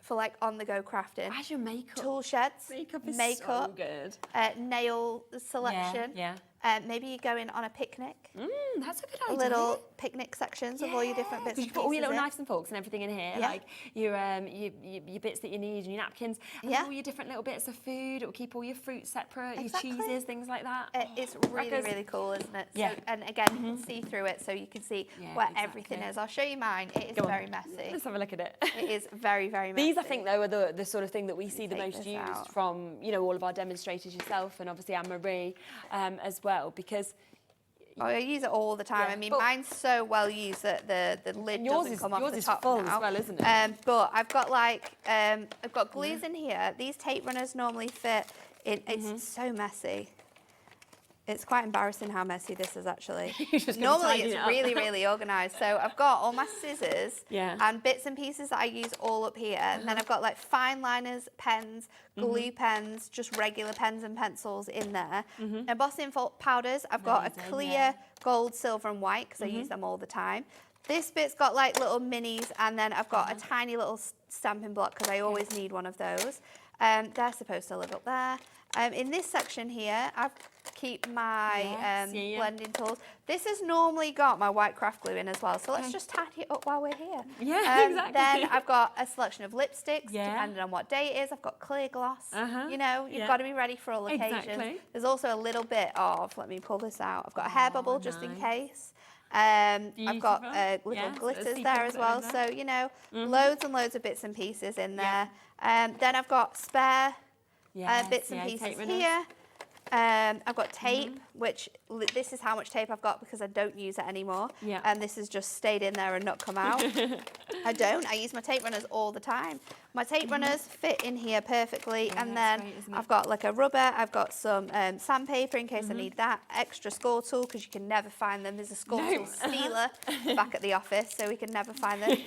For like on-the-go crafting. As your makeup. Tool sheds. Makeup is so good. Nail selection. Maybe you go in on a picnic. That's a good idea. Little picnic sections of all your different bits and you pieces. put all your little knives and forks and everything in here, like your bits that you need and your napkins, and all your different little bits of food. It will keep all your fruit separate, your cheeses, things like that. It's really cool, isn't it? So, and again, you can see through it, so you can see where everything is. I'll show you mine. It is very messy. Let's have a look at it. It is very messy. These, I think, though, are the sort of thing that we see the most used from, all of our demonstrators, yourself, and obviously Anne-Marie as well, because I use it all the time. I mean, mine's so well used that the lid doesn't come off the top now. Yours is full as well, isn't it? But I've got I've got glues in here. These tape runners normally fit in. It's so messy. It's quite embarrassing how messy this is actually. Normally it's really organised. So I've got all my scissors and bits and pieces that I use all up here. And then I've got like fine liners, pens, glue pens, just regular pens and pencils in there. Embossing powders, I've got a clear gold, silver and white because I use them all the time. This bit's got like little minis, and then I've got a tiny little stamping block because I always need one of those. They're supposed to live up there. In this section here, I keep my blending tools. This has normally got my white craft glue in as well, so let's just tidy it up while we're here. Exactly. Then I've got a selection of lipsticks, depending on what day it is. I've got clear gloss. You've got to be ready for all occasions. There's also a little bit of, let me pull this out, I've got a hair bubble just in case. I've got little glitters there as well, so, loads and loads of bits and pieces in there. Then I've got spare bits and pieces here. I've got tape, which this is how much tape I've got because I don't use it anymore. And this has just stayed in there and not come out. I use my tape runners all the time. My tape runners fit in here perfectly, and then I've got like a rubber, I've got some sandpaper in case I need that, extra score tool because you can never find them. There's a score tool stealer back at the office, so we can never find them.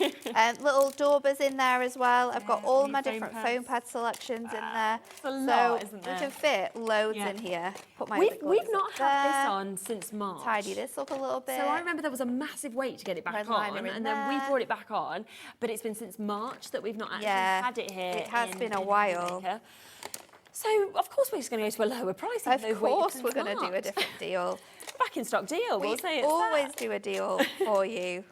Little daubers in there as well. I've got all my different foam pad selections in there. A lot, so isn't there? we can fit loads in here. Put my We've not had this on since March. Tidy this up a little bit. So I remember there was a massive wait to get it back on, and then we brought it back on, but it's been since March that we've not actually had it here. It has been a while. So, of course, we're just going to go to a lower price. Of course, we're going to do a different deal. Back in stock deal. We we'll say it's always do a deal for you.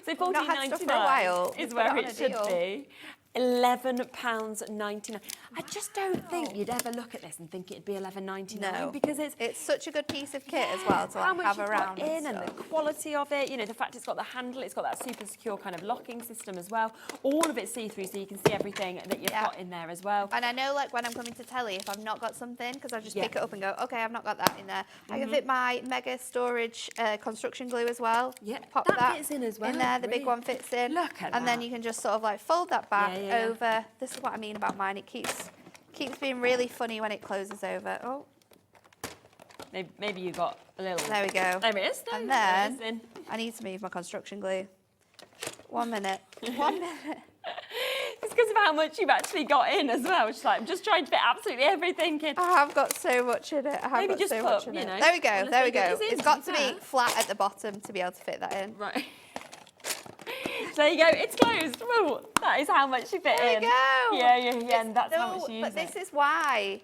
So $14.99 is where it should be. £11.99. I just don't think you'd ever look at this and think it'd be $11.99 No, because it's such a good piece of kit as well to how like, much have you've around got in and the quality of it. You know, the fact it's got the handle, it's got that super secure kind of locking system as well. All of it's see-through, so you can see everything that you've got in there as well. And I know, like, when I'm coming to telly, if I've not got something, because I just pick it up and go, okay, I've not got that in there. I can fit my mega storage construction glue as well. Yeah, Pop that fits in as well. In there, the big one fits in. Look at and then you can just sort of like fold that back Yeah. over. This is what I mean about mine. It keeps being really funny when it closes over. Oh, maybe you got a little. there we go. There it is. And There it is then in. I need to move my construction glue. 1 minute. 1 minute. It's because of how much you've actually got in as well. It's like, I'm just trying to fit absolutely everything in. I have got so much in it. I have Maybe got just so put, much in you it. know, There we go. There we go. honestly, It's got to be flat at the bottom to be able to fit that in. Right. There you go. It's closed. Woo, that is how much you fit There in. we go. Yeah, and that's how much you use But this is why.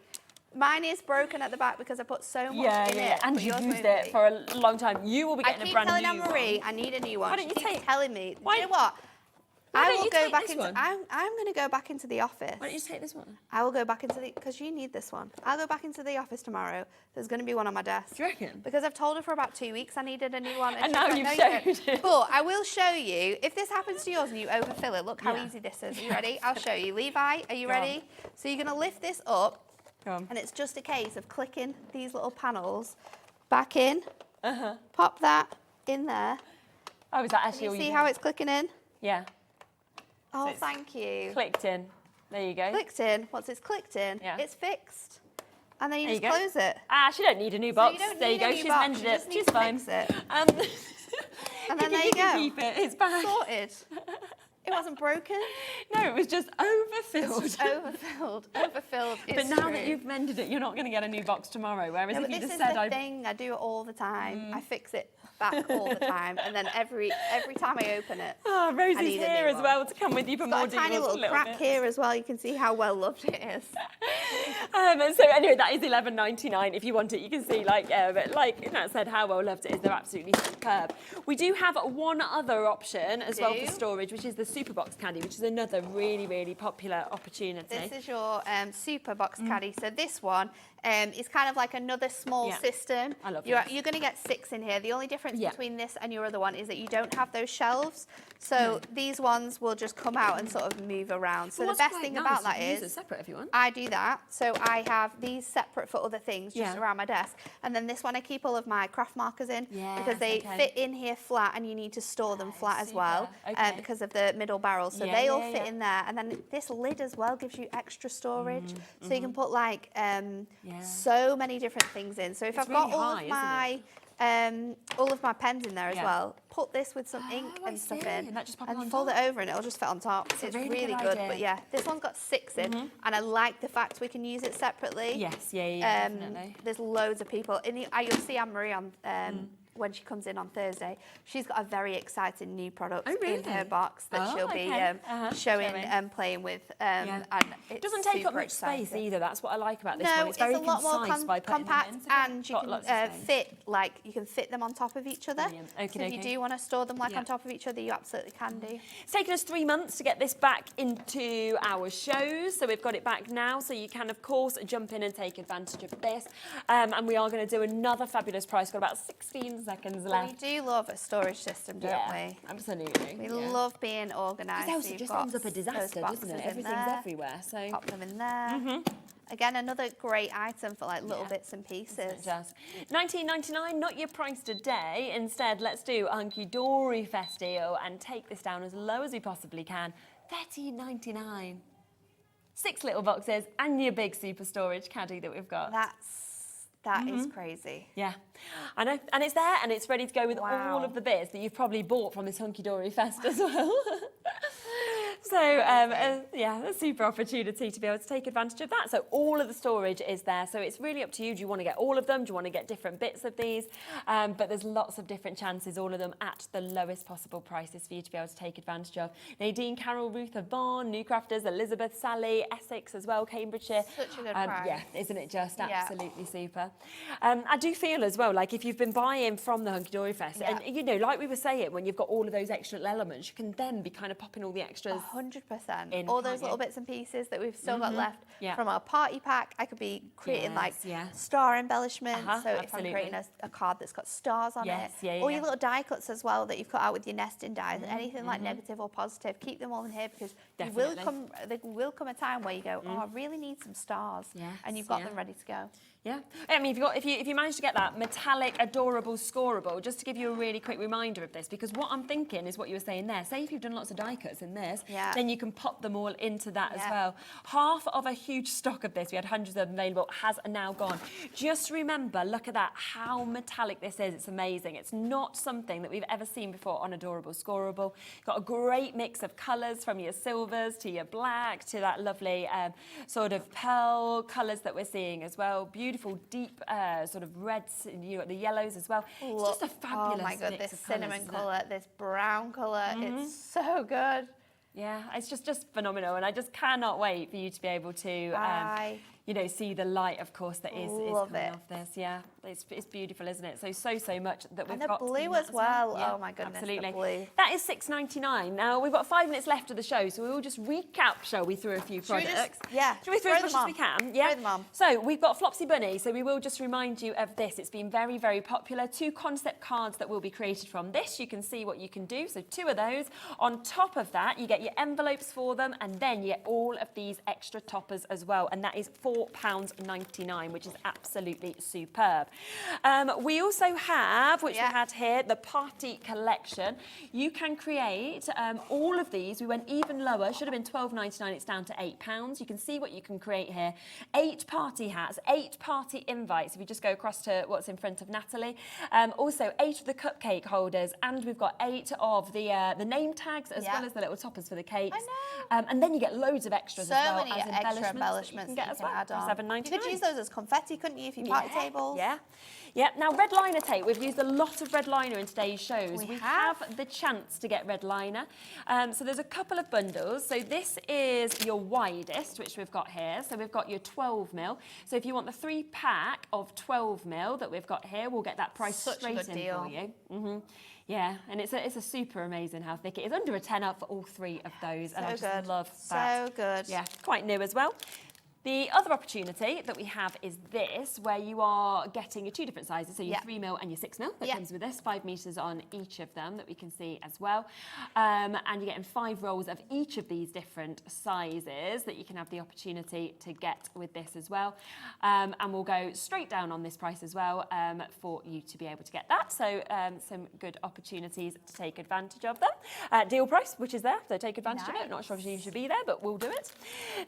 Mine is broken at the back because I put so much in it. And but you've yours used won't it be. for a long time. You will be I getting keep a brand telling new Anne-Marie one. I need a new one. Why don't She you keeps telling me. Why- Do you know what? Why I don't will you go take back this into. one? I'm going to go back into the office. Why don't you take this one? I will go back into the because you need this one. I'll go back into the office tomorrow. There's going to be one on my desk. Do you reckon? Because I've told her for about 2 weeks I needed a new one. And she's now like, you've "No, you showed don't." it. But I will show you. If this happens to yours and you overfill it, look how Yeah. easy this is. Are you ready? I'll show you. Levi, are you Go on. ready? So you're going to lift this up. Go on. And it's just a case of clicking these little panels back in. Pop that in there. Oh, is that actually You all you see do? how it's clicking in? Yeah. Oh, it's thank you. Clicked in. There you go. Clicked in. Once it's clicked in, Yeah. it's fixed. And then you There just you go. close it. Ah, she don't need a new So box. you don't there need you go. a new She's box, mended you it. just need She's to fine. fix it. And then there you go. Keep it. It's back. Sorted. It wasn't broken. No, it was just overfilled. It's just overfilled. Overfilled. But now that you've mended it, you're not going to get a new box tomorrow. Whereas No, if but you this just is said, the thing. I do it all the time. I fix it back all the time, and then every time I open it, oh, I Rosie's need a here new as one. well to come with you for It's more got a tiny deals, little crack bit. here as well. You can see how well loved it is. So anyway, that is $11.99. If you want it, you can see, like Nat said, how well loved it is. They're absolutely superb. We do have one other option as well for storage, which is the Super Box Caddy, which is another really, really popular opportunity. This is your Super Box Caddy. So this one is kind of like another small system. I love You're this. going to get 6 in here. The only difference between this and your other one is that you don't have those shelves. So these ones will just come out and sort of move around. So the best thing about that is separate if you want. I do that. So I have these separate for other things just around my desk. And then this one I keep all of my craft markers in because they fit in here flat and you need to store them flat as well because of the middle barrel. So they all fit in there. And then this lid as well gives you extra storage. So you can put like so many different things in. So if I've got all of my pens in there as well, put this with some ink and stuff in and fold it over and it'll just fit on top. It's really good. But yeah, this one's got 6 in and I like the fact we can use it separately. Yes, definitely. There's loads of people. You'll see Anne-Marie on when she comes in on Thursday. She's got a very exciting new product in her box that she'll be showing and playing with. And it doesn't take up much space either. That's what I like about this one. It's very a lot more compact and you can can fit them on top of each other. So if you do want to store them on top of each other, you absolutely can do. It's taken us 3 months to get this back into our shows, so we've got it back now. So you can, of course, jump in and take advantage of this. And we are going to do another fabulous price. Got about 16 seconds left. We do love a storage system, don't we? Absolutely. We love being organised. Because else it just ends up a disaster, doesn't it? Everything's everywhere. So pop them in there. Again, another great item for like little bits and pieces. Just $19.99, not your price today. Instead, let's do a HunkydoryFest deal and take this down as low as we possibly can. $13.99. 6 little boxes and your big super storage caddy that we've got. That is crazy. Yeah, I know. And it's there and it's ready to go with all of the bits that you've probably bought from this HunkydoryFest as well. So, yeah, a super opportunity to be able to take advantage of that. So all of the storage is there. So it's really up to you. Do you want to get all of them? Do you want to get different bits of these? But there's lots of different chances, all of them at the lowest possible prices for you to be able to take advantage of. Nadine, Carol, Ruth of Barn, New Crafters, Elizabeth, Sally, Essex as well, Cambridgeshire. Such a good price. Yeah, isn't it just absolutely super? I do feel as well, like if you've been buying from the HunkydoryFest, and you know, like we were saying, when you've got all of those extra elements, you can then be kind of popping all the extras 100%. All those little bits and pieces that we've still got left from our party pack. I could be creating like star embellishments. So if I'm creating a card that's got stars on it, or your little die cuts as well that you've cut out with your nesting dies, anything like negative or positive, keep them all in here because there will come a time where you go, oh, I really need some stars, and you've got them ready to go. Yeah, I mean, if you manage to get that metallic, adorable, scoreable, just to give you a really quick reminder of this, because what I'm thinking is what you were saying there. Say if you've done lots of die cuts in this, then you can pop them all into that as well. Half of a huge stock of this, we had hundreds of them available, has now gone. Just remember, look at that, how metallic this is. It's amazing. It's not something that we've ever seen before on Adorable Scoreable. Got a great mix of colours from your silvers to your black to that lovely sort of pearl colours that we're seeing as well. Beautiful deep sort of reds, you got the yellows as well. It's just a fabulous Oh my god, mix this of colours, cinnamon isn't it? colour, this brown colour, it's so good. Yeah, it's just phenomenal, and I just cannot wait for you to be able to you know, see the light, of course, that is coming off this. Yeah, it's beautiful, isn't it? So much that we've got. And the blue as well. Oh my goodness, absolutely. the blue. That is $6.99. Now we've got 5 minutes left of the show, so we will just recap, shall we, through a few products? Should we throw as much as we can? Yeah. Throw them on. So we've got Flopsy Bunny. So we will just remind you of this. It's been very, very popular. 2 concept cards that will be created from this. You can see what you can do. So 2 of those. On top of that, you get your envelopes for them, and then you get all of these extra toppers as well. And that is £4.99, which is absolutely superb. We also have, which we had here, the Party Collection. You can create all of these. We went even lower, should have been £12.99, it's down to £8. You can see what you can create here. 8 party hats, 8 party invites, if you just go across to what's in front of Natalie. Also 8 of the cupcake holders, and we've got 8 of the name tags, as well as the little toppers for the cakes. I know. And then you get loads of extras as well. So many extra embellishments that you can add on. $7.99. You could use those as confetti, couldn't you, if you party tables? Yeah. Now, red liner tape. We've used a lot of red liner in today's shows. We have the chance to get red liner. So there's a couple of bundles. So this is your widest, which we've got here. So we've got your 12mm. So if you want the 3-pack of 12mm that we've got here, we'll get that price straight in for you. Yeah, and it's a super amazing how thick it is. Under a tenner for all 3 of those, and I just love that. So good. Yeah, quite new as well. The other opportunity that we have is this, where you are getting your 2 different sizes, so your 3mm and your 6mm that comes with this, 5 metres on each of them that we can see as well. And you're getting 5 rolls of each of these different sizes that you can have the opportunity to get with this as well. And we'll go straight down on this price as well for you to be able to get that. So some good opportunities to take advantage of them. Deal price, which is there, so take advantage of it. Not sure if you should be there, but we'll do it.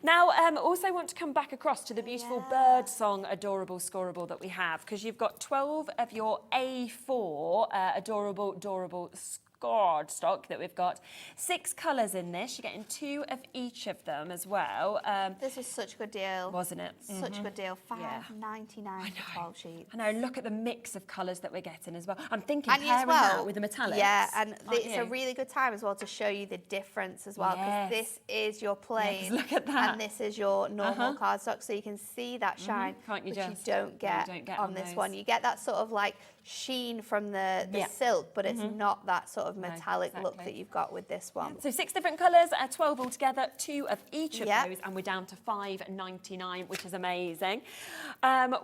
Now, also want to come back across to the beautiful bird song Adorable Scoreable that we have, because you've got 12 of your A4 adorable scored stock that we've got. 6 colours in this. You're getting 2 of each of them as well. This was such a good deal. Wasn't it? Such a good deal. $5.99 for 12 sheets. I know, look at the mix of colours that we're getting as well. I'm thinking pairing that with the metallics. Yeah, and it's a really good time as well to show you the difference as well, because this is your plain, look at that. and this is your normal cardstock, so you can see that shine, Can't you which just? you don't get on this one. You get that sort of like sheen from the silk, but it's not that sort of metallic look that you've got with this one. So 6 different colours, 12 altogether, 2 of each of those, and we're down to $5.99, which is amazing.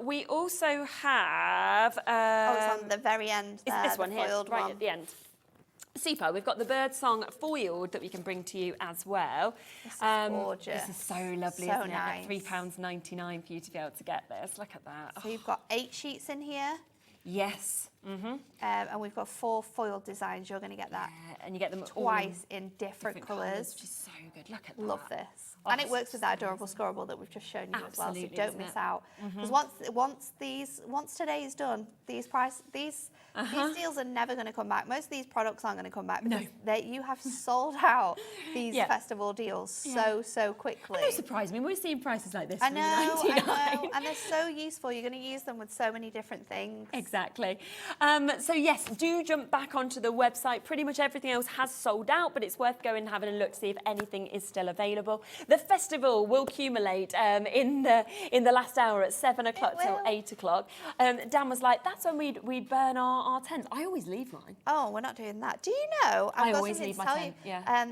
We also have... it's on the very end there, it's this one here, right one. at the end. Super. We've got the bird song foiled that we can bring to you as well. This is gorgeous. This is so lovely, so isn't nice. it? £3.99 for you to be able to get this. Look at that. So you've got 8 sheets in here. Yes. And we've got 4 foiled designs. You're going to get that and you get them twice in different colours. Which is so good. Look at that. Love this. And it works with that adorable scoreable that we've just shown you as well, so don't miss out. Because once today is done, these deals are never going to come back. Most of these products aren't going to come back because you have sold out these festival deals so quickly. No surprise. I mean, we're seeing prices like this. I know, and they're so useful. You're going to use them with so many different things. Exactly. So yes, do jump back onto the website. Pretty much everything else has sold out, but it's worth going and having a look to see if anything is still available. The festival will accumulate in the last hour at 7 o'clock till 8 o'clock. Dan was like, that's when we'd burn our tents. I always leave mine. Oh, we're not doing that. Do you know? I always leave my tent. Yeah.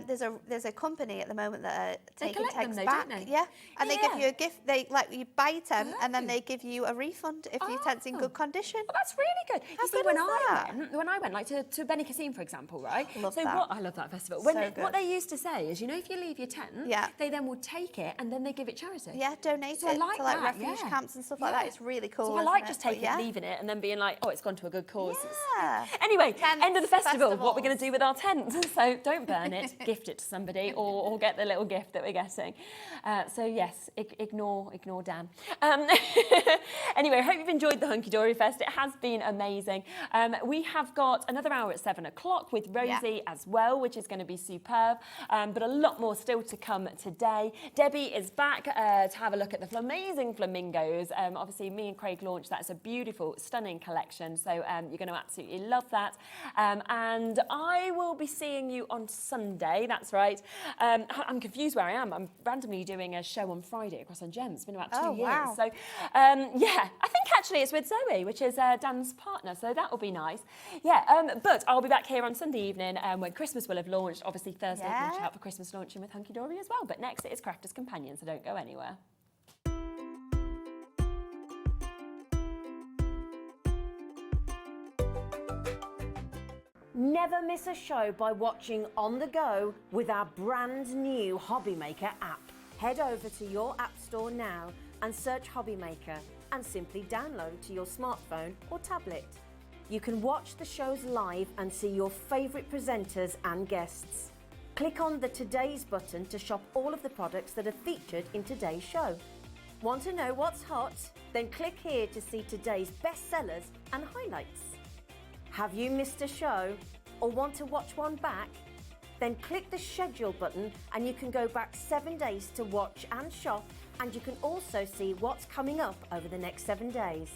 There's a company at the moment that are taking collect tents them, back. don't they? Yeah, and they give Yeah. you a gift. They you buy a tent and then they give you a refund if your tent's in good condition. Well, that's really good. How You see, good when is that? I went, like to Benicassim, for example, right? Love so that. I love that festival. So What good. they used to say is, you know, if you leave your tent, they then will take it and then they give it charity. Yeah, donate So I it like to like that, refuge yeah. camps and stuff like that. It's really cool. So I isn't like it? just But taking it, leaving it, and then being like, oh, it's gone to a good cause. Yeah. Anyway, Tents, end of the festival. What we're going festivals. to do with our tents? So don't burn it. Gift it to somebody, or get the little gift that we're getting. So yes, ignore Dan. Anyway, I hope you've enjoyed the Hunkydory Fest. It has been amazing. We have got another hour at 7 o'clock with Rosie as well, which is going to be superb. But a lot more still to come today. Debbie is back to have a look at the Flamazing Flamingos. Obviously, me and Craig launched that. It's a beautiful, stunning collection. So you're going to absolutely love that. And I will be seeing you on Sunday. That's right. I'm confused where I am. I'm randomly doing a show on Friday across on Gems. It's been about 2 years. Wow. So yeah, I think actually it's with Zoe, which is Dan's partner. So that will be nice. Yeah, but I'll be back here on Sunday evening when Christmas will have launched. Obviously Thursday, watch out for Christmas launching with Hunkydory as well. But next it is Crafter's Companion, so don't go anywhere. Never miss a show by watching on the go with our brand new HobbyMaker app. Head over to your app store now and search HobbyMaker and simply download to your smartphone or tablet. You can watch the shows live and see your favourite presenters and guests. Click on the Today's button to shop all of the products that are featured in today's show. Want to know what's hot? Then click here to see today's bestsellers and highlights. Have you missed a show or want to watch one back? Then click the schedule button and you can go back 7 days to watch and shop, and you can also see what's coming up over the next 7 days.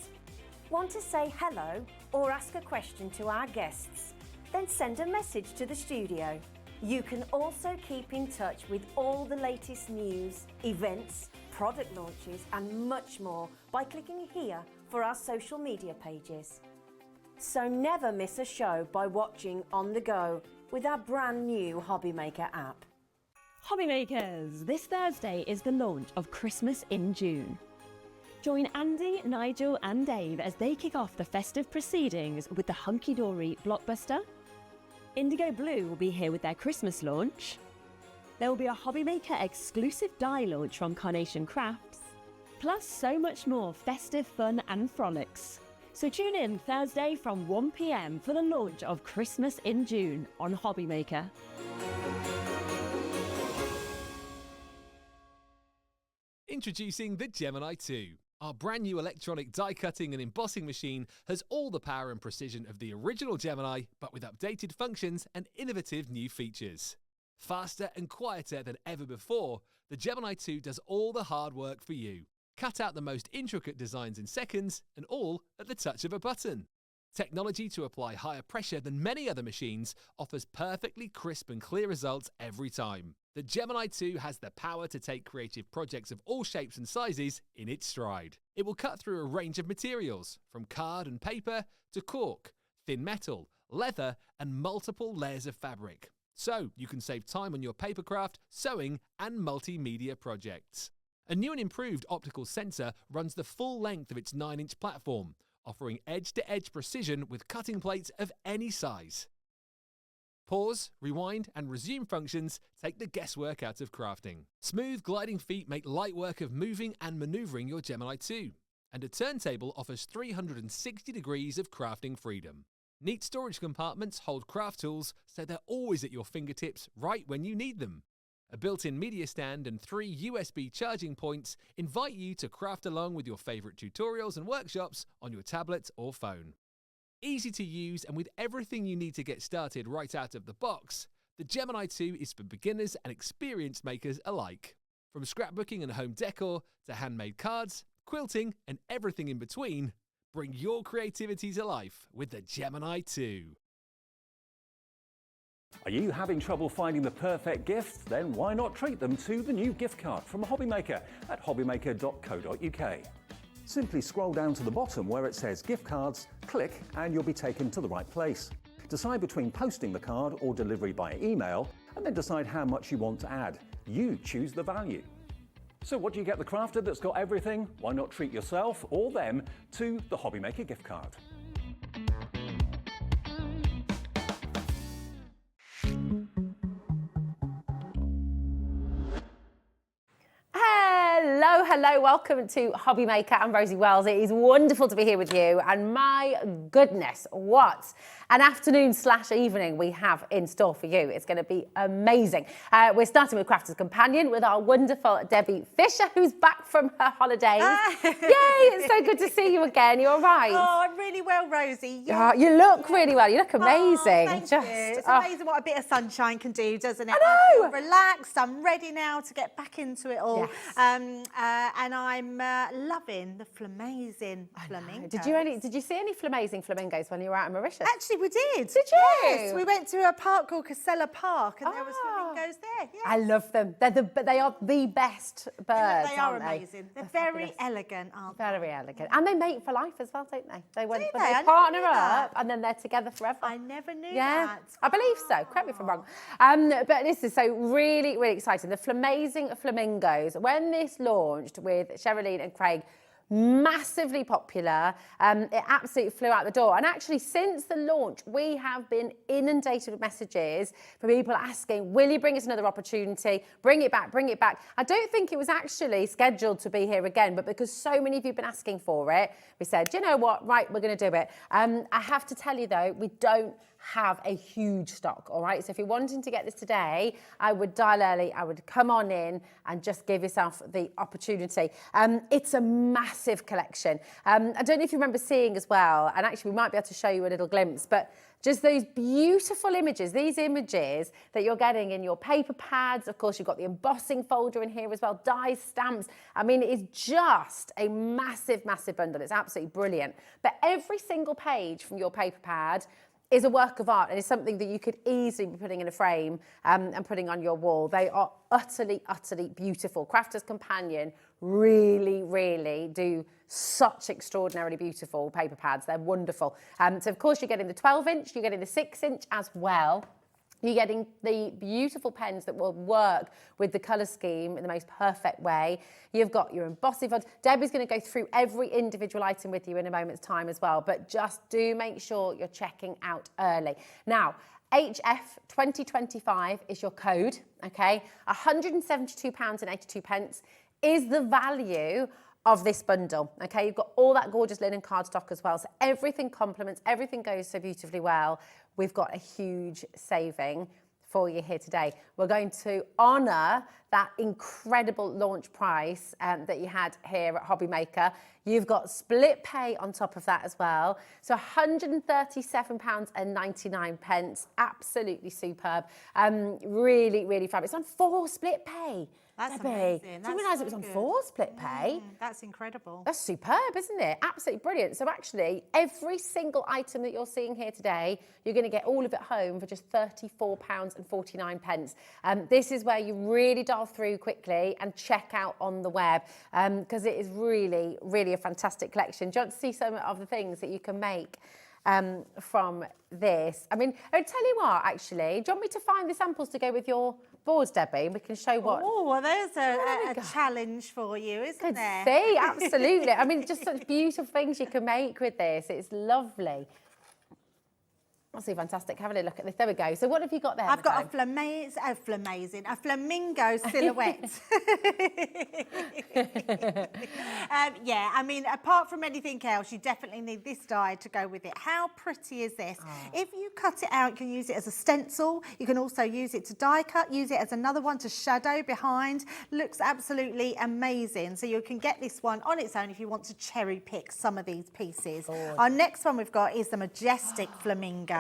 Want to say hello or ask a question to our guests? Then send a message to the studio. You can also keep in touch with all the latest news, events, product launches and much more by clicking here for our social media pages. So never miss a show by watching on the go with our brand new HobbyMaker app. HobbyMakers, this Thursday is the launch of Christmas in June. Join Andy, Nigel and Dave as they kick off the festive proceedings with the Hunkydory blockbuster. Indigo Blue will be here with their Christmas launch. There will be a HobbyMaker exclusive die launch from Carnation Crafts, plus so much more festive fun and frolics. So tune in Thursday from 1 PM for the launch of Christmas in June on HobbyMaker. Introducing the Gemini 2. Our brand new electronic die cutting and embossing machine has all the power and precision of the original Gemini, but with updated functions and innovative new features. Faster and quieter than ever before, the Gemini 2 does all the hard work for you. Cut out the most intricate designs in seconds, and all at the touch of a button. Technology to apply higher pressure than many other machines offers perfectly crisp and clear results every time. The Gemini 2 has the power to take creative projects of all shapes and sizes in its stride. It will cut through a range of materials, from card and paper to cork, thin metal, leather, and multiple layers of fabric. So you can save time on your papercraft, sewing, and multimedia projects. A new and improved optical sensor runs the full length of its 9-inch platform, offering edge-to-edge precision with cutting plates of any size. Pause, rewind, and resume functions take the guesswork out of crafting. Smooth gliding feet make light work of moving and maneuvering your Gemini 2. And a turntable offers 360 degrees of crafting freedom. Neat storage compartments hold craft tools so they're always at your fingertips right when you need them. A built-in media stand and 3 USB charging points invite you to craft along with your favourite tutorials and workshops on your tablet or phone. Easy to use and with everything you need to get started right out of the box, the Gemini 2 is for beginners and experienced makers alike. From scrapbooking and home decor to handmade cards, quilting and everything in between, Bring your creativity to life with the Gemini 2. Are you having trouble finding the perfect gift? Then why not treat them to the new gift card from HobbyMaker at hobbymaker.co.uk. Simply scroll down to the bottom where it says gift cards, click and you'll be taken to the right place. Decide between posting the card or delivery by email and then decide how much you want to add. You choose the value. So what do you get the crafter that's got everything? Why not treat yourself or them to the HobbyMaker gift card? Hello, welcome to HobbyMaker. I'm Rosie Wells. It is wonderful to be here with you, and my goodness, what an afternoon/evening we have in store for you. It's going to be amazing. We're starting with Crafter's Companion with our wonderful Debbie Fisher, who's back from her holidays. Yay, it's so good to see you again. You're all right? Oh, I'm really well, Rosie. Yeah. You look really well. You look amazing. Thank you. It's amazing what a bit of sunshine can do, doesn't it? I know. I'm relaxed. I'm ready now to get back into it all. Yes. And I'm loving the Flamazing Flamingos. Did you see any Flamazing Flamingos when you were out in Mauritius? Actually, we did. Did you? Yes, we went to a park called Casella Park, and there was flamingos there. Yes. I love them. They are the best birds. They are amazing. They're very elegant, aren't they? Very elegant, and they mate for life as well, don't they? They I partner never knew that. up, and then they're together forever. I never knew that. I believe so. Correct me if I'm wrong. But this is so really, really exciting. The Flamazing Flamingos. When this launched with Sherilyn and Craig, massively popular. It absolutely flew out the door. And actually, since the launch, we have been inundated with messages from people asking, will you bring us another opportunity? Bring it back, bring it back. I don't think it was actually scheduled to be here again, but because so many of you have been asking for it, we said, you know what, right, we're going to do it. I have to tell you, though, we don't have a huge stock, all right? So if you're wanting to get this today, I would dial early, I would come on in and just give yourself the opportunity. It's a massive collection. I don't know if you remember seeing as well, and actually we might be able to show you a little glimpse, but just those beautiful images, these images that you're getting in your paper pads. Of course, you've got the embossing folder in here as well, dies, stamps. I mean, it is just a massive, massive bundle. It's absolutely brilliant. But every single page from your paper pad is a work of art and is something that you could easily be putting in a frame and putting on your wall. They are utterly, utterly beautiful. Crafter's Companion really, really do such extraordinarily beautiful paper pads. They're wonderful. So of course you're getting the 12-inch, you're getting the 6-inch as well. You're getting the beautiful pens that will work with the colour scheme in the most perfect way. You've got your embossing fonts. Debbie's going to go through every individual item with you in a moment's time as well, but just do make sure you're checking out early. Now, HF 2025 is your code, okay? £172.82 is the value of this bundle, okay? You've got all that gorgeous linen cardstock as well, so everything complements, everything goes so beautifully well. We've got a huge saving for you here today. We're going to honour that incredible launch price that you had here at HobbyMaker. You've got split pay on top of that as well. So £137.99, absolutely superb. Really, really fab. It's on 4 split pay. That's Debbie, amazing. didn't That's realise so it was on good. 4 split pay. That's incredible. That's superb, isn't it? Absolutely brilliant. So actually, every single item that you're seeing here today, you're going to get all of it home for just £34.49. This is where you really dial through quickly and check out on the web because it is really, really a fantastic collection. Do you want to see some of the things that you can make from this? I mean, I'll tell you what, actually, do you want me to find the samples to go with your boards, Debbie, and we can show what... Oh, well, there's a challenge for you, isn't there? See, absolutely. I mean, just such beautiful things you can make with this. It's lovely. That's so fantastic. Have a look at this. There we go. So what have you got there? I've got a flamingo silhouette. Yeah, I mean, apart from anything else, you definitely need this die to go with it. How pretty is this? If you cut it out, you can use it as a stencil. You can also use it to die cut, use it as another one to shadow behind. Looks absolutely amazing. So you can get this one on its own if you want to cherry pick some of these pieces. Our next one we've got is the majestic flamingo.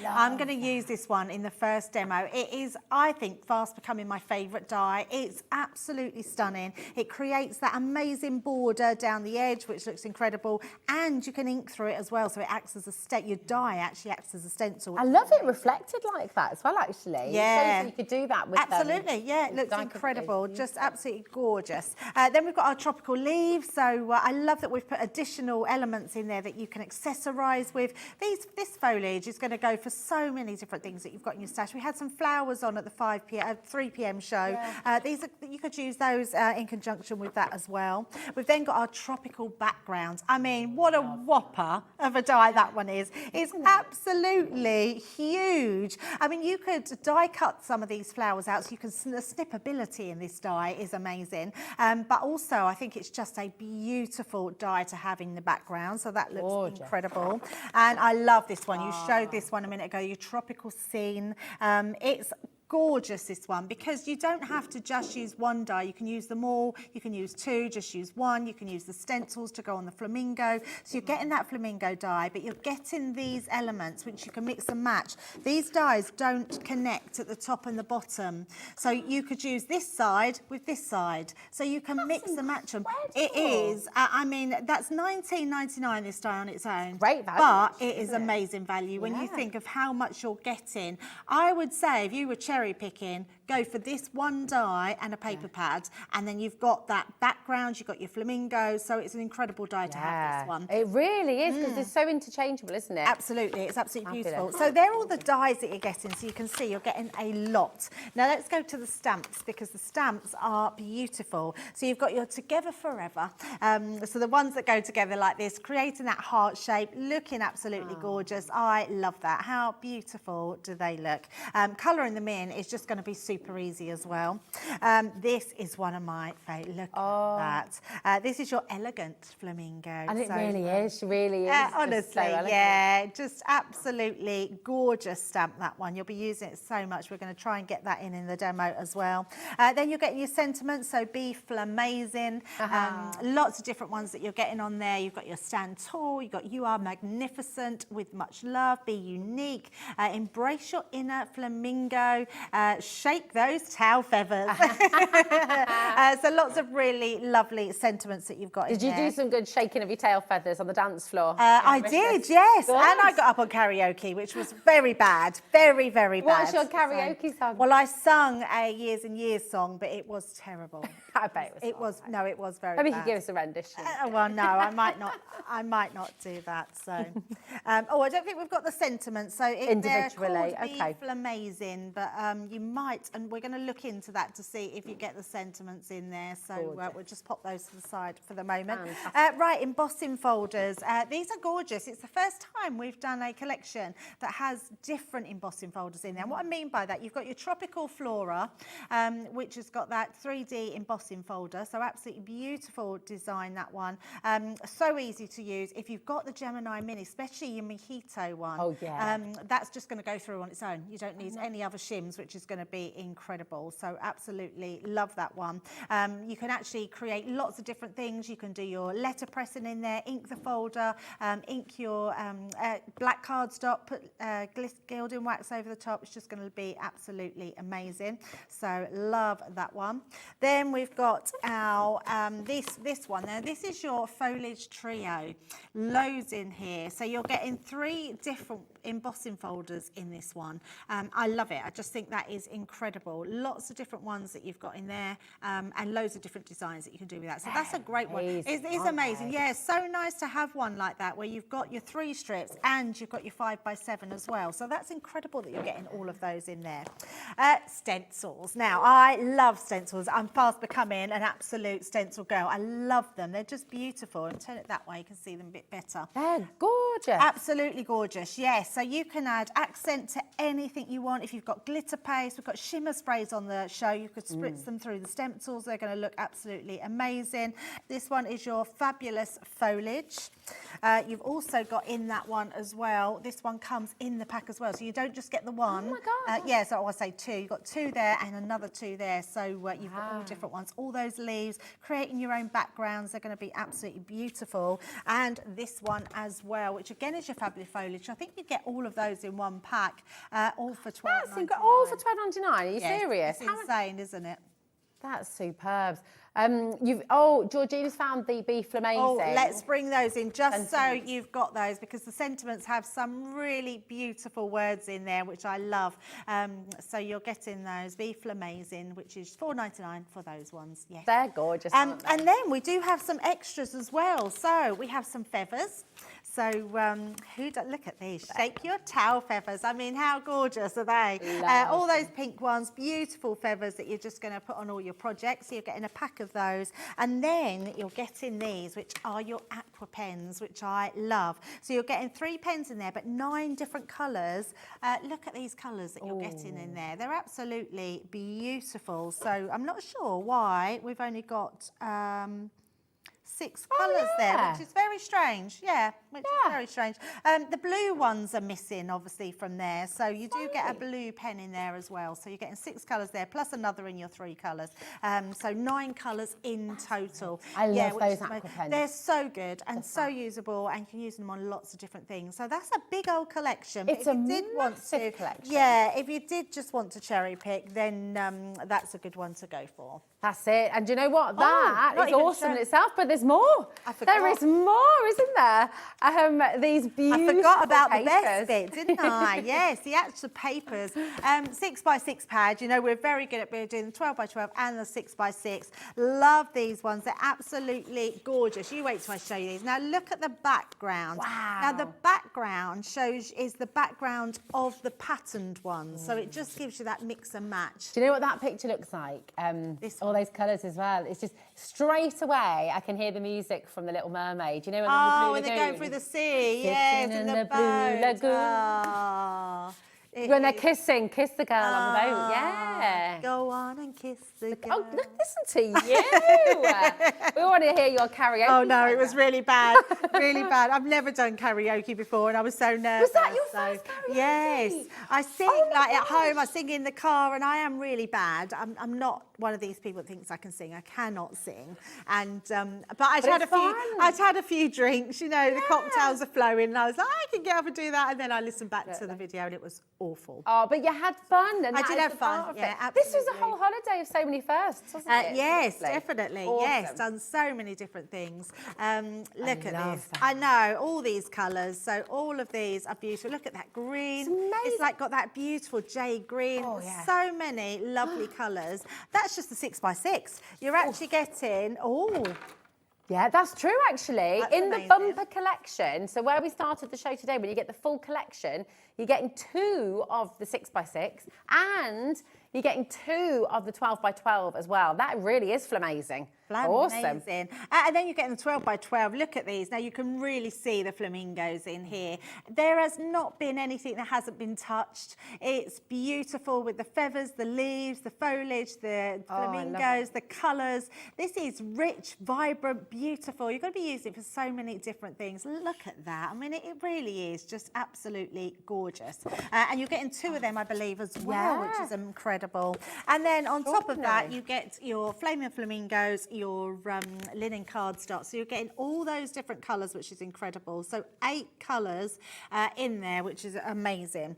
I'm going to use this one in the first demo. It is, I think, fast becoming my favourite die. It's absolutely stunning. It creates that amazing border down the edge, which looks incredible, and you can ink through it as well, so it acts as a your die actually acts as a stencil. I love it reflected like that as well, actually. Yeah. So you could do that with absolutely, yeah, it looks incredible, just absolutely gorgeous. Then we've got our tropical leaves, so I love that we've put additional elements in there that you can accessorise with. This foliage is going to go for so many different things that you've got in your stash. We had some flowers on at the 3 p.m. show. Yeah. These are, you could use those in conjunction with that as well. We've then got our tropical backgrounds. I mean, what a whopper of a die that one is. It's absolutely huge. I mean, you could die cut some of these flowers out, so you can, the snippability in this die is amazing. But also, I think it's just a beautiful die to have in the background, so that looks incredible. And I love this one. You showed this one a minute ago, your tropical scene. It's gorgeous, this one, because you don't have to just use one die. You can use them all. You can use two, just use one. You can use the stencils to go on the flamingo. So you're getting that flamingo die, but you're getting these elements which you can mix and match. These dies don't connect at the top and the bottom. So you could use this side with this side. So you can mix and match them. It is, I mean, that's $19.99 this die on its own. Great value. But it is amazing value when you think of how much you're getting. I would say if you were cherry picking, go for this one die and a paper pad, and then you've got that background, you've got your flamingos, so it's an incredible die to have this one. It really is, because it's so interchangeable, isn't it? Absolutely, it's absolutely beautiful. So they're all the dies that you're getting, so you can see you're getting a lot. Now let's go to the stamps, because the stamps are beautiful. So you've got your Together Forever, so the ones that go together like this, creating that heart shape, looking absolutely gorgeous. I love that. How beautiful do they look? Colouring them in is just going to be super easy as well. This is one of my favourite. Look at that. This is your elegant flamingo. And it really is, honestly, yeah, just absolutely gorgeous stamp, that one. You'll be using it so much. We're going to try and get that in the demo as well. Then you're getting your sentiments, so be Flamazing. Lots of different ones that you're getting on there. You've got your Stand Tall, you've got You Are Magnificent, With Much Love, Be Unique, Embrace Your Inner Flamingo, Shake Those Tail Feathers. So lots of really lovely sentiments that you've got in there. Did you do some good shaking of your tail feathers on the dance floor? I did, yes. Good. And I got up on karaoke, which was very bad. Very, very bad. What's your karaoke song? Well, I sung a Years and Years song, but it was terrible. I bet it was. No, it was very Maybe bad. you could give us a rendition. Well, no, I might not. I might not do that. So, I don't think we've got the sentiments. So individually, they're called Be Flamazing, but you might, and we're going to look into that to see if you get the sentiments in there. So we'll just pop those to the side for the moment. Right, embossing folders. These are gorgeous. It's the first time we've done a collection that has different embossing folders in there. And what I mean by that, you've got your Tropical Flora, which has got that 3D embossing folder. So absolutely beautiful design, that one. So easy to use. If you've got the Gemini Mini, especially your Mojito one, that's just going to go through on its own. You don't need any other shims, which is going to be incredible. So absolutely love that one. You can actually create lots of different things. You can do your letter pressing in there, ink the folder, ink your black cardstock, put gilding wax over the top. It's just going to be absolutely amazing. So love that one. Then we've got our this one there. This is your foliage trio. Loads in here. So you're getting 3 different embossing folders in this one. I love it. I just think that is incredible. Lots of different ones that you've got in there, and loads of different designs that you can do with that. So that's a great one. It's amazing. Yeah, it's so nice to have one like that where you've got your 3 strips and you've got your 5x7 as well. So that's incredible that you're getting all of those in there. Stencils. Now, I love stencils. I'm fast becoming an absolute stencil girl. I love them. They're just beautiful. And turn it that way, you can see them a bit better. They're gorgeous. Absolutely gorgeous, yes. So you can add accent to anything you want. If you've got glitter paste, we've got shimmer sprays on the show. You could spritz them through the stencils. They're going to look absolutely amazing. This one is your Fabulous Foliage. You've also got in that one as well, this one comes in the pack as well, so you don't just get the one. Oh my God. Yeah, so I say 2. You've got 2 there and another 2 there, so you've got all different ones. All those leaves, creating your own backgrounds, they're going to be absolutely beautiful. And this one as well, which again is your fabulous foliage. I think you get all of those in one pack, all for £12.99. All for £12.99. Are you serious? It's insane, isn't it? That's superb. Georgina's found the Be Flamazing. Oh, let's bring those in just so you've got those, because the sentiments have some really beautiful words in there, which I love. So you're getting those Be Flamazing, which is £4.99 for those ones. Yes, they're gorgeous. Aren't they? And then we do have some extras as well. So we have some feathers. So look at these, shake your towel feathers. I mean, how gorgeous are they? All those pink ones, beautiful feathers that you're just going to put on all your projects. So you're getting a pack of those. And then you're getting these, which are your aqua pens, which I love. So you're getting 3 pens in there, but 9 different colours. Look at these colours that you're getting in there. They're absolutely beautiful. So I'm not sure why we've only got 6 colours there, which is very strange. Yeah, which is very strange. The blue ones are missing, obviously, from there. So you do get a blue pen in there as well. So you're getting 6 colours there, plus another in your 3 colours. So 9 colours in total. I love those aqua pens. They're so good and so usable, and you can use them on lots of different things. So that's a big old collection. It's a massive collection. Yeah, if you did just want to cherry pick, then that's a good one to go for. That's it. And do you know what? That is awesome in itself, but there's more. I forgot. There is more, isn't there? These beautiful I forgot about papers. the best bit, didn't I? Yes, the actual papers. 6x6 pad. You know, we're very good at doing the 12x12 and the 6x6. Love these ones. They're absolutely gorgeous. You wait till I show you these. Now, look at the background. Wow. Now, the background is the background of the patterned ones. So it just gives you that mix and match. Do you know what that picture looks like? All those colours as well. It's just straight away I can hear the music from The Little Mermaid. You know, when they're going through the sea, yes, in the blue lagoon. Oh. When they're kissing, kiss the girl on the boat. Yeah. Go on and kiss the girl. Oh, listen to you. We want to hear your karaoke. Oh no, it was really bad, really bad. I've never done karaoke before, and I was so nervous. Was that your first karaoke? Yes, I sing at home. I sing in the car, and I am really bad. I'm not one of these people that thinks I can sing. I cannot sing, and but I'd had a few drinks. You know, the cocktails are flowing, and I was like, I can get up and do that. And then I listened back to the video, and it was awful. Oh, but you had fun, and I did have fun. Yeah, absolutely. This was a whole holiday of so many firsts, wasn't it? Yes, definitely. Awesome. Yes, done so many different things. Look at this. I know, all these colours. So all of these are beautiful. Look at that green. It's amazing. It's like got that beautiful jade green. Oh, yeah. So many lovely colours. That's just the 6x6. You're actually getting, yeah, that's true, actually. That's in amazing. The bumper collection, so where we started the show today, when you get the full collection, you're getting 2 of the 6x6 and you're getting 2 of the 12x12 as well. That really is flamazing. Awesome. Amazing. And then you're getting the 12x12. Look at these. Now you can really see the flamingos in here. There has not been anything that hasn't been touched. It's beautiful with the feathers, the leaves, the foliage, the flamingos, the colours. This is rich, vibrant, beautiful. You're going to be using it for so many different things. Look at that. I mean, it really is just absolutely gorgeous. And you're getting 2 of them, I believe, as well, which is incredible. And then on top of that, you get your flaming flamingos, your linen cardstock. So you're getting all those different colours, which is incredible. So 8 colours in there, which is amazing.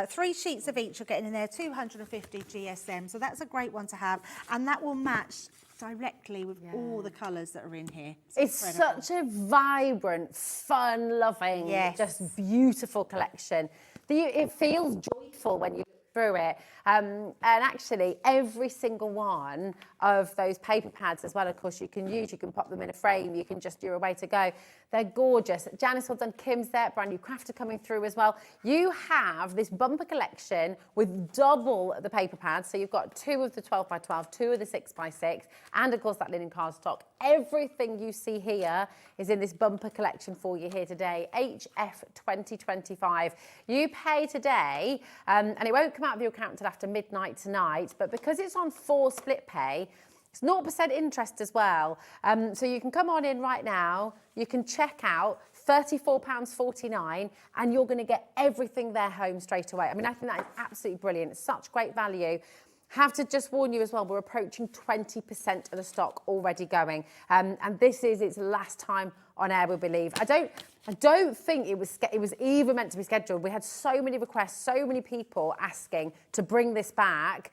3 sheets of each you're getting in there, 250 GSM. So that's a great one to have. And that will match directly with all the colours that are in here. It's such a vibrant, fun-loving, just beautiful collection. It feels joyful when you look through it. And actually, every single one of those paper pads as well, of course, you can use. You can pop them in a frame. You can just do a way to go. They're gorgeous. Janice, well done. Kim's there. Brand new crafter coming through as well. You have this bumper collection with double the paper pads. So you've got 2 of the 12x12, 2 of the 6x6, and of course that linen cardstock. Everything you see here is in this bumper collection for you here today. HF 2025. You pay today, and it won't come out of your account until after midnight tonight, but because it's on 4 split pay, it's 0% interest as well. So you can come on in right now, you can check out £34.49, and you're going to get everything there home straight away. I mean, I think that is absolutely brilliant. It's such great value. Have to just warn you as well, we're approaching 20% of the stock already going. And this is its last time on air, we believe. I don't think it was even meant to be scheduled. We had so many requests, so many people asking to bring this back.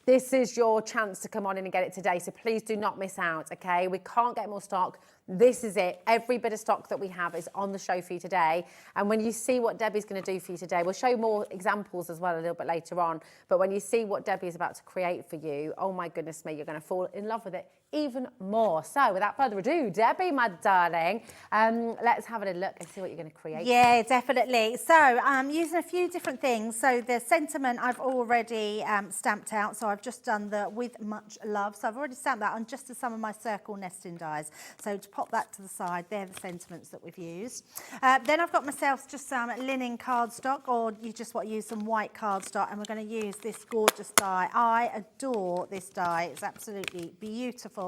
This is your chance to come on in and get it today, so please do not miss out, okay? We can't get more stock. This is it. Every bit of stock that we have is on the show for you today. And when you see what Debbie's going to do for you today, we'll show more examples as well a little bit later on. But when you see what Debbie is about to create for you, oh my goodness me, you're going to fall in love with it even more. So without further ado, Debbie, my darling, let's have a little look and see what you're going to create. Yeah, definitely. So I'm using a few different things. So the sentiment I've already stamped out. So I've just done the with much love. So I've already stamped that on just some of my circle nesting dies. So to pop that to the side, they're the sentiments that we've used. Then I've got myself just some linen cardstock, or you just want to use some white cardstock, and we're going to use this gorgeous die. I adore this die. It's absolutely beautiful.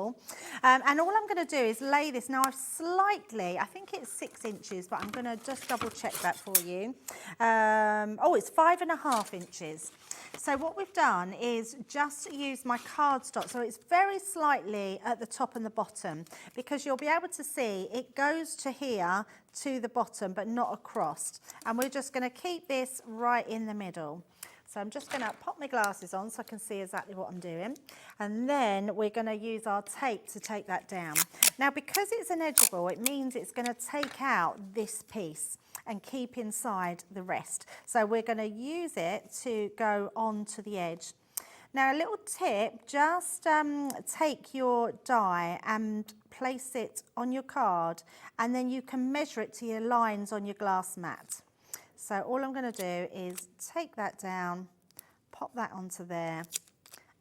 And all I'm going to do is lay this. Now I've slightly, I think it's 6 inches, but I'm going to just double check that for you. Oh, it's 5.5 inches. So what we've done is just use my cardstock. So it's very slightly at the top and the bottom, because you'll be able to see it goes to here to the bottom, but not across. And we're just going to keep this right in the middle. So I'm just going to pop my glasses on so I can see exactly what I'm doing. And then we're going to use our tape to take that down. Now, because it's an edgeable, it means it's going to take out this piece and keep inside the rest. So we're going to use it to go on to the edge. Now, a little tip, just take your die and place it on your card, and then you can measure it to your lines on your glass mat. So all I'm going to do is take that down, pop that onto there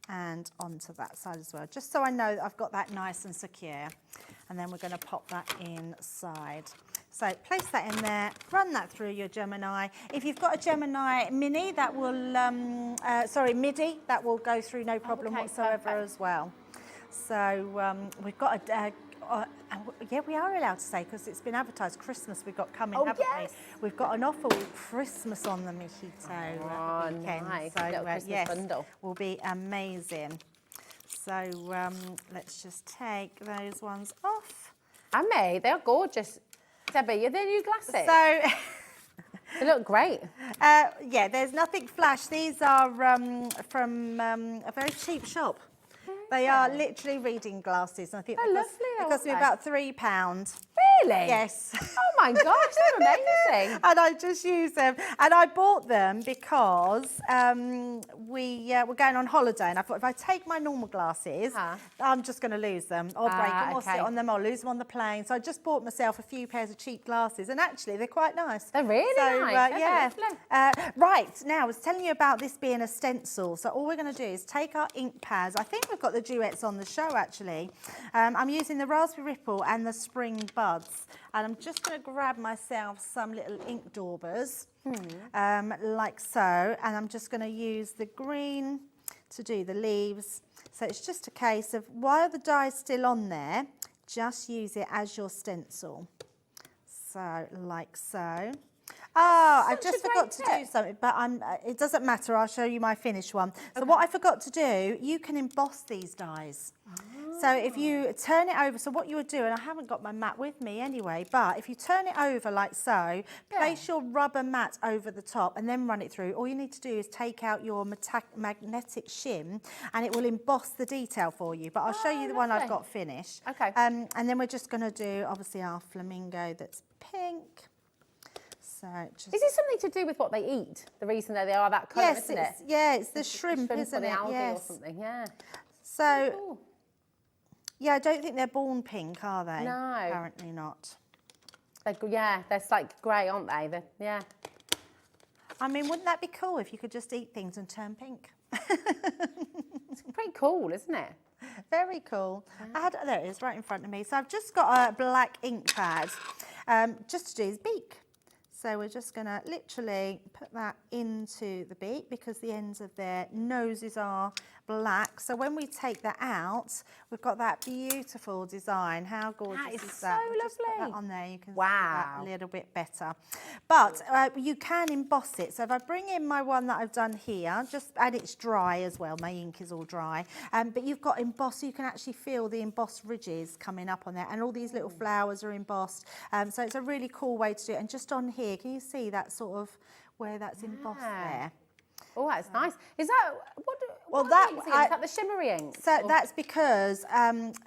and onto that side as well, just so I know that I've got that nice and secure. And then we're going to pop that inside. So place that in there, run that through your Gemini. If you've got a Gemini Mini, that will, MIDI, that will go through no problem whatsoever as well. So we've got yeah, we are allowed to say, because it's been advertised, Christmas we've got coming, haven't we? We've got an offer with Christmas on the mojito weekend. Nice. So Little Christmas yes, bundle. will be amazing. So let's just take those ones off. Ammy, they are gorgeous. Debbie, are they new glasses? So they look great. Yeah, there's nothing flash. These are from a very cheap shop. They are literally reading glasses. And I think they cost me about £3. Really? Yes. Oh my gosh, they're amazing. And I just use them. And I bought them because we were going on holiday, and I thought if I take my normal glasses, I'm just going to lose them or break them or sit on them or lose them on the plane. So I just bought myself a few pairs of cheap glasses, and actually they're quite nice. They're really nice. Yeah. Right, now I was telling you about this being a stencil. So all we're going to do is take our ink pads. I think we've got the duets on the show actually. I'm using the Raspberry Ripple and the Spring Buds. And I'm just going to grab myself some little ink daubers, like so. And I'm just going to use the green to do the leaves. So it's just a case of, while the die's still on there, just use it as your stencil. So, like so. Oh, I just forgot to do something, but it doesn't matter. I'll show you my finished one. So what I forgot to do, you can emboss these dies. So if you turn it over, so what you would do, and I haven't got my mat with me anyway, but if you turn it over like so, place your rubber mat over the top and then run it through. All you need to do is take out your magnetic shim and it will emboss the detail for you. But I'll show you the one I've got finished. Okay. And then we're just going to do, obviously, our flamingo that's pink. So just... Is it something to do with what they eat? The reason that they are that colour, isn't it? Yeah, it's the shrimp, isn't or the it? algae Yes. or something, yeah. So, yeah, I don't think they're born pink, are they? No. Apparently not. Yeah, they're like grey, aren't they? Yeah. I mean, wouldn't that be cool if you could just eat things and turn pink? It's pretty cool, isn't it? Very cool. Yeah. There it is, right in front of me. So I've just got a black ink pad just to do his beak. So we're just going to literally put that into the beak because the ends of their noses are black. So when we take that out, we've got that beautiful design. How gorgeous is that? So We'll just put lovely. that on there, you can Wow. see that a little bit better. But you can emboss it. So if I bring in my one that I've done here, and it's dry as well, my ink is all dry, but you've got emboss, so you can actually feel the embossed ridges coming up on there, and all these little flowers are embossed. So it's a really cool way to do it. And just on here, can you see that sort of where that's embossed there? Oh, that's nice. Is that Well, is that that the shimmery ink? So that's because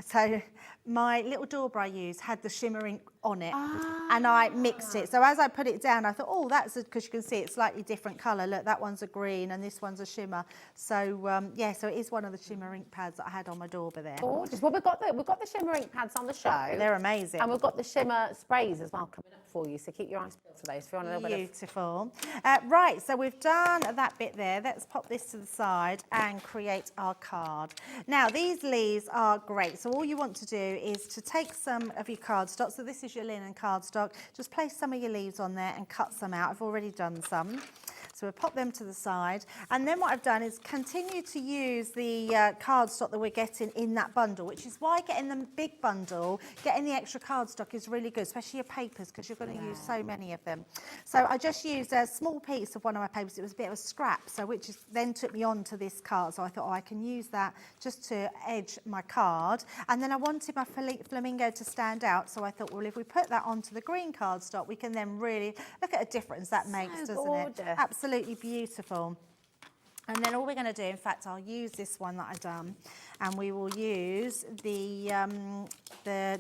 so my little dauber I used had the shimmer ink on it, and I mixed it. So as I put it down, I thought, oh, that's because you can see it's slightly different colour. Look, that one's a green and this one's a shimmer. So yeah, so it is one of the shimmer ink pads that I had on my dauber there. Gorgeous. Well, we've got the shimmer ink pads on the show. They're amazing. And we've got the shimmer sprays as well coming up for you. So keep your eyes peeled for those if you want a little bit of... Beautiful. Right, so we've done that bit there. Let's pop this to the side and create our card. Now, these leaves are great. So all you want to do is to take some of your cardstock. So this is your linen cardstock. Just place some of your leaves on there and cut some out. I've already done some. So we'll pop them to the side. And then what I've done is continue to use the cardstock that we're getting in that bundle, which is why getting the big bundle, getting the extra cardstock is really good, especially your papers, because you're going to use so many of them. So I just used a small piece of one of my papers. It was a bit of a scrap, so which is, then took me on to this card. So I thought, oh, I can use that just to edge my card. And then I wanted my flamingo to stand out. So I thought, well, if we put that onto the green cardstock, we can then really look at a difference that makes, doesn't gorgeous. it? Absolutely beautiful. And then all we're going to do, in fact, I'll use this one that I've done, and we will use the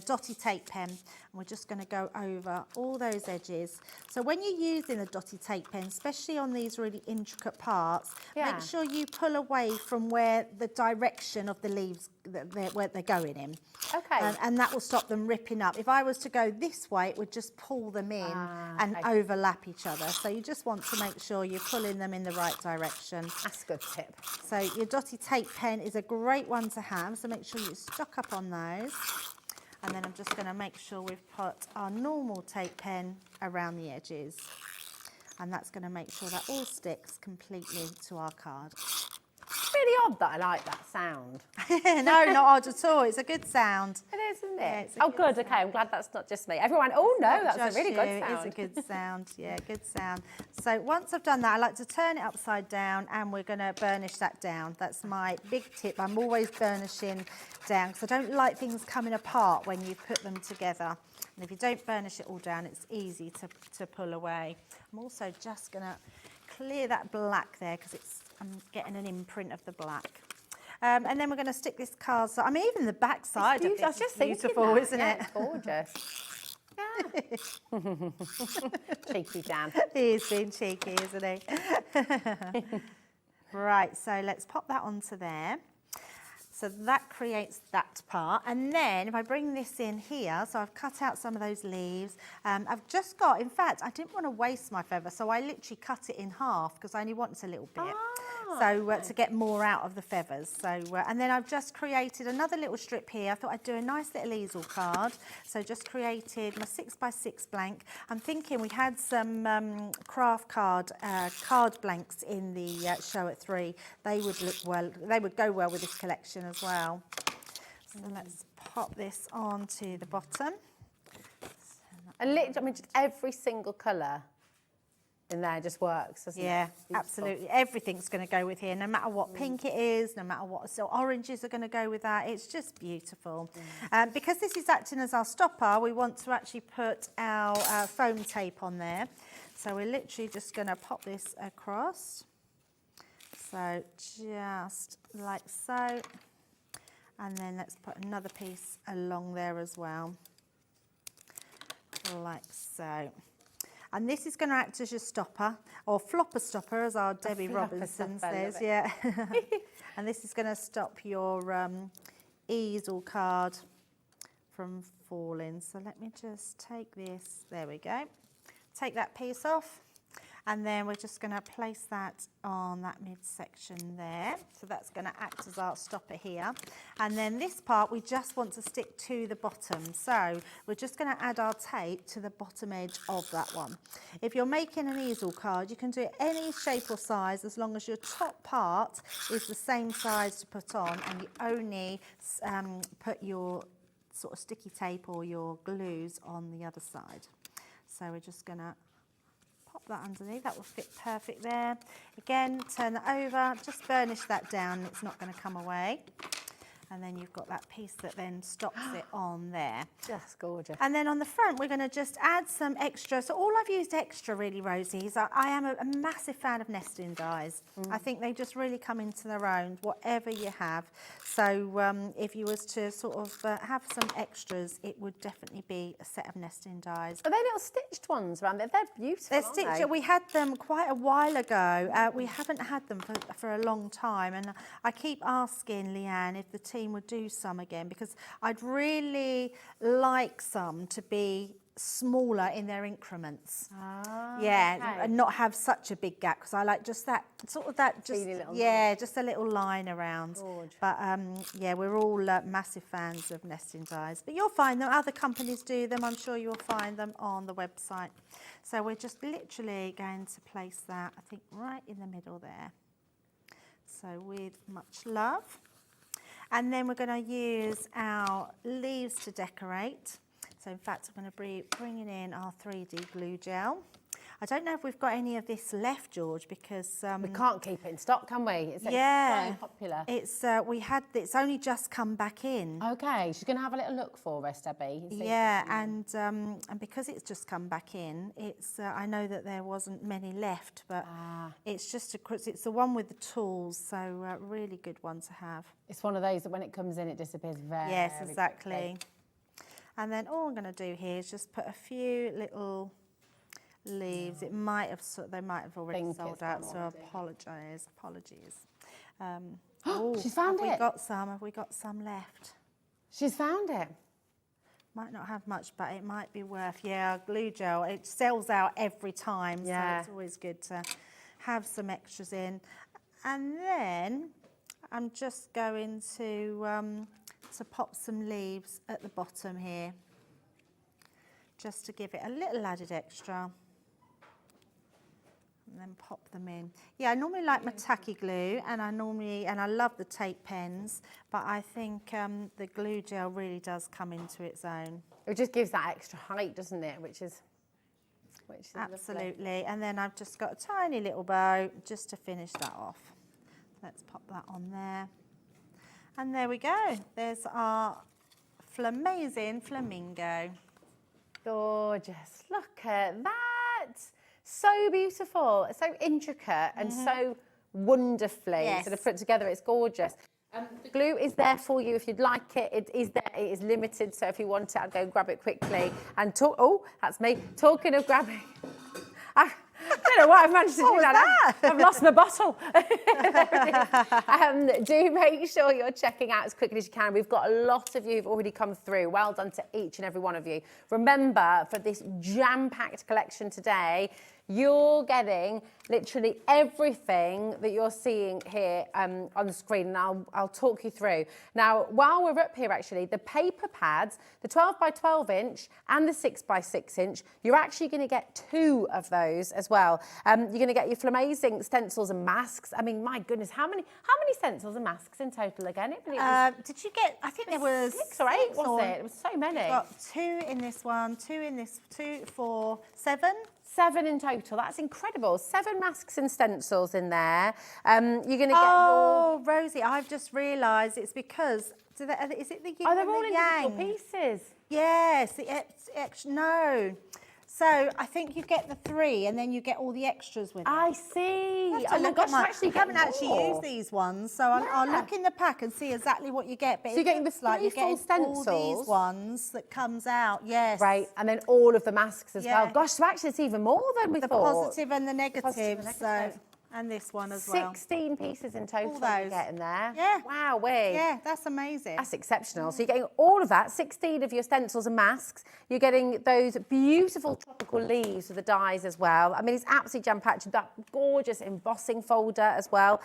dotty tape pen, and we're just going to go over all those edges. So when you're using a dotty tape pen, especially on these really intricate parts, make sure you pull away from where the direction of the leaves, where they're going in. Okay. And that will stop them ripping up. If I was to go this way, it would just pull them in and overlap each other. So you just want to make sure you're pulling them in the right direction. That's a good tip. So your dotty tape pen is a great one to have, so make sure you stock up on those. And then I'm just going to make sure we've put our normal tape pen around the edges. And that's going to make sure that all sticks completely to our card. It's really odd that I like that sound. No, not odd at all. It's a good sound. It is, isn't it? Yeah, oh, good. Okay, I'm glad that's not just me. Everyone, oh no, that's a really good sound. It is a good sound. Yeah, good sound. So once I've done that, I like to turn it upside down, and we're going to burnish that down. That's my big tip. I'm always burnishing down because I don't like things coming apart when you put them together. And if you don't burnish it all down, it's easy to pull away. I'm also just going to clear that black there because I'm getting an imprint of the black. And then we're going to stick this card. So, I mean, even the back side of it is beautiful, isn't it? It's gorgeous. Yeah. Cheeky Dan. He's being cheeky, isn't he? Right, so let's pop that onto there. So that creates that part. And then if I bring this in here, so I've cut out some of those leaves. I've just got, in fact, I didn't want to waste my feather, so I literally cut it in half because I only want a little bit. So to get more out of the feathers. So and then I've just created another little strip here. I thought I'd do a nice little easel card. So just created my 6x6 blank. I'm thinking we had some craft card blanks in the show at 3. They would look well. They would go well with this collection as well. So let's pop this onto the bottom. And literally, I mean, just every single colour in there just works, doesn't it? Yeah, absolutely. Everything's going to go with here, no matter what pink it is, no matter what, so oranges are going to go with that. It's just beautiful. Because this is acting as our stopper, we want to actually put our foam tape on there. So we're literally just going to pop this across. So just like so. And then let's put another piece along there as well. Like so. And this is going to act as your stopper, or flopper stopper, as our Debbie Robinson says. Yeah. And this is going to stop your easel card from falling. So let me just take this. There we go. Take that piece off. And then we're just going to place that on that midsection there. So that's going to act as our stopper here. And then this part, we just want to stick to the bottom. So we're just going to add our tape to the bottom edge of that one. If you're making an easel card, you can do it any shape or size as long as your top part is the same size to put on, and you only put your sort of sticky tape or your glues on the other side. So we're just going to pop that underneath. That will fit perfect there. Again, turn it over, just burnish that down, it's not going to come away. And then you've got that piece that then stops it on there. Just gorgeous. And then on the front, we're going to just add some extra. So all I've used extra really, Rosie, is I am a massive fan of nesting dies. I think they just really come into their own, whatever you have. So if you was to sort of have some extras, it would definitely be a set of nesting dies. Are they little stitched ones around there? They're beautiful, They're stitched. We had them quite a while ago. We haven't had them for a long time. And I keep asking Leanne if the team would do some again, because I'd really like some to be smaller in their increments. And not have such a big gap, because I like just that sort of that just just a little line around. But yeah, we're all massive fans of nesting dies, but you'll find them, other companies do them, I'm sure you'll find them on the website. So we're just literally going to place that, I think, right in the middle there. So with much love. And then we're going to use our leaves to decorate. So in fact, I'm going to be bringing in our 3D glue gel. I don't know if we've got any of this left, George, because we can't keep it in stock, can we? It's so popular. It's it's only just come back in. Okay, she's going to have a little look for us, Debbie. And because it's just come back in, it's I know that there wasn't many left, but it's just it's the one with the tools, so really good one to have. It's one of those that when it comes in, it disappears very exactly. quickly. And then all I'm going to do here is just put a few little leaves. They might have already sold out, so apologies. She's found it. Have we got some left? She's found it. Might not have much, but it might be worth. Glue gel, it sells out every time, so it's always good to have some extras in. And then I'm just going to pop some leaves at the bottom here, just to give it a little added extra. And then pop them in. I normally like my tacky glue, and I love the tape pens, but I think the glue gel really does come into its own. It just gives that extra height, doesn't it? Which is absolutely lovely. And then I've just got a tiny little bow just to finish that off. Let's pop that on there. And there we go. There's our Flamazing Flamingo. Gorgeous. Look at that. So beautiful, so intricate and so wonderfully sort of put together. It's gorgeous. The glue is there for you if you'd like it. It is there. It is limited, so if you want it, I'd go and grab it quickly. And that's me. Talking of grabbing, I don't know what I've managed to do that. I've lost my bottle. Do make sure you're checking out as quickly as you can. We've got a lot of you who've already come through. Well done to each and every one of you. Remember, for this jam-packed collection today, you're getting literally everything that you're seeing here on the screen, and I'll talk you through. Now, while we're up here, actually, the paper pads, the 12 by 12 inch and the 6 by 6 inch, you're actually going to get 2 of those as well. You're going to get your Flamazing stencils and masks. I mean, my goodness, how many stencils and masks in total again? Did you get? I think there was 6 or 8, was it? It was so many. We've got 2 in this one, 2 in this, 2, 4, 7. 7 in total. That's incredible. 7 masks and stencils in there. You're going to get your... Rosie, I've just realised it's because... is it the yin and they're all the yang? individual pieces. Yes. No. So I think you get the 3 and then you get all the extras with it. I see. Oh my gosh, I haven't actually used these ones, so I'll look in the pack and see exactly what you get. But so you're getting the 3 full stencils. All these ones that comes out, yes. Right, and then all of the masks as well. Gosh, so actually it's even more than we thought. The positive and the negative. So And this one as well. 16 pieces in total you're getting there. Yeah. Wow, Yeah, that's amazing. That's exceptional. So you're getting all of that, 16 of your stencils and masks. You're getting those beautiful tropical leaves with the dies as well. I mean, it's absolutely jam-packed. That gorgeous embossing folder as well.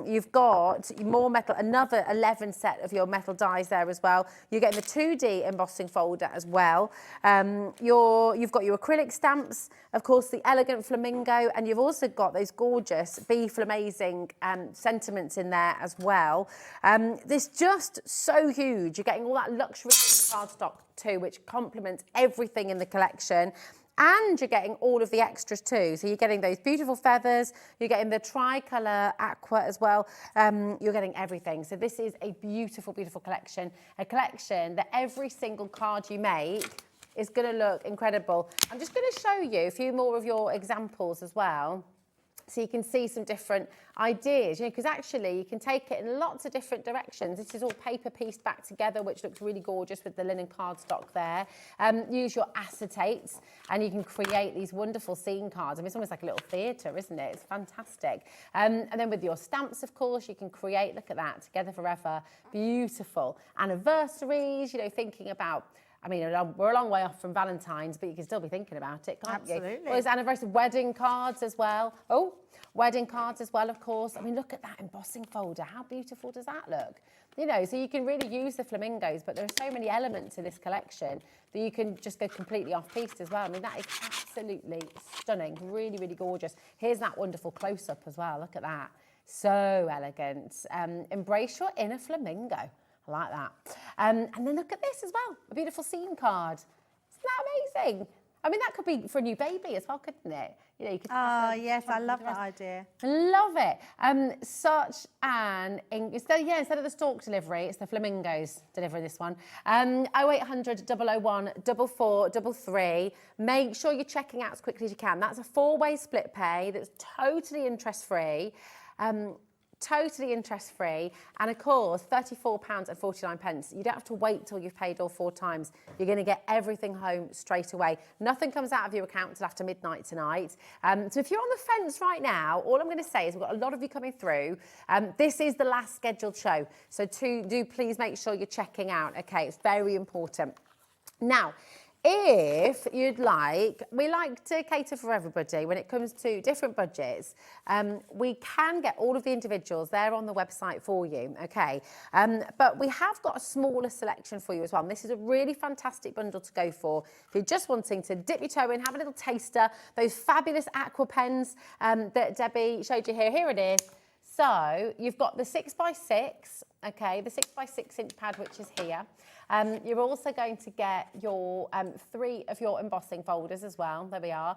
You've got more metal, another 11 set of your metal dies there as well. You're getting the 2D embossing folder as well. You've got your acrylic stamps, of course, the elegant flamingo, and you've also got those gorgeous Be Flamazing sentiments in there as well. This just so huge. You're getting all that luxury cardstock too, which complements everything in the collection. And you're getting all of the extras too. So you're getting those beautiful feathers, you're getting the tricolour aqua as well. You're getting everything. So this is a beautiful, beautiful collection. A collection that every single card you make is going to look incredible. I'm just going to show you a few more of your examples as well, so you can see some different ideas, you know, because actually you can take it in lots of different directions. This is all paper pieced back together, which looks really gorgeous with the linen cardstock there. Use your acetates and you can create these wonderful scene cards. I mean, it's almost like a little theatre, isn't it? It's fantastic. And then with your stamps, of course, you can create, look at that, Together Forever, beautiful. Anniversaries, you know, thinking about, I mean, we're a long way off from Valentine's, but you can still be thinking about it, can't you? Absolutely. Well, there's anniversary wedding cards as well. Oh, wedding cards as well, of course. I mean, look at that embossing folder. How beautiful does that look? You know, so you can really use the flamingos, but there are so many elements in this collection that you can just go completely off-piste as well. I mean, that is absolutely stunning. Really, really gorgeous. Here's that wonderful close-up as well. Look at that. So elegant. Embrace your inner flamingo. I like that. And then look at this as well, a beautiful scene card. Isn't that amazing? I mean, that could be for a new baby as well, couldn't it? You know, you could. Oh, yes, I love that idea. Love it. Such an, instead of the stalk delivery, it's the flamingos delivering this one. 0800 001 4433. Make sure you're checking out as quickly as you can. That's a 4-way split pay that's totally interest-free. Totally interest-free, and of course £34.49. You don't have to wait till you've paid all 4 times. You're going to get everything home straight away. Nothing comes out of your account until after midnight tonight. So if you're on the fence right now, all I'm going to say is we've got a lot of you coming through. This is the last scheduled show, so do please make sure you're checking out. Okay, it's very important. Now, if you'd like, we like to cater for everybody when it comes to different budgets. We can get all of the individuals there on the website for you, okay? But we have got a smaller selection for you as well. And this is a really fantastic bundle to go for. If you're just wanting to dip your toe in, have a little taster, those fabulous aqua pens that Debbie showed you here. Here it is. So you've got the 6x6, okay, the 6x6 inch pad, which is here. You're also going to get your 3 of your embossing folders as well. There we are.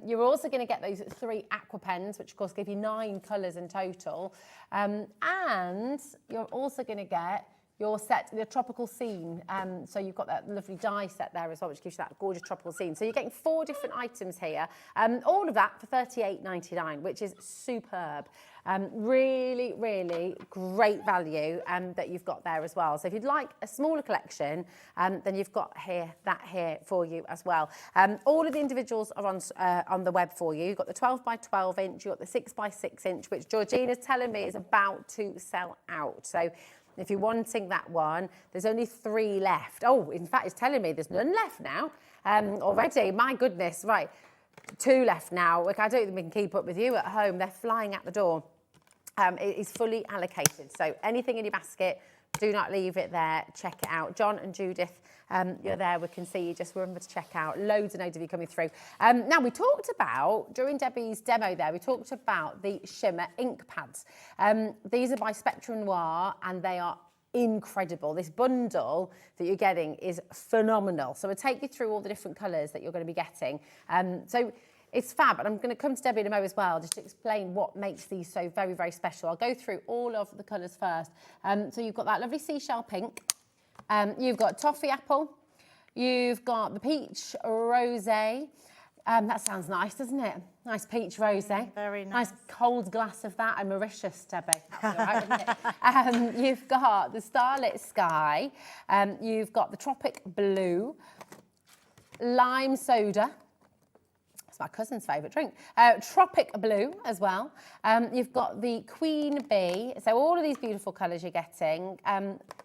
You're also going to get those 3 aqua pens, which of course give you 9 colours in total. And you're also going to get your set, the tropical scene. So you've got that lovely die set there as well, which gives you that gorgeous tropical scene. So you're getting 4 different items here. All of that for $38.99, which is superb. Really, really great value that you've got there as well. So if you'd like a smaller collection, then you've got that here for you as well. All of the individuals are on the web for you. You've got the 12x12 inch, you've got the 6x6 inch, which Georgina's telling me is about to sell out. So if you're wanting that one, there's only 3 left. Oh, in fact, it's telling me there's none left now already. My goodness, right. 2 left now. Look, I don't think we can keep up with you at home. They're flying out the door. It is fully allocated. So anything in your basket, do not leave it there. Check it out. John and Judith, you're there. We can see you. Just remember to check out. Loads and loads of you coming through. Now, we talked about, during Debbie's demo there, we talked about the shimmer ink pads. These are by Spectrum Noir, and they are incredible. This bundle that you're getting is phenomenal. So we'll take you through all the different colours that you're going to be getting. So it's fab, and I'm going to come to Debbie in a moment as well, just to explain what makes these so very, very special. I'll go through all of the colours first. So you've got that lovely seashell pink. You've got toffee apple. You've got the peach rosé. That sounds nice, doesn't it? Nice peach rosé. Very nice. Nice cold glass of that. I'm Mauritius, Debbie. That'll be all right, wouldn't it? You've got the starlit sky. You've got the tropic blue. Lime soda. my cousin's favourite drink. Tropic Blue as well. You've got the Queen Bee. So all of these beautiful colours you're getting.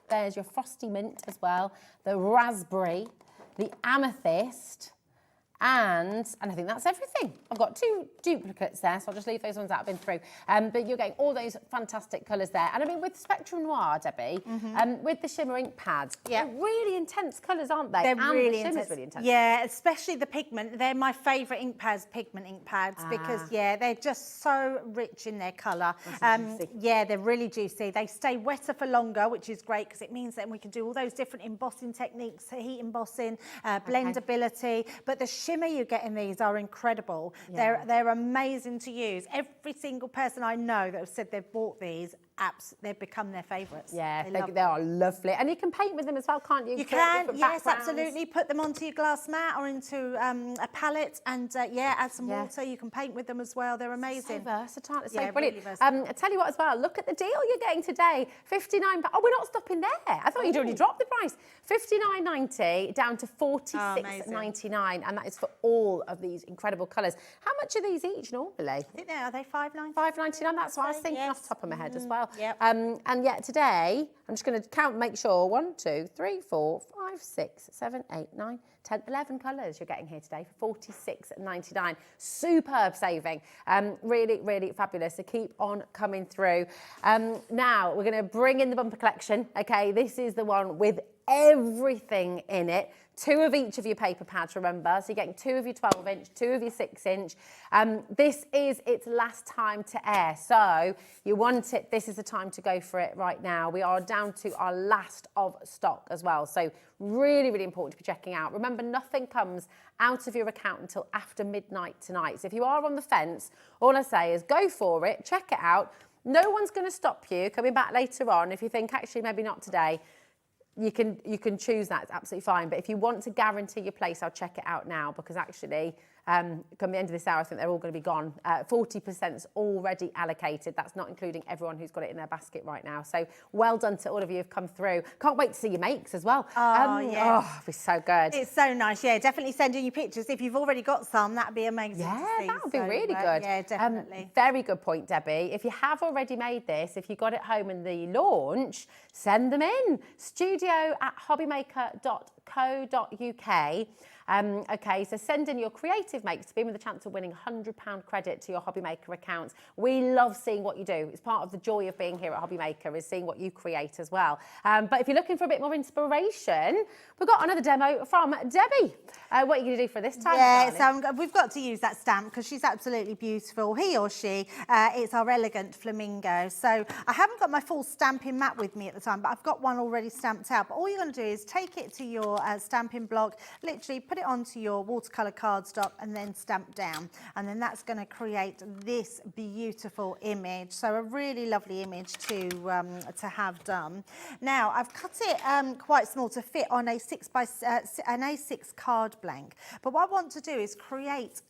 There's your Frosty Mint as well, the Raspberry, the Amethyst, and I think that's everything. I've got 2 duplicates there, so I'll just leave those ones that I've been through. But you're getting all those fantastic colours there. And I mean, with Spectrum Noir, Debbie, with the shimmer ink pads, they're really intense colours, aren't they? They're really the intense. really intense. Yeah, especially the pigment. They're my favourite ink pads, pigment ink pads, because, yeah, they're just so rich in their colour. Yeah, they're really juicy. They stay wetter for longer, which is great because it means that we can do all those different embossing techniques, heat embossing, blendability. But the shimmer you get in these are incredible. They're amazing to use. Every single person I know that have said they've bought these, they've become their favourites. Yeah, they are lovely. And you can paint with them as well, can't you? You can, yes, absolutely. Put them onto your glass mat or into a palette and, add some water. You can paint with them as well. They're amazing. So versatile. It's so Yeah, brilliant. really versatile. I tell you what as well, look at the deal you're getting today. £59. Oh, we're not stopping there. I thought you'd already dropped the price. £59.90 down to £46.99. And that is for all of these incredible colours. How much are these each normally? I think are they £5.99? £5.99. That's what I was thinking off the top of my head as well. Yep. And yet today, I'm just going to count, make sure, 1, 2, 3, 4, 5, 6, 7, 8, 9, 10, 11 colours you're getting here today for £46.99. Superb saving. Really, really fabulous. So keep on coming through. Now, we're going to bring in the bumper collection. Okay, this is the one with everything in it. 2 of each of your paper pads, remember. So you're getting 2 of your 12-inch, 2 of your 6-inch. This is its last time to air. So you want it, this is the time to go for it right now. We are down to our last of stock as well. So really, really important to be checking out. Remember, nothing comes out of your account until after midnight tonight. So if you are on the fence, all I say is go for it, check it out. No one's going to stop you coming back later on if you think, actually, maybe not today. You can choose that, it's absolutely fine. But if you want to guarantee your place, I'll check it out now because actually, come the end of this hour, I think they're all going to be gone. 40%'s already allocated. That's not including everyone who's got it in their basket right now. So well done to all of you who've come through. Can't wait to see your makes as well. Oh, yeah. Oh, it'll be so good. It's so nice, yeah. Definitely send in your pictures. If you've already got some, that'd be amazing to see. That would be really good. Yeah, definitely. Very good point, Debbie. If you have already made this, if you got it home in the launch, send them in. studio@hobbymaker.co.uk. Okay, so send in your creative makes to be with a chance of winning £100 credit to your HobbyMaker account. We love seeing what you do. It's part of the joy of being here at HobbyMaker is seeing what you create as well. But if you're looking for a bit more inspiration, we've got another demo from Debbie. What are you going to do for this time? Yeah, so we've got to use that stamp because she's absolutely beautiful. He or she, it's our elegant flamingo. So I haven't got my full stamping mat with me at the time, but I've got one already stamped out. But all you're going to do is take it to your stamping block, literally put it onto your watercolour cardstock and then stamp down. And then that's going to create this beautiful image. So a really lovely image to have done. Now, I've cut it quite small to fit on a an A6 card blank. But what I want to do is create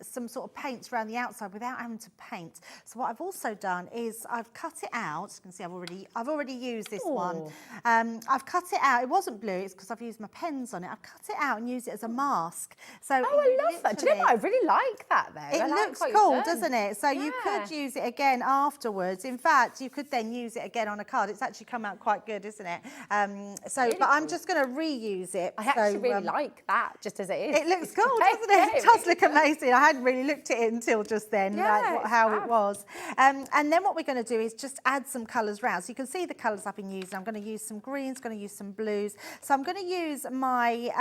some sort of paints around the outside without having to paint. So what I've also done is I've cut it out. You can see I've already used this one. I've cut it out. It wasn't blue. It's because I've used my pens on it. I've cut it out and used it as a mask. So I love that. Do you know what? I really like that though. It looks cool, doesn't it? So you could use it again afterwards. In fact, you could then use it again on a card. It's actually come out quite good, isn't it? But I'm just going to reuse it. I actually really like that, just as it is. It looks cool, doesn't it? It does look amazing. I hadn't really looked at it until just then, how it was. And then what we're going to do is just add some colours round. So you can see the colours I've been using. I'm going to use some greens, going to use some blues. So I'm going to use my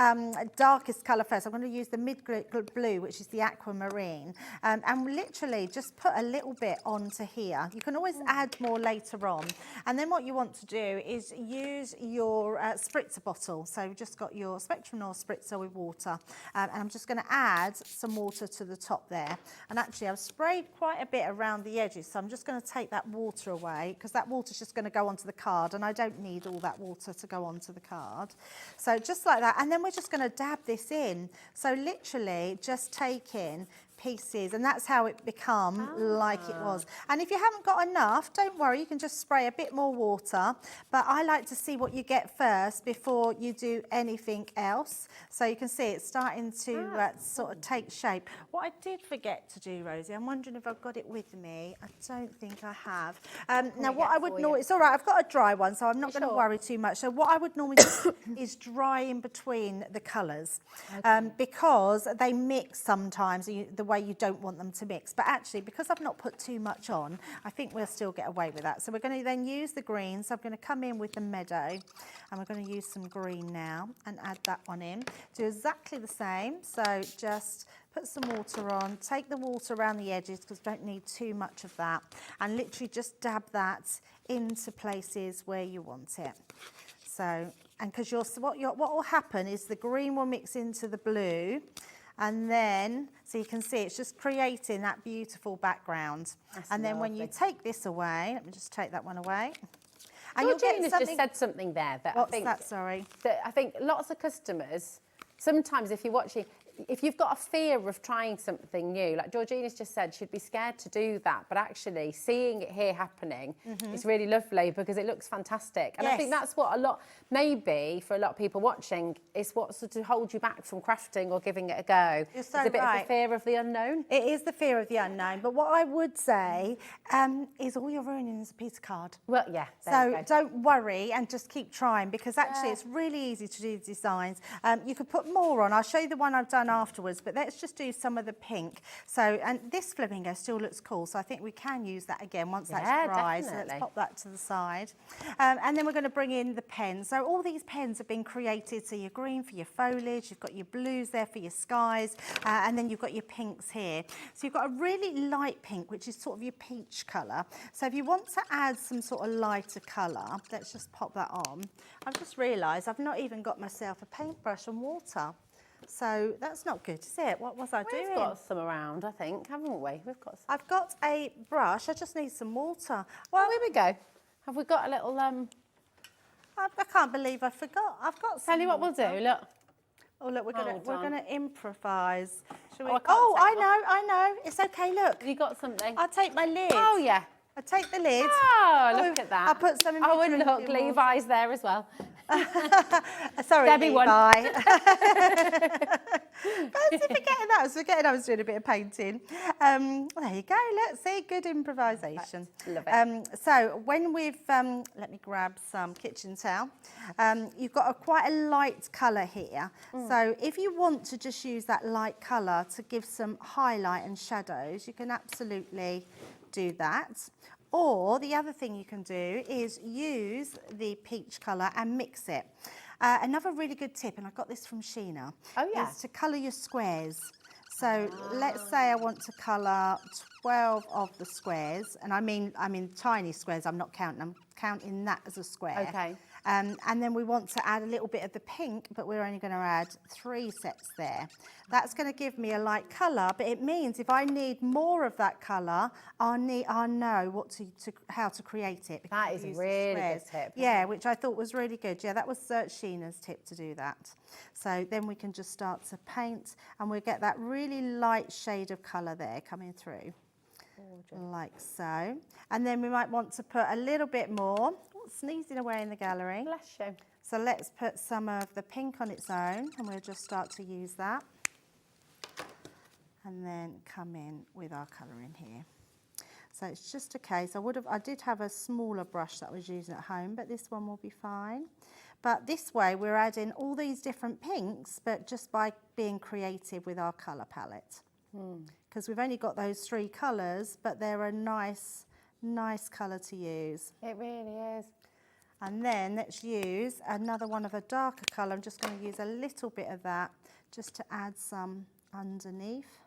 darkest colour first. I'm going to use the mid blue, which is the aquamarine. And literally just put a little bit onto here. You can always add more later on. And then what you want to do is use your spritzer bottle. So you've just got your Spectrum Noir spritzer with water. And I'm just going to add some water to the top there. And actually I've sprayed quite a bit around the edges. So I'm just going to take that water away because that water's just going to go onto the card and I don't need all that water to go onto the card. So just like that. And then we're just going to dab this in. So literally just taking pieces, and that's how it become like it was. And if you haven't got enough, don't worry, you can just spray a bit more water, but I like to see what you get first before you do anything else. So you can see it's starting to sort of take shape. What I did forget to do, Rosie, I'm wondering if I've got it with me. I don't think I have. Now what I would normally, it's all right, I've got a dry one, so I'm not going to worry too much. So what I would normally do is dry in between the colours, because they mix sometimes the way you don't want them to mix. But actually, because I've not put too much on, I think we'll still get away with that. So we're going to then use the green. So I'm going to come in with the meadow, and we're going to use some green now and add that one in. Do exactly the same. So just put some water on, take the water around the edges because we don't need too much of that, and literally just dab that into places where you want it. So, and because what will happen is the green will mix into the blue, and then, so you can see it's just creating that beautiful background. And then when you take this away, let me just take that one away. And Georgina's just said something there that What's that, sorry? That I think lots of customers, sometimes if you're watching, if you've got a fear of trying something new, like Georgina's just said, she'd be scared to do that, but actually seeing it here happening is really lovely because it looks fantastic. And I think that's what maybe for a lot of people watching, is what sort of holds you back from crafting or giving it a go. You're so it's a bit of the fear of the unknown. It is the fear of the unknown, but what I would say is all you're ruining is a piece of card. Well, yeah. So don't worry and just keep trying, because actually it's really easy to do the designs. You could put more on. I'll show you the one I've done afterwards, but let's just do some of the pink. So, and this flamingo still looks cool, so I think we can use that again once that's dry. Definitely. So let's pop that to the side. And then we're going to bring in the pens. So all these pens have been created, so your green for your foliage, you've got your blues there for your skies, and then you've got your pinks here. So you've got a really light pink, which is sort of your peach colour. So if you want to add some sort of lighter colour, let's just pop that on. I've just realised I've not even got myself a paintbrush and water. So that's not good, is it? What was I doing? We've got some around, I think, haven't we? We've got some. I've got a brush. I just need some water. Well, here we go. Have we got a little... I can't believe I forgot. I've got some. Tell you what we'll do, look. Oh, look, we're gonna improvise. Shall we? Oh, I know. It's okay, look. Have you got something? I'll take my lid. Oh, yeah. I take the lid. Oh, look at that. I'll put some in my Oh, and look, drinking water. Levi's there as well. Sorry, Debbie Levi. won. I was forgetting that. I was forgetting I was doing a bit of painting. There you go. Let's see. Good improvisation. Love it. So when we've, let me grab some kitchen towel. You've got quite a light colour here. So if you want to just use that light colour to give some highlight and shadows, you can absolutely do that. Or the other thing you can do is use the peach colour and mix it. Another really good tip, and I got this from Sheena, is to colour your squares. So let's say I want to colour 12 of the squares, and I mean tiny squares, I'm not counting, I'm counting that as a square. Okay. And then we want to add a little bit of the pink, but we're only going to add 3 sets there. That's going to give me a light colour, but it means if I need more of that colour, I'll know how to create it. That is a really good tip. Yeah, which I thought was really good. Yeah, that was Sheena's tip to do that. So then we can just start to paint, and we'll get that really light shade of colour there coming through. Like so. And then we might want to put a little bit more. Sneezing away in the gallery. Bless you. So let's put some of the pink on its own, and we'll just start to use that. And then come in with our colour in here. So it's just a case, I did have a smaller brush that I was using at home, but this one will be fine. But this way we're adding all these different pinks, but just by being creative with our colour palette. Because we've only got those 3 colours, but they're a nice colour to use. It really is. And then let's use another one of a darker colour. I'm just going to use a little bit of that just to add some underneath.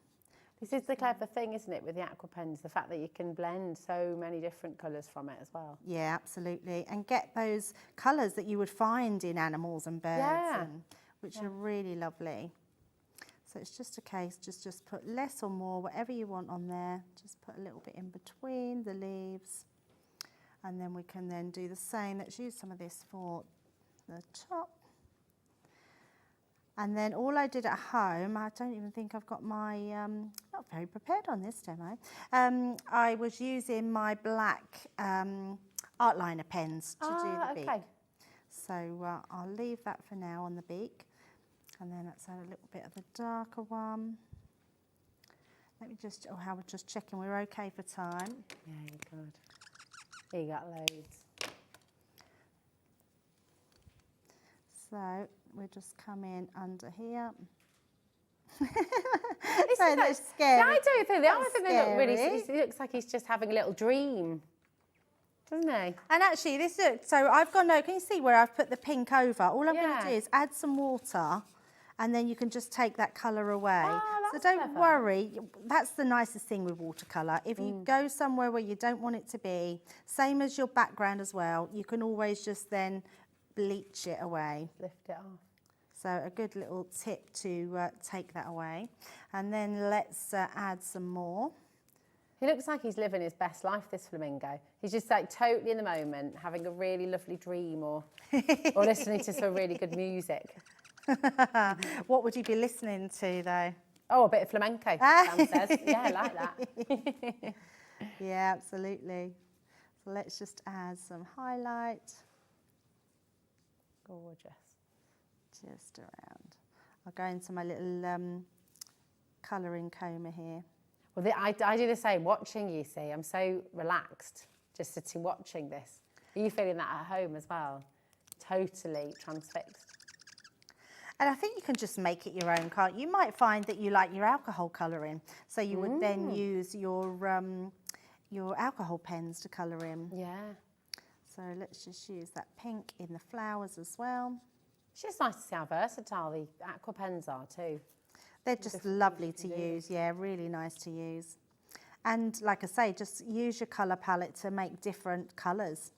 This is the clever thing, isn't it, with the aqua pens, the fact that you can blend so many different colours from it as well. Yeah, absolutely. And get those colours that you would find in animals and birds, which are really lovely. So it's just a case, just put less or more, whatever you want on there. Just put a little bit in between the leaves. And then we can then do the same. Let's use some of this for the top. And then all I did at home, I don't even think I've got my, not not very prepared on this demo. I was using my black art liner pens to do the beak. So I'll leave that for now on the beak. And then let's add a little bit of the darker one. Let me just, I was just checking we're okay for time. Yeah, you're good. Here you got loads. So we'll just come in under here. This So is that's scary. Yeah, I don't think they are. I That's think they look really. scary. It looks like he's just having a little dream, doesn't he? And actually, this looks, so I've gone, no, can you see where I've put the pink over? All I'm going to do is add some water, and then you can just take that colour away. So don't worry, that's the nicest thing with watercolour. If you go somewhere where you don't want it to be, same as your background as well, you can always just then bleach it away. Lift it off. So a good little tip to take that away. And then let's add some more. He looks like he's living his best life, this flamingo. He's just like totally in the moment, having a really lovely dream or listening to some really good music. What would you be listening to though? Oh, a bit of flamenco, Sam says. Yeah, I like that. Yeah, absolutely. So let's just add some highlight. Gorgeous. Just around. I'll go into my little colouring comber here. Well, I do the same, watching you, see. I'm so relaxed just sitting watching this. Are you feeling that at home as well? Totally transfixed. And I think you can just make it your own, can't you? You might find that you like your alcohol colouring, so you would then use your alcohol pens to colour in. Yeah. So let's just use that pink in the flowers as well. It's just nice to see how versatile the aqua pens are too. They're just lovely to use, yeah, really nice to use. And like I say, just use your colour palette to make different colours.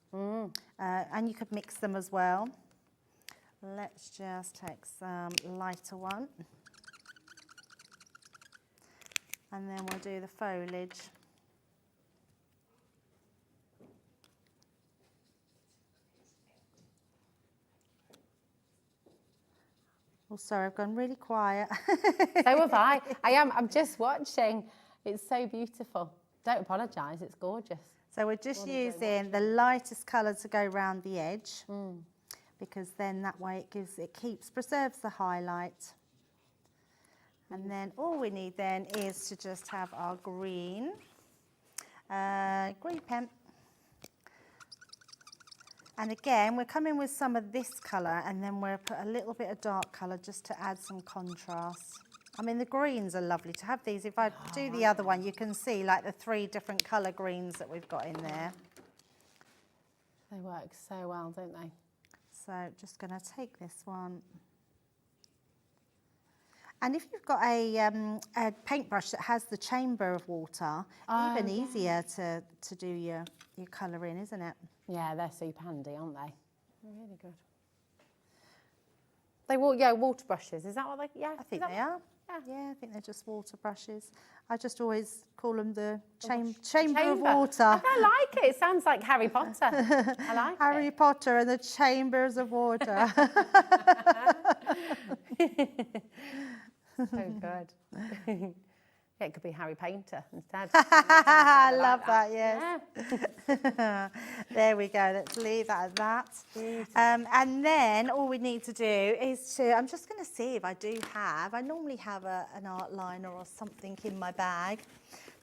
And you could mix them as well. Let's just take some lighter one. And then we'll do the foliage. Oh, sorry, I've gone really quiet. So have I. I'm just watching. It's so beautiful. Don't apologise, it's gorgeous. So we're just using the lightest colour to go around the edge, because then that way preserves the highlight. And then all we need then is to just have our green pen. And again, we're coming with some of this colour, and then we'll put a little bit of dark colour just to add some contrast. I mean, the greens are lovely to have these. If I do the other one, you can see like the 3 different colour greens that we've got in there. They work so well, don't they? So just going to take this one. And if you've got a paintbrush that has the chamber of water, even easier to do your colour in, isn't it? Yeah, they're super handy, aren't they? They're really good. They water brushes. Is that what they? Yeah, I think they are. Yeah, I think they're just water brushes. I just always call them the chamber of water. I like it. It sounds like Harry Potter. I like it. Harry Potter and the chambers of water. So good. Yeah, it could be Harry Painter instead. I love that, yes. Yeah. There we go, let's leave that at that. And then all we need to do is I'm just going to see if I normally have an art liner or something in my bag.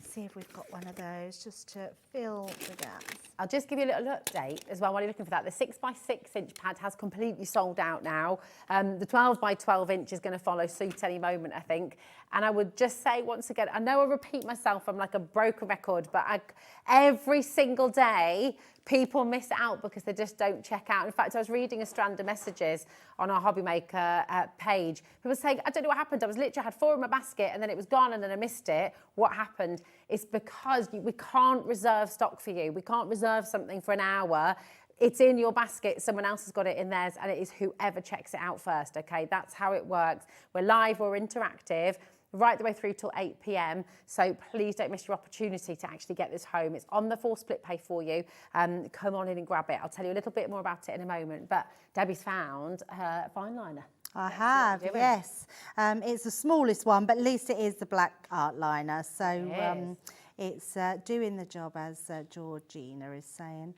See if we've got one of those just to fill the gaps. I'll just give you a little update as well while you're looking for that. The 6x6 inch pad has completely sold out now. The 12x12 inch is going to follow suit any moment, I think. And I would just say once again, I know I repeat myself, I'm like a broken record, but every single day people miss out because they just don't check out. In fact, I was reading a strand of messages on our HobbyMaker page. People saying, I don't know what happened. I had 4 in my basket and then it was gone and then I missed it. What happened? It's because we can't reserve stock for you. We can't reserve something for an hour. It's in your basket, someone else has got it in theirs, and it is whoever checks it out first, okay? That's how it works. We're live, we're interactive, right the way through till 8 p.m. So please don't miss your opportunity to actually get this home. It's on the 4 split pay for you. Come on in and grab it. I'll tell you a little bit more about it in a moment. But Debbie's found her fine liner. I have, yes. It's the smallest one, but at least it is the black art liner. So it's doing the job, as Georgina is saying.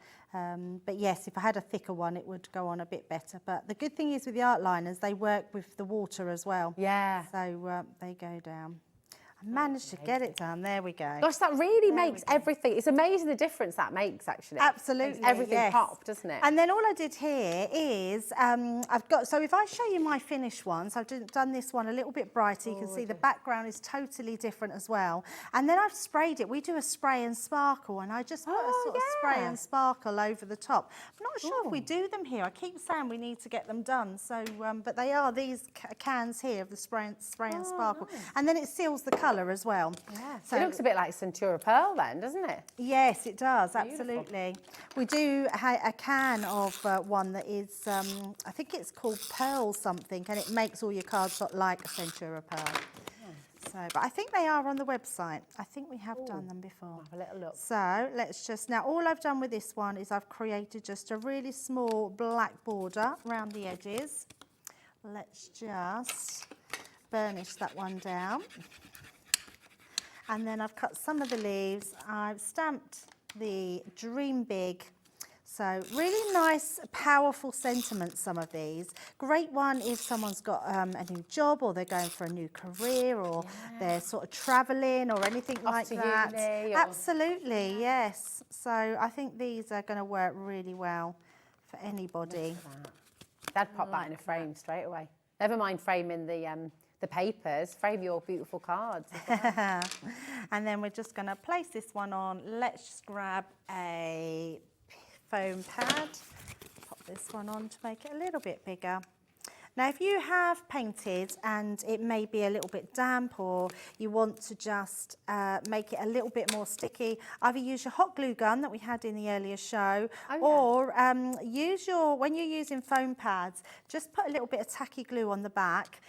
But yes, if I had a thicker one, it would go on a bit better. But the good thing is with the art liners, they work with the water as well. Yeah. So they go down. I managed to get it done. There we go. Gosh, that really makes everything. It's amazing the difference that makes, actually. Absolutely. Makes everything pop, doesn't it? And then all I did here is I've got. So if I show you my finished ones, I've done this one a little bit brighter. You can see the background is totally different as well. And then I've sprayed it. We do a spray and sparkle, and I just put a sort of spray and sparkle over the top. I'm not sure if we do them here. I keep saying we need to get them done. So, but they are these cans here of the spray and sparkle, and then it seals the colour as well. Yeah. So it looks a bit like Centura Pearl then, doesn't it? Yes, it does, absolutely. We do a can of one that is, I think it's called Pearl something, and it makes all your cards look like a Centura Pearl. So, but I think they are on the website. I think we have done them before. Have a little look. So let's just, now all I've done with this one is I've created just a really small black border around the edges. Let's just burnish that one down. And then I've cut some of the leaves. I've stamped the Dream Big. So really nice, powerful sentiments, some of these. Great one if someone's got a new job, or they're going for a new career, or they're sort of travelling or anything like that. Absolutely, yes. So I think these are going to work really well for anybody. Dad pop that in a frame straight away. Never mind framing the papers, frame your beautiful cards. And then we're just going to place this one on. Let's just grab a foam pad, pop this one on to make it a little bit bigger. Now, if you have painted and it may be a little bit damp, or you want to just make it a little bit more sticky, either use your hot glue gun that we had in the earlier show, or use when you're using foam pads, just put a little bit of tacky glue on the back,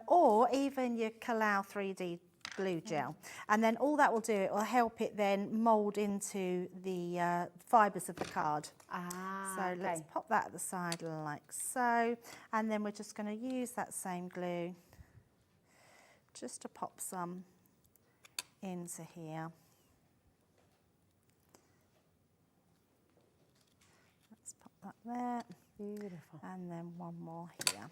or even your Kalau 3D glue gel, and then all that will do, it will help it then mould into the fibres of the card. So let's pop that at the side like so, and then we're just going to use that same glue just to pop some into here. Let's pop that there. Beautiful. And then one more here.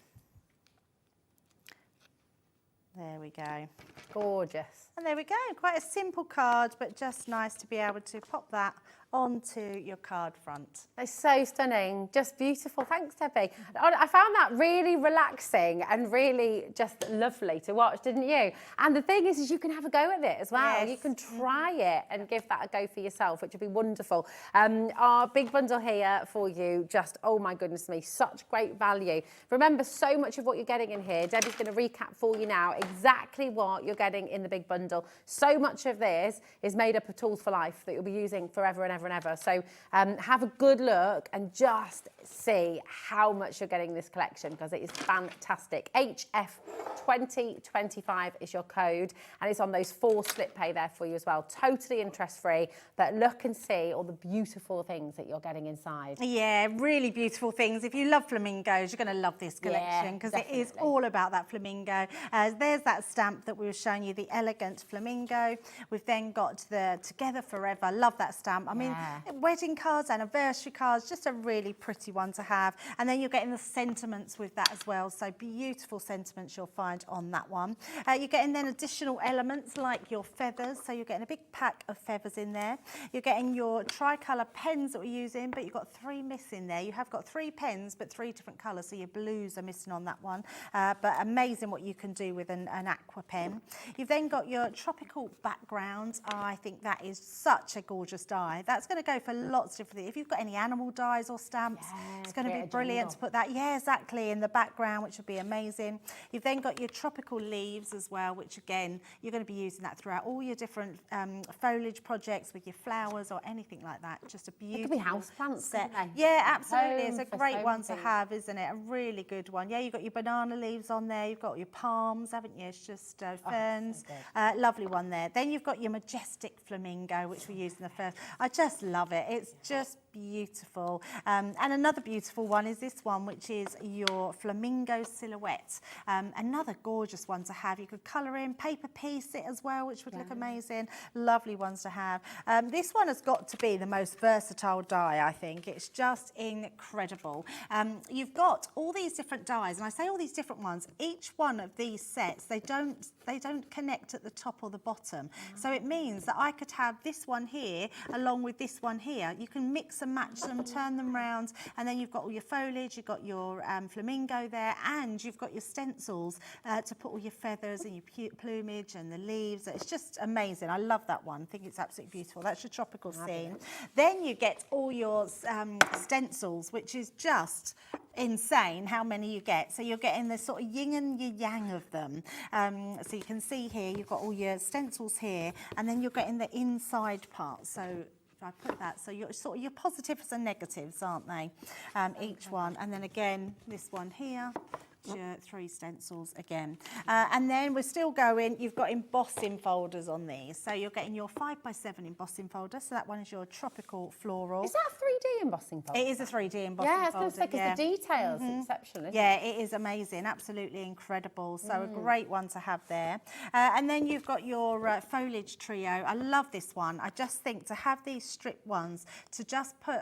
There we go. Gorgeous. And there we go, quite a simple card, but just nice to be able to pop that onto your card front. It's so stunning, just beautiful. Thanks, Debbie. I found that really relaxing and really just lovely to watch, didn't you? And the thing is you can have a go at it as well. Yes. You can try it and give that a go for yourself, which would be wonderful. Our big bundle here for you, just, oh my goodness me, such great value. Remember, so much of what you're getting in here, Debbie's going to recap for you now exactly what you're getting in the big bundle. So much of this is made up of tools for life that you'll be using forever and ever and ever. So have a good look and just see how much you're getting in this collection, because it is fantastic. HF2025 is your code, and it's on those 4 split pay there for you as well. Totally interest free, but look and see all the beautiful things that you're getting inside. Yeah, really beautiful things. If you love flamingos, you're going to love this collection, because it is all about that flamingo. There's that stamp that we were showing you, the elegant flamingo. We've then got the Together Forever. Love that stamp. I mean, wedding cards, anniversary cards, just a really pretty one to have. And then you're getting the sentiments with that as well. So beautiful sentiments you'll find on that one. You're getting then additional elements like your feathers. So you're getting a big pack of feathers in there. You're getting your tricolour pens that we're using, but you've got 3 missing there. You have got 3 pens, but 3 different colours. So your blues are missing on that one. But amazing what you can do with an aqua pen. You've then got your tropical background. I think that is such a gorgeous die. That's going to go for lots of different things. If you've got any animal dies or stamps, it's going to be brilliant to put that, exactly, in the background, which would be amazing. You've then got your tropical leaves as well, which again, you're going to be using that throughout all your different foliage projects with your flowers or anything like that. Just a beautiful. It could be house plants, set. Couldn't they? Yeah, absolutely. Home It's a great one to things. have, isn't it? A really good one. Yeah, you've got your banana leaves on there. You've got your palms, haven't you? It's just ferns. Lovely one there. Then you've got your majestic flamingo, which we used in the first. just love it. It's just beautiful. And another beautiful one is this one, which is your flamingo silhouette. Another gorgeous one to have. You could colour in, paper piece it as well, which would look amazing. Lovely ones to have. This one has got to be the most versatile die, I think. It's just incredible. You've got all these different dies, and I say all these different ones. Each one of these sets, they don't connect at the top or the bottom. So it means that I could have this one here along with this one here. You can mix and match them, turn them round, and then you've got all your foliage, you've got your flamingo there, and you've got your stencils to put all your feathers and your plumage and the leaves. It's just amazing. I love that one. I think it's absolutely beautiful. That's your tropical scene. Then you get all your stencils, which is just insane how many you get. So you're getting the sort of yin and your yang of them. So you can see here, you've got all your stencils here, and then you're getting the inside part. So if I put that, so you're sort of your positives and negatives, aren't they? Each one, and then again, this one here. Your 3 stencils again. And then we're still going, you've got embossing folders on these. So you're getting your 5x7 embossing folder. So that one is your tropical floral. Is that a 3D embossing folder? It is a 3D embossing folder. Yeah, I was going to say, because the details are exceptional, isn't it? It is amazing, absolutely incredible. So a great one to have there. And then you've got your foliage trio. I love this one. I just think to have these strip ones, to just put,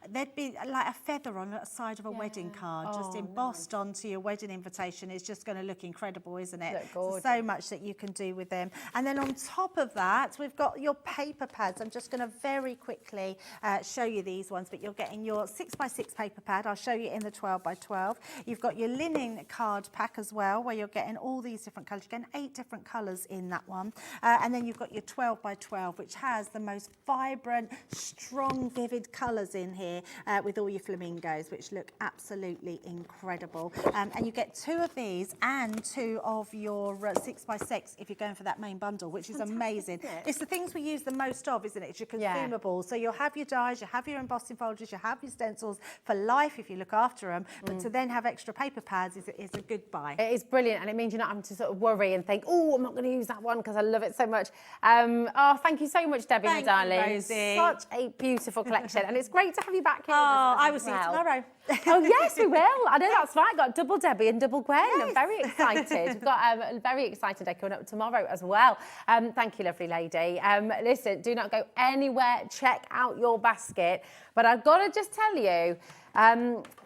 there'd be like a feather on the side of a wedding card, just embossed onto your wedding invitation. Is just going to look incredible, isn't it? So much that you can do with them. And then on top of that, we've got your paper pads. I'm just going to very quickly show you these ones, but you're getting your 6x6 paper pad. I'll show you in the 12x12. You've got your linen card pack as well, where you're getting all these different colours. You're getting 8 different colours in that one. And then you've got your 12x12, which has the most vibrant, strong, vivid colours in here with all your flamingos, which look absolutely incredible. And you get 2 of these and 2 of your 6x6 if you're going for that main bundle, which is amazing. It's the things we use the most of, isn't it? It's your consumables. So you'll have your dies, you have your embossing folders, you have your stencils for life if you look after them, but to then have extra paper pads is a good buy. It is brilliant, and it means you're not having to sort of worry and think, oh, I'm not going to use that one because I love it so much. Oh, thank you so much, Debbie, my darling. Rosie. Such a beautiful collection, and it's great to have you back here. I will see you tomorrow. Oh, yes, we will. I know that's right. Got double Debbie and double Gwen. Yes. I'm very excited. We've got a very exciting day coming up tomorrow as well. Thank you, lovely lady. Listen, do not go anywhere. Check out your basket. But I've got to just tell you,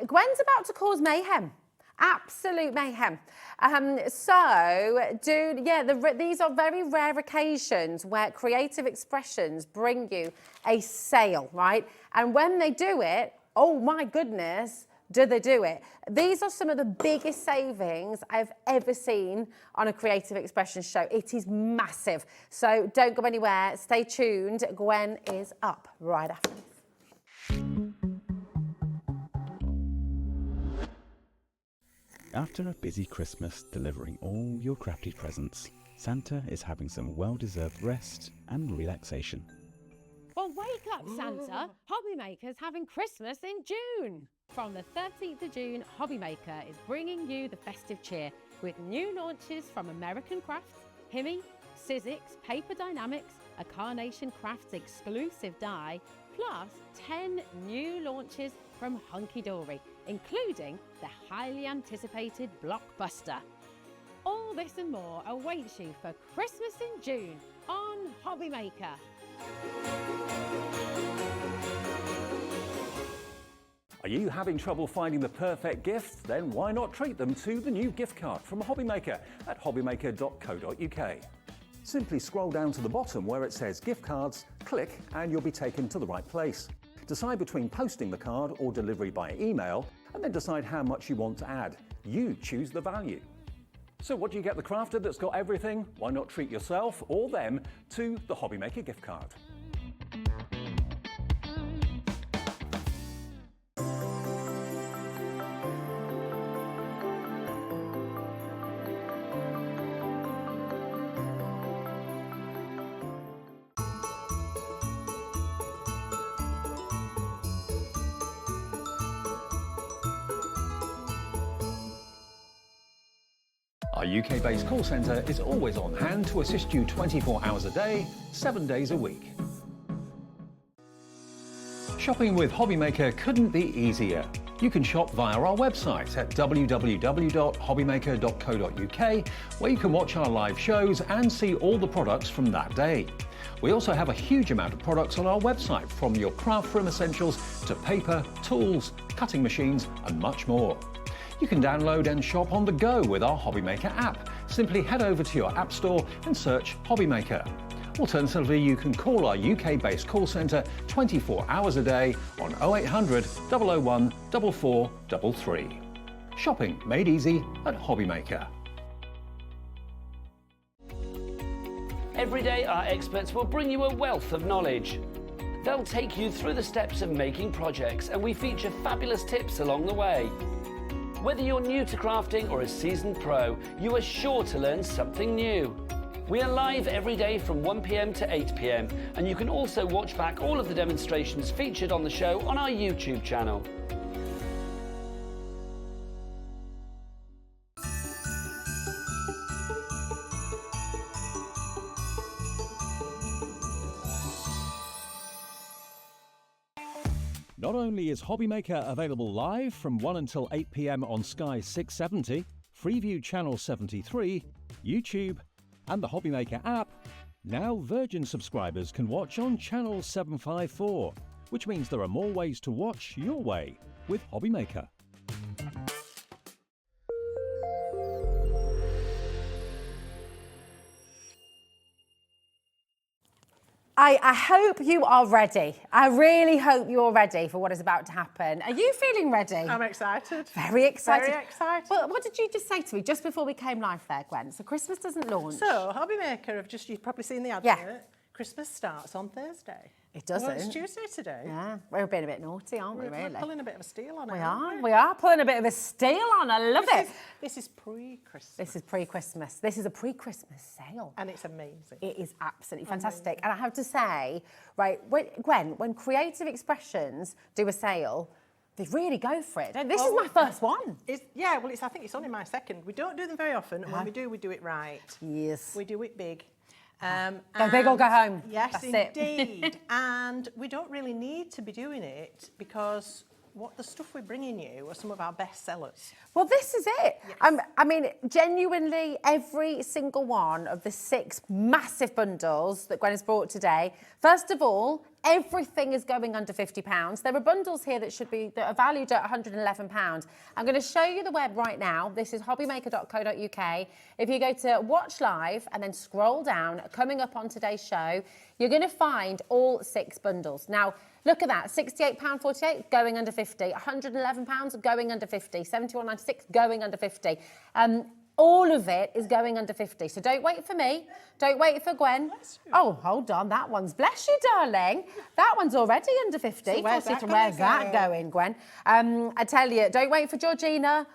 Gwen's about to cause mayhem. Absolute mayhem. These are very rare occasions where creative expressions bring you a sale, right? And when they do it, oh my goodness, do they do it? These are some of the biggest savings I've ever seen on a creative expression show. It is massive. So don't go anywhere. Stay tuned. Gwen is up right after this. After a busy Christmas delivering all your crafty presents, Santa is having some well-deserved rest and relaxation. Well, wake up, Santa. HobbyMaker's having Christmas in June. From the 13th of June, HobbyMaker is bringing you the festive cheer with new launches from American Crafts, Himmy, Sizzix, Paper Dynamics, a Carnation Crafts exclusive die, plus 10 new launches from Hunkydory, including the highly anticipated blockbuster. All this and more awaits you for Christmas in June on HobbyMaker. Are you having trouble finding the perfect gift? Then why not treat them to the new gift card from HobbyMaker at hobbymaker.co.uk. Simply scroll down to the bottom where it says gift cards, click and you'll be taken to the right place. Decide between posting the card or delivery by email, and then decide how much you want to add. You choose the value. So what do you get the crafter that's got everything? Why not treat yourself or them to the HobbyMaker gift card? Our UK-based call centre is always on hand to assist you 24 hours a day, 7 days a week. Shopping with HobbyMaker couldn't be easier. You can shop via our website at www.hobbymaker.co.uk, where you can watch our live shows and see all the products from that day. We also have a huge amount of products on our website, from your craft room essentials to paper, tools, cutting machines and much more. You can download and shop on the go with our HobbyMaker app. Simply head over to your app store and search HobbyMaker. Alternatively, you can call our UK-based call centre 24 hours a day on 0800 001 4433. Shopping made easy at HobbyMaker. Every day, our experts will bring you a wealth of knowledge. They'll take you through the steps of making projects, and we feature fabulous tips along the way. Whether you're new to crafting or a seasoned pro, you are sure to learn something new. We are live every day from 1 p.m. to 8 p.m, and you can also watch back all of the demonstrations featured on the show on our YouTube channel. Not only is HobbyMaker available live from 1 until 8 p.m. on Sky 670, Freeview Channel 73, YouTube, and the HobbyMaker app, now Virgin subscribers can watch on Channel 754, which means there are more ways to watch your way with HobbyMaker. I hope you are ready. I really hope you're ready for what is about to happen. Are you feeling ready? I'm excited. Very excited. Very excited. Well, what did you just say to me just before we came live there, Gwen? So Christmas doesn't launch. So HobbyMaker have just, you've probably seen the advert. Yeah. Christmas starts on Thursday. It doesn't. Well, it's Tuesday today. Yeah, we're being a bit naughty, aren't we, We're really? pulling a bit of a steal on it. We are pulling a bit of a steal on. I love it. This is pre-Christmas. This is pre-Christmas. This is a pre-Christmas sale. And it's amazing. It is absolutely fantastic. And I have to say, right, Gwen, when Creative Expressions do a sale, they really go for it. This is my first one. Yeah, well, I think it's only my second. We don't do them very often, and when we do it right. Yes. We do it big. Go big or go home. Yes, That's indeed. And we don't really need to be doing it because what the stuff we're bringing you are some of our best sellers. Well, this is it. Yes. I mean, genuinely, every single one of the 6 massive bundles that Gwen has brought today, first of all, everything is going under £50. There are bundles here that are valued at £111. I'm going to show you the web right now. This is hobbymaker.co.uk. If you go to watch live and then scroll down, coming up on today's show, you're going to find all 6 bundles. Now, look at that, £68.48 going under 50, £111 going under 50, £71.96 going under 50. All of it is going under 50. So don't wait for me. Don't wait for Gwen. Oh, hold on. That one's, bless you, darling. That one's already under 50. So where's that going, Gwen? I tell you, don't wait for Georgina.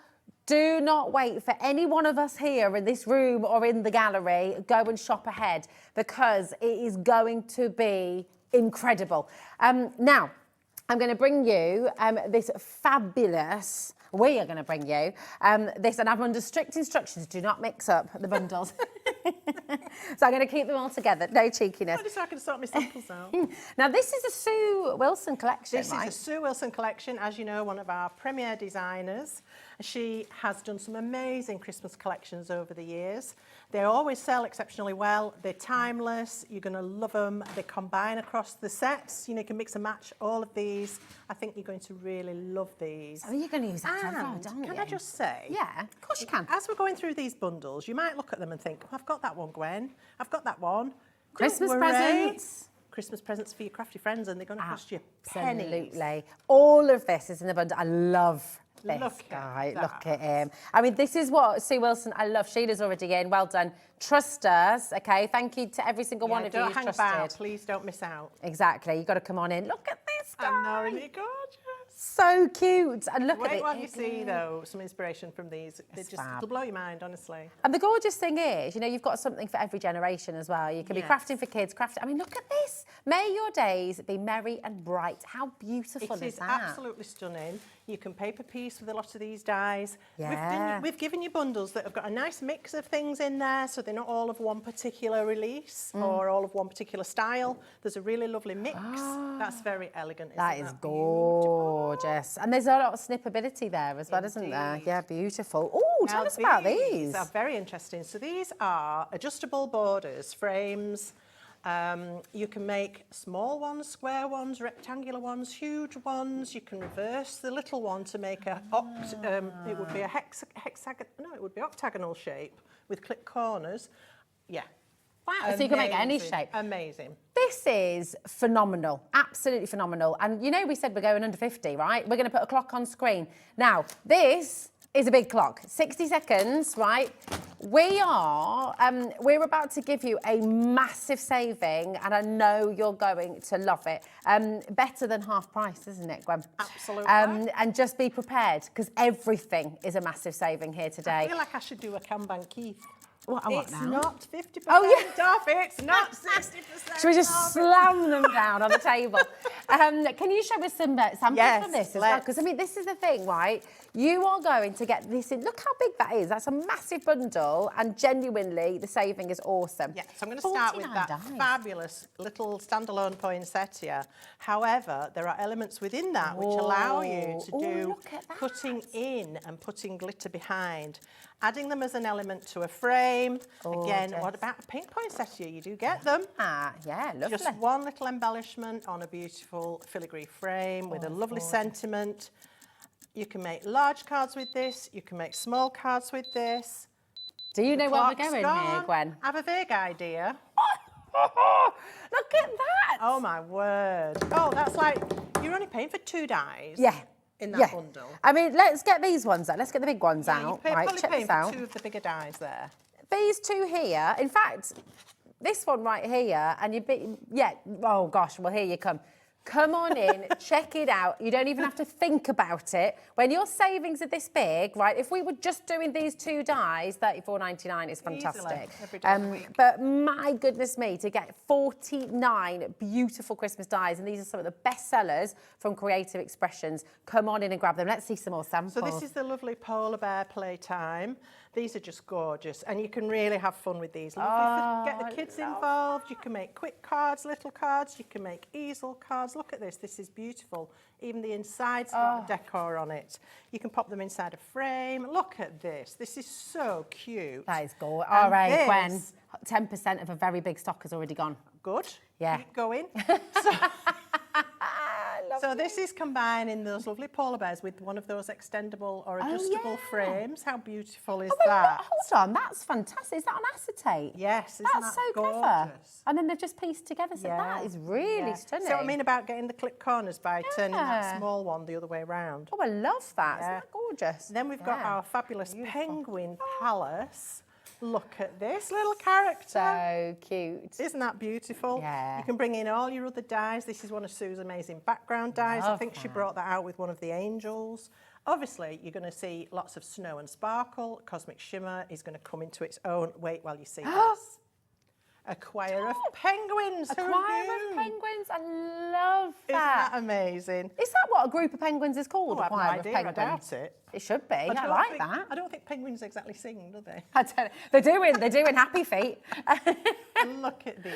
Do not wait for any one of us here in this room or in the gallery. Go and shop ahead because it is going to be incredible. Now, I'm going to bring you this fabulous... We are going to bring you this, and I'm under strict instructions. Do not mix up the bundles. So I'm going to keep them all together. No cheekiness. So I can sort my samples out. Now, this is a Sue Wilson collection, This right? is a Sue Wilson collection, as you know, one of our premier designers. She has done some amazing Christmas collections over the years. They always sell exceptionally well. They're timeless. You're going to love them. They combine across the sets. You know, you can mix and match all of these. I think you're going to really love these. So you're going to use that And don't you? can I just say? Yeah, of course you can. As we're going through these bundles, you might look at them and think, oh, I've got that one, Gwen. I've got that one. Christmas Don't worry. presents. Christmas presents for your crafty friends, and they're going to cost you pennies. Absolutely. All of this is in the bundle. I love this Look guy. at Look that. at him. I mean, this is what Sue Wilson, I love. Sheila's already in. Well done. Trust us, okay? Thank you to every single one of you Don't who's hang trusted. about. Please don't miss out. Exactly. You've got to come on in. Look at this guy. I know, isn't he gorgeous? So cute. And look at Wait it. while you see, though, some inspiration from these. It'll blow your mind, honestly. And the gorgeous thing is, you know, you've got something for every generation as well. You can be crafting for kids, crafting. I mean, look at this. May your days be merry and bright. How beautiful is that? Absolutely stunning. You can paper piece with a lot of these dies. Yeah. We've given you bundles that have got a nice mix of things in there, so they're not all of one particular release or all of one particular style. There's a really lovely mix. That's very elegant. That is gorgeous. And there's a lot of snippability there as well, isn't there? Yeah, beautiful. Oh, tell us about these. These are very interesting. So these are adjustable borders, frames. You can make small ones, square ones, rectangular ones, huge ones. You can reverse the little one to make a it would be a it would be octagonal shape with clip corners. Yeah. Wow, so you can make any shape. Amazing. This is phenomenal, absolutely phenomenal. And you know we said we're going under 50, right? We're going to put a clock on screen. Now, this is a big clock, 60 seconds, right? We're about to give you a massive saving, and I know you're going to love it. Better than half price, isn't it, Gwen? Absolutely. And just be prepared, because everything is a massive saving here today. I feel like I should do a Kanban Keith. What It's now? not 50% Oh, off, it's not 60% Should we just slam them down on the table? Can you show us some samples of this as well? Because, I mean, this is the thing, right? You are going to get this in. Look how big that is. That's a massive bundle, and genuinely, the saving is awesome. Yeah, so I'm going to start with that fabulous little standalone poinsettia. However, there are elements within that which allow you to do cutting in and putting glitter behind. Adding them as an element to a frame. Again, what about a pink poinsettia? You do get them. Yeah, lovely. Just one little embellishment on a beautiful filigree frame with a lovely sentiment. You can make large cards with this. You can make small cards with this. Do you know where we're going here, Gwen? I have a vague idea. Look at that! Oh, my word. Oh, that's like, you're only paying for 2 dies. Yeah. In that bundle. I mean, let's get these ones out. Let's get the big ones out. You're Right, probably check paying this out. for 2 of the bigger dies there. These 2 here, in fact, this one right here, and oh gosh, well, here you come. Come on in, check it out. You don't even have to think about it. When your savings are this big, right, if we were just doing these 2 dies, $34.99 is fantastic. Every day of the week. But my goodness me, to get 49 beautiful Christmas dies, and these are some of the best sellers from Creative Expressions. Come on in and grab them. Let's see some more samples. So this is the lovely polar bear playtime. These are just gorgeous, and you can really have fun with these. Get the kids involved. You can make quick cards, little cards. You can make easel cards. Look at this. This is beautiful. Even the inside's got decor on it. You can pop them inside a frame. Look at this. This is so cute. That is gorgeous. All right, Gwen. 10% of a very big stock has already gone. Good. Yeah. Keep going. So this is combining those lovely polar bears with one of those extendable or adjustable frames. How beautiful is that? Hold on, that's fantastic. Is that on acetate? Yes, isn't that's that so gorgeous? clever. And then they've just pieced together. So that is really stunning. See what I mean about getting the clip corners by turning that small one the other way around? Oh, I love that. Isn't that gorgeous? Then we've got our fabulous penguin palace. Look at this little character. So cute. Isn't that beautiful? Yeah. You can bring in all your other dies. This is one of Sue's amazing background dies. I think she brought that out with one of the angels. Obviously, you're going to see lots of snow and sparkle. Cosmic Shimmer is going to come into its own. Wait while you see this. A choir of penguins. A choir of penguins. I love that. Isn't that amazing? Is that what a group of penguins is called? Oh, a I choir have no idea. of penguins? I doubt it. It should be. I like that. I don't think penguins exactly sing, do they? I don't know. They're doing Happy Feet. Look at these.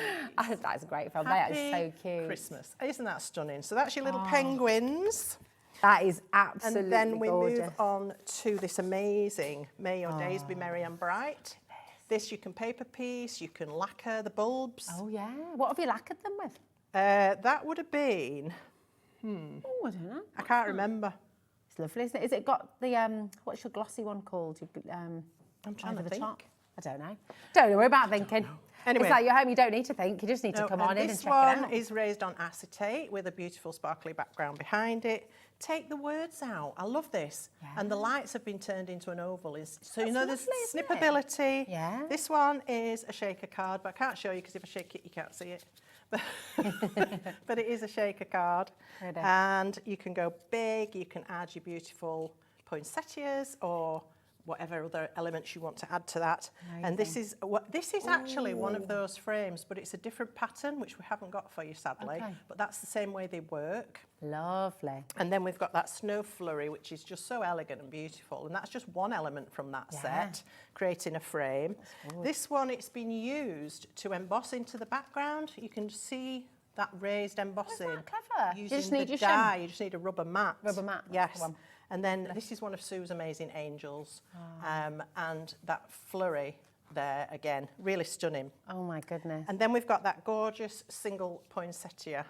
That's a great film. Happy They are so cute. Christmas. Isn't that stunning? So that's your little penguins. That is absolutely gorgeous. And then we gorgeous. move on to this amazing May Your Days Be Merry and Bright. This you can paper piece, you can lacquer the bulbs. Oh yeah. What have you lacquered them with? That would have been, Oh, I don't know. I can't remember. It's lovely, isn't it? Is it got the what's your glossy one called? I'm trying to think. Top? I don't know. Don't worry about thinking. Anyway. It's like you're home, you don't need to think, you just need to come on in and check it out. This one is raised on acetate with a beautiful sparkly background behind it. Take the words out. I love this. Yeah. And the lights have been turned into an oval. So you know there's snippability. Yeah. This one is a shaker card, but I can't show you because if I shake it, you can't see it. but it is a shaker card. It is. And you can go big, you can add your beautiful poinsettias or whatever other elements you want to add to that. And this is actually one of those frames, but it's a different pattern, which we haven't got for you, sadly. Okay. But that's the same way they work. Lovely. And then we've got that snow flurry, which is just so elegant and beautiful. And that's just one element from that set, creating a frame. This one, it's been used to emboss into the background. You can see that raised embossing. Oh, clever. Using You just need the your dye. You just need a rubber mat. Rubber mat. Yes. And then this is one of Sue's amazing angels. And that flurry there, again, really stunning. Oh my goodness. And then we've got that gorgeous single poinsettia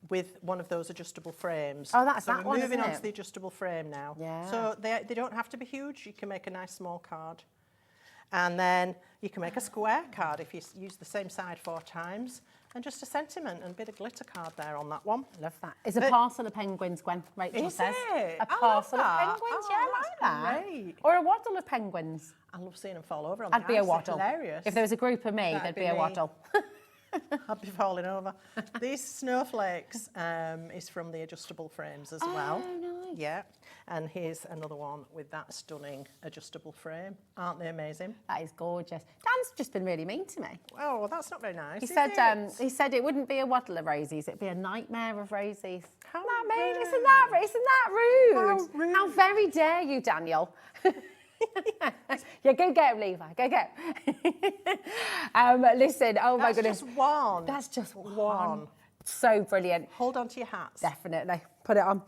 with one of those adjustable frames. Oh, that's so that we're one, moving isn't on it? to the adjustable frame now. Yeah. So they don't have to be huge. You can make a nice small card. And then you can make a square card if you use the same side 4 times. And just a sentiment and a bit of glitter card there on that one. Love that. It's a parcel of penguins, Gwen, Rachel says. It? A parcel of penguins, yeah, I like that. Great. Or a waddle of penguins. I love seeing them fall over on I'd the be a ice. They're waddle. Hilarious. If there was a group of me, That'd there'd be be a me. waddle. I'd be falling over. These snowflakes is from the adjustable frames as well. Oh, nice. Yeah. And here's another one with that stunning adjustable frame. Aren't they amazing? That is gorgeous. Dan's just been really mean to me. Oh, well, that's not very nice. He said it wouldn't be a waddle of rosies, it'd be a nightmare of rosies. How Isn't that mean? rude. Isn't that rude? How rude. How very dare you, Daniel? Yeah, go get him, Levi. Go get him. Listen, oh my goodness. That's just one. That's just one. So brilliant. Hold on to your hats. Definitely. Put it on.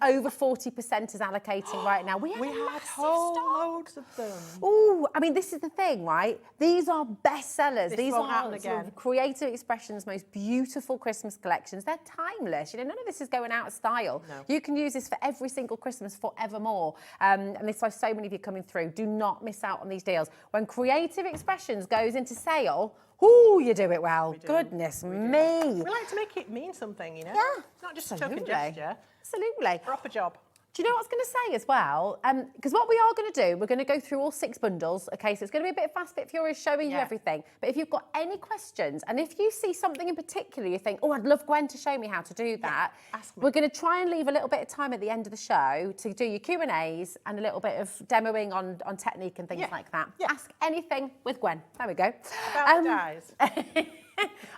Over 40% is allocating right now. We We had had massive whole stock. loads of them. Oh, I mean, this is the thing, right? These are bestsellers. This These won't are happen sort again. of Creative Expression's most beautiful Christmas collections. They're timeless. You know, none of this is going out of style. No. You can use this for every single Christmas forevermore. And this is why so many of you coming through. Do not miss out on these deals. When Creative Expressions goes into sale, ooh, you do it well. Goodness me. We like to make it mean something, you know? Yeah, It's not just a absolutely. token gesture. Absolutely. Proper job. Do you know what I was going to say as well? Because what we are going to do, we're going to go through all 6 bundles. Okay, so it's going to be a bit fast, bit furious, showing you everything. But if you've got any questions, and if you see something in particular, you think, oh, I'd love Gwen to show me how to do that. ask me. We're going to try and leave a little bit of time at the end of the show to do your Q&As and a little bit of demoing on technique and things like that. Ask anything with Gwen. There we go. About the dies.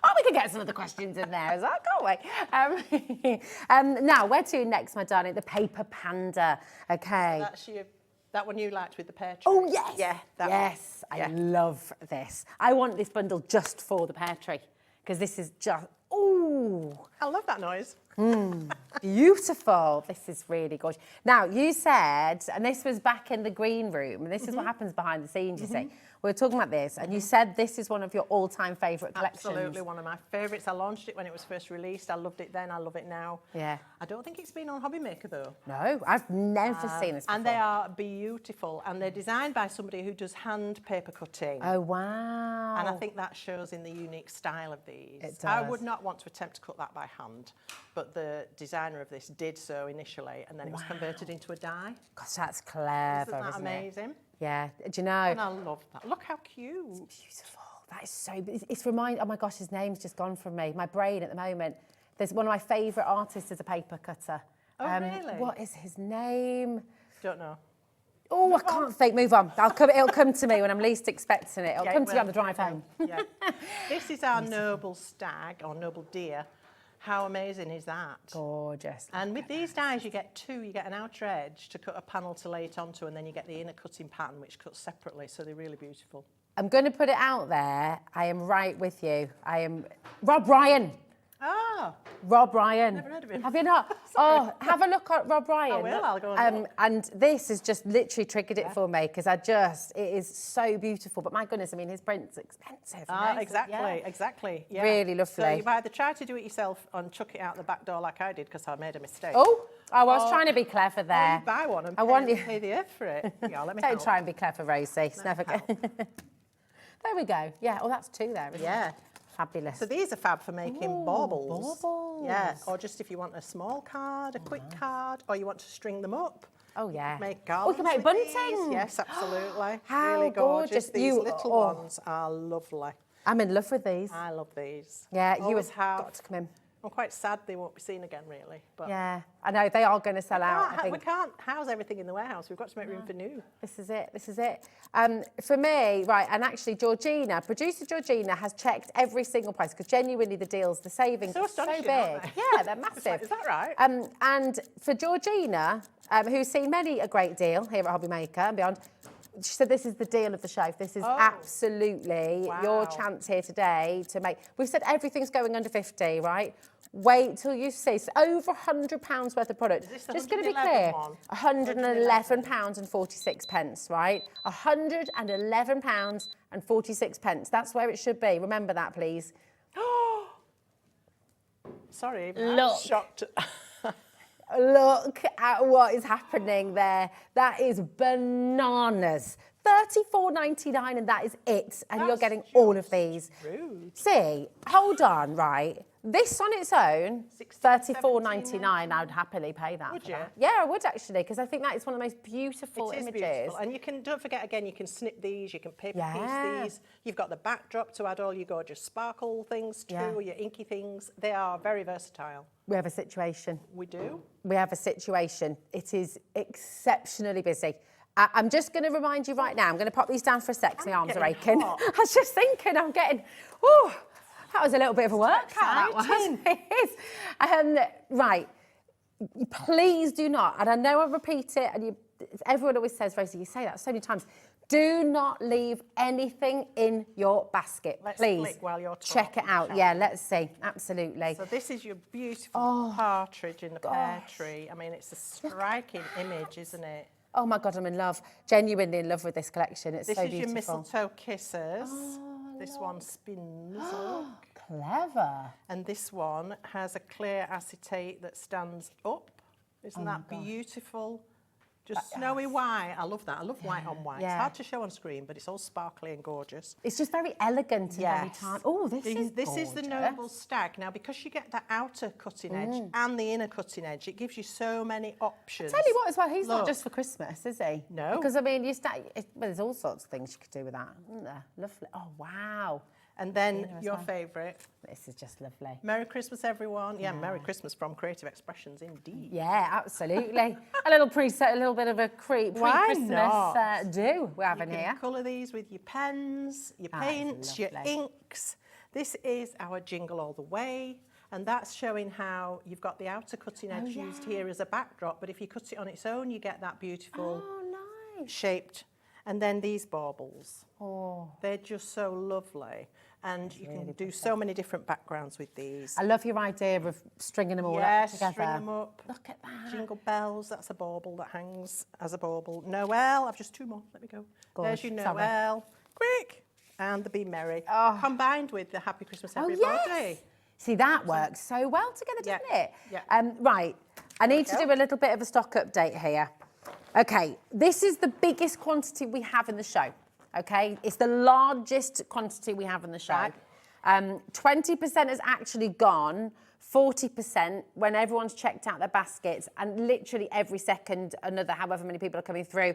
Oh, we can get some of the questions in there as well, can't we? Now, where to next, my darling? The paper panda. Okay. That's that one you liked with the pear tree. Oh, yes. Yeah. Yes, I love this. I want this bundle just for the pear tree because this is just, ooh. I love that noise. Beautiful. This is really gorgeous. Now, you said, and this was back in the green room, and this is what happens behind the scenes, you see. We were talking about this, and you said this is one of your all-time favourite collections. Absolutely one of my favourites. I launched it when it was first released. I loved it then. I love it now. Yeah. I don't think it's been on HobbyMaker though. No, I've never seen this before. And they are beautiful, and they're designed by somebody who does hand paper cutting. Oh, wow. And I think that shows in the unique style of these. It I does. would not want to attempt to cut that by hand, but the designer of this did so initially, and then it was converted into a die. Gosh, that's clever, Isn't that isn't it? amazing? Yeah. Do you know? And I love that. Look how cute. Beautiful. That is so. It's oh my gosh, his name's just gone from me. My brain at the moment. There's one of my favourite artists is a paper cutter. Oh, really? What is his name? Don't know. Oh, I can't think. Move on. It'll come to me when I'm least expecting it. It'll Yeah, come to me will. on the drive home. Yeah. This is our noble stag or noble deer. How amazing is that? Gorgeous. And with these dies, you get 2. You get an outer edge to cut a panel to lay it onto, and then you get the inner cutting pattern, which cuts separately, so they're really beautiful. I'm going to put it out there. I am right with you. I am Rob Ryan. Ah, Rob Ryan. Never heard of him. Have you not? Oh, have a look at Rob Ryan. I will, I'll go and look. And this has just literally triggered it for me because it is so beautiful. But my goodness, I mean, his print's expensive. Ah, Nice, exactly, yeah. exactly. Yeah. Really lovely. So you've either tried to do it yourself and chuck it out the back door like I did because I made a mistake. Oh, I was Or- trying to be clever Or there. you buy one and pay the earth for it. Yeah, let me Don't help. try and be clever, Rosie. It's never good. There we go. Yeah, oh, that's 2 there, isn't Yeah. it? Fabulous. So these are fab for making Ooh, baubles. baubles. Yeah, or just if you want a small card, a quick card, or you want to string them up. Oh, yeah. Make Oh, garlands you can make with these. bunting. Yes, absolutely. How really gorgeous. gorgeous. These little ones are lovely. I'm in love with these. I love these. Yeah, you Always have got to come in. I'm quite sad they won't be seen again, really. But Yeah, I know, they are going to sell out, I think. we can't house everything in the warehouse. We've got to make room for new. This is it, this is it. For me, right, and actually Georgina, producer Georgina has checked every single price, because genuinely the deals, the savings So are so astonishing, big. aren't they? Yeah, they're massive. Is that right? And for Georgina, who's seen many a great deal here at HobbyMaker and beyond, she said this is the deal of the show. This is absolutely your chance here today to make... We've said everything's going under 50, right? Wait till you see. It's over £100 worth of product. Just going to be clear, £111 and 46 pence, right? £111 and 46 pence. That's where it should be. Remember that, please. Sorry, Look. I'm shocked. Look at what is happening there. That is bananas. $34.99 and that is it. And you're getting all of these. Rude. See, hold on, right? This on its own, $34.99, I would happily pay that. Would for you? that. Yeah, I would actually, because I think that is one of the most beautiful It is images. beautiful. And you can, don't forget again, you can snip these, you can paper Yeah. piece these. You've got the backdrop to add all your gorgeous sparkle things to, Yeah. your inky things. They are very versatile. We have a situation. We do. We have a situation. It is exceptionally busy. I'm just going to remind you right now, I'm going to pop these down for a sec, 'cause my arms are aching. I was just thinking, I'm getting, whew, that was a little bit of a workout, that was. It is. Right, please do not, and I know I repeat it, and everyone always says, Rosie, you say that so many times, do not leave anything in your basket, Let's please. flick while you're check it out. Yeah, let's see. Absolutely. So this is your beautiful partridge in the pear tree. I mean, it's a striking image, isn't it? Oh my God, I'm in love. Genuinely in love with this collection. It's This so is beautiful. your mistletoe kisses. This one spins. Look. Clever. And this one has a clear acetate that stands up. Isn't that beautiful? Just snowy white. I love that. I love white on white. Yeah. It's hard to show on screen, but it's all sparkly and gorgeous. It's just very elegant and very time. Oh, this is This is the noble stag. Now, because you get the outer cutting edge and the inner cutting edge, it gives you so many options. Tell you what as well, he's not Look. just for Christmas, is he? No. Because, I mean, there's all sorts of things you could do with that, isn't there? Lovely. Oh, wow. And then Here as your well. favourite. This is just lovely. Merry Christmas, everyone. Yeah, Merry Christmas from Creative Expressions, indeed. Yeah, absolutely. a little preset, a little bit of a pre-Christmas do we're having You here. can colour these with your pens, your paints, your lovely. inks. This is our Jingle All the Way, and that's showing how you've got the outer cutting edge used here as a backdrop, but if you cut it on its own, you get that beautiful shaped. And then these baubles. Oh. They're just so lovely. And you can do so many different backgrounds with these. I love your idea of stringing them all up together. String them up. Look at that. Jingle bells, that's a bauble that hangs as a bauble. Noel, I've just two more, let me go. There's your sorry. Noel, quick. And the Be Merry, combined with the Happy Christmas Everybody. Yes. See, that works so well together, doesn't it? Yeah. Right, I need to do a little bit of a stock update here. Okay, this is the biggest quantity we have in the show, okay? It's the largest quantity we have in the show. 20% has actually gone, 40% when everyone's checked out their baskets, and literally every second, another however many people are coming through.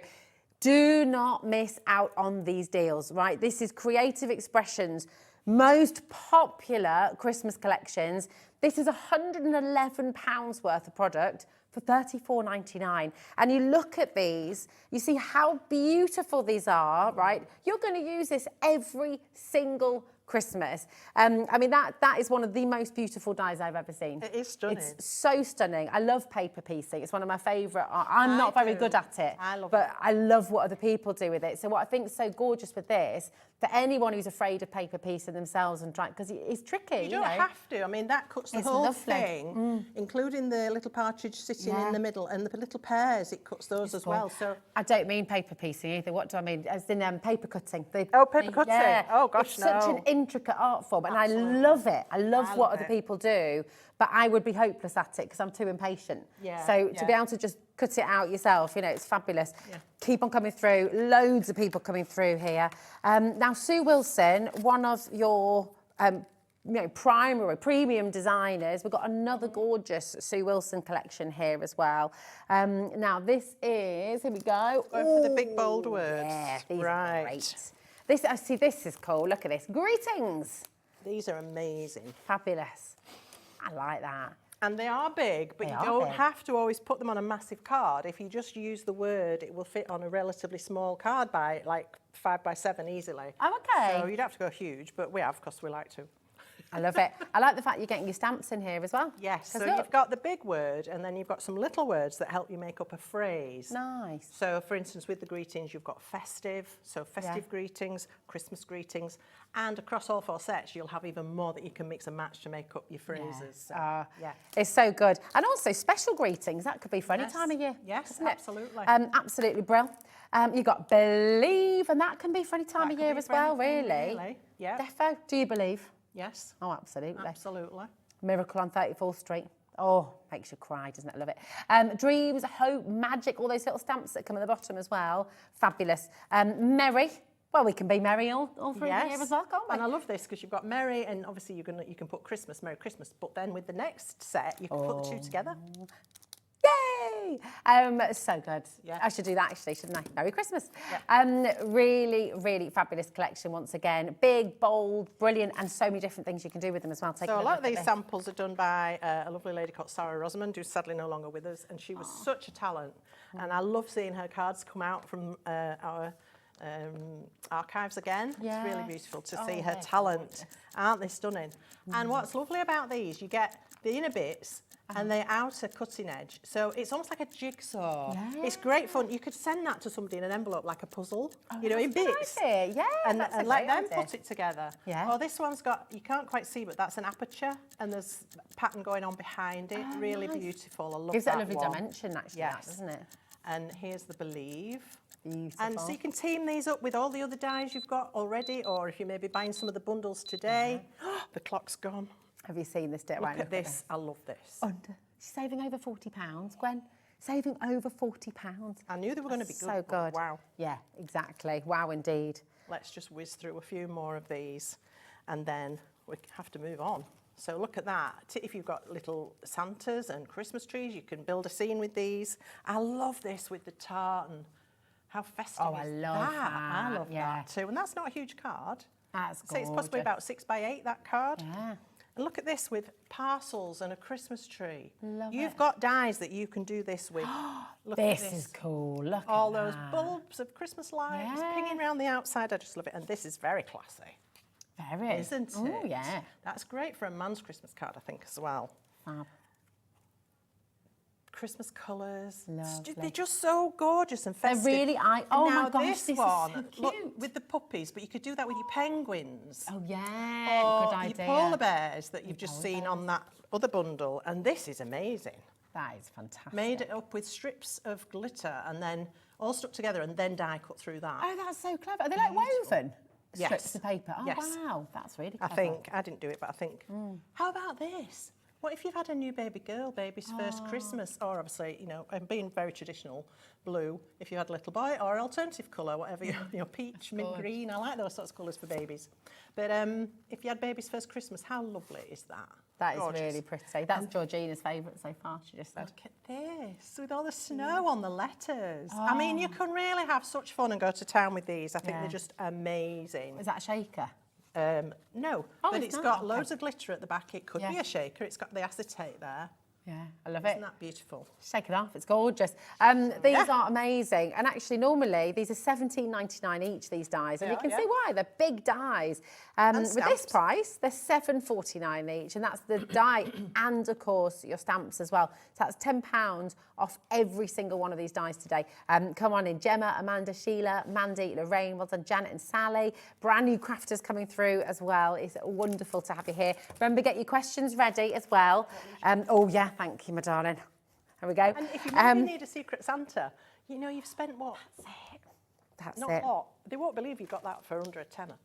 Do not miss out on these deals, right? This is Creative Expressions' most popular Christmas collections. This is £111 worth of product for $34.99. And you look at these, you see how beautiful these are, right? You're going to use this every single Christmas. I mean, that is one of the most beautiful dies I've ever seen. It is stunning. It's so stunning. I love paper piecing. It's one of my favourite. I'm not very good at it, but I love what other people do with it. So what I think is so gorgeous with this, for anyone who's afraid of paper piecing themselves and trying, because it's tricky. You don't have to. I mean, that cuts the It's whole lovely. thing, including the little partridge sitting in the middle and the little pears. It cuts those as well. So I don't mean paper piecing either. What do I mean? As in paper cutting. paper cutting. Yeah. Oh gosh, it's such an intricate art form, and I love it. I love what other people do, but I would be hopeless at it because I'm too impatient. Yeah, So to be able to just cut it out yourself, you know, it's fabulous. Keep on coming through. Loads of people coming through here. Now, Sue Wilson, one of your primary, premium designers. We've got another gorgeous Sue Wilson collection here as well. Now, this is, here we go. Go for the big bold words. Yeah, these are great. This, I see, this is cool. Look at this. Greetings. These are amazing. Fabulous. I like that. And they are big, but you don't have to always put them on a massive card. If you just use the word, it will fit on a relatively small card by like 5 by 7 easily. Oh, okay. So you'd have to go huge, but we have, because we like to. I love it. I like the fact you're getting your stamps in here as well. Yes, so look. you've got the big word, and then you've got some little words that help you make up a phrase. Nice. So, for instance, with the greetings, you've got festive, so festive greetings, Christmas greetings, and across all 4 sets, you'll have even more that you can mix and match to make up your phrases. Yeah. So, It's so good. And also special greetings. That could be for any time of year. Yes, absolutely. Absolutely brilliant. You've got believe, and that can be for any time of year as well, really. Yeah. Defo, do you believe? Yes. Oh, absolutely. Absolutely. Miracle on 34th Street. Oh, makes you cry, doesn't it? I love it. Dreams, hope, magic, all those little stamps that come at the bottom as well. Fabulous. Merry. Well, we can be merry all through the year as well, can't we? And I love this because you've got merry, and obviously you can put Christmas, Merry Christmas, but then with the next set, you can put the 2 together. Yay! So good. Yeah. I should do that actually, shouldn't I? Merry Christmas. Yeah. Really, really fabulous collection once again. Big, bold, brilliant, and so many different things you can do with them as well. Take So a lot of these this. samples are done by a lovely lady called Sarah Rosamond, who's sadly no longer with us, and she was such a talent. And I love seeing her cards come out from our archives again. It's really beautiful to see her talent. Gorgeous. Aren't they stunning? And what's lovely about these, you get the inner bits and the outer cutting edge. So it's almost like a jigsaw. Yeah. It's great fun. You could send that to somebody in an envelope like a puzzle, you know, in bits. Yeah, and let them idea. put it together. Yeah. Oh, this one's got, you can't quite see, but that's an aperture and there's pattern going on behind it. Really beautiful. I love Gives that it a lovely one. dimension, actually, Yes. doesn't it? And here's the believe. Beautiful. And so you can team these up with all the other dies you've got already, or if you may be buying some of the bundles today. The clock's gone. Have you seen this? Look at this. I love this. Saving over £40, Gwen. Saving over £40. I knew they were going to be good. So good. Wow. Yeah, exactly. Wow, indeed. Let's just whiz through a few more of these, and then we have to move on. So look at that. If you've got little Santas and Christmas trees, you can build a scene with these. I love this with the tartan. How festive I is love that. I love that too. And that's not a huge card. That's So it's possibly about 6 by 8, that card. Yeah. And look at this with parcels and a Christmas tree. Love You've got dies that you can do this with. Look This at this. is cool. Look All at those that. bulbs of Christmas lights pinging around the outside. I just love it. And this is very classy. Very. Isn't it? Oh, yeah. That's great for a man's Christmas card, I think, as well. Fab. Christmas colours. Lovely. They're just so gorgeous and festive. They're really, oh now my gosh, this this one, is so cute. look, with the puppies, but you could do that with your penguins. Oh, yeah, or good idea. your polar bears that you've just seen on that other bundle. And this is amazing. That is fantastic. Made it up with strips of glitter and then all stuck together and then die cut through that. Oh, that's so clever. Are they like woven? Yes. Strips of paper? Oh, Yes. wow. That's really I clever. think, I didn't do it, but I think, how about this? What if you've had a new baby girl, baby's first Christmas, or obviously, you know, and being very traditional, blue, if you had a little boy, or alternative colour, whatever, your peach, mint green, I like those sorts of colours for babies. But if you had baby's first Christmas, how lovely is that? That is Gorgeous. really pretty. That's Georgina's favourite so far, she just said. Look at this, with all the snow on the letters. I mean, you can really have such fun and go to town with these. I think they're just amazing. Is that a shaker? No, Oh, but it's it's not? got Okay. loads of glitter at the back. It could be Yeah. a shaker. It's got the acetate there. Yeah, I love Isn't it. that beautiful? Shake it off, it's gorgeous. These are amazing. And actually, normally, these are $17.99 each, these dies. And you can see why, they're big dies. With this stamps. price, they're $7.49 each. And that's the die and, of course, your stamps as well. So that's £10 off every single one of these dies today. Come on in, Gemma, Amanda, Sheila, Mandy, Lorraine, well done, Janet and Sally. Brand new Crafter'S coming through as well. It's wonderful to have you here. Remember, get your questions ready as well. Oh, yeah, thank you, my darling. There we go. And if you maybe need a Secret Santa, you know, you've spent what? That's Not it. a lot. They won't believe you got that for under a tenner.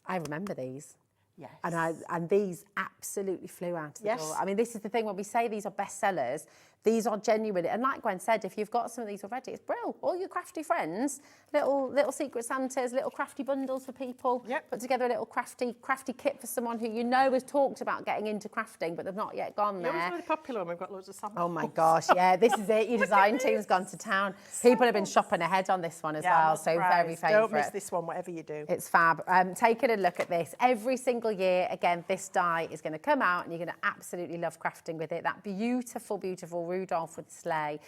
I remember these. Yes. And these absolutely flew out of the door. I mean, this is the thing, when we say these are bestsellers, These are genuine. And like Gwen said, if you've got some of these already, it's brilliant. All your crafty friends, little secret Santas, little crafty bundles for people. Yep. Put together a little crafty kit for someone who you know has talked about getting into crafting, but they've not yet gone there. It's really popular when we've got loads of samples. Oh my gosh, yeah, this is it. Your design team's gone to town. People have been shopping ahead on this one as well, so very favourite. Don't miss this one, whatever you do. It's fab. Taking a look at this. Every single year, again, this die is going to come out and you're going to absolutely love crafting with it. That beautiful, beautiful Rudolph with the sleigh.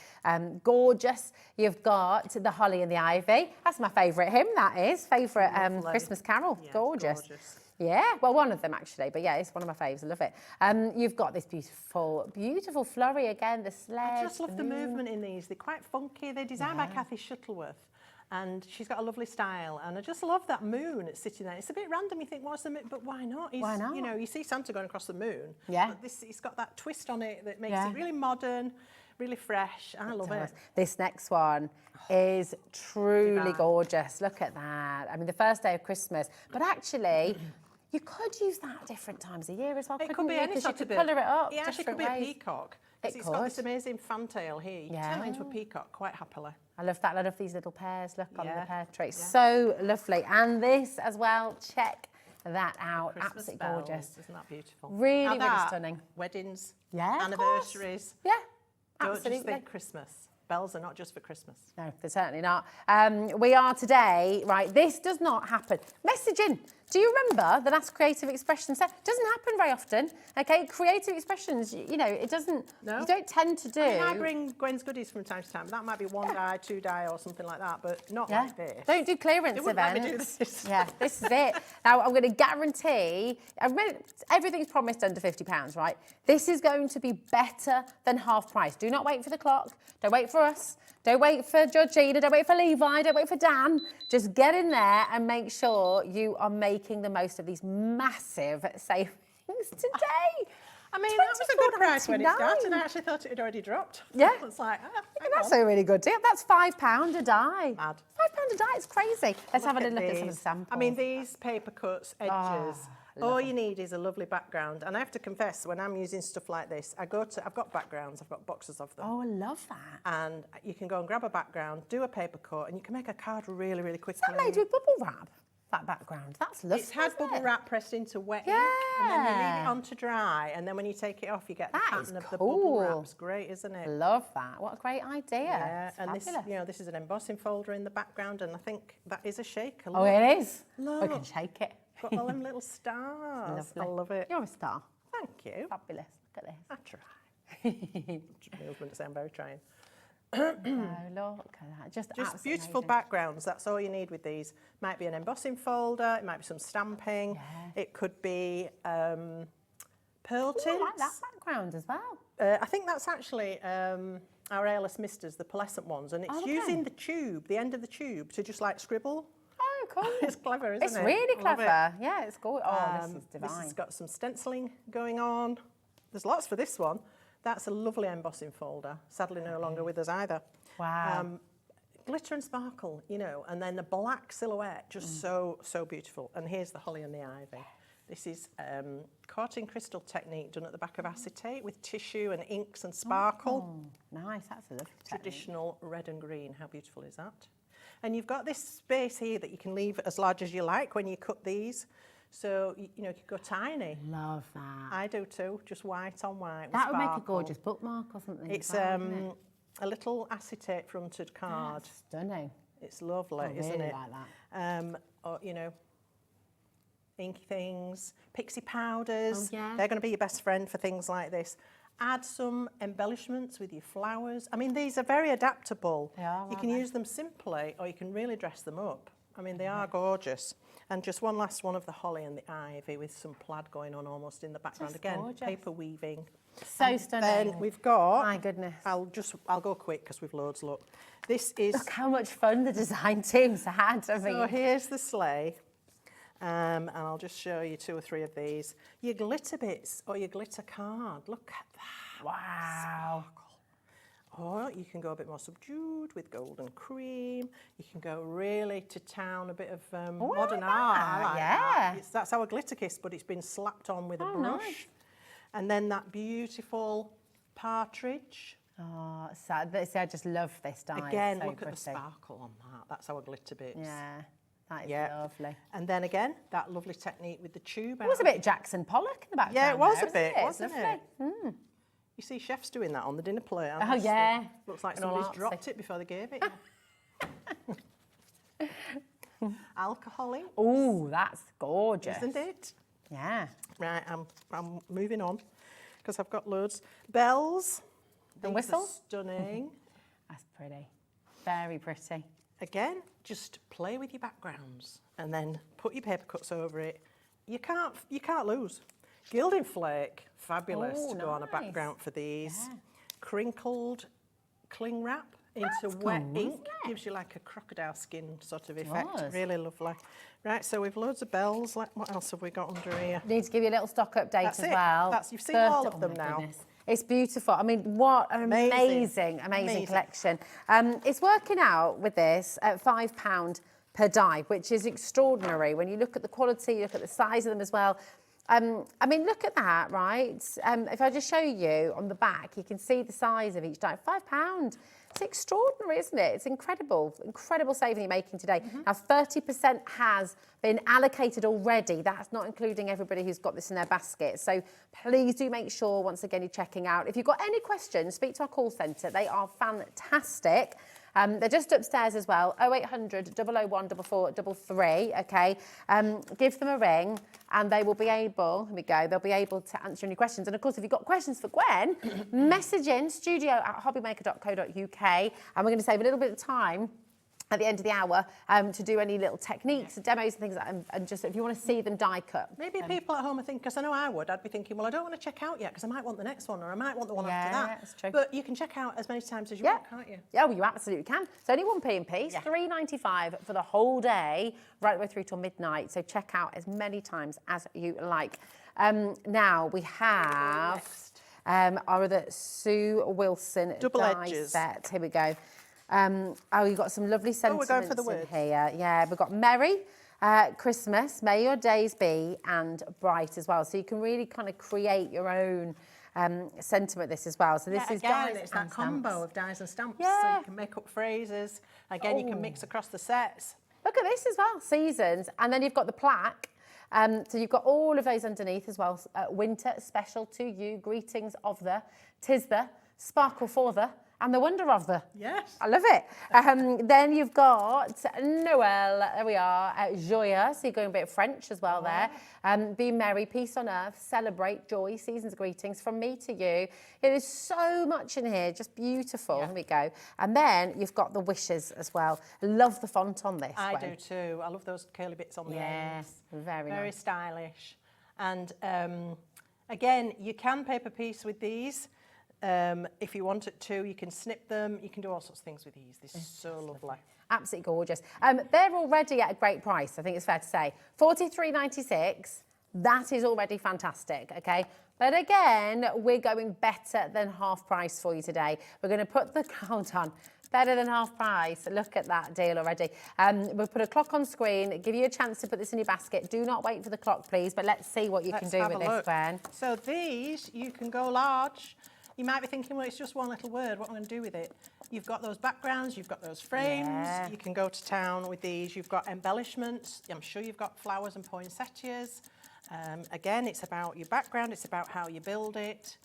Gorgeous. You've got the holly and the ivy. That's my favourite hymn, that is. Favourite Christmas carol. Yeah, gorgeous. Yeah, well, one of them actually, but yeah, it's one of my faves. I love it. You've got this beautiful, beautiful flurry again, the sleigh. I just love the movement in these. They're quite funky. They're designed by Kathy Shuttleworth, and she's got a lovely style. And I just love that moon that's sitting there. It's a bit random. You think, what's the moon? But why not? Why not? You know, you see Santa going across the moon. Yeah. But this, it's got that twist on it that makes it really modern, really fresh. I love it. This next one is truly gorgeous. Look at that. I mean, the first day of Christmas, but actually. You could use that at different times of year as well. It could be any sort of bit. Colour it up. Yeah, actually, it could be a peacock. It's got this amazing fantail here. You can turn it into a peacock quite happily. I love that. I love these little pears. Look on the pear tree. So lovely. And this as well. Check that out. Absolutely gorgeous. Isn't that beautiful? Really, really stunning. Weddings. Yeah. Anniversaries. Yeah. Don't just think Christmas. Bells are not just for Christmas. No, they're certainly not. We are today, right, this does not happen. Message in. Do you remember the last Creative Expressions set? Doesn't happen very often, okay? Creative Expressions, you know, it doesn't, you don't tend to do. I mean, I bring Gwen's goodies from time to time. That might be one die, two die or something like that, but not like this. Don't do clearance They wouldn't events. let me do this. Yeah, this is it. Now, I'm going to guarantee, everything's promised under £50, right? This is going to be better than half price. Do not wait for the clock. Don't wait for us. Don't wait for Judge Ina, don't wait for Levi, don't wait for Dan. Just get in there and make sure you are making the most of these massive savings today. I mean, that was a good price when it started. I actually thought it had already dropped. Yeah. It's like, that's a really good deal. That's £5 a die. Mad. £5 a die, it's crazy. Let's have a look at some of the samples. I mean, these paper cuts, edges, all you need is a lovely background. And I have to confess, when I'm using stuff like this, I've got backgrounds, I've got boxes of them. Oh, I love that. And you can go and grab a background, do a paper cut, and you can make a card really, really quickly. Is that made with bubble wrap? That background, that's lovely. It's had bubble wrap pressed into wet ink, and then you leave it on to dry, and then when you take it off, you get the pattern of the bubble wrap. It's great, isn't it? Love that. What a great idea. Yeah, it's and this, fabulous. you know, this is an embossing folder in the background, and I think that is a shaker. Oh, it is. Look. We can shake it. Got all them little stars. Lovely. I love it. You're a star. Thank you. Fabulous. Look at this. I try. My husband say I'm very trying. Oh, look at that. Just beautiful amazing. backgrounds. That's all you need with these. Might be an embossing folder. It might be some stamping. Yeah. It could be pearl tints. I like that background as well. I think that's actually our ALS Misters, the pearlescent ones, and it's using the tube, the end of the tube, to just like scribble. Oh, cool. It's clever, isn't it? It's really Love clever. Yeah, it's gorgeous. Oh, this is divine. This has got some stenciling going on. There's lots for this one. That's a lovely embossing folder. Sadly, no longer with us either. Wow. Glitter and sparkle, you know, and then the black silhouette, just so beautiful. And here's the holly and the ivy. This is coating crystal technique done at the back of acetate with tissue and inks and sparkle. Oh, nice, that's a lovely Traditional red and green. How beautiful is that? And you've got this space here that you can leave as large as you like when you cut these. So, you know, you could go tiny. Love that. I do too, just white on white with That would make a sparkle. gorgeous bookmark or something. It's wouldn't a little acetate fronted card. That's stunning. It's lovely, I isn't really it? like that. Or, you know, inky things, pixie powders. Oh, yeah. They're going to be your best friend for things like this. Add some embellishments with your flowers. I mean, these are very adaptable. They are, you can use them simply, or you can really dress them up. I mean, they are gorgeous. And just one last one of the holly and the ivy with some plaid going on almost in the background. Just Again, gorgeous. paper weaving. So And stunning. Then we've got... My goodness. I'll go quick because we've loads, look. This is... Look how much fun the design team's had. I mean, So here's the sleigh. And I'll just show you 2 or 3 of these. Your glitter bits or your glitter card. Look at that. wow. Or you can go a bit more subdued with golden cream. You can go really to town, a bit of modern art. I like that. That's our glitter kiss, but it's been slapped on with a brush. Nice. And then that beautiful partridge. Oh, sad. I just love this dye. Again, so look pretty. at the sparkle on that. That's our glitter bits. Yeah, that is Yeah. lovely. And then again, that lovely technique with the tube. It was a bit Jackson Pollock in the background. Yeah, it was there, a bit, wasn't wasn't it? Mm. You see chefs doing that on the dinner plate. Oh, yeah. Looks like In all somebody's artsy. dropped it before they gave it. Alcohol in. Oh, that's gorgeous. Isn't it? Yeah. Right, I'm moving on because I've got loads. Bells. The These are whistle? Stunning. That's pretty. Very pretty. Again, just play with your backgrounds and then put your paper cuts over it. You can't lose. Gilding flake, fabulous Oh, to go on a nice. background for these. Yeah. Crinkled cling wrap into wet ink. Gives you like a crocodile skin sort of effect. Does. Really lovely. Right, so we've loads of bells. What else have we got under here? Need to give you a little stock update That's as it. well. You've seen all of Oh them my now. goodness. It's beautiful. I mean, what an amazing collection. It's working out with this at £5 per die, which is extraordinary. When you look at the quality, you look at the size of them as well. I mean, look at that, right? If I just show you on the back, you can see the size of each die. £5. It's extraordinary, isn't it? It's incredible saving you're making today. Now, 30% has been allocated already. That's not including everybody who's got this in their basket. So please do make sure, once again, you're checking out. If you've got any questions, speak to our call centre. They are fantastic. They're just upstairs as well, 0800 001 4433, okay? Give them a ring and they will be able, here we go, they'll be able to answer any questions. And of course, if you've got questions for Gwen, message in studio@hobbymaker.co.uk and we're going to save a little bit of time at the end of the hour to do any little techniques and demos and things like that, and just if you want to see them die cut. Maybe people at home are thinking, because I know I would, I'd be thinking, well, I don't want to check out yet because I might want the next one or I might want the one after that. That's true. But you can check out as many times as you want, can't you? Yeah, well, you absolutely can. It's only 1p in piece, £3.95 for the whole day, right the way through till midnight. So check out as many times as you like. Now we have our other Sue Wilson Double die edges. set. Here we go. Oh, you've got some lovely sentiments we're going for the in words. here. Yeah, we've got Merry Christmas, May your days be, and bright as well. So you can really kind of create your own sentiment this as well. So this is again, dies it's and that combo stamps. of dies and stamps. Yeah. So you can make up phrases. Again, you can mix across the sets. Look at this as well, seasons. And then you've got the plaque. So you've got all of those underneath as well. Winter special to you, greetings of the, 'tis the, sparkle for the, and the wonder of the. Yes. I love it. Then you've got Noel, there we are, Joya, so you're going a bit French as well there. Be merry, peace on earth, celebrate, joy, seasons greetings from me to you. There's so much in here, just beautiful. Here we go. And then you've got the wishes as well. Love the font on this. I Gwen. do too. I love those curly bits on the ends. Very Very nice. stylish. And again, you can paper piece with these. If you want it to, you can snip them. You can do all sorts of things with these. This is so lovely. Absolutely gorgeous. They're already at a great price, I think it's fair to say. $43.96, that is already fantastic, okay? But again, we're going better than half price for you today. We're going to put the count on. Better than half price. Look at that deal already. We'll put a clock on screen, give you a chance to put this in your basket. Do not wait for the clock, please, but let's see what you can do with this, Gwen. So these, you can go large. You might be thinking, well, it's just one little word. What am I going to do with it? You've got those backgrounds, you've got those frames. Yeah. You can go to town with these. You've got embellishments. I'm sure you've got flowers and poinsettias. Again, it's about your background. It's about how you build it.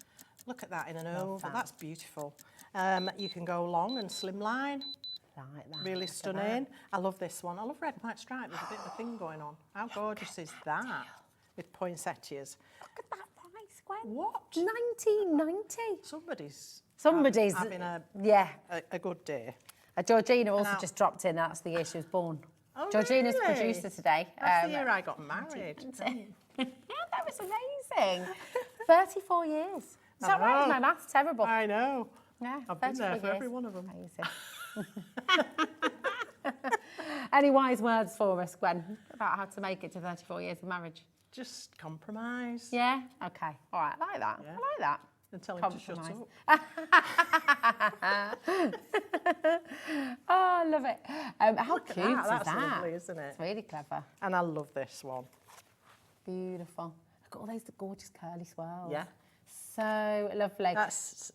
Look at that in an oval. That's beautiful. You can go long and slimline. Like that. Really Look at stunning. I love this one. I love red and white stripe. There's a bit of a thing going on. How gorgeous is that? With poinsettias. Look at that price, Gwen. What? $19.90. Somebody's having a good day. Georgina also Now- just dropped in. That's the year she was born. Oh, Georgina's really? producer today. That's the year I got married. That was amazing. 34 years. Is that right? Is my maths terrible? I know. Yeah, I've been there 34 for years. every one of them. Any wise words for us, Gwen, about how to make it to 34 years of marriage? Just compromise. Yeah? Okay. All right. I like that. Yeah. I like that. And tell him to shut Compromise. up. Oh, I love it. How Look at cute is That's that? lovely, isn't it? It's really clever. And I love this one. Beautiful. Look at all those gorgeous curly swirls. Yeah. So lovely. That's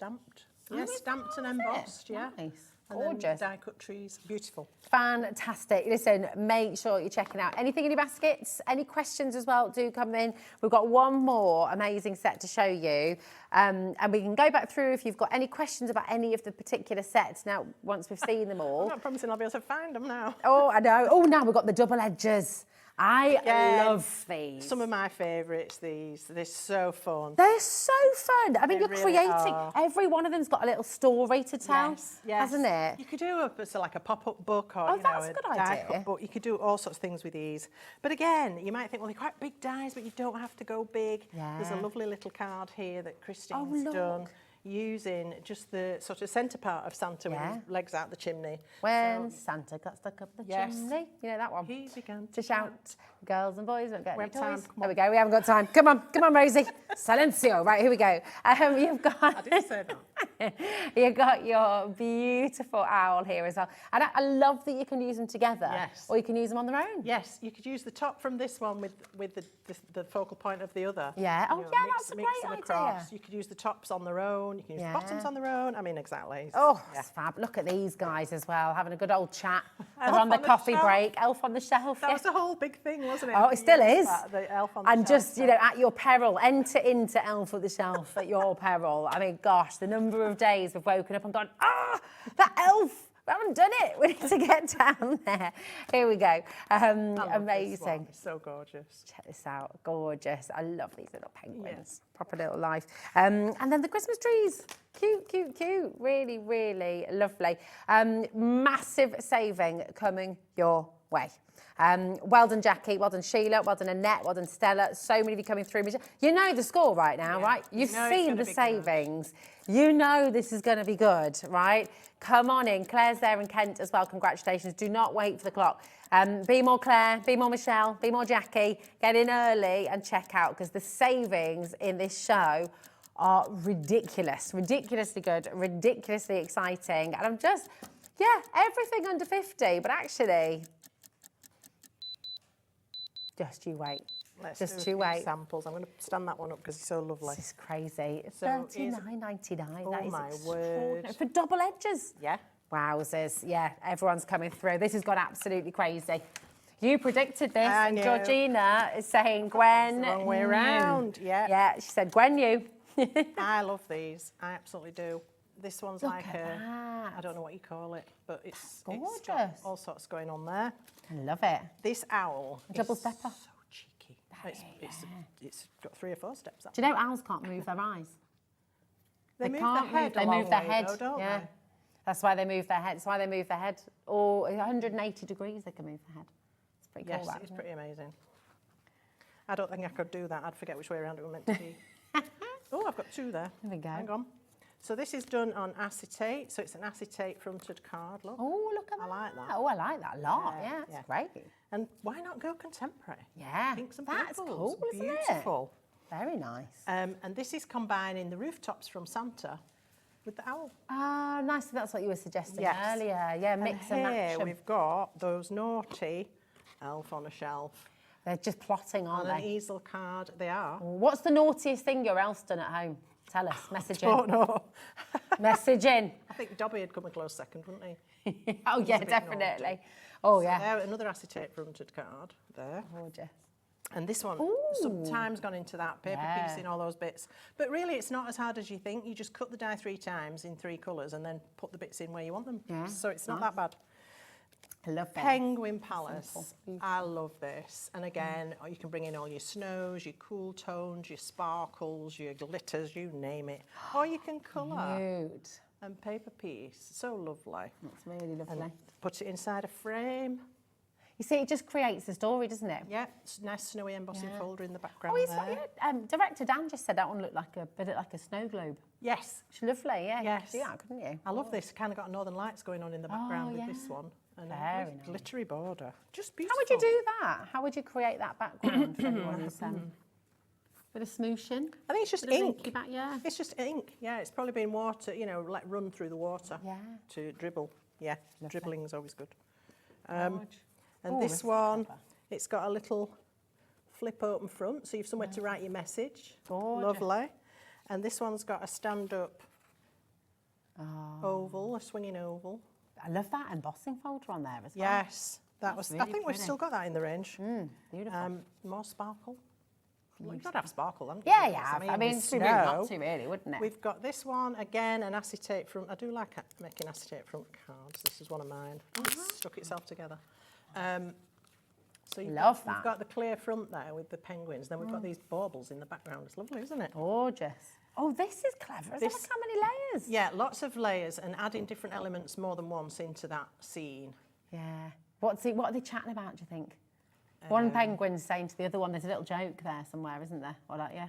stamped. Yeah, stamped and embossed, yeah. Nice. And then Gorgeous. die cut trees, beautiful. Fantastic. Listen, make sure you're checking out anything in your baskets. Any questions as well, do come in. We've got one more amazing set to show you. And we can go back through if you've got any questions about any of the particular sets. Now, once we've seen them all. I'm not promising I'll be able to find them now. Oh, I know. Oh, now we've got the double edgers. I love these. Some of my favourites, these. They're so fun. They're so fun. I mean, They you're really creating, are. every one of them's got a little story to tell, Yes. hasn't it? You could do like a pop-up book or Oh, you know, that's a a good die idea. cut book. You could do all sorts of things with these. But again, you might think, well, they're quite big dies, but you don't have to go big. There's a Yeah. lovely little card here that Christine's Oh, done look. using just the sort of centre part of Santa with his legs out the chimney. When Santa got stuck up the Yes. chimney. You know that one? He began to shout, girls and boys won't get We any have time, toys. come There we go, we haven't got time. Come on, Rosie. Silencio. Right, here we go. You've got... I didn't say that. You've got your beautiful owl here as well. And I love that you can use them together. Yes. Or you can use them on their own. Yes, you could use the top from this one with the focal point of the other. Yeah. Oh, You know, yeah, mix- that's a mix great them idea. across. You could use the tops on their own. You can use the bottoms Yeah. on their own. I mean, exactly. Oh, Yeah. it's fab. Look at these guys as well, having a good old chat. They're Elf on the on the coffee shelf. break. Elf on the shelf. That yeah. was a whole big thing, wasn't it? Oh, it still is. The elf on the And shelf. just, you know, at your peril, enter into Elf on the Shelf at your peril. I mean, gosh, the number of days we've woken up and gone, that elf, we haven't done it. We need to get down there. Here we go. I love this one. Amazing. It's so gorgeous. Check this out. Gorgeous. I love these little penguins. Proper little life. And then the Christmas trees. Cute, cute, cute. Really, really lovely. Massive saving coming your way. Well done, Jackie. Well done, Sheila. Well done, Annette. Well done, Stella. So many of you coming through. You know the score right now, right? You've know it's seen gonna the be good. savings. You know this is going to be good, right? Come on in. Claire's there and Kent as well. Congratulations. Do not wait for the clock. Be more Claire, be more Michelle, be more Jackie. Get in early and check out because the savings in this show are ridiculous. Ridiculously good, ridiculously exciting. And I'm just, everything under 50, but actually, just you wait. Let's Just do a you few wait. samples. I'm going to stand that one up because it's so lovely. This is crazy. So $39.99. Oh That is my extraordinary. word. For double edges. Yeah. Wowzers. Yeah, everyone's coming through. This has gone absolutely crazy. You predicted this, I and knew. Georgina is saying Gwen. It's the wrong way knew. around, yeah. Yeah, she said Gwen knew. I love these. I absolutely do. This one's Look like at that. I don't know what you call it, but it's got gorgeous. all sorts going on there. I love it. This owl A double is stepper. so cheeky. It's got 3 or 4 steps. Do you know owls can't move their eyes? They move can't their head They a long move their way head. though, don't yeah. they? That's why they move their head. That's why they move their head. Or 180 degrees they can move their head. It's pretty cool. Yes, that, it's isn't it? pretty amazing. I don't think I could do that. I'd forget which way around it was meant to be. Oh, I've got 2 there. There we go. Hang on. So this is done on acetate. So it's an acetate fronted card. Look. Oh, look at that. I like that. Oh, I like that a lot. Yeah, it's great. And why not go contemporary? Yeah, Pinks and that's purples. cool, isn't it? Beautiful. Very nice. And this is combining the rooftops from Santa with the owl. Ah, nice. So that's what you were suggesting Yes. earlier. Yeah, mix and match. Here 'em. we've got those naughty elf on a shelf. They're just plotting, aren't On an they? easel card, they are. What's the naughtiest thing your elf's done at home? Tell us. Message in. Oh no. Message in. I think Dobby had come a close second, wouldn't he? Oh, He's yeah, a bit definitely. naughty. Oh, So yeah. there, another acetate fronted card there. Gorgeous. And this one, Ooh. some time's gone into that, paper Yeah. piecing, all those bits. But really, it's not as hard as you think. You just cut the die 3 times in 3 colours and then put the bits in where you want them. Yeah, So it's not nice. that bad. I love that. Penguin Palace. Simple. I love this. And again, you can bring in all your snows, your cool tones, your sparkles, your glitters, you name it. Or you can colour Cute. and paper piece. So lovely. That's really lovely. And put it inside a frame. You see, it just creates a story, doesn't it? Yeah, nice snowy embossing Yeah. folder in the background Oh, it's there. like, Director Dan just said that one looked like a bit like a snow globe. Yes. It's lovely, yeah. Yes. You could do that, couldn't you? I love this. Kind of got Northern Lights going on in the background with this one. And Very a nice. glittery border. Just beautiful. How would you do that? How would you create that background for anyone who's bit of smooshing? I think it's just Bit of ink. inky back, yeah. It's just ink. Yeah, it's probably been water, you know, let run through the water to dribble. Yeah, dribbling is always good. And Ooh, this this is one, clever. it's got a little flip open front, so you've somewhere to write your message. Gorgeous. Lovely. And this one's got a stand-up oval, a swinging oval. I love that embossing folder on there as well. Yes, that was. Really I think we've pretty. still got that in the range. Beautiful. More sparkle. Well, you've got to have sparkle, haven't you? Yeah, you have. I mean, with it's really not snow, to, really, wouldn't it? We've got this one again, an acetate front. I do like making acetate front cards. This is one of mine. It's stuck itself together. So you've Love You've that. got the clear front there with the penguins. Then we've got these baubles in the background. It's lovely, isn't it? Gorgeous. Oh, this is clever. Look how many layers. Yeah, lots of layers and adding different elements more than once into that scene. Yeah. What are they chatting about, do you think? One penguin's saying to the other one, there's a little joke there somewhere, isn't there? Or like, yeah.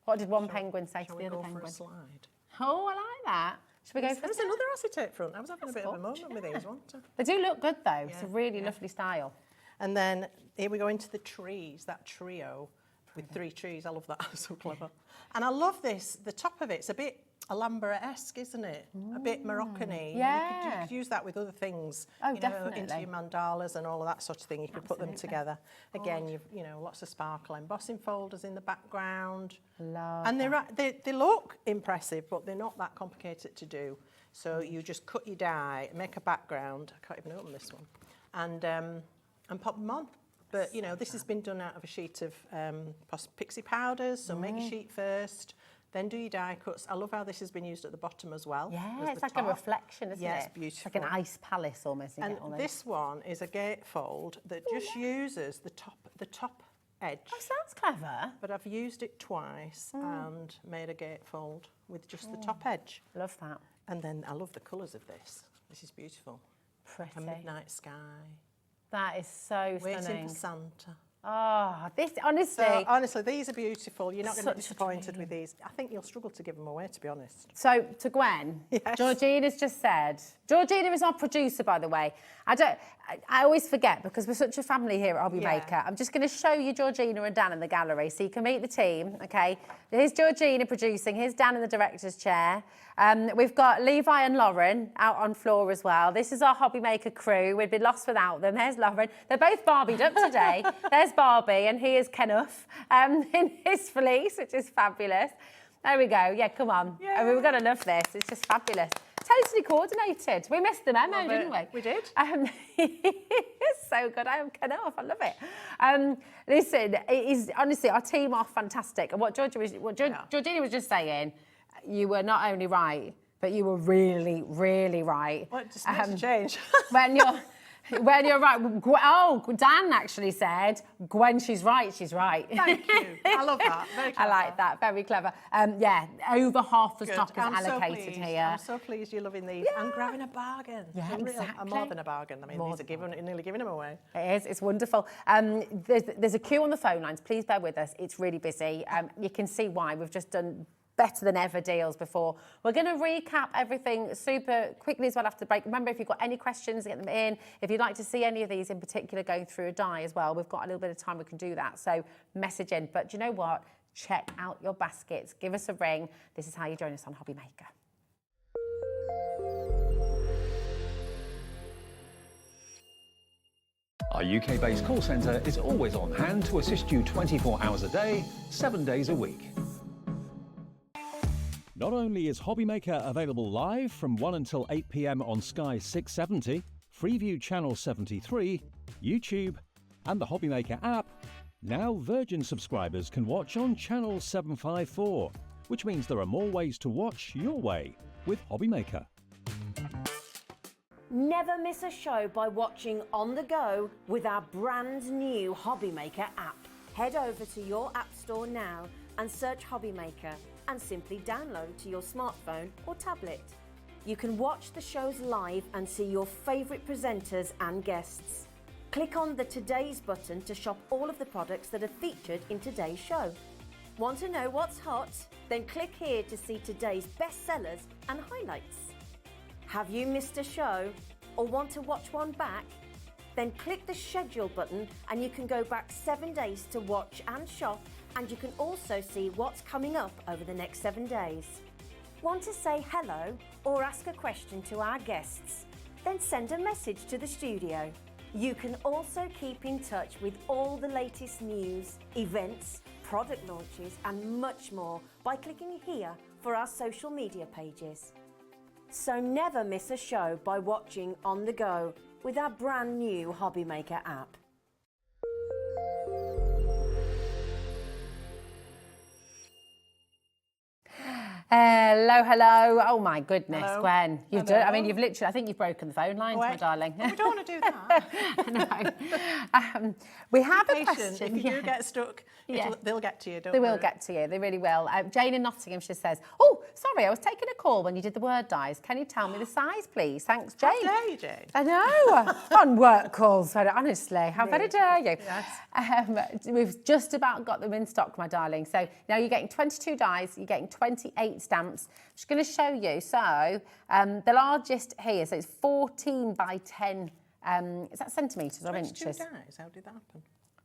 What did one penguin say to the other penguin? For a slide? Oh, I like that. Should we go for There's another acetate front. I was having a bit of a moment with these, wasn't I? They do look good though. It's a really lovely style. And then here we go into the trees, that trio with 3 trees. I love that, so clever. And I love this, the top of it's a bit Alhambra-esque, isn't it? A bit Moroccan-y. Yeah. You could use that with other things. Oh, you know, definitely. into your mandalas and all of that sort of thing. You could put them together. Again, you've, you know, lots of sparkle embossing folders in the background. Love And they look impressive, but they're not that complicated to do. So you just cut your die, make a background. I can't even open this one. And pop them on. But, you know, this has been done out of a sheet of pixie powders, so make your sheet first, then do your die cuts. I love how this has been used at the bottom as well. Yeah, it's like a reflection, isn't it? Yes, beautiful. It's like an ice palace almost. And this one is a gatefold that just uses the top edge. Oh, sounds clever. But I've used it twice and made a gatefold with just the top edge. Love that. And then I love the colours of this. This is beautiful. Pretty. A midnight sky. That is so Waiting stunning. for Santa. Oh, this, honestly. So, honestly, these are beautiful. You're not going to be Such a disappointed with these. I think you'll struggle to give them away, to be honest. So, to Gwen, Georgina's just said, Georgina is our producer, by the way. I always forget because we're such a family here at HobbyMaker. I'm just going to show you Georgina and Dan in the gallery so you can meet the team, okay? Here's Georgina producing. Here's Dan in the director's chair. We've got Levi and Lauren out on floor as well. This is our HobbyMaker crew. We'd be lost without them. There's Lauren. They're both Barbied up today. There's Barbie and he is Kenneth in his fleece, which is fabulous. There we go. Yeah, come on. Yeah. I mean, we're going to love this. It's just fabulous. Totally coordinated. We missed the memo, didn't we? We did. It's so good. I am Kenneth. I love it. Listen, it is honestly, our team are fantastic. And what Georgina was just saying, you were not only right, but you were really, really right. Well, it just makes a change. When you're right. Dan actually said, Gwen, she's right, she's right. Thank you. I love that. Very clever. I like that. Very clever. Yeah, over half the stock is allocated here. I'm so pleased you're loving these and grabbing a bargain. Yeah, exactly. More than a bargain. I mean, these are nearly giving them away. It is. It's wonderful. There's a queue on the phone lines. Please bear with us. It's really busy. You can see why. We've just done better than ever deals before. We're going to recap everything super quickly as well after the break. Remember, if you've got any questions, get them in. If you'd like to see any of these in particular going through a die as well, we've got a little bit of time we can do that. So message in. But do you know what? Check out your baskets. Give us a ring. This is how you join us on HobbyMaker. Our UK-based call centre is always on hand to assist you 24 hours a day, 7 days a week. Not only is HobbyMaker available live from 1 until 8 p.m. on Sky 670, Freeview Channel 73, YouTube, and the HobbyMaker app, now Virgin subscribers can watch on Channel 754, which means there are more ways to watch your way with HobbyMaker. Never miss a show by watching on the go with our brand new HobbyMaker app. Head over to your app store now and search HobbyMaker and simply download to your smartphone or tablet. You can watch the shows live and see your favourite presenters and guests. Click on the Today's button to shop all of the products that are featured in today's show. Want to know what's hot? Then click here to see today's bestsellers and highlights. Have you missed a show or want to watch one back? Then click the schedule button and you can go back 7 days to watch and shop, and you can also see what's coming up over the next 7 days. Want to say hello or ask a question to our guests? Then send a message to the studio. You can also keep in touch with all the latest news, events, product launches and much more by clicking here for our social media pages. So never miss a show by watching on the go with our brand new HobbyMaker app. Hello, hello. Oh my goodness, Hello. Gwen. You've Hello. done, I mean, you've literally, I think you've broken the phone lines, my darling. We don't want to do that. No. We have a Patient. question. If you do get stuck, they'll get to you, don't They worry. will get to you, they really will. Jane in Nottingham, she says, oh, sorry, I was taking a call when you did the word dies. Can you tell me the size, please? Thanks, Jane. How dare you, Jane? I know. On work calls, very honestly. How very dare you? Yes. We've just about got them in stock, my darling. So now you're getting 22 dies, you're getting 28 stamps. I'm just going to show you. So the largest here, so it's 14 by 10. Is that centimetres or 22 inches? dies. How did that happen?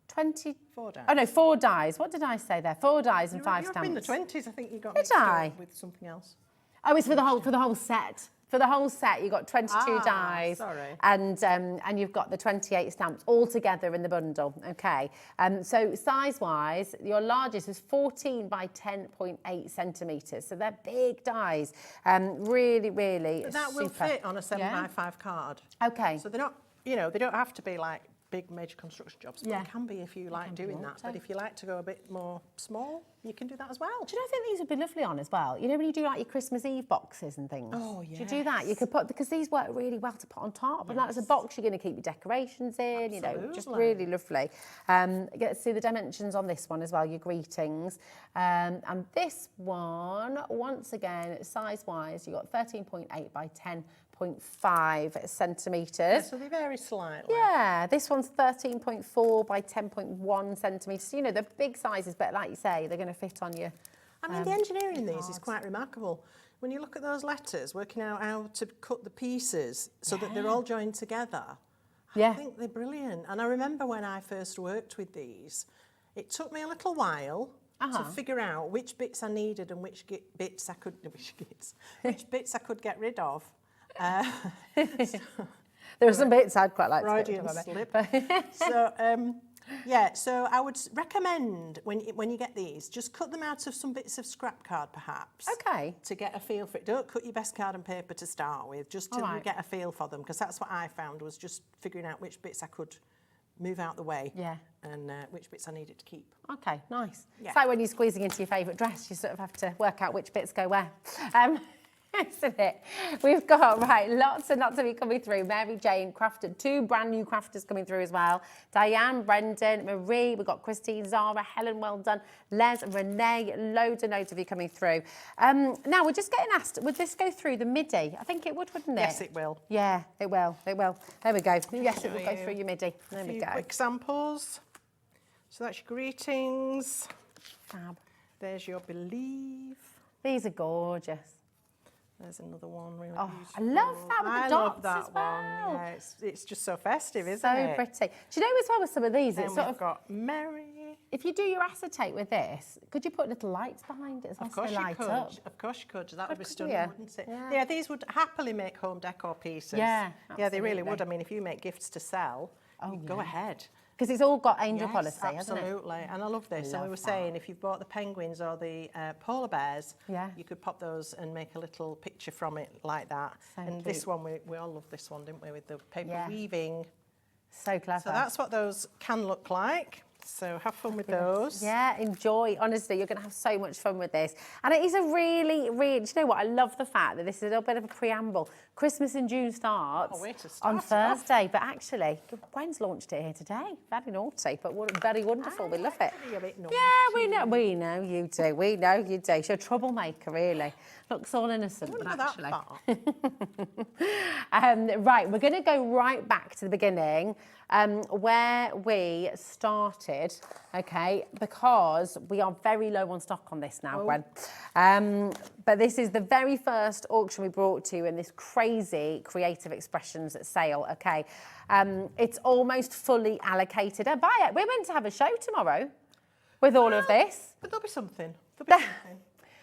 24 dies. Oh no, 4 dies. What did I say there? 4 dies and 5 You're stamps. in the 20s. I think you got Did mixed I? up with something else. Oh, it's for the whole set. For the whole set, you got 22 dies, sorry. and you've got the 28 stamps all together in the bundle. Okay. So size-wise, your largest is 14 by 10.8 centimetres. So they're big dies. Really, really. But that will super. fit on a 7x5 card. Okay. So they're not, you know, they don't have to be like big major construction jobs, but Yeah. they can be if you like doing that. But if you like to go a bit more small, you can do that as well. Do you know, I think these would be lovely on as well. You know, when you do like your Christmas Eve boxes and things. Oh, Do you do that? You could put, because these work really well to put on top. And that's a box you're going to keep your decorations in, you know, just really lovely. Get to see the dimensions on this one as well, your greetings. And this one, once again, size-wise, you've got 13.8 by 10.5 centimetres. Yeah, so they vary slightly. Yeah, this one's 13.4 by 10.1 centimetres. You know, they're big sizes, but like you say, they're going to fit on you. I mean, the engineering in these is quite remarkable. When you look at those letters, working out how to cut the pieces so that they're all joined together, I think they're brilliant. And I remember when I first worked with these, it took me a little while to figure out which bits I needed and which bits I could get rid of. There are some bits I'd quite like Freudian to slip. So, yeah, so I would recommend when you get these, just cut them out of some bits of scrap card, perhaps. Okay. To get a feel for it. Don't cut your best card and paper to start with, just till you get a feel for them, because that's what I found, was just figuring out which bits I could move out the way. Yeah. And which bits I needed to keep. Okay, nice. Yeah. It's like when you're squeezing into your favourite dress, you sort of have to work out which bits go where. Isn't it? We've got, lots and lots of you coming through. Mary Jane, Crafter, 2 brand new crafters coming through as well. Diane, Brendan, Marie, we've got Christine, Zara, Helen, well done. Les, Renee, loads and loads of you coming through. Now, we're just getting asked, would this go through the MIDI? I think it would, wouldn't it? Yes, it will. Yeah, it will, it will. There we go. Yes, it will go through your MIDI. There A we few go. quick samples. So that's your greetings. Fab. There's your believe. These are gorgeous. There's another one really Oh, beautiful. I love that with the I dots love that as well. one. Yeah, it's just so festive, isn't So it? pretty. Do you know as well with some of these, Then it's sort we've of got Mary. If you do your acetate with this, could you put little lights behind it as well? Of course so you they light could. up? Of course you could. That would be Could stunning, you? wouldn't it? Yeah. Yeah, these would happily make home decor pieces. Yeah, Yeah, they really would. absolutely. I mean, if you make gifts to sell, go ahead. Because it's all got angel Yes, policy, hasn't it? absolutely. And I love this. And we Love were that. saying, if you've bought the penguins or the polar bears, Yeah. you could pop those and make a little picture from it like that. So and this cute. one, we all love this one, didn't we, with the paper Yeah. weaving. So clever. So that's what those can look like. So have fun with those. Yeah, enjoy. Honestly, you're going to have so much fun with this. And it is a really, really, do you know what? I love the fact that this is a little bit of a preamble. Christmas in June starts Oh, way to start on it off. Thursday. But actually, Gwen's launched it here today. Very naughty, but very wonderful. We love it. You're a bit naughty. Yeah, we know you do. We know you do. She's a troublemaker, really. Looks all innocent, but Wouldn't go actually. that far. Right, we're going to go right back to the beginning where we started, okay, because we are very low on stock on this now, Gwen. But this is the very first auction we brought to you in this crazy Creative Expressions sale, okay. It's almost fully allocated. We're meant to have a show tomorrow with all of this. But there'll be something. There'll be something.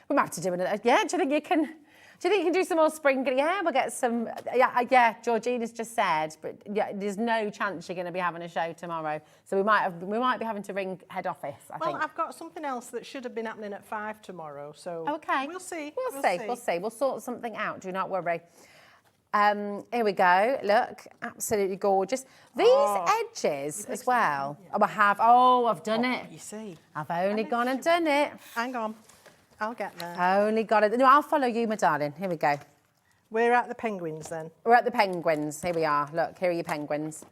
We might have to do another. Yeah, do you think you can? Do you think you can do some more sprinkling? Yeah, we'll get some. Yeah, Georgina's just said, but yeah, there's no chance you're going to be having a show tomorrow. So we might be having to ring head office. I think. I've got something else that should have been happening at 5 tomorrow. So okay, we'll see. We'll see. We'll sort something out. Do not worry. Here we go. Look, absolutely gorgeous. These edges as well. I've done it. You see, I've only gone and done it. Hang on. I'll get there. Only got it. No, I'll follow you, my darling. Here we go. We're at the penguins then. We're at the penguins. Here we are. Look, here are your penguins.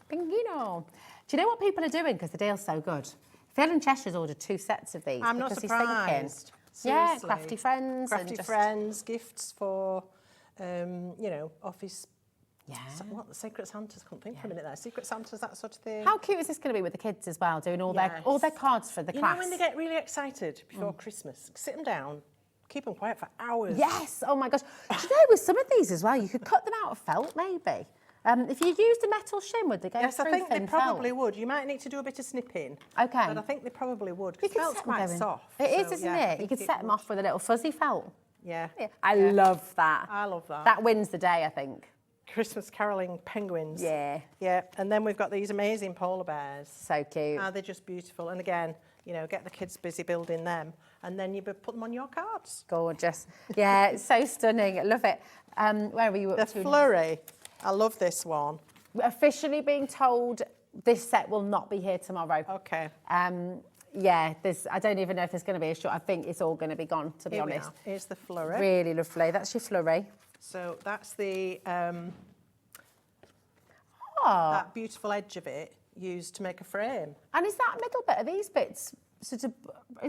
Penguino. Do you know what people are doing? Because the deal's so good. Phil and Cheshire's ordered 2 sets of these. I'm not surprised. Yeah, crafty friends. Crafty friends, gifts for, office. Yeah. What, the Secret Santas? Couldn't think for a minute there. Secret Santas, that sort of thing. How cute is this going to be with the kids as well, doing all their cards for the class? You know when they get really excited before Christmas, sit them down, keep them quiet for hours. Yes. Oh my gosh. Do you know with some of these as well, you could cut them out of felt maybe. If you used a metal shim, would they go Yes, through I think they thin probably felt? would. You might need to do a bit of snipping. Okay. But I think they probably would, You because could felt's set them quite going. soft. It is, so, isn't yeah, I it? You think could set them off with a little fuzzy felt. Yeah. I love that. I love that. That wins the day, I think. Christmas caroling penguins. Yeah. Yeah, and then we've got these amazing polar bears. So cute. They're just beautiful. And again, get the kids busy building them, and then you put them on your cards. Gorgeous. Yeah, it's so stunning. I love it. Where were you up to? The flurry. I love this one. We're officially being told this set will not be here tomorrow. Okay. Yeah, I don't even know if there's going to be a shot. I think it's all going to be gone, to be Here we honest. are. Here's the flurry. Really lovely. That's your flurry. So that's the Oh. that beautiful edge of it used to make a frame. And is that middle bit, are these bits, is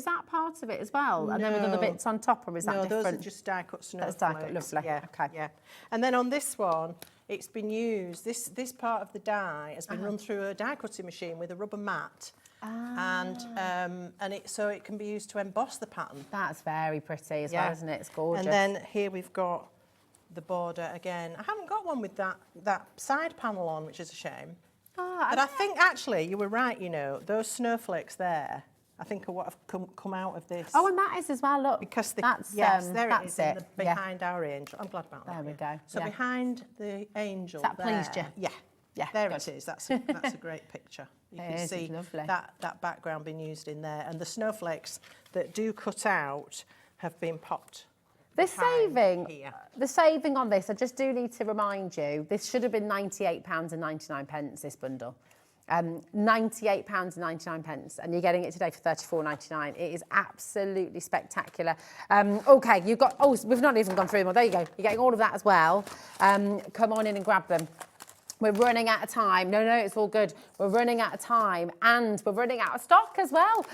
that part of it as well? And then with other bits on top, or is that different? No, those are just die-cut snowflakes. That's die-cut, lovely. Yeah, okay. Yeah. And then on this one, it's been used, this part of the die has been run through a die-cutting machine with a rubber mat. And so it can be used to emboss the pattern. That's very pretty as well, isn't it? It's gorgeous. And then here we've got the border again. I haven't got one with that side panel on, which is a shame. But I think actually you were right, those snowflakes there, I think are what have come out of this. Oh, and that is as well, look. Because that's, there it is it. behind our angel. I'm glad about that. There we go. So behind the angel that there, pleased you? Yeah. Yeah, there good. it is. That's a great picture. You can see that background being used in there, and the snowflakes that do cut out have been popped. The saving on this, I just do need to remind you, this should have been £98.99, this bundle. £98.99, and you're getting it today for £34.99. It is absolutely spectacular. Okay, you've got, we've not even gone through them all. There you go. You're getting all of that as well. Come on in and grab them. We're running out of time. No, it's all good. We're running out of time, and we're running out of stock as well.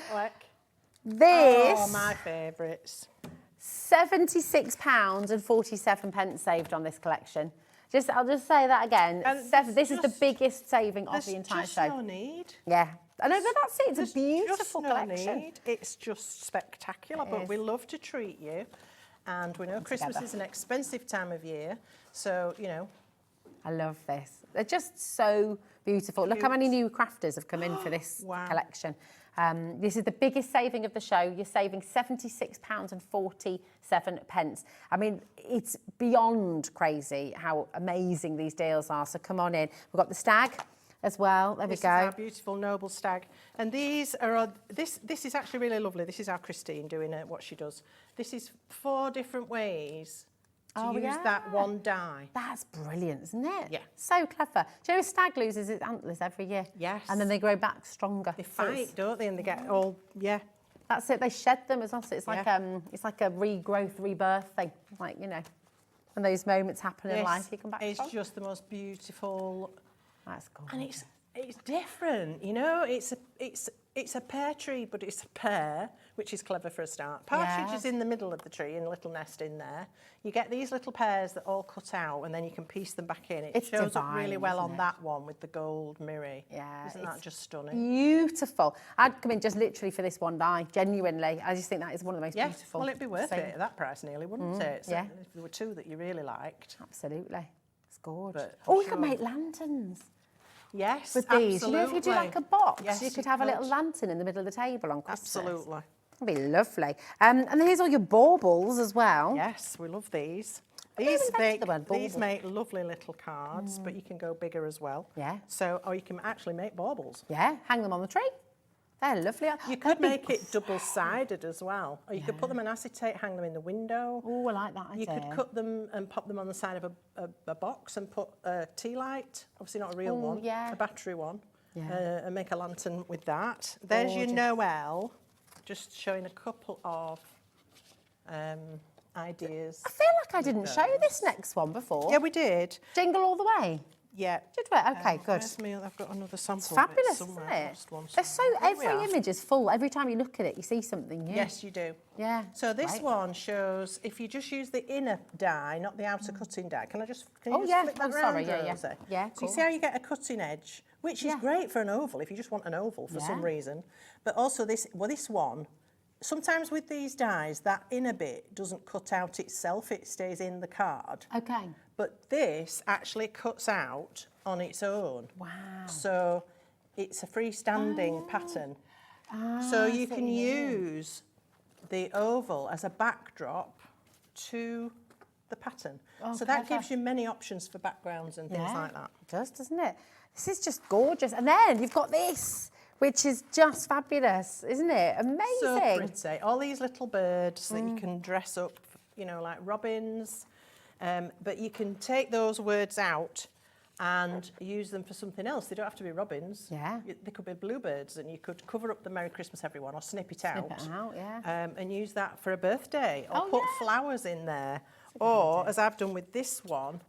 This. Oh, my favourites. £76.47 saved on this collection. I'll just say that again. This is the biggest saving of the entire show. No need. Yeah. I know, but that's it. It's a beautiful collection. No need. It's just spectacular, but we love to treat you. And we know Christmas is an expensive time of year, so, I love this. They're just so beautiful. Look how many new Crafter'S have come in for this collection. This is the biggest saving of the show. You're saving £76.47. I mean, it's beyond crazy how amazing these deals are. So come on in. We've got the stag as well. There we go. This is our beautiful noble stag. And these are, this is actually really lovely. This is our Christine doing what she does. This is 4 different ways to use that one die. That's brilliant, isn't it? Yeah. So clever. Do you know a stag loses its antlers every year? Yes. And then they grow back stronger. They fight, don't they? And they get all, That's it. They shed them as well. So it's like a regrowth, rebirth thing. Like, when those moments happen in life, you come back. It's just the most beautiful. That's gorgeous. And it's different, It's a pear tree, but it's a pear, which is clever for a start. Partridge is in the middle of the tree, in a little nest in there. You get these little pears that all cut out, and then you can piece them back in. It shows up really well on that one with the gold mirror. Yeah. Isn't that just stunning? Beautiful. I'd come in just literally for this one die, genuinely. I just think that is one of the most beautiful. Well, it'd be worth it at that price nearly, wouldn't it? Yeah. If there were 2 that you really liked. Absolutely. It's gorgeous. But We could make lanterns. Yes, with these. absolutely. If you do like a box, yes, you could have a little lantern in the middle of the table on Christmas. Absolutely. That'd be lovely. And then here's all your baubles as well. Yes, we love these. These make lovely little cards, but you can go bigger as well. Yeah. So, or you can actually make baubles. Yeah, hang them on the tree. They're lovely. You could make it double-sided as well, or you could put them in acetate, hang them in the window. Oh, I like that idea. You could cut them and pop them on the side of a box and put a tea light, obviously not a real one, a battery one, and make a lantern with that. There's your Noel, just showing a couple of ideas. I feel like I didn't show you this next one before. Yeah, we did. Jingle All the Way. Yeah. Did we? Okay, good. I've got another sample. It's fabulous, isn't it? They're so, every image is full. Every time you look at it, you see something new. Yes, you do. Yeah. So this one shows if you just use the inner die, not the outer cutting die. Can you just flip that round, Rosie? Yeah, So you see how you get a cutting edge, which is great for an oval if you just want an oval for some reason. But also this one, sometimes with these dies, that inner bit doesn't cut out itself, it stays in the card. Okay. But this actually cuts out on its own. Wow. So it's a freestanding pattern. So you can use the oval as a backdrop to the pattern. Oh, so that gives you many options for backgrounds and things like that. It does, doesn't it? This is just gorgeous. And then you've got this, which is just fabulous, isn't it? Amazing. So pretty. All these little birds that you can dress up, you know, like robins. But you can take those words out and use them for something else. They don't have to be robins. Yeah. They could be bluebirds, and you could cover up the Merry Christmas Everyone or snip it out. And use that for a birthday, or put flowers in there. Or, as I've done with this one,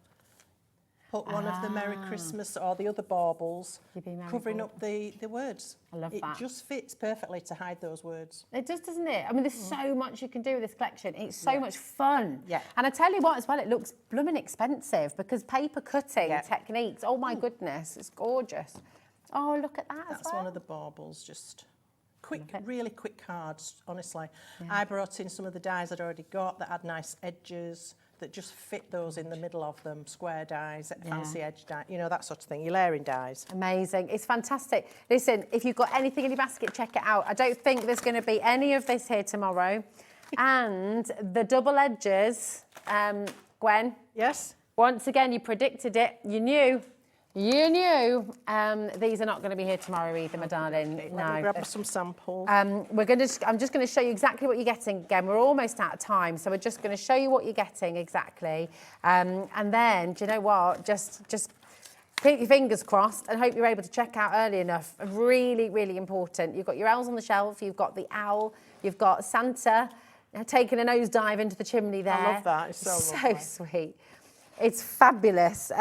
put one of the Merry Christmas or the other baubles, covering up the words. I love that. It just fits perfectly to hide those words. It does, doesn't it? I mean, there's so much you can do with this collection. It's so much fun. Yeah. And I tell you what, as well, it looks blooming expensive because paper cutting techniques, oh my goodness, it's gorgeous. Oh, look at that as well. That's one of the baubles, just quick, really quick cards, honestly. I brought in some of the dies I'd already got that had nice edges, that just fit those in the middle of them, square dies, fancy edge die, you know, that sort of thing. You're layering dies. Amazing. It's fantastic. Listen, if you've got anything in your basket, check it out. I don't think there's going to be any of this here tomorrow. And the double edges, Gwen. Yes? Once again, you predicted it. You knew. You knew. These are not going to be here tomorrow either, my darling. Okay, let me grab some samples. I'm just going to show you exactly what you're getting again. We're almost out of time, so we're just going to show you what you're getting exactly. And then, do you know what? Just keep your fingers crossed and hope you're able to check out early enough. Really, really important. You've got your elves on the shelf. You've got the owl. You've got Santa taking a nosedive into the chimney there. I love that. It's so lovely. Sweet. It's fabulous.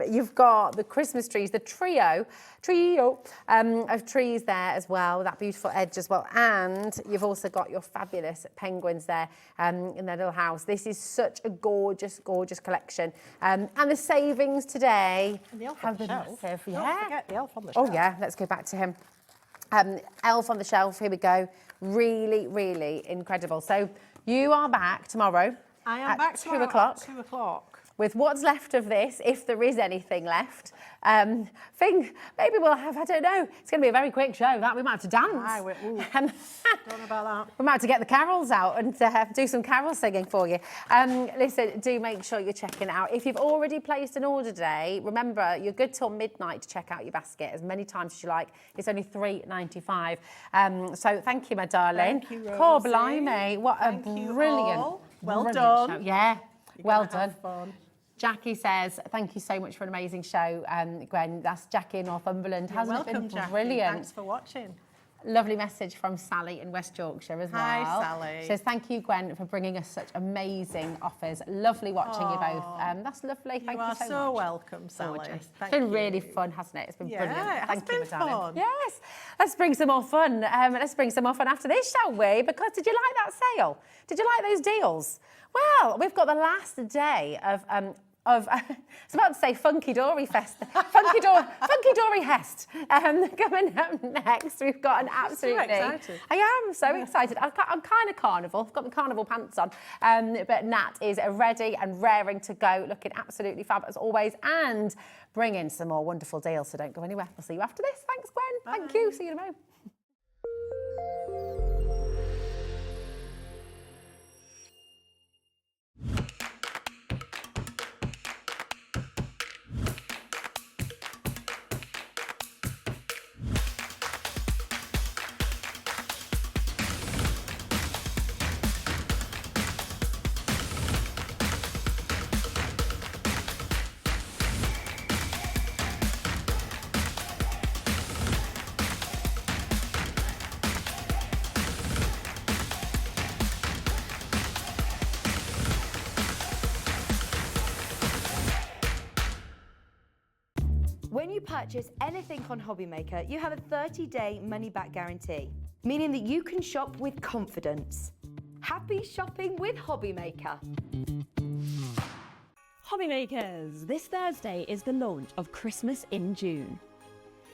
You've got the Christmas trees, the trio of trees there as well, that beautiful edge as well. And you've also got your fabulous penguins there in their little house. This is such a gorgeous, gorgeous collection. And the savings today have been massive. Don't forget the elf on the shelf. Oh yeah, let's go back to him. Elf on the shelf, here we go. Really, really incredible. So you are back tomorrow. I am back tomorrow 2 o'clock. at 2 o'clock. With what's left of this, if there is anything left. Maybe we'll have, I don't know, it's going to be a very quick show. That we might have to dance. Don't know about that. We might have to get the carols out and do some carol singing for you. Listen, do make sure you're checking it out. If you've already placed an order today, remember, you're good till midnight to check out your basket as many times as you like. It's only $3.95. So thank you, my darling. Thank you, Rosie. Core blimey, what a brilliant, well done. Show. Yeah, well done. Have fun. Jackie says, thank you so much for an amazing show, Gwen. That's Jackie in Northumberland. Hasn't it been brilliant? Thanks for watching. Lovely message from Sally in West Yorkshire as well. Hi, Sally. She says, thank you, Gwen, for bringing us such amazing offers. Lovely watching you both. That's lovely. Thank you so much. You are so welcome, Sally. Gorgeous. It's been really fun, hasn't it? It's been brilliant. Thank you, darling. fun. Yes. Let's bring some more fun. Let's bring some more fun after this, shall we? Because did you like that sale? Did you like those deals? Well, we've got the last day of I was about to say Funkydory Fest, Hunkydory Hest. Coming up next, we've got an absolutely... So excited. I am so excited. I'm kind of carnival. I've got my carnival pants on. But Nat is ready and raring to go, looking absolutely fab as always, and bringing some more wonderful deals. So don't go anywhere. We'll see you after this. Thanks, Gwen. Bye. Thank you. See you in a moment. When you purchase anything on HobbyMaker, you have a 30-day money-back guarantee, meaning that you can shop with confidence. Happy shopping with HobbyMaker. HobbyMakers, this Thursday is the launch of Christmas in June.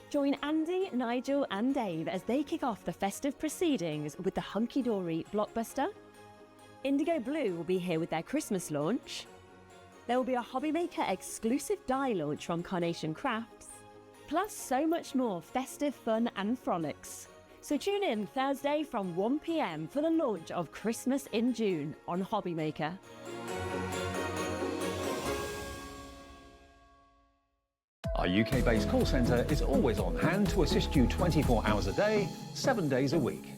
Join Andy, Nigel and Dave as they kick off the festive proceedings with the Hunkydory blockbuster. Indigo Blue will be here with their Christmas launch. There will be a HobbyMaker exclusive die launch from Carnation Crafts, plus so much more festive fun and frolics. So tune in Thursday from 1 p.m. for the launch of Christmas in June on HobbyMaker. Our UK-based call centre is always on hand to assist you 24 hours a day, 7 days a week.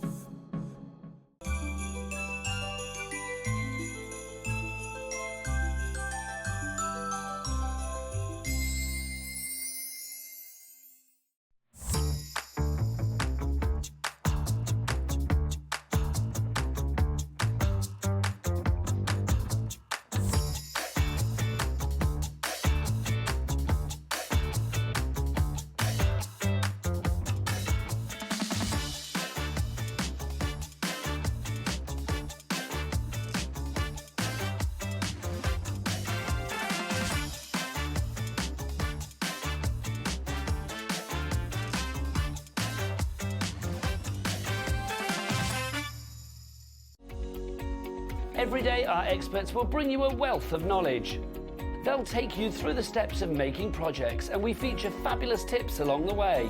Every day, our experts will bring you a wealth of knowledge. They'll take you through the steps of making projects, and we feature fabulous tips along the way.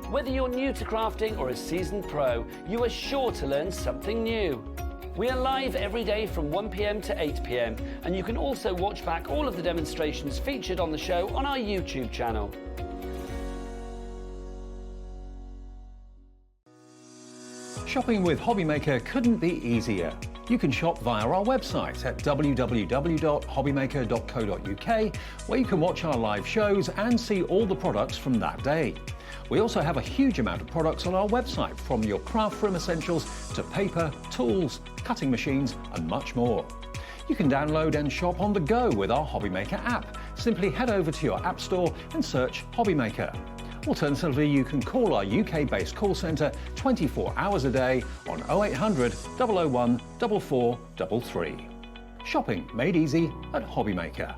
Whether you're new to crafting or a seasoned pro, you are sure to learn something new. We are live every day from 1 p.m. to 8 p.m, and you can also watch back all of the demonstrations featured on the show on our YouTube channel. Shopping with HobbyMaker couldn't be easier. You can shop via our website at www.hobbymaker.co.uk, where you can watch our live shows and see all the products from that day. We also have a huge amount of products on our website, from your craft room essentials to paper, tools, cutting machines and much more. You can download and shop on the go with our HobbyMaker app. Simply head over to your app store and search HobbyMaker. Alternatively, you can call our UK-based call centre 24 hours a day on 0800 001 4433. Shopping made easy at HobbyMaker.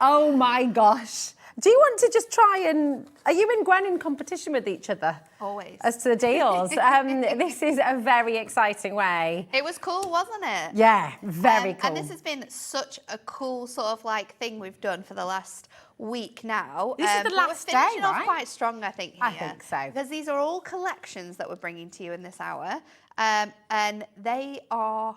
Oh my gosh. Do you want to just try and... Are you and Gwen in competition with each other? Always. As to the deals. This is a very exciting way. It was cool, wasn't it? Yeah, very cool. And this has been such a cool sort of like thing we've done for the last week now. This is the last day, we're finishing off right? quite strong, I think, here. I think so. Because these are all collections that we're bringing to you in this hour. And they are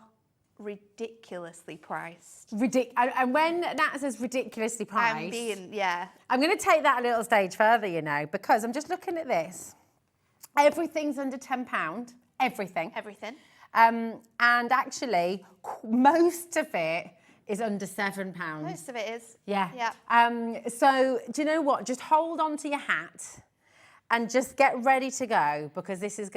ridiculously priced. And when Nat says ridiculously priced, I'm going to take that a little stage further, you know, because I'm just looking at this. Everything's under £10. Everything. Everything. And actually, most of it is under £7. Most of it is. Yeah. Yeah. So do you know what? Just hold on to your hat and just get ready to go, because this is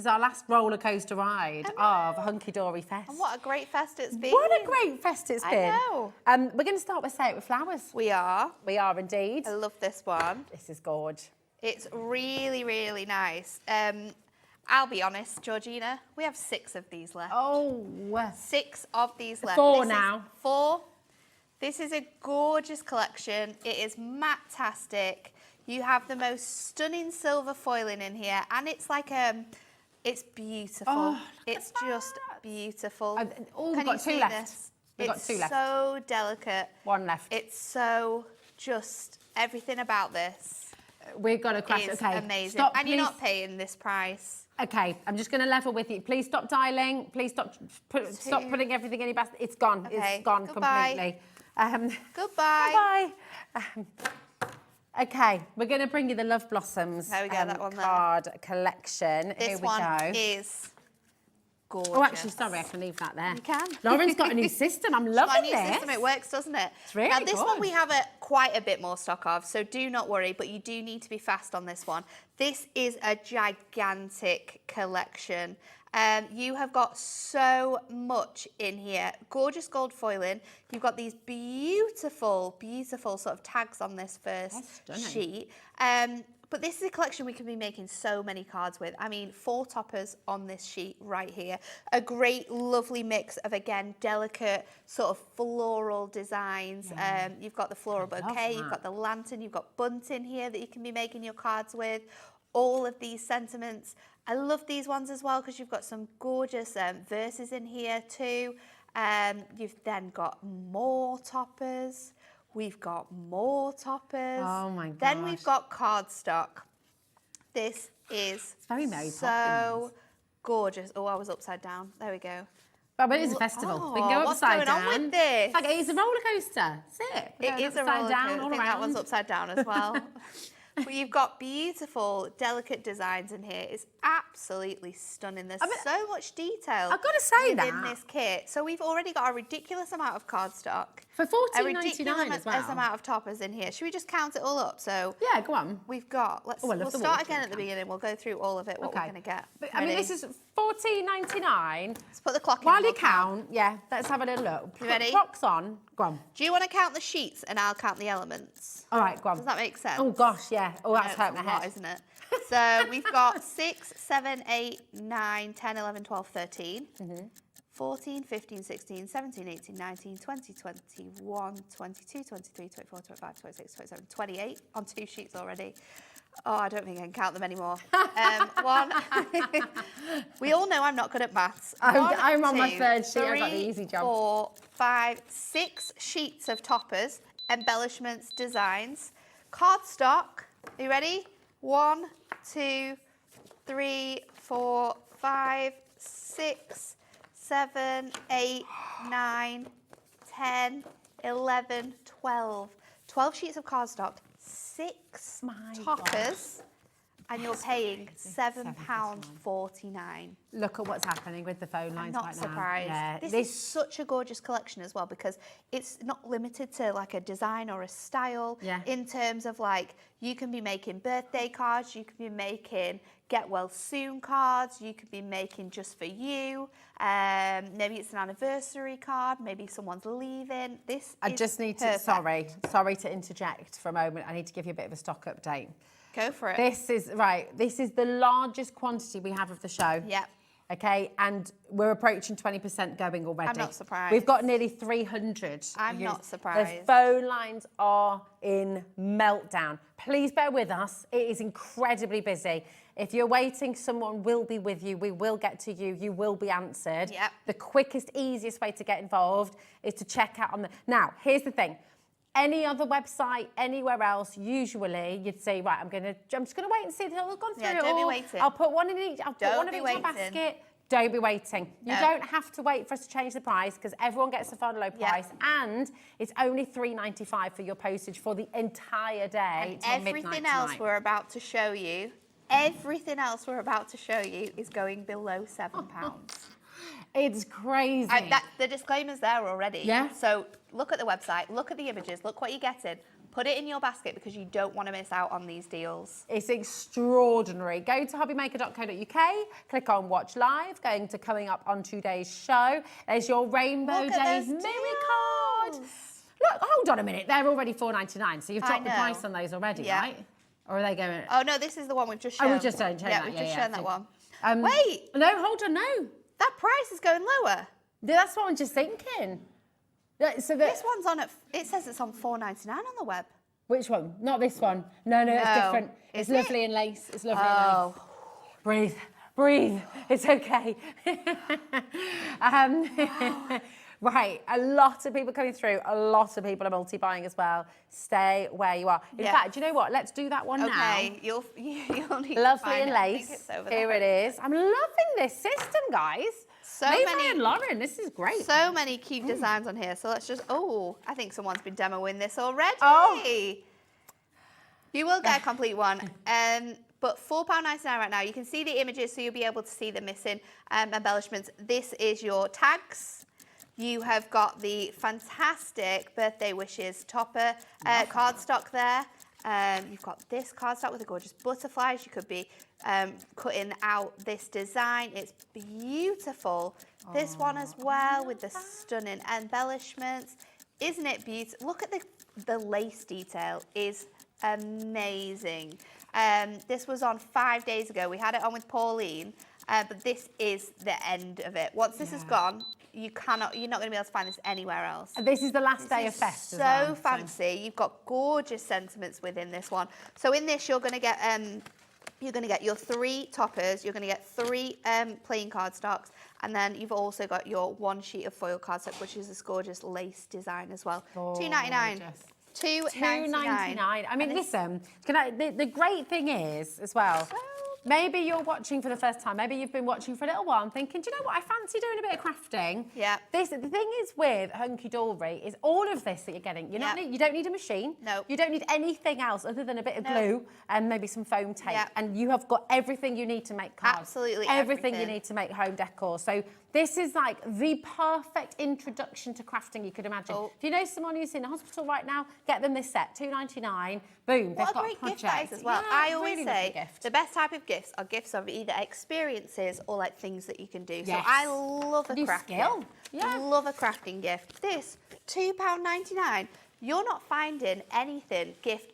our last roller coaster ride of HunkydoryFest. And what a great fest it's been. What a great fest it's been. I know. We're going to start with Say It With Flowers. We are. We are indeed. I love this one. This is gorge. It's really, really nice. I'll be honest, Georgina, we have 6 of these left. Oh. 6 of these left. 4 now. 4. This is a gorgeous collection. It is matte-tastic. You have the most stunning silver foiling in here, and it's like it's beautiful. Oh, it's just beautiful. We've got 2 left. We've got 2 left. It's so delicate. 1 left. It's so just everything about this. We've got to crash. Is Okay. amazing. Stop, and please. you're not paying this price. Okay, I'm just going to level with you. Please stop dialing. Please stop putting everything in your basket. It's gone. Okay. It's gone Goodbye. completely. Goodbye. Goodbye. Okay, we're going to bring you the Love Blossoms There we go, that one there. card collection. This Here we one go. is gorgeous. Oh, actually, sorry, I can leave that there. You can. Lauren's got a new system. I'm loving It's got a new this. system. It works, doesn't it? It's really Now, this one good. we have quite a bit more stock of, so do not worry, but you do need to be fast on this one. This is a gigantic collection. You have got so much in here. Gorgeous gold foiling. You've got these beautiful, beautiful sort of tags on this first sheet. But this is a collection we can be making so many cards with. I mean, 4 toppers on this sheet right here. A great, lovely mix of, again, delicate sort of floral designs. You've got the floral bouquet, you've got the lantern, you've got bunting here that you can be making your cards with. All of these sentiments. I love these ones as well because you've got some gorgeous verses in here too. You've then got more toppers. We've got more toppers. Oh my gosh. Then we've got cardstock. This is very Mary so gorgeous. Oh, I was upside down. There we go. But it is a festival. We can go what's upside going down. on with this? Like, it's a roller coaster. That's it. It is a upside roller down, coaster. all I think that around. one's upside down as well. But you've got beautiful, delicate designs in here. It's absolutely stunning. There's so much detail. I've got to say within that. this kit. So we've already got a ridiculous amount of cardstock. For a $14.99 ridiculous as well. amount of toppers in here. Should we just count it all up? So yeah, go on. We've got. We'll start again at the beginning. We'll go through all of it. What we're going to get. But, I mean, this is $14.99. Let's put the clock in. While you count, let's have a little look. You ready? Clock's on. Go on. Do you want to count the sheets and I'll count the elements? All right, go on. Does that make sense? Oh gosh, yeah. Oh, that's hurt my head, isn't it? So we've got 6, 7, 8, 9, 10, 11, 12, 13. 14, 15, 16, 17, 18, 19, 20, 21, 22, 23, 24, 25, 26, 27, 28 on 2 sheets already. Oh, I don't think I can count them anymore. One. We all know I'm not good at maths. I'm on my 2, 3rd sheet. 3, I've got the easy job. 4, 5, 6 sheets of toppers, embellishments, designs, cardstock. Are you ready? 1, 2, 3, 4, 5, 6, 7, 8, 9, 10, 11, 12. 12 sheets of cardstock, 6 toppers, and you're paying £7.49. Look at what's happening with the phone lines I'm not right surprised. now. This is such a gorgeous collection as well because it's not limited to like a design or a style. In terms of like, you can be making birthday cards, you can be making get well soon cards, you could be making just for you. Maybe it's an anniversary card, maybe someone's leaving. I just need to, sorry to interject for a moment. I need to give you a bit of a stock update. Go for it. This is the largest quantity we have of the show. Yeah. Okay, and we're approaching 20% going already. I'm not surprised. We've got nearly 300. I'm not surprised. The phone lines are in meltdown. Please bear with us. It is incredibly busy. If you're waiting, someone will be with you. We will get to you. You will be answered. Yep. The quickest, easiest way to get involved is to check out on the... Now, here's the thing. Any other website, anywhere else, usually you'd say, right, I'm just gonna wait and see until I've gone through it don't be all. waiting. I'll put one in each. I'll put Don't one in be each waiting. basket. Don't be waiting. You don't have to wait for us to change the price because everyone gets the final low price, and it's only £3.95 for your postage for the entire day. And everything else we're about to show you, is going below £7. It's crazy. The disclaimer's there already. Yeah. So look at the website, look at the images, look what you're getting. Put it in your basket because you don't want to miss out on these deals. It's extraordinary. Go to hobbymaker.co.uk, click on Watch Live, going to coming up on today's show. There's your Rainbow Days mini card. Look, hold on a minute. They're already $4.99, so you've dropped the price on those already, right? Or are they going... Oh, no, this is the one we've just shown. Oh, we've just shown that. Yeah, we've just shown that one. Wait. No, hold on, no. That price is going lower. That's what I'm just thinking. So this one's on at... It says it's on $4.99 on the web. Which one? Not this one. No, it's different. It's lovely and lace. It's lovely and lace. Breathe. It's okay. Right, a lot of people coming through. A lot of people are multi-buying as well. Stay where you are. In fact, do you know what? Let's do that one now. Okay, you'll need Lovely to and find lace. it. I think it's over Here there. it is. I'm loving this system, guys. Levi and Lauren, this is great. So many cute designs on here. So let's just... Oh, I think someone's been demoing this already. Oh. You will get a complete one. but £4.99 right now. You can see the images, so you'll be able to see the missing embellishments. This is your tags. You have got the fantastic birthday wishes topper cardstock there. You've got this cardstock with the gorgeous butterflies. You could be cutting out this design. It's beautiful. This one as well with the stunning embellishments. Isn't it beautiful? Look at the lace detail is amazing. This was on 5 days ago. We had it on with Pauline, but this is the end of it. Once this is gone, you're not going to be able to find this anywhere else. This is the last day of Fest as So well, fancy. You've got gorgeous sentiments within this one. So in this, you're going to get your 3 toppers. You're going to get 3 plain cardstocks, and then you've also got your 1 sheet of foil cardstock, which is this gorgeous lace design as well. £2.99. £2.99. I mean, listen, the great thing is, as well, maybe you're watching for the first time, maybe you've been watching for a little while and thinking, do you know what, I fancy doing a bit of crafting. Yeah. The thing is with Hunkydory is all of this that you're getting, you don't need a machine. No. You don't need anything else other than a bit of glue and maybe some foam tape. Yeah. And you have got everything you need to make cards. Absolutely everything you need to make home decor. So this is like the perfect introduction to crafting you could imagine. If you know someone who's in a hospital right now, get them this set, £2.99. Boom, they've got a great project. gift that is as well. Yeah, I always really say lovely gift. the best type of gifts are gifts of either experiences or like things that you can do. Yes. So I love a New craft skill. gift. Yeah. Love a crafting gift. This, £2.99. You're not finding anything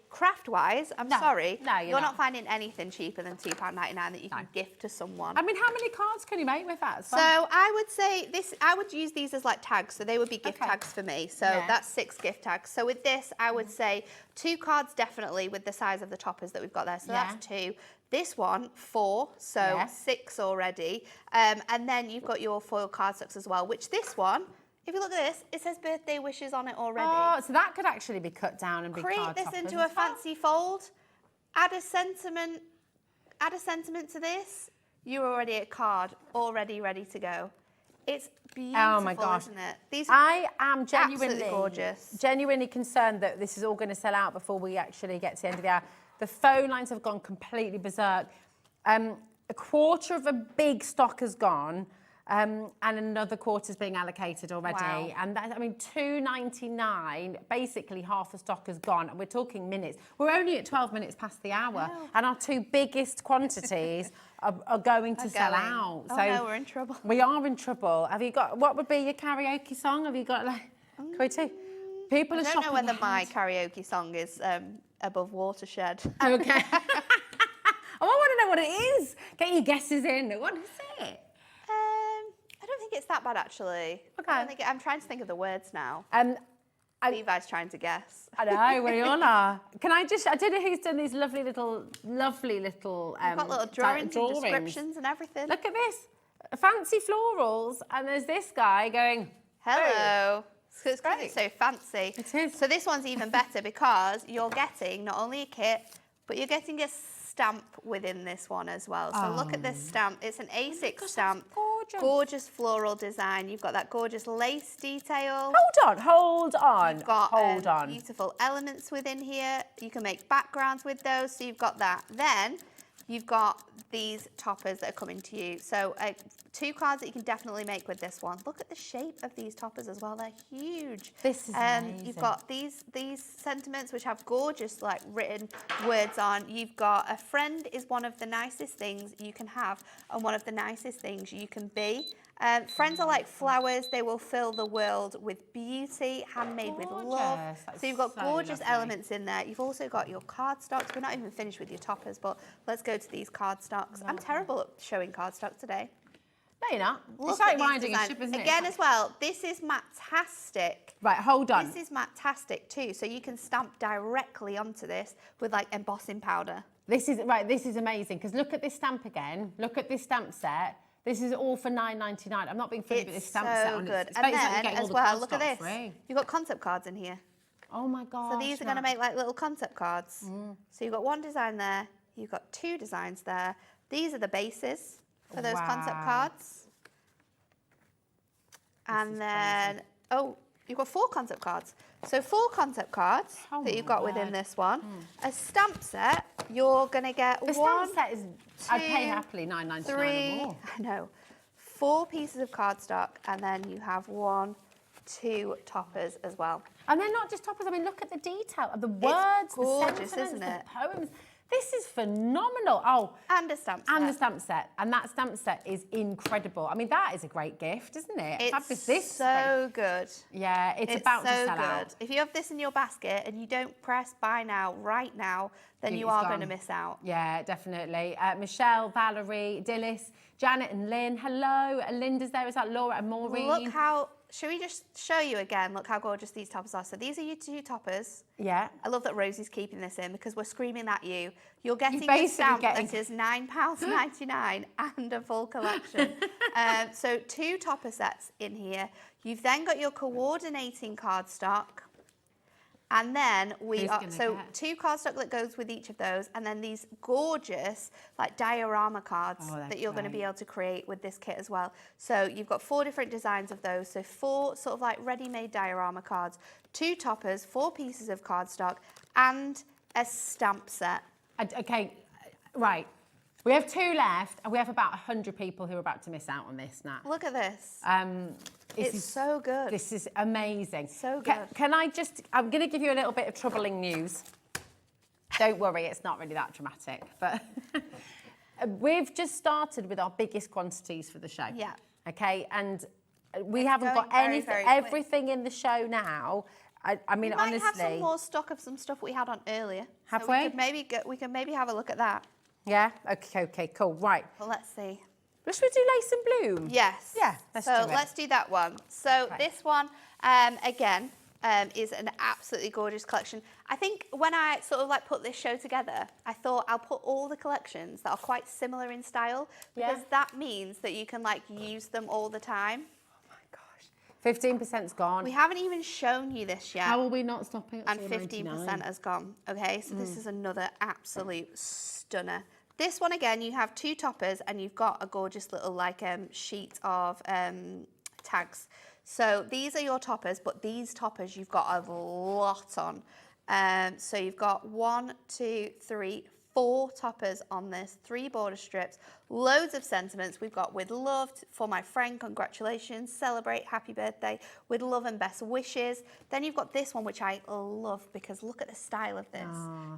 craft-wise. I'm sorry. No, you're not finding anything cheaper than £2.99 that you can gift to someone. I mean, how many cards can you make with that? So I would say this, I would use these as like tags. So they would be gift tags for me. So that's 6 gift tags. So with this, I would say 2 cards definitely with the size of the toppers that we've got there. So that's 2. This one, 4, so 6 already. And then you've got your foil cardstocks as well, which this one, if you look at this, it says birthday wishes on it already. Oh, so that could actually be cut down and be Create card this toppers into a as well. fancy fold. Add a sentiment to this. You're already a card, already ready to go. It's beautiful, Oh my gosh. isn't it? These I am absolutely gorgeous. genuinely concerned that this is all going to sell out before we actually get to the end of the hour. The phone lines have gone completely berserk. A quarter of a big stock has gone. And another quarter is being allocated already. Wow. And that, I mean, £2.99, basically half the stock has gone. And we're talking minutes. We're only at 12 minutes past the hour. And our 2 biggest quantities are going to sell out. Oh, so no, we're in trouble. We are in trouble. Have you got, what would be your karaoke song? Have you got like, people I are don't shopping know whether ahead. my karaoke song is above Watershed. Okay. I want to know what it is. Get your guesses in. What is it? I don't think it's that bad, actually. Okay. I'm trying to think of the words now. Levi's trying to guess. I know, we all are. Can I don't know who's done these lovely little You've got little drawings and descriptions and everything. Look at this. Fancy florals, and there's this guy going, hello. So it's great. It's so fancy. It is. So this one's even better because you're getting not only a kit, but you're getting a stamp within this one as well. So look at this stamp. It's an A6 stamp. Gorgeous floral design. You've got that gorgeous lace detail. Hold on. You've got hold on. beautiful elements within here. You can make backgrounds with those. So you've got that. Then you've got these toppers that are coming to you. So 2 cards that you can definitely make with this one. Look at the shape of these toppers as well. They're huge. This is amazing. You've got these sentiments which have gorgeous like written words on. You've got a friend is one of the nicest things you can have and one of the nicest things you can be. Friends are like flowers. They will fill the world with beauty, handmade with love. So you've got gorgeous elements in there. You've also got your cardstocks. We're not even finished with your toppers, but let's go to these cardstocks. I'm terrible at showing cardstocks today. No, you're not. Look It's like at these winding a designs. ship, isn't it? Again, as well, this is matte-tastic. Right, hold on. This is matte-tastic too, so you can stamp directly onto this with like embossing powder. This is amazing, because look at this stamp again. Look at this stamp set. This is all for £9.99. I'm not being funny, but this stamp set on good. It's And basically then, getting all as the well, look at cardstock this. free. You've got concept cards in here. Oh my God. So these are going to make like little concept cards. So you've got 1 design there. You've got 2 designs there. These are the bases for those concept cards. And then, You've got 4 concept cards. So 4 concept cards that you've got within this one. A stamp set, you're going to get The one, stamp set is, I'd pay happily £9.99 3, or more. I know, 4 pieces of cardstock, and then you have 1, 2 toppers as well. And they're not just toppers. I mean, look at the detail of the words, gorgeous, the sentiments, isn't it? the poems. This is phenomenal. Oh, and a stamp set. And the stamp set. And that stamp set is incredible. I mean, that is a great gift, isn't it? It's Fabulous. so good. Yeah, it's about so to sell good. out. If you have this in your basket and you don't press buy now, right now, then you are going to miss out. Yeah, definitely. Michelle, Valerie, Dillis, Janet and Lynn. Hello. Linda's there. Is that Laura and Maureen? Look how... Should we just show you again? Look how gorgeous these toppers are. So these are your 2 toppers. Yeah. I love that Rosie's keeping this in because we're screaming at you. You're getting a basically stamp getting- that is £9.99 and a full collection. So 2 topper sets in here. You've then got your coordinating cardstock. And then we are, so 2 cardstock that goes with each of those, and then these gorgeous like diorama cards that you're going to be able to create with this kit as well. So you've got 4 different designs of those, so 4 sort of like ready-made diorama cards, 2 toppers, 4 pieces of cardstock, and a stamp set. Okay, right. We have 2 left, and we have about 100 people who are about to miss out on this now. Look at this. It's so good. This is amazing. So good. Can I just, I'm going to give you a little bit of troubling news. Don't worry, it's not really that dramatic. But we've just started with our biggest quantities for the show. Yeah. Okay, and we haven't got everything in the show now. I mean, we might honestly. have some more stock of some stuff we had on earlier. Have so we? We can maybe have a look at that. Yeah? Okay, cool. Right. Well, let's see. Should we do Lace and Bloom? Yes. Yeah, let's do that one. So this one, again, is an absolutely gorgeous collection. I think when I sort of like put this show together, I thought I'll put all the collections that are quite similar in style because that means that you can like use them all the time. 15%'s gone. We haven't even shown you this yet. How are we not stopping at And 15% has gone. Okay, so this is another absolute stunner. This one again, you have 2 toppers and you've got a gorgeous little like sheet of tags. So these are your toppers, but these toppers you've got a lot on. So you've got 1, 2, 3, 4 toppers on this, 3 border strips, loads of sentiments. We've got with love, for my friend, congratulations, celebrate, happy birthday, with love and best wishes. Then you've got this one, which I love because look at the style of this.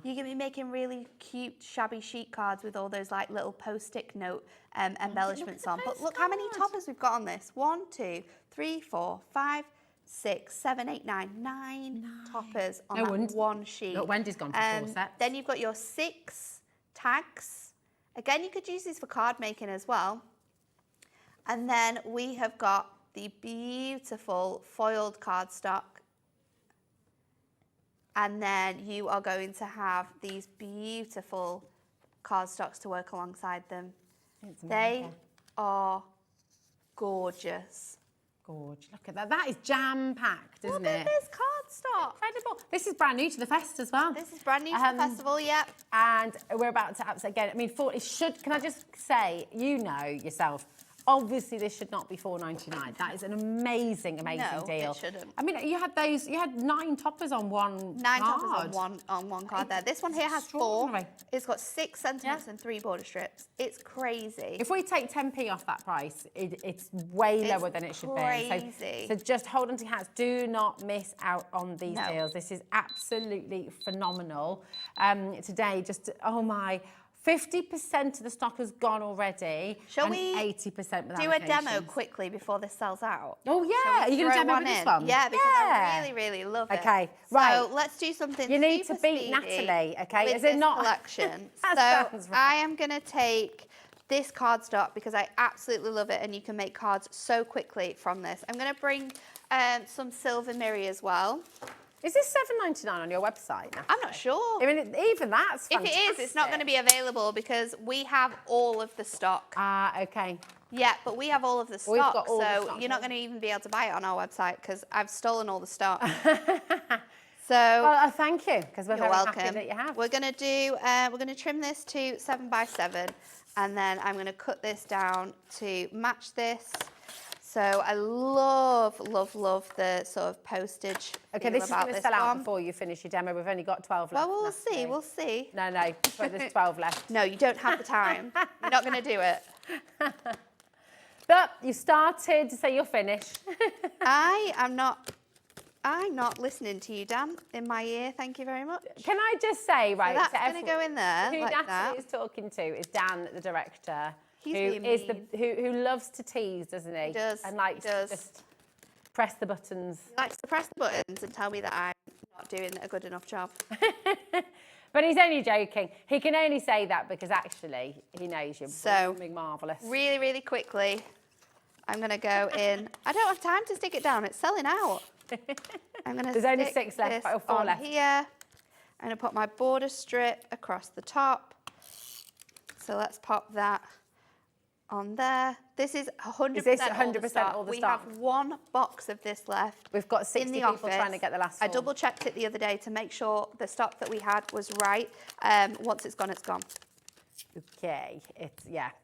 You're going to be making really cute, shabby sheet cards with all those like little post-it note embellishments on. But look how many toppers we've got on this. 1, 2, 3, 4, 5, 6, 7, 8, 9 toppers on that one sheet. Look, Wendy's gone for 4 sets. Then you've got your 6 tags. Again, you could use these for card making as well. And then we have got the beautiful foiled cardstock. And then you are going to have these beautiful cardstocks to work alongside them. They are gorgeous. Gorge. Look at that. That is jam-packed, isn't it? Look at this cardstock. Incredible. This is brand new to the fest as well. This is brand new to the festival, yep. And we're about to absolutely again. I mean, can I just say, you know yourself, obviously this should not be $4.99. That is an amazing deal. No, it shouldn't. I mean, you had 9 toppers on one 9 card. toppers on one card there. This one here has 4. It's got 6 sentiments and 3 border strips. It's crazy. If we take 10p off that price, it's way lower than it should be. So just hold on to your hats. Do not miss out on these deals. This is absolutely phenomenal. Today, just, oh my... 50% of the stock has gone already. Shall we 80% do a demo quickly before this sells out? Oh yeah, are you going to demo this one? Yeah, because I really, really love it. Okay, right. So let's do something. You need to beat speedy Natalie, okay? With Is it this not collection? So sounds right. I am going to take this cardstock because I absolutely love it, and you can make cards so quickly from this. I'm going to bring some silver mirror as well. Is this $7.99 on your website now? I'm not sure. I mean, even that's fantastic. If it is, it's not going to be available because we have all of the stock. Ah, okay. Yeah, but we have all of the stock, We've got all the so stock, you're not going to even be able to buy it on our website because I've stolen all the stock. So, well, thank you, because we're you're very welcome. happy that you have. We're going to do, we're going to trim this to 7 by 7, and then I'm going to cut this down to match this. So I love, love, love the sort of postage. Okay, this is going to sell out before you finish your demo. We've only got 12 left. Well, we'll see, we'll see. No, but there's 12 left. No, you don't have the time. You're not going to do it. But you started, so you're finished. I'm not listening to you, Dan, in my ear. Thank you very much. Can I just say, right, so that's going to go in there who like Natalie that. is talking to is Dan, the director, He's who loves to tease, doesn't he? He does. And likes to just press the buttons. He likes to press the buttons and tell me that I'm not doing a good enough job. But he's only joking. He can only say that because actually he knows you're being marvellous. Really, really quickly, I'm going to go in. I don't have time to stick it down. It's selling out. I'm going to There's only 6 left, or 4 left. Here. I'm going to put my border strip across the top. So let's pop that on there. This is 100% Is this all 100% the stock. all the we stock? have 1 box of this left. We've got 60 in the people office. trying to get the last I one. double checked it the other day to make sure the stock that we had was right. Once it's gone, it's gone. Okay,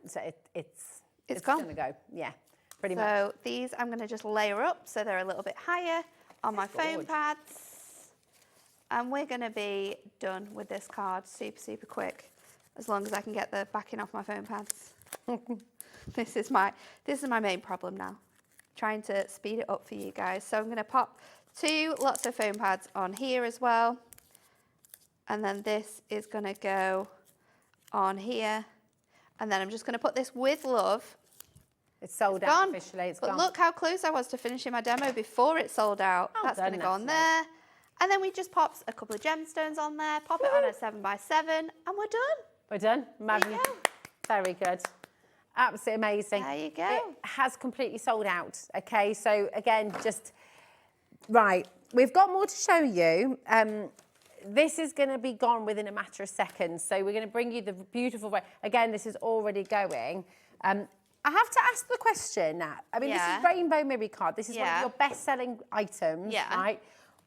so it's gone. going to go, yeah, pretty much. So these I'm going to just layer up so they're a little bit higher on my foam pads. And we're going to be done with this card super, super quick, as long as I can get the backing off my foam pads. This is my main problem now, trying to speed it up for you guys. So I'm going to pop 2 lots of foam pads on here as well. And then this is going to go on here. And then I'm just going to put this with love. It's sold out officially. It's but gone. look how close I was to finishing my demo before it sold out. That's going to go on there. And then we just pop a couple of gemstones on there, pop it on a 7x7, and we're done. We're done. There you go. Very good. Absolutely amazing. There you go. It has completely sold out. Okay, so again, right. We've got more to show you. This is going to be gone within a matter of seconds. So we're going to bring you the beautiful. Again, this is already going. I have to ask the question, Nat. I mean, this is Rainbow Mirror card. This is one of your best-selling items, right?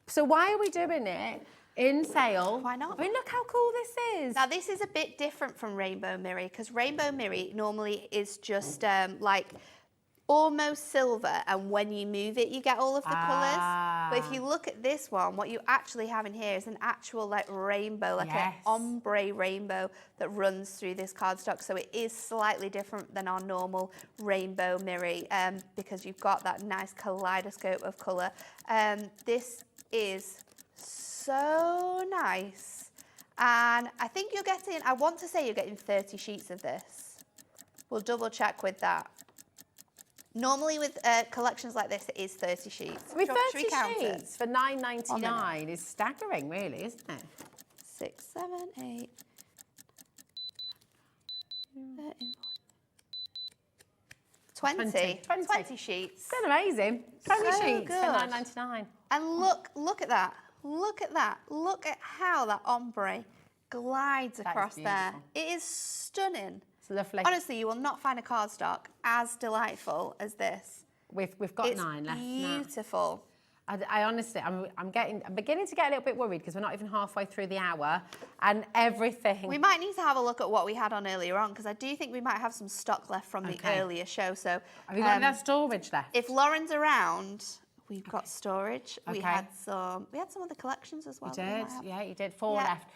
So why are we doing it in sale? Why not? I mean, look how cool this is. Now, this is a bit different from Rainbow Mirror, because Rainbow Mirror normally is just like almost silver, and when you move it, you get all of the colours. But if you look at this one, what you actually have in here is an actual like rainbow, like an ombre rainbow that runs through this cardstock. So it is slightly different than our normal Rainbow Mirror, because you've got that nice kaleidoscope of colour. This is so nice. And I think you're getting, I want to say you're getting 30 sheets of this. We'll double check with that. Normally with collections like this, it is 30 sheets. I mean, 30 count it? sheets for $9.99 is staggering, really, isn't it? 6, 7, 8, 13, 20 sheets. It's amazing. 20 So sheets good. for $9.99. And look at that. Look at that. Look at how that ombre glides across there. It is stunning. It's lovely. Honestly, you will not find a cardstock as delightful as this. We've got 9 left now. Beautiful. I honestly, I'm beginning to get a little bit worried because we're not even halfway through the hour, and everything. We might need to have a look at what we had on earlier on, because I do think we might have some stock left from the earlier show. So have you got enough storage left? If Lauren's around, we've got storage. Okay. We had some other collections as well. You did, yeah, you did. 4 Yeah. left.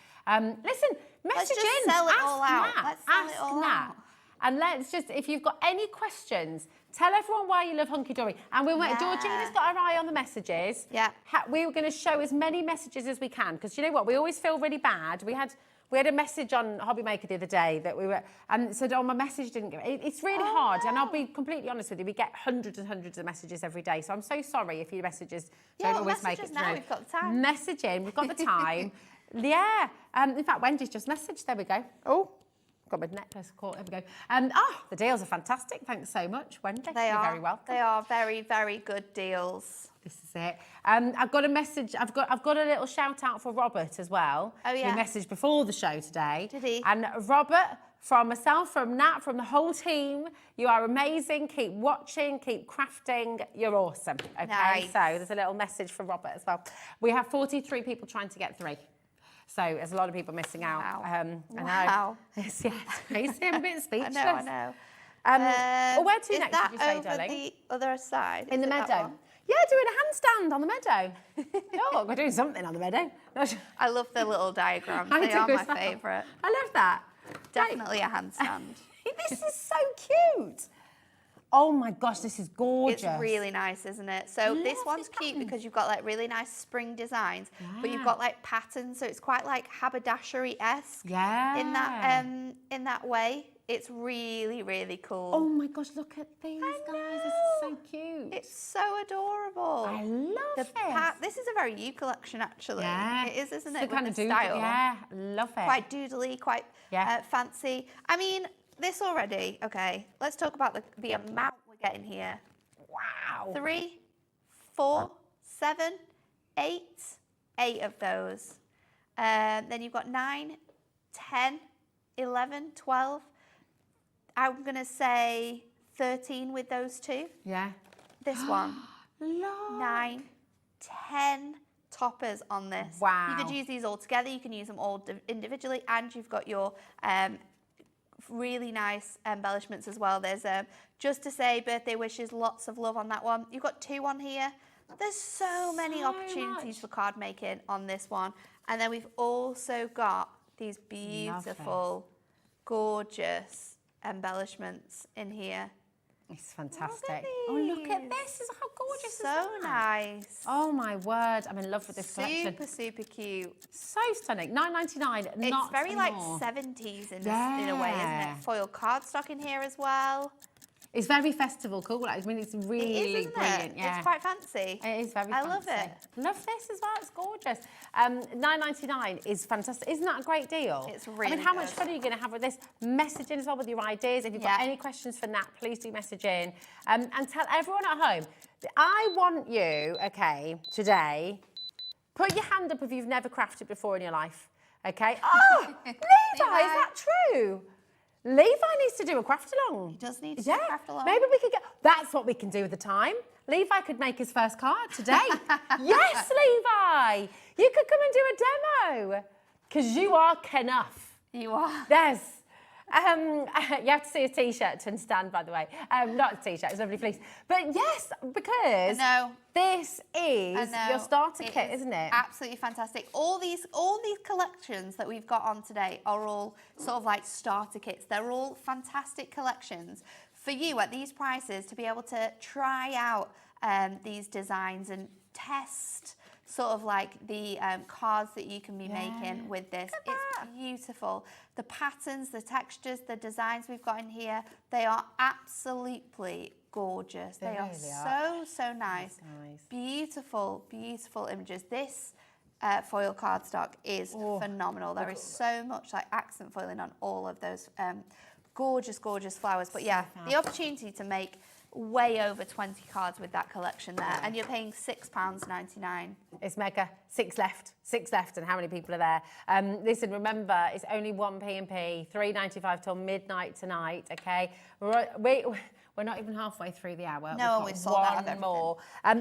Listen, message Let's just in. sell it Ask all out. Nat. Let's sell it Ask all Nat. out. And let's just, if you've got any questions, tell everyone why you love Hunkydory. And Georgina's got her eye on the messages. Yeah. We were going to show as many messages as we can, because you know what? We always feel really bad. We had a message on HobbyMaker the other day that we were, and said, oh, my message didn't go. It's really hard, and I'll be completely honest with you, we get hundreds and hundreds of messages every day, so I'm so sorry if your messages don't always make it through. Now we've got the time. Message in, we've got the time. Yeah, in fact, Wendy's just messaged, there we go. Oh, got my necklace caught, there we go. The deals are fantastic, thanks so much, Wendy. You're very welcome. They are very, very good deals. This is it. I've got a message. I've got a little shout out for Robert as well. Oh yeah. Who messaged before the show today. Did he? And Robert, from myself, from Nat, from the whole team, you are amazing. Keep watching, keep crafting. You're awesome. Okay. Nice. So there's a little message from Robert as well. We have 43 people trying to get 3. So there's a lot of people missing out. Wow. I know. Wow. It's crazy. I'm a bit speechless. I know. Where to next, did you say, over darling? the other side? In the meadow. Yeah, doing a handstand on the meadow. Oh, we're doing something on the meadow. I love the little diagrams. I They do are my as well. favourite. I love that. Definitely a handstand. This is so cute. Oh my gosh, this is gorgeous. It's really nice, isn't it? So this one's cute because you've got like really nice spring designs, but you've got like patterns, so it's quite like haberdashery-esque. Yeah. In that way. It's really, really cool. Oh my gosh, look at these guys. This is so cute. It's so adorable. I love this. This is a very you collection, actually. Yeah. It is, isn't It's it? the kind With of the doodle, style. yeah, love it. Quite doodly, quite fancy. I mean, this already, okay, let's talk about the amount we're getting here. Wow. 3, 4, 7, 8. 8 of those. Then you've got 9, 10, 11, 12. I'm going to say 13 with those two. Yeah. This one. Look. 9, 10 toppers on this. Wow. You could use these all together. You can use them all individually, and you've got your really nice embellishments as well. There's just to say birthday wishes, lots of love on that one. You've got 2 on here. There's so many opportunities for card making on this one. And then we've also got these beautiful, gorgeous embellishments in here. It's fantastic. Look at this. How gorgeous is So that? nice. Oh my word. I'm in love with this collection. Super, super cute. So stunning. $9.99. It's very like more. 70s in a way, isn't Yeah. it? Foil cardstock in here as well. It's very festival cool. I mean, it's really It is, isn't brilliant. it? Yeah. It's quite fancy. It is very I fancy. love it. Love this as well. It's gorgeous. $9.99 is fantastic. Isn't that a great deal? It's really I mean, how much good. fun are you going to have with this? Message in as well with your ideas. If you've got any questions for Nat, please do message in. And tell everyone at home, I want you, okay, today, put your hand up if you've never crafted before in your life, okay? Oh, Levi, is that true? Levi needs to do a craft along. He does need to do a craft along. Maybe we could get, that's what we can do with the time. Levi could make his first card today. Yes, Levi, you could come and do a demo. Because you are Knuff. You are. There's, you have to see a t-shirt to understand, by the way. Not a t-shirt, it's lovely fleece. But yes, because this is your starter kit, isn't it? Absolutely fantastic. All these collections that we've got on today are all sort of like starter kits. They're all fantastic collections for you at these prices to be able to try out these designs and test sort of like the cards that you can be making with this. It's beautiful. The patterns, the textures, the designs we've got in here, they are absolutely gorgeous. They are so nice. Beautiful, beautiful images. This foil cardstock is phenomenal. There is so much like accent foiling on all of those gorgeous, gorgeous flowers. But yeah, the opportunity to make way over 20 cards with that collection there, and you're paying £6.99. It's mega. 6 left, and how many people are there? Listen, remember, it's only 1 P&P, $3.95 till midnight tonight, okay? We're not even halfway through the hour. No, we've sold out of everything. More.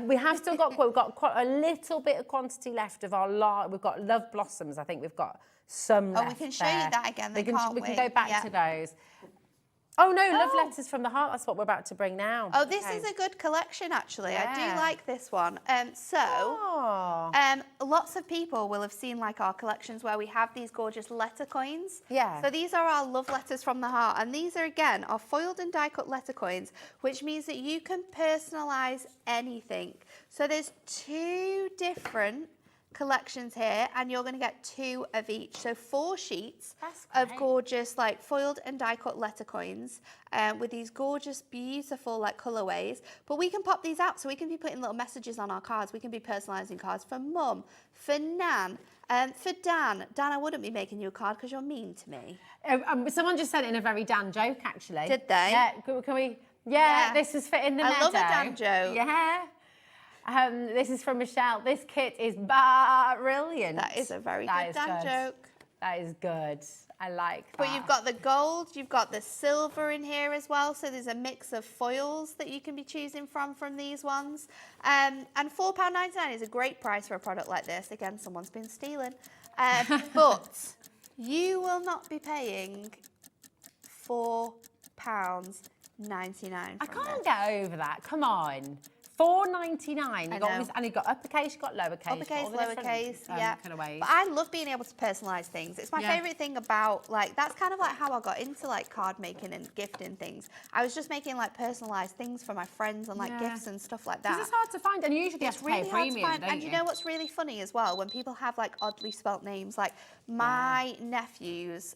We have still got, we've got quite a little bit of quantity left of our we've got Love Blossoms. I think we've got some left we can show you that again. we can go back to those. Oh no, Love Letters from the Heart. That's what we're about to bring now. Oh, this is a good collection, actually. I do like this one. Lots of people will have seen like our collections where we have these gorgeous letter coins. Yeah. So these are our Love Letters from the Heart. And these are, again, our foiled and die-cut letter coins, which means that you can personalise anything. So there's 2 different collections here, and you're going to get 2 of each, so 4 sheets of gorgeous like foiled and die cut letter coins with these gorgeous beautiful like colorways. But we can pop these out, so we can be putting little messages on our cards. We can be personalizing cards for Mum, for Nan, for Dan. Dan, I wouldn't be making you a card because you're mean to me. Someone just sent in a very Dan joke, actually. Did they? Yeah, can we? Yeah, this is fit in the meadow. I love a Dan joke. Yeah. This is from Michelle. This kit is brilliant. That is a very good Dan joke. That is good. I like that. But you've got the gold, you've got the silver in here as well. So there's a mix of foils that you can be choosing from these ones. And £4.99 is a great price for a product like this. Again, someone's been stealing. But you will not be paying £4.99 £4.99. I can't get over that. Come on. $4.99. And you got uppercase, you got lowercase. Uppercase, lowercase, yeah. Kind of ways. But I love being able to personalise things. It's my favourite thing about, like, that's kind of like how I got into, like, card making and gifting things. I was just making, like, personalised things for my friends and, like, gifts and stuff like that. Because it's hard to find, and usually it's you have to pay a premium, hard to find. And you know what's really funny as well? When people have, like, oddly spelt names, like, my nephews,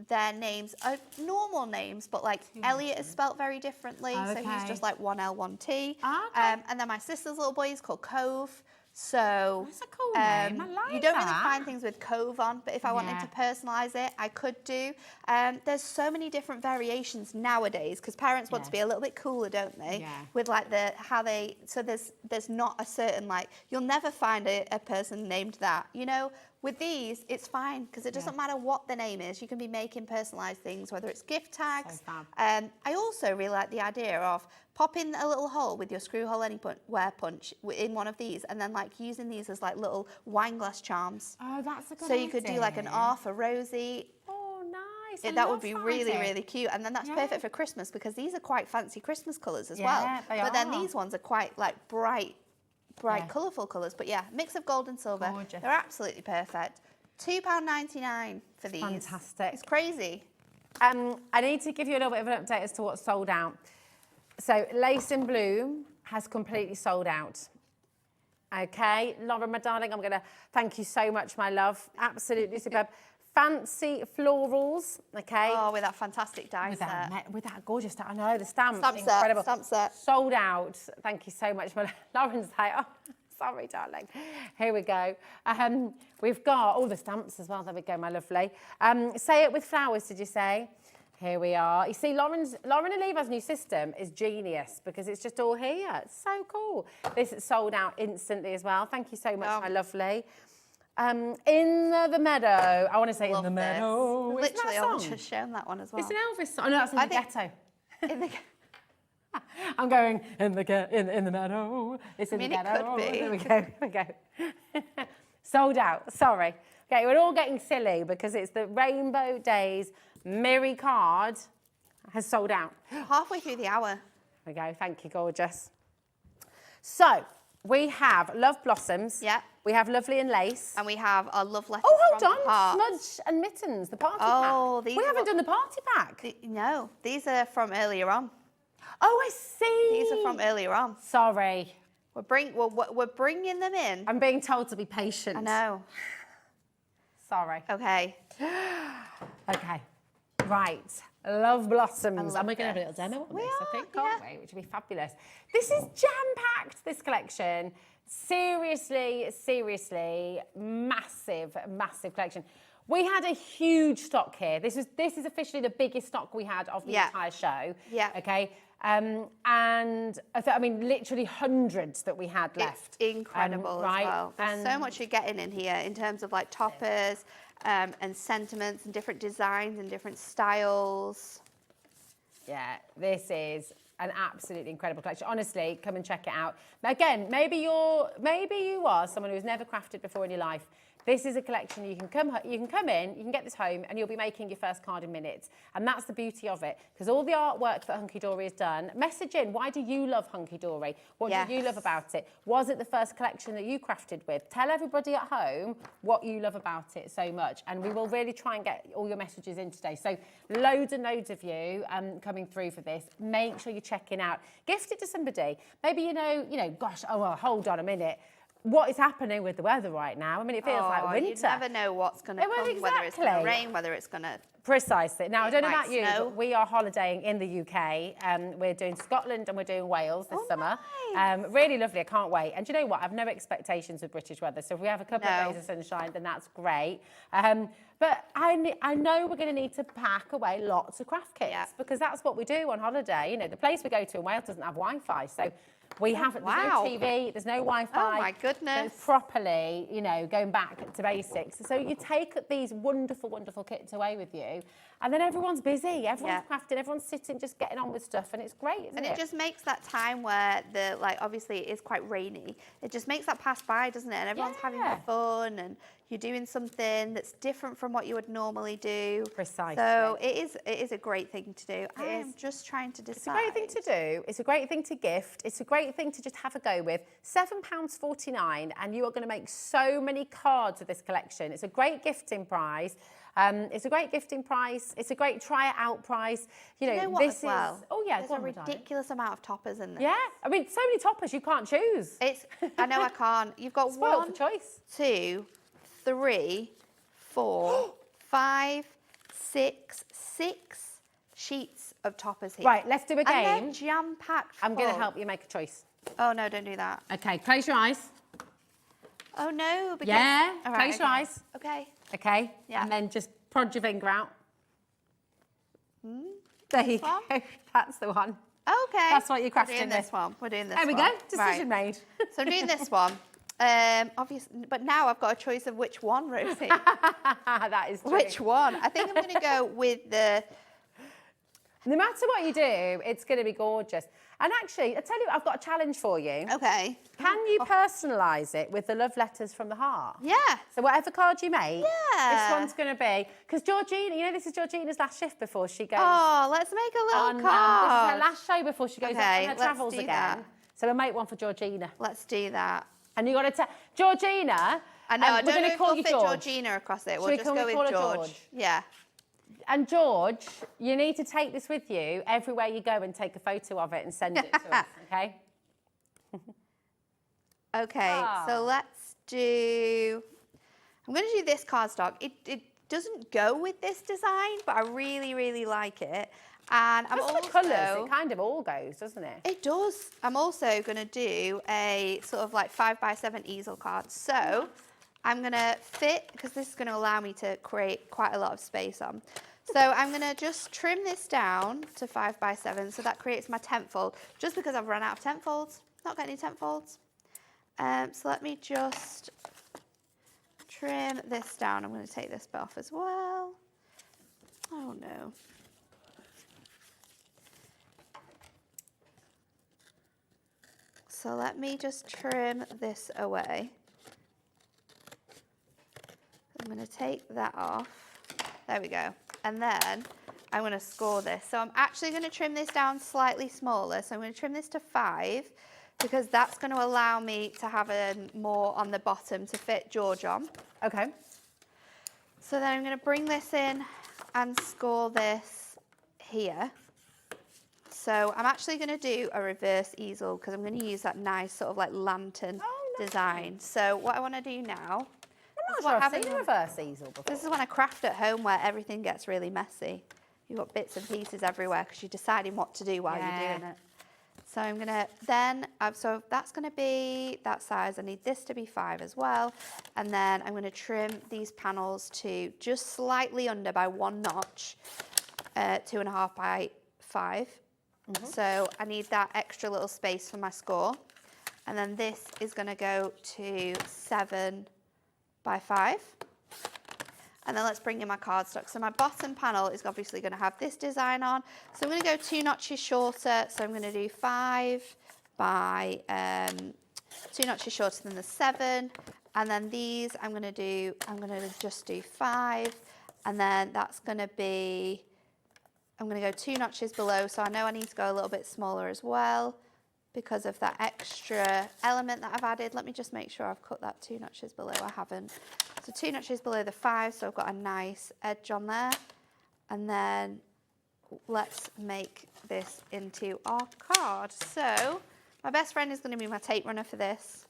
their names are normal names, but like Elliot is spelt very differently, so he's just like 1L, 1T. And then my sister's little boy is called Cove. So that's a cool name. I like you don't that. really find things with Cove on, but if I wanted to personalise it, I could do. There's so many different variations nowadays because parents want to be a little bit cooler, don't they? With like so there's not a certain like you'll never find a person named that, you know. With these, it's fine because it doesn't matter what the name is. You can be making personalised things, whether it's gift tags. So I also really like the idea of popping a little hole with your screw hole anywhere punch in one of these, and then like using these as like little wine glass charms. Oh, that's a good So you could do like an R for Rosie. Oh, nice. That would be really, really cute. And then that's perfect for Christmas because these are quite fancy Christmas colours as well. But then these ones are quite like bright, colourful colours. But yeah, mix of gold and silver. Gorgeous. They're absolutely perfect. £2.99 for these. Fantastic. It's crazy. I need to give you a little bit of an update as to what's sold out. So Lace and Bloom has completely sold out. Okay, Lauren, my darling, I'm going to thank you so much, my love. Absolutely superb. Fancy florals, okay. Oh, with that fantastic die set. With that gorgeous, I know, the stamp, Stamp incredible. Stamp set. Sold out. Thank you so much. Lauren's like, oh, sorry, darling. Here we go. We've got all the stamps as well. There we go, my lovely. Say it with flowers, did you say? Here we are. You see, Lauren and Levi's new system is genius because it's just all here. It's so cool. This is sold out instantly as well. Thank you so much, my lovely. In the meadow. I want to say in the meadow. Literally, I was just shown that one as well. It's an Elvis song. Oh, no, that's in the ghetto. In the I'm going in the meadow. It's in the ghetto. It could be. There we go. There we go. Sold out. Sorry. Okay, we're all getting silly because it's the Rainbow Days Miri card has sold out. Halfway through the hour. There we go. Thank you, gorgeous. So we have Love Blossoms. Yeah. We have Lovely and Lace. And we have our Love Letters. Oh, hold from on. the Heart. Smudge and Mittens, the party pack. Oh, we haven't done the party pack. No, these are from earlier on. Oh, I see. These are from earlier on. Sorry. We're bringing them in. I'm being told to be patient. I know. Sorry. Okay. Okay. Right. Love Blossoms. love And we're going to have a this. little demo on We this, are, I think, can't we? Which will be fabulous. This is jam-packed, this collection. Seriously, massive, massive collection. We had a huge stock here. This is officially the biggest stock we had of the entire show. Yeah. Okay. And I mean, literally hundreds that we had left. It's incredible as well. There's so much you're getting in here in terms of like toppers and sentiments and different designs and different styles. Yeah, this is an absolutely incredible collection. Honestly, come and check it out. Again, maybe you are someone who's never crafted before in your life. This is a collection you can come in, you can get this home, and you'll be making your first card in minutes. And that's the beauty of it, because all the artwork that Hunkydory has done. Message in, why do you love Hunkydory? What do you love about it? Was it the first collection that you crafted with? Tell everybody at home what you love about it so much, and we will really try and get all your messages in today. So loads and loads of you coming through for this. Make sure you're checking out. Gift it to somebody. Maybe you know, gosh, oh well, hold on a minute. What is happening with the weather right now? I mean, it feels like winter. You never know what's going to come, whether it's going to rain, whether it's going to... Precisely. Now, I don't know about you, snow. but we are holidaying in the UK. We're doing Scotland and we're doing Wales this summer. Nice. Really lovely. I can't wait. And do you know what? I've no expectations with British weather. So if we have a couple of days of sunshine, then that's great. But I know we're going to need to pack away lots of craft kits because that's what we do on holiday. You know, the place we go to in Wales doesn't have Wi-Fi. So we have, there's no TV, there's no Wi-Fi. Oh my goodness. So properly, you know, going back to basics. So you take these wonderful, wonderful kits away with you And then everyone's busy, everyone's crafting, everyone's sitting, just getting on with stuff, and it's great, isn't it? And it just makes that time where obviously it is quite rainy. It just makes that pass by, doesn't it? And everyone's having fun, and you're doing something that's different from what you would normally do. Precisely. So it is a great thing to do. I am just trying to decide. It's a great thing to do. It's a great thing to gift. It's a great thing to just have a go with. £7.49, and you are going to make so many cards with this collection. It's a great gifting prize. It's a great gifting price. It's a great try it out price. You know what, this as well? is. Oh yeah, there's a ridiculous amount of toppers in there. Yeah, I mean, so many toppers you can't choose. I know I can't. You've got Spoiled one, for choice. 2, 3, 4, 5, 6 sheets of toppers here. Right, let's do a game. And they're jam-packed. I'm going to help you make a choice. Oh no, don't do that. Okay, close your eyes. Oh no, because... Yeah, all right, close your eyes. Okay. Okay, Yeah. and then just prod your finger out. There you go. That's the one. Okay. That's what you're crafting We're doing this one. We're doing this There we one. go. Decision made. So I'm doing this one. Obviously, but now I've got a choice of which one, Rosie. That is true. Which one? I think I'm going to go with the... No matter what you do, it's going to be gorgeous. And actually, I tell you, I've got a challenge for you. Okay. Can you personalise it with the love letters from the heart? Yeah. So whatever card you make, Yeah. this one's going to be... Because Georgina, you know, this is Georgina's last shift before she goes... Oh, let's make a little This is card. her last show before she goes Okay, on her let's travels do again. that. So we'll make one for Georgina. Let's do that. And you got to tell... Georgina... I know, I we're don't going know to if call we'll you fit George. Georgina across it. Should We'll we just call go her with George? George. Yeah. And George, you need to take this with you everywhere you go and take a photo of it and send it to us, okay? Okay, so let's do... I'm going to do this cardstock. It doesn't go with this design, but I really, really like it. And I'm Just also... the colours, it kind of all goes, doesn't it? It does. I'm also going to do a sort of like 5x7 easel card. So I'm going to fit, because this is going to allow me to create quite a lot of space on. So I'm going to just trim this down to 5x7, so that creates my tent fold, just because I've run out of tent folds. Not got any tent folds. So let me just trim this down. I'm going to take this bit off as well. Oh no. So let me just trim this away. I'm going to take that off. There we go. And then I'm going to score this. So I'm actually going to trim this down slightly smaller. So I'm going to trim this to 5 because that's going to allow me to have more on the bottom to fit George on. Okay. So then I'm going to bring this in and score this here. So I'm actually going to do a reverse easel because I'm going to use that nice sort of like lantern design. So what I want to do now... I'm not sure I've seen a reverse easel before. This is when I craft at home where everything gets really messy. You've got bits and pieces everywhere because you're deciding what to do while you're doing it. So I'm going to then, so that's going to be that size. I need this to be 5 as well. And then I'm going to trim these panels to just slightly under by 1 notch, 2.5 by 5. So I need that extra little space for my score. And then this is going to go to 7 by 5. And then let's bring in my cardstock. So my bottom panel is obviously going to have this design on. So I'm going to go 2 notches shorter. So I'm going to do 5 by 2 notches shorter than the 7. And then these I'm going to just do 5. And then that's going to be, I'm going to go 2 notches below. So I know I need to go a little bit smaller as well because of that extra element that I've added. Let me just make sure I've cut that 2 notches below. I haven't. So 2 notches below the 5, so I've got a nice edge on there. And then let's make this into our card. So my best friend is going to be my tape runner for this.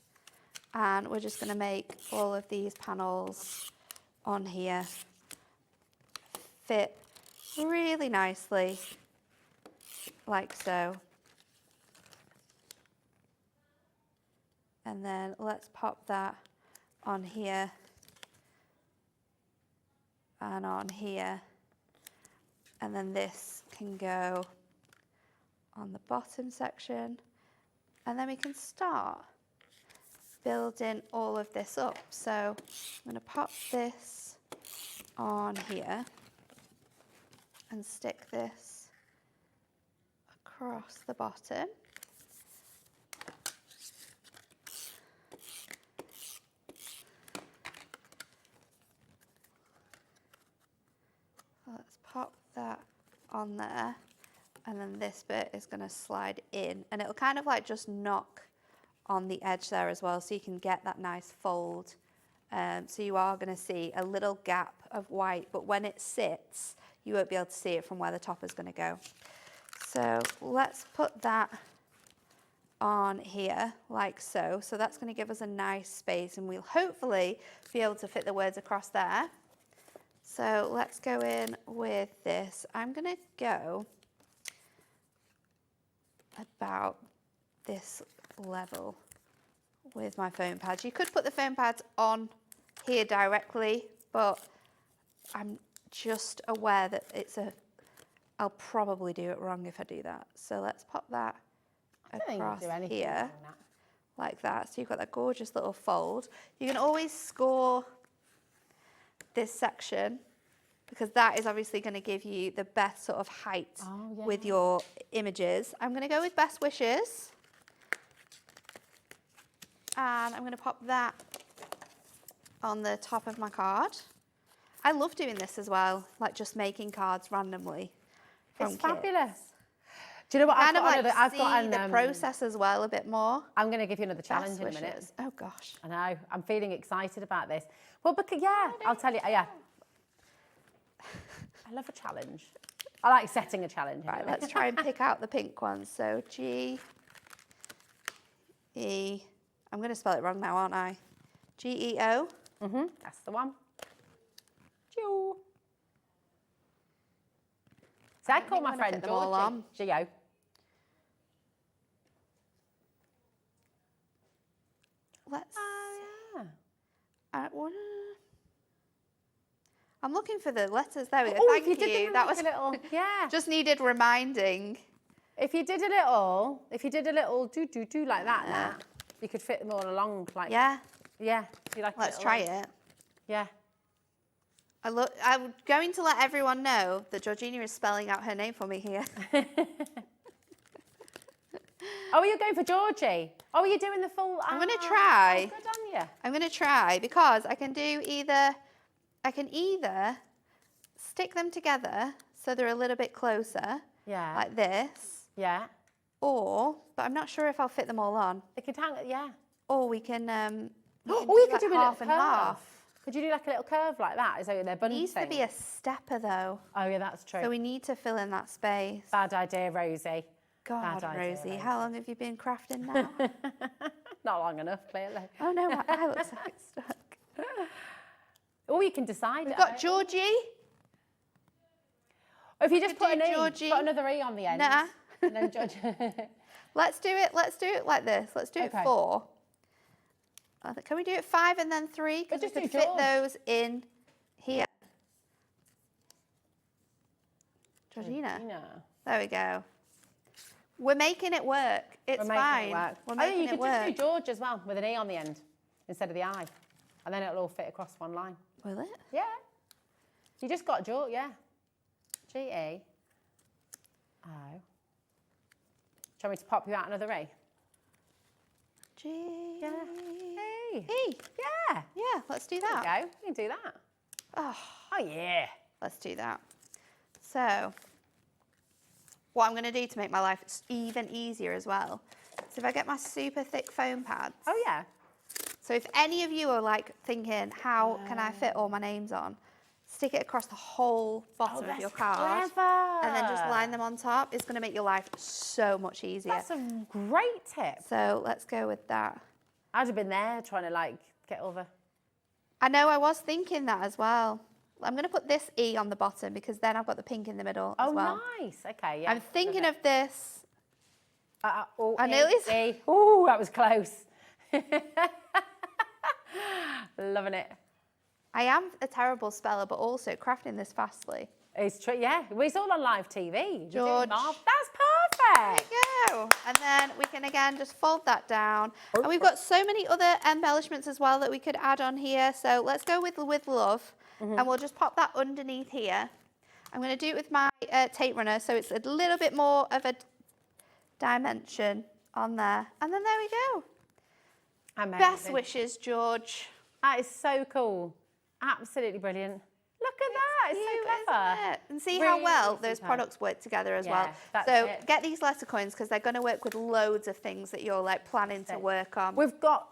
And we're just going to make all of these panels on here fit really nicely, like so. And then let's pop that on here and on here. And then this can go on the bottom section. And then we can start building all of this up. So I'm going to pop this on here. and stick this across the bottom. So let's pop that on there, and then this bit is going to slide in, and it'll kind of like just knock on the edge there as well, so you can get that nice fold. So you are going to see a little gap of white, but when it sits, you won't be able to see it from where the top is going to go. So let's put that on here like so. So that's going to give us a nice space, and we'll hopefully be able to fit the words across there. So let's go in with this. I'm going to go about this level with my foam pads. You could put the foam pads on here directly, but I'm just aware that I'll probably do it wrong if I do that. So let's pop that across here like that. So you've got that gorgeous little fold. You can always score this section, because that is obviously going to give you the best sort of height with your images. I'm going to go with Best Wishes. And I'm going to pop that on the top of my card. I love doing this as well, like just making cards randomly. It's fabulous. Do you know what? I've got the process as well a bit more. I'm going to give you another challenge in a minute. Oh gosh. I know. I'm feeling excited about this. Well, because I'll tell you. Yeah. I love a challenge. I like setting a challenge. Right, let's try and pick out the pink ones. So G, E, I'm going to spell it wrong now, aren't I? G-E-O? Mm-hmm, that's the one. Geo. So I call my friend Georgie. Geo. Let's... I'm looking for the letters. There we go. Thank you. That was a little, just needed reminding. If you did a little do like that, now, you could fit them all along. Like yeah. You like Let's try it. Yeah. I'm going to let everyone know that Georgina is spelling out her name for me here. Oh, you're going for Georgie. Oh, you're doing the full. I'm going to try. Oh, good on you. I'm going to try, because I can either stick them together so they're a little bit closer, like this. Yeah. But I'm not sure if I'll fit them all on. They could hang, yeah. Or we can. You could do half a and little half. Curve. Could you do like a little curve like that? So they're bunny. It needs to be a stepper though. Oh yeah, that's true. So we need to fill in that space. Bad idea, Rosie. God, Rosie, how long have you been crafting now? Not long enough, clearly. Oh no, I look so stuck. Or you can decide. We've got Georgie. Or if you just put an E, Georgie. put another E on the end. Nah. And then George. Let's do it like this. Let's do it 4. Can we do it 5 and then 3? Because we could fit those in here. Georgina. There we go. We're making it work. It's fine. We're making you it could work. just do George as well, with an E on the end instead of the I. And then it'll all fit across one line. Will it? Yeah. You just got George, yeah. G-E. O. Do you want me to pop you out another E? G. Yeah. E. E. Yeah. Yeah, let's do that. There you go. You can do that. Oh yeah. Let's do that. So, what I'm going to do to make my life even easier as well, so if I get my super thick foam pads. Oh yeah. So if any of you are like thinking, how can I fit all my names on? Stick it across the whole bottom of your card. Clever. And then just line them on top. It's going to make your life so much easier. That's a great tip. So let's go with that. I'd have been there trying to like get over. I know, I was thinking that as well. I'm going to put this E on the bottom because then I've got the pink in the middle as well. Oh, nice. Okay, yeah. I'm thinking of this. I nearly said. Oh, that was close. Loving it. I am a terrible speller, but also crafting this fastly. It's true, yeah. It's all on live TV. George. That's perfect. There you go. And then we can again just fold that down. And we've got so many other embellishments as well that we could add on here. So let's go with love. And we'll just pop that underneath here. I'm going to do it with my tape runner, so it's a little bit more of a dimension on there. And then there we go. Amazing. Best wishes, George. That is so cool. Absolutely brilliant. Look at that, it's so clever. Isn't it? And see Really how well easy those to- products work together as well. that's So it. get these letter coins because they're going to work with loads of things that you're like planning to work on. We've got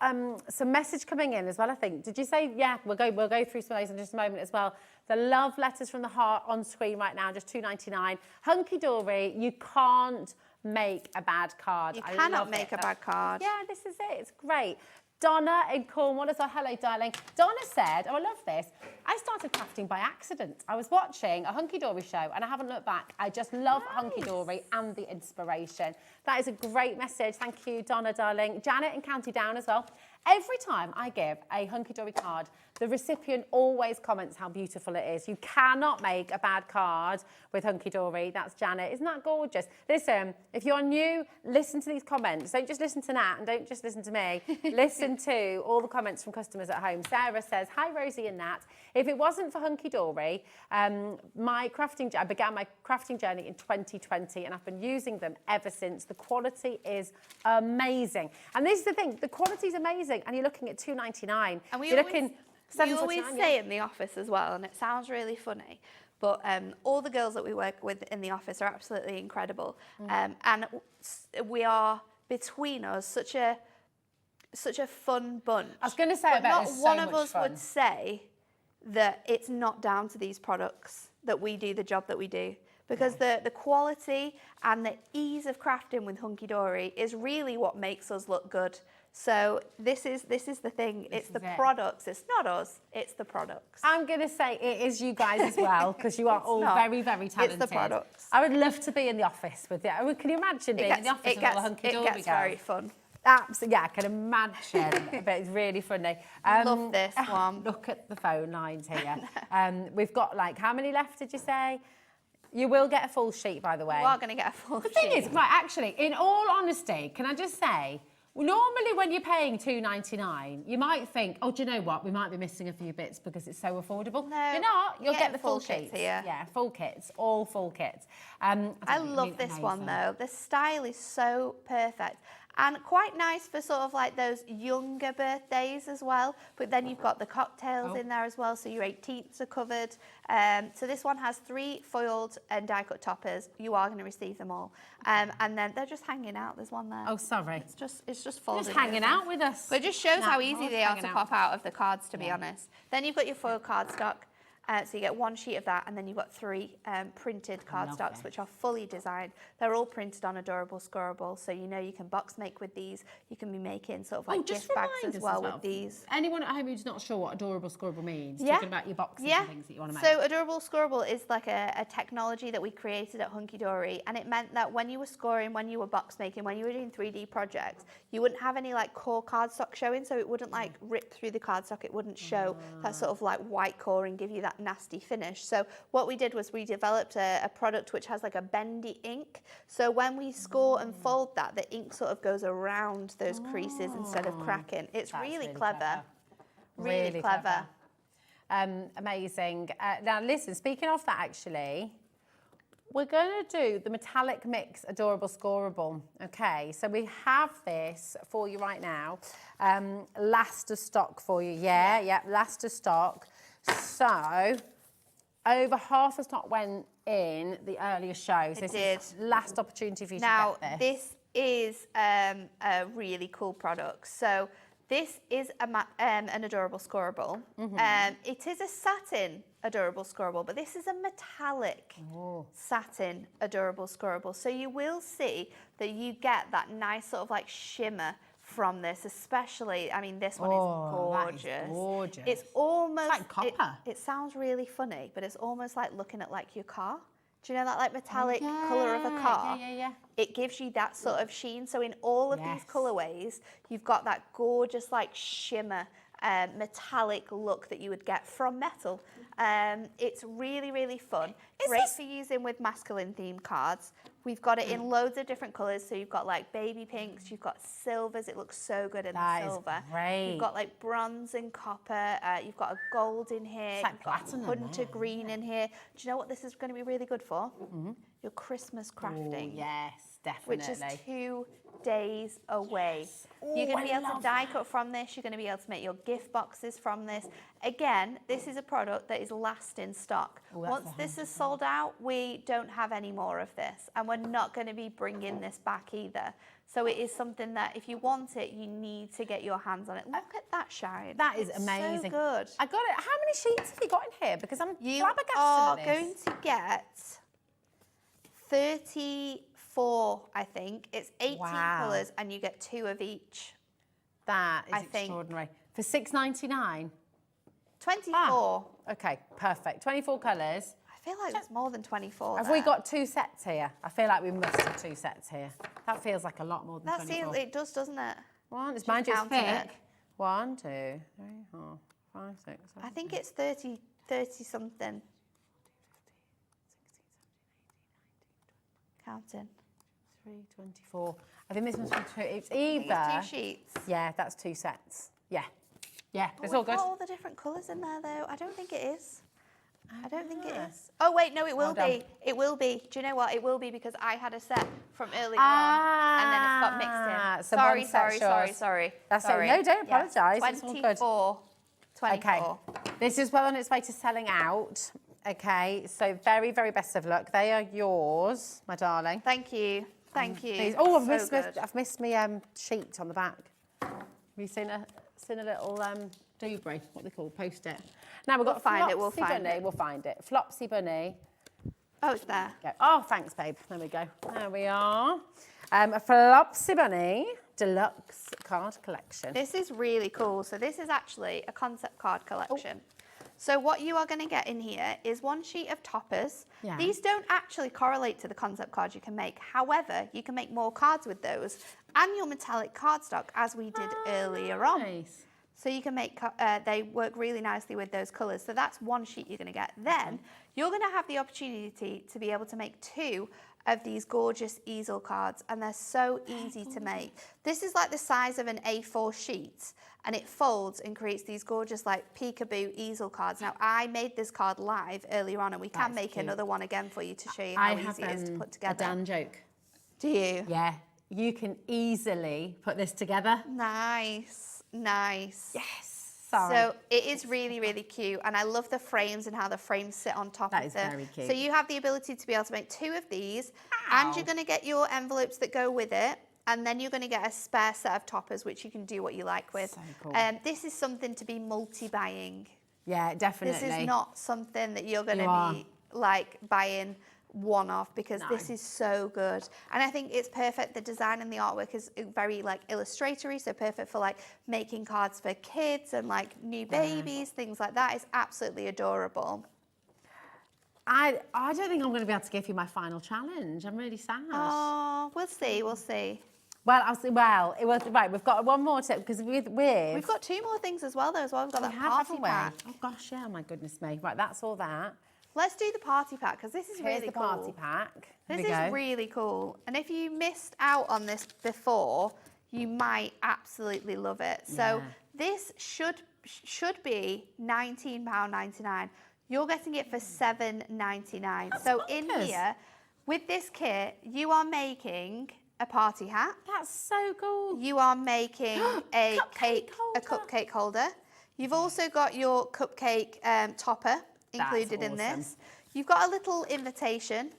some message coming in as well, I think. Did you say, yeah, we'll go through some of those in just a moment as well. The love letters from the heart on screen right now, just $2.99. Hunkydory, you can't make a bad card. You I cannot love make it. a bad card. Yeah, this is it. It's great. Donna in Cornwall as well. Hello, darling. Donna said, oh, I love this. I started crafting by accident. I was watching a Hunkydory show and I haven't looked back. I just love Hunkydory and the inspiration. That is a great message. Thank you, Donna, darling. Janet in County Down as well. Every time I give a Hunkydory card, the recipient always comments how beautiful it is. You cannot make a bad card with Hunkydory. That's Janet. Isn't that gorgeous? Listen, if you're new, listen to these comments. Don't just listen to Nat and don't just listen to me. Listen to all the comments from customers at home. Sarah says, hi, Rosie and Nat. If it wasn't for Hunkydory, I began my crafting journey in 2020 and I've been using them ever since. The quality is amazing. And this is the thing, the quality is amazing and you're looking at $2.99. And we you're always, looking we always say in the office as well, and it sounds really funny, but all the girls that we work with in the office are absolutely incredible. And we are, between us, such a fun bunch. I was going to say, but I bet not there's so one of much us fun. would say that it's not down to these products that we do the job that we do. Because the quality and the ease of crafting with Hunkydory is really what makes us look good. So this is the thing. It's the products. It's not us. It's the products. I'm going to say it is you guys as well, because you are all very, very talented. It's the products. I would love to be in the office with you. Can you imagine being in the office with all the Hunkydory It gets girls? very fun. Absolutely, yeah, I can imagine, but it's really funny. Love this one. Look at the phone lines here. We've got like, how many left did you say? You will get a full sheet, by the way. You are going to get a full sheet. The thing is, right, actually, in all honesty, can I just say, normally when you're paying $2.99, you might think, oh, do you know what? We might be missing a few bits because it's so affordable. No, you're not. You'll you get the full kits sheets here. Yeah, full kits, all full kits. I love this one though. The style is so perfect. And quite nice for sort of like those younger birthdays as well. But then you've got the cocktails in there as well, so your 18ths are covered. So this one has 3 foiled and die-cut toppers. You are going to receive them all. And then they're just hanging out. There's one there. Oh, sorry. It's just folded. Just hanging out with us. But it just shows how easy they are to hanging pop out of the cards, to be honest. Then you've got your foil cardstock. So you get 1 sheet of that, and then you've got 3 printed cardstocks, which are fully designed. They're all printed on Adorable Scorable, so you know you can box make with these. You can be making sort of like gift bags as well with these. Anyone at home who's not sure what Adorable Scorable means, Yeah. talking about your boxes and things that you want to make. So Adorable Scorable is like a technology that we created at Hunkydory, and it meant that when you were scoring, when you were box making, when you were doing 3D projects, you wouldn't have any like core cardstock showing, so it wouldn't like rip through the cardstock. It wouldn't show that sort of like white core and give you that nasty finish. So what we did was we developed a product which has like a bendy ink. So when we score and fold that, the ink sort of goes around those creases instead of cracking. It's really clever. Really clever. Amazing. Now listen, speaking of that actually, we're going to do the metallic mix Adorable Scorable. Okay, so we have this for you right now. Last of stock for you. Yeah, last of stock. So over half the stock went in the earlier show. So It did. Is last opportunity for you Now, to get this is a really cool product. So this is an Adorable Scorable. It is a satin Adorable Scorable, but this is a metallic satin Adorable Scorable. So you will see that you get that nice sort of like shimmer from this, especially, I mean, this one is gorgeous. That is gorgeous. It's almost like copper. It sounds really funny, but it's almost like looking at like your car. Do you know that like metallic colour of a car? Yeah. It gives you that sort of sheen. So in all of these colourways, you've got that gorgeous like shimmer, metallic look that you would get from metal. It's really, really fun. Great for using with masculine themed cards. We've got it in loads of different colours. So you've got like baby pinks, you've got silvers. It looks so good in the silver. That is great. You've got like bronze and copper. You've got a gold in here. It's like you've got platinum hunter there. green in here. Do you know what this is going to be really good for? Your Christmas crafting. Ooh, yes, definitely. Which is 2 days away. Yes. Ooh, You're going to be I able to love die cut from this. You're going to be able to make your gift boxes from this. Again, this is a product that is last in stock. Ooh, that's Once this is sold out, we don't have any more of this. And we're not going to be bringing this back either. So it is something that if you want it, you need to get your hands on it. Look at that shine. That is It's amazing. so good. I got it. How many sheets have you got in here? Because I'm You flabbergasted are at going this. to get 34, I think. It's 18 Wow. colours and you get 2 of each. That is I think. extraordinary. For $6.99? 24. Okay, perfect. 24 colours. I feel like there's more than 24 Have there. we got 2 sets here? I feel like we must have 2 sets here. That feels like a lot more than That's 24. it does, doesn't it? One, it's Just mind you, it's counting thick. it. 1, 2, 3, 4, 5, 6, 7. I think it's 30 something. Counting. 3, 24. I think this must be 2. It's I think either. it's 2 sheets. Yeah, that's 2 sets. Yeah. Yeah, But it's all we've good. got all the different colours in there though. I don't think it is. I don't think it is. Oh wait, no, it will Hold on. be. It will be. Do you know what? It will be because I had a set from earlier on and then it's got mixed in. So Sorry, one set's sorry. yours. That's it. sorry. No, don't Yeah, apologise. It's all good. 24. 24. Okay. This is well on its way to selling out. Okay, so very, very best of luck. They are yours, my darling. Thank you. Thank you. Please. Oh, So I've missed my sheet on the back. Have you seen a little doobry, what they call, post-it? Now we've got We'll Flopsy find Bunny. it. We'll find it. Flopsy Bunny. Oh, it's there. Go. Oh, thanks, babe. There we go. There we are. A Flopsy Bunny Deluxe Card Collection. This is really cool. So this is actually a concept card collection. So what you are going to get in here is 1 sheet of toppers. Yeah. These don't actually correlate to the concept cards you can make. However, you can make more cards with those and your metallic cardstock as we did earlier on. Nice. So you can make, they work really nicely with those colours. So that's 1 sheet you're going to get. Then you're going to have the opportunity to be able to make 2 of these gorgeous easel cards, and they're so easy to make. This is like the size of an A4 sheet, and it folds and creates these gorgeous like peekaboo easel cards. Now I made this card live earlier on, and we can That's make cute. another one again for you to show you how easy it is to put together. a Dan joke. Do you? Yeah, you can easily put this together. Nice, nice. Yes. Sorry. So it is really, really cute, and I love the frames and how the frames sit on top That of is them. very cute. So you have the ability to be able to make 2 of these, and you're going to get your envelopes that go with it, and then you're going to get a spare set of toppers, which you can do what you like with. So cool. This is something to be multi-buying. Yeah, definitely. This is not something that you're going You to are. be like buying one off, because No. this is so good, and I think it's perfect. The design and the artwork is very like illustratory, so perfect for like making cards for kids and like new babies, things like that. It's absolutely adorable. I don't think I'm going to be able to give you my final challenge. I'm really sad. Oh, we'll see, we'll see. Well, it was right. We've got one more tip because we've got 2 more things as well, though. As well, we've got that have, party haven't we? pack. Oh gosh, yeah. My goodness me. Right, that's all that. Let's do the party pack, because this is Here's really the cool. party pack. Here This we is go. really cool. And if you missed out on this before, you might absolutely love it. So Yeah. this should be £19.99. You're getting it for £7.99. So in bonkers. here, with this kit, you are making a party hat. That's so cool. You are making a cupcake holder. You've also got your cupcake topper included in awesome. this. You've got a little invitation,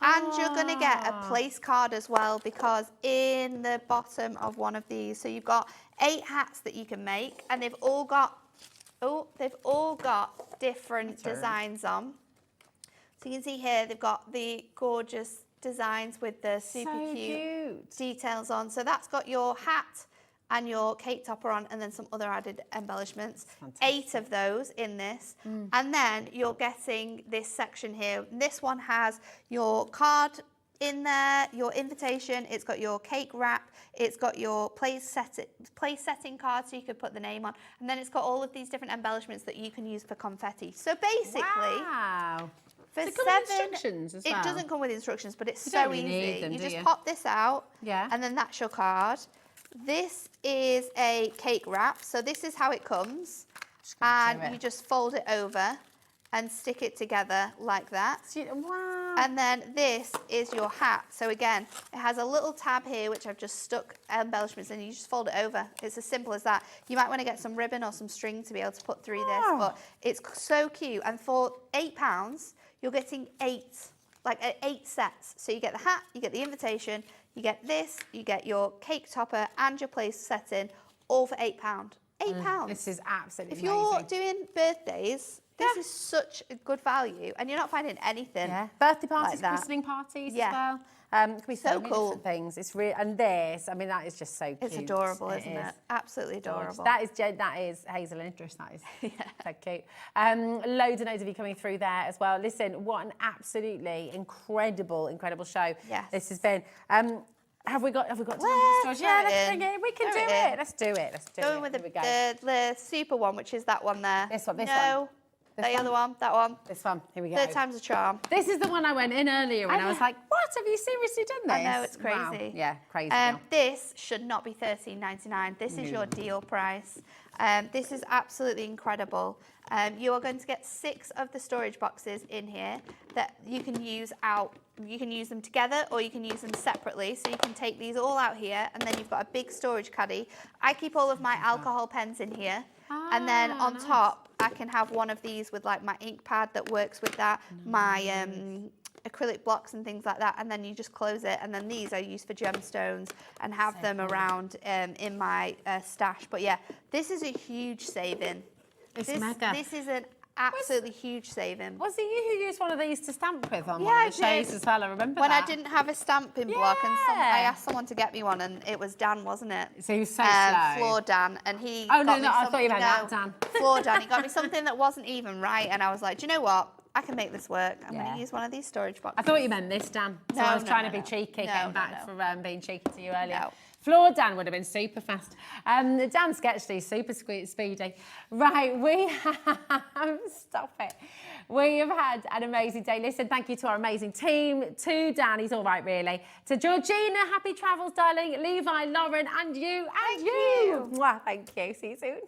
and you're going to get a place card as well, because in the bottom of one of these, so you've got 8 hats that you can make, and they've all got different designs on. So you can see here they've got the gorgeous designs with the super So cute details on. So that's got your hat and your cake topper on, and then some other added embellishments. 8 of those in this. And then you're getting this section here. This one has your card in there, your invitation, it's got your cake wrap, it's got your place setting card, so you could put the name on, and then it's got all of these different embellishments that you can use for confetti. So basically, For Does it come with instructions as well? It doesn't come with instructions, but it's You so don't really easy. need them, You do just you? pop this out, Yeah. and then that's your card. This is a cake wrap, so this is how it comes, and you just fold it over and stick it together like that. Wow. And then this is your hat. So again, it has a little tab here which I've just stuck embellishments in. You just fold it over. It's as simple as that. You might want to get some ribbon or some string to be able to put through this, but it's so cute. And for £8, you're getting 8 sets. So you get the hat, you get the invitation, you get this, you get your cake topper and your place setting, all for £8. £8. This is absolutely If you're amazing. doing birthdays, this is such a good value, and you're not finding anything. Yeah. Birthday parties, like that. christening parties Yeah. as well. It can be so many cool. different things. It's really, and this, I mean, that is just so cute. It's adorable, isn't it? Absolutely Gorgeous. adorable. That is Hazel and Idris. That is so cute. Loads and loads of you coming through there as well. Listen, what an absolutely incredible show this has been. Have we got time for the storage? Yeah, let's bring it. We can do it. Let's do it. Let's do it. Going with the super one, which is that one there. This one. No, the other one. That one. This one. Here we go. Third time's a charm. This is the one I went in earlier when I was like, what? Have you seriously done this? I know, it's crazy. Wow. Yeah, crazy. Now. This should not be $13.99. This is your deal price. This is absolutely incredible. You are going to get 6 of the storage boxes in here that you can use out. You can use them together or you can use them separately. So you can take these all out here and then you've got a big storage caddy. I keep all of my alcohol pens in here. And then on top, I can have one of these with like my ink pad that works with that, my acrylic blocks and things like that, and then you just close it, and then these I use for gemstones and have them around in my stash. But yeah, this is a huge saving. It's mega. This is an absolutely huge saving. Was it you who used one of these to stamp with on Yeah, one I of the shows did. as well? I remember when that. I didn't have a stamping block, and I asked someone to get me one, and it was Dan, wasn't it? So he was so slow. Floor Dan, and he. Oh, got me I thought you meant something- that Dan. Floor Dan, he got me something that wasn't even right, and I was like, do you know what? I can make this work. I'm going to use one of these storage boxes. I thought you meant this, Dan. So No, I was no, trying no, to be no. cheeky, No, came no, back no. for being cheeky to you earlier. No. Floor Dan would have been super fast. Dan Sketchley, super speedy. Right, we have, stop it. We have had an amazing day. Listen, thank you to our amazing team, to Dan, he's all right really, to Georgina, happy travels, darling, Levi, Lauren, and you, and you. Mwah, thank you. See you soon.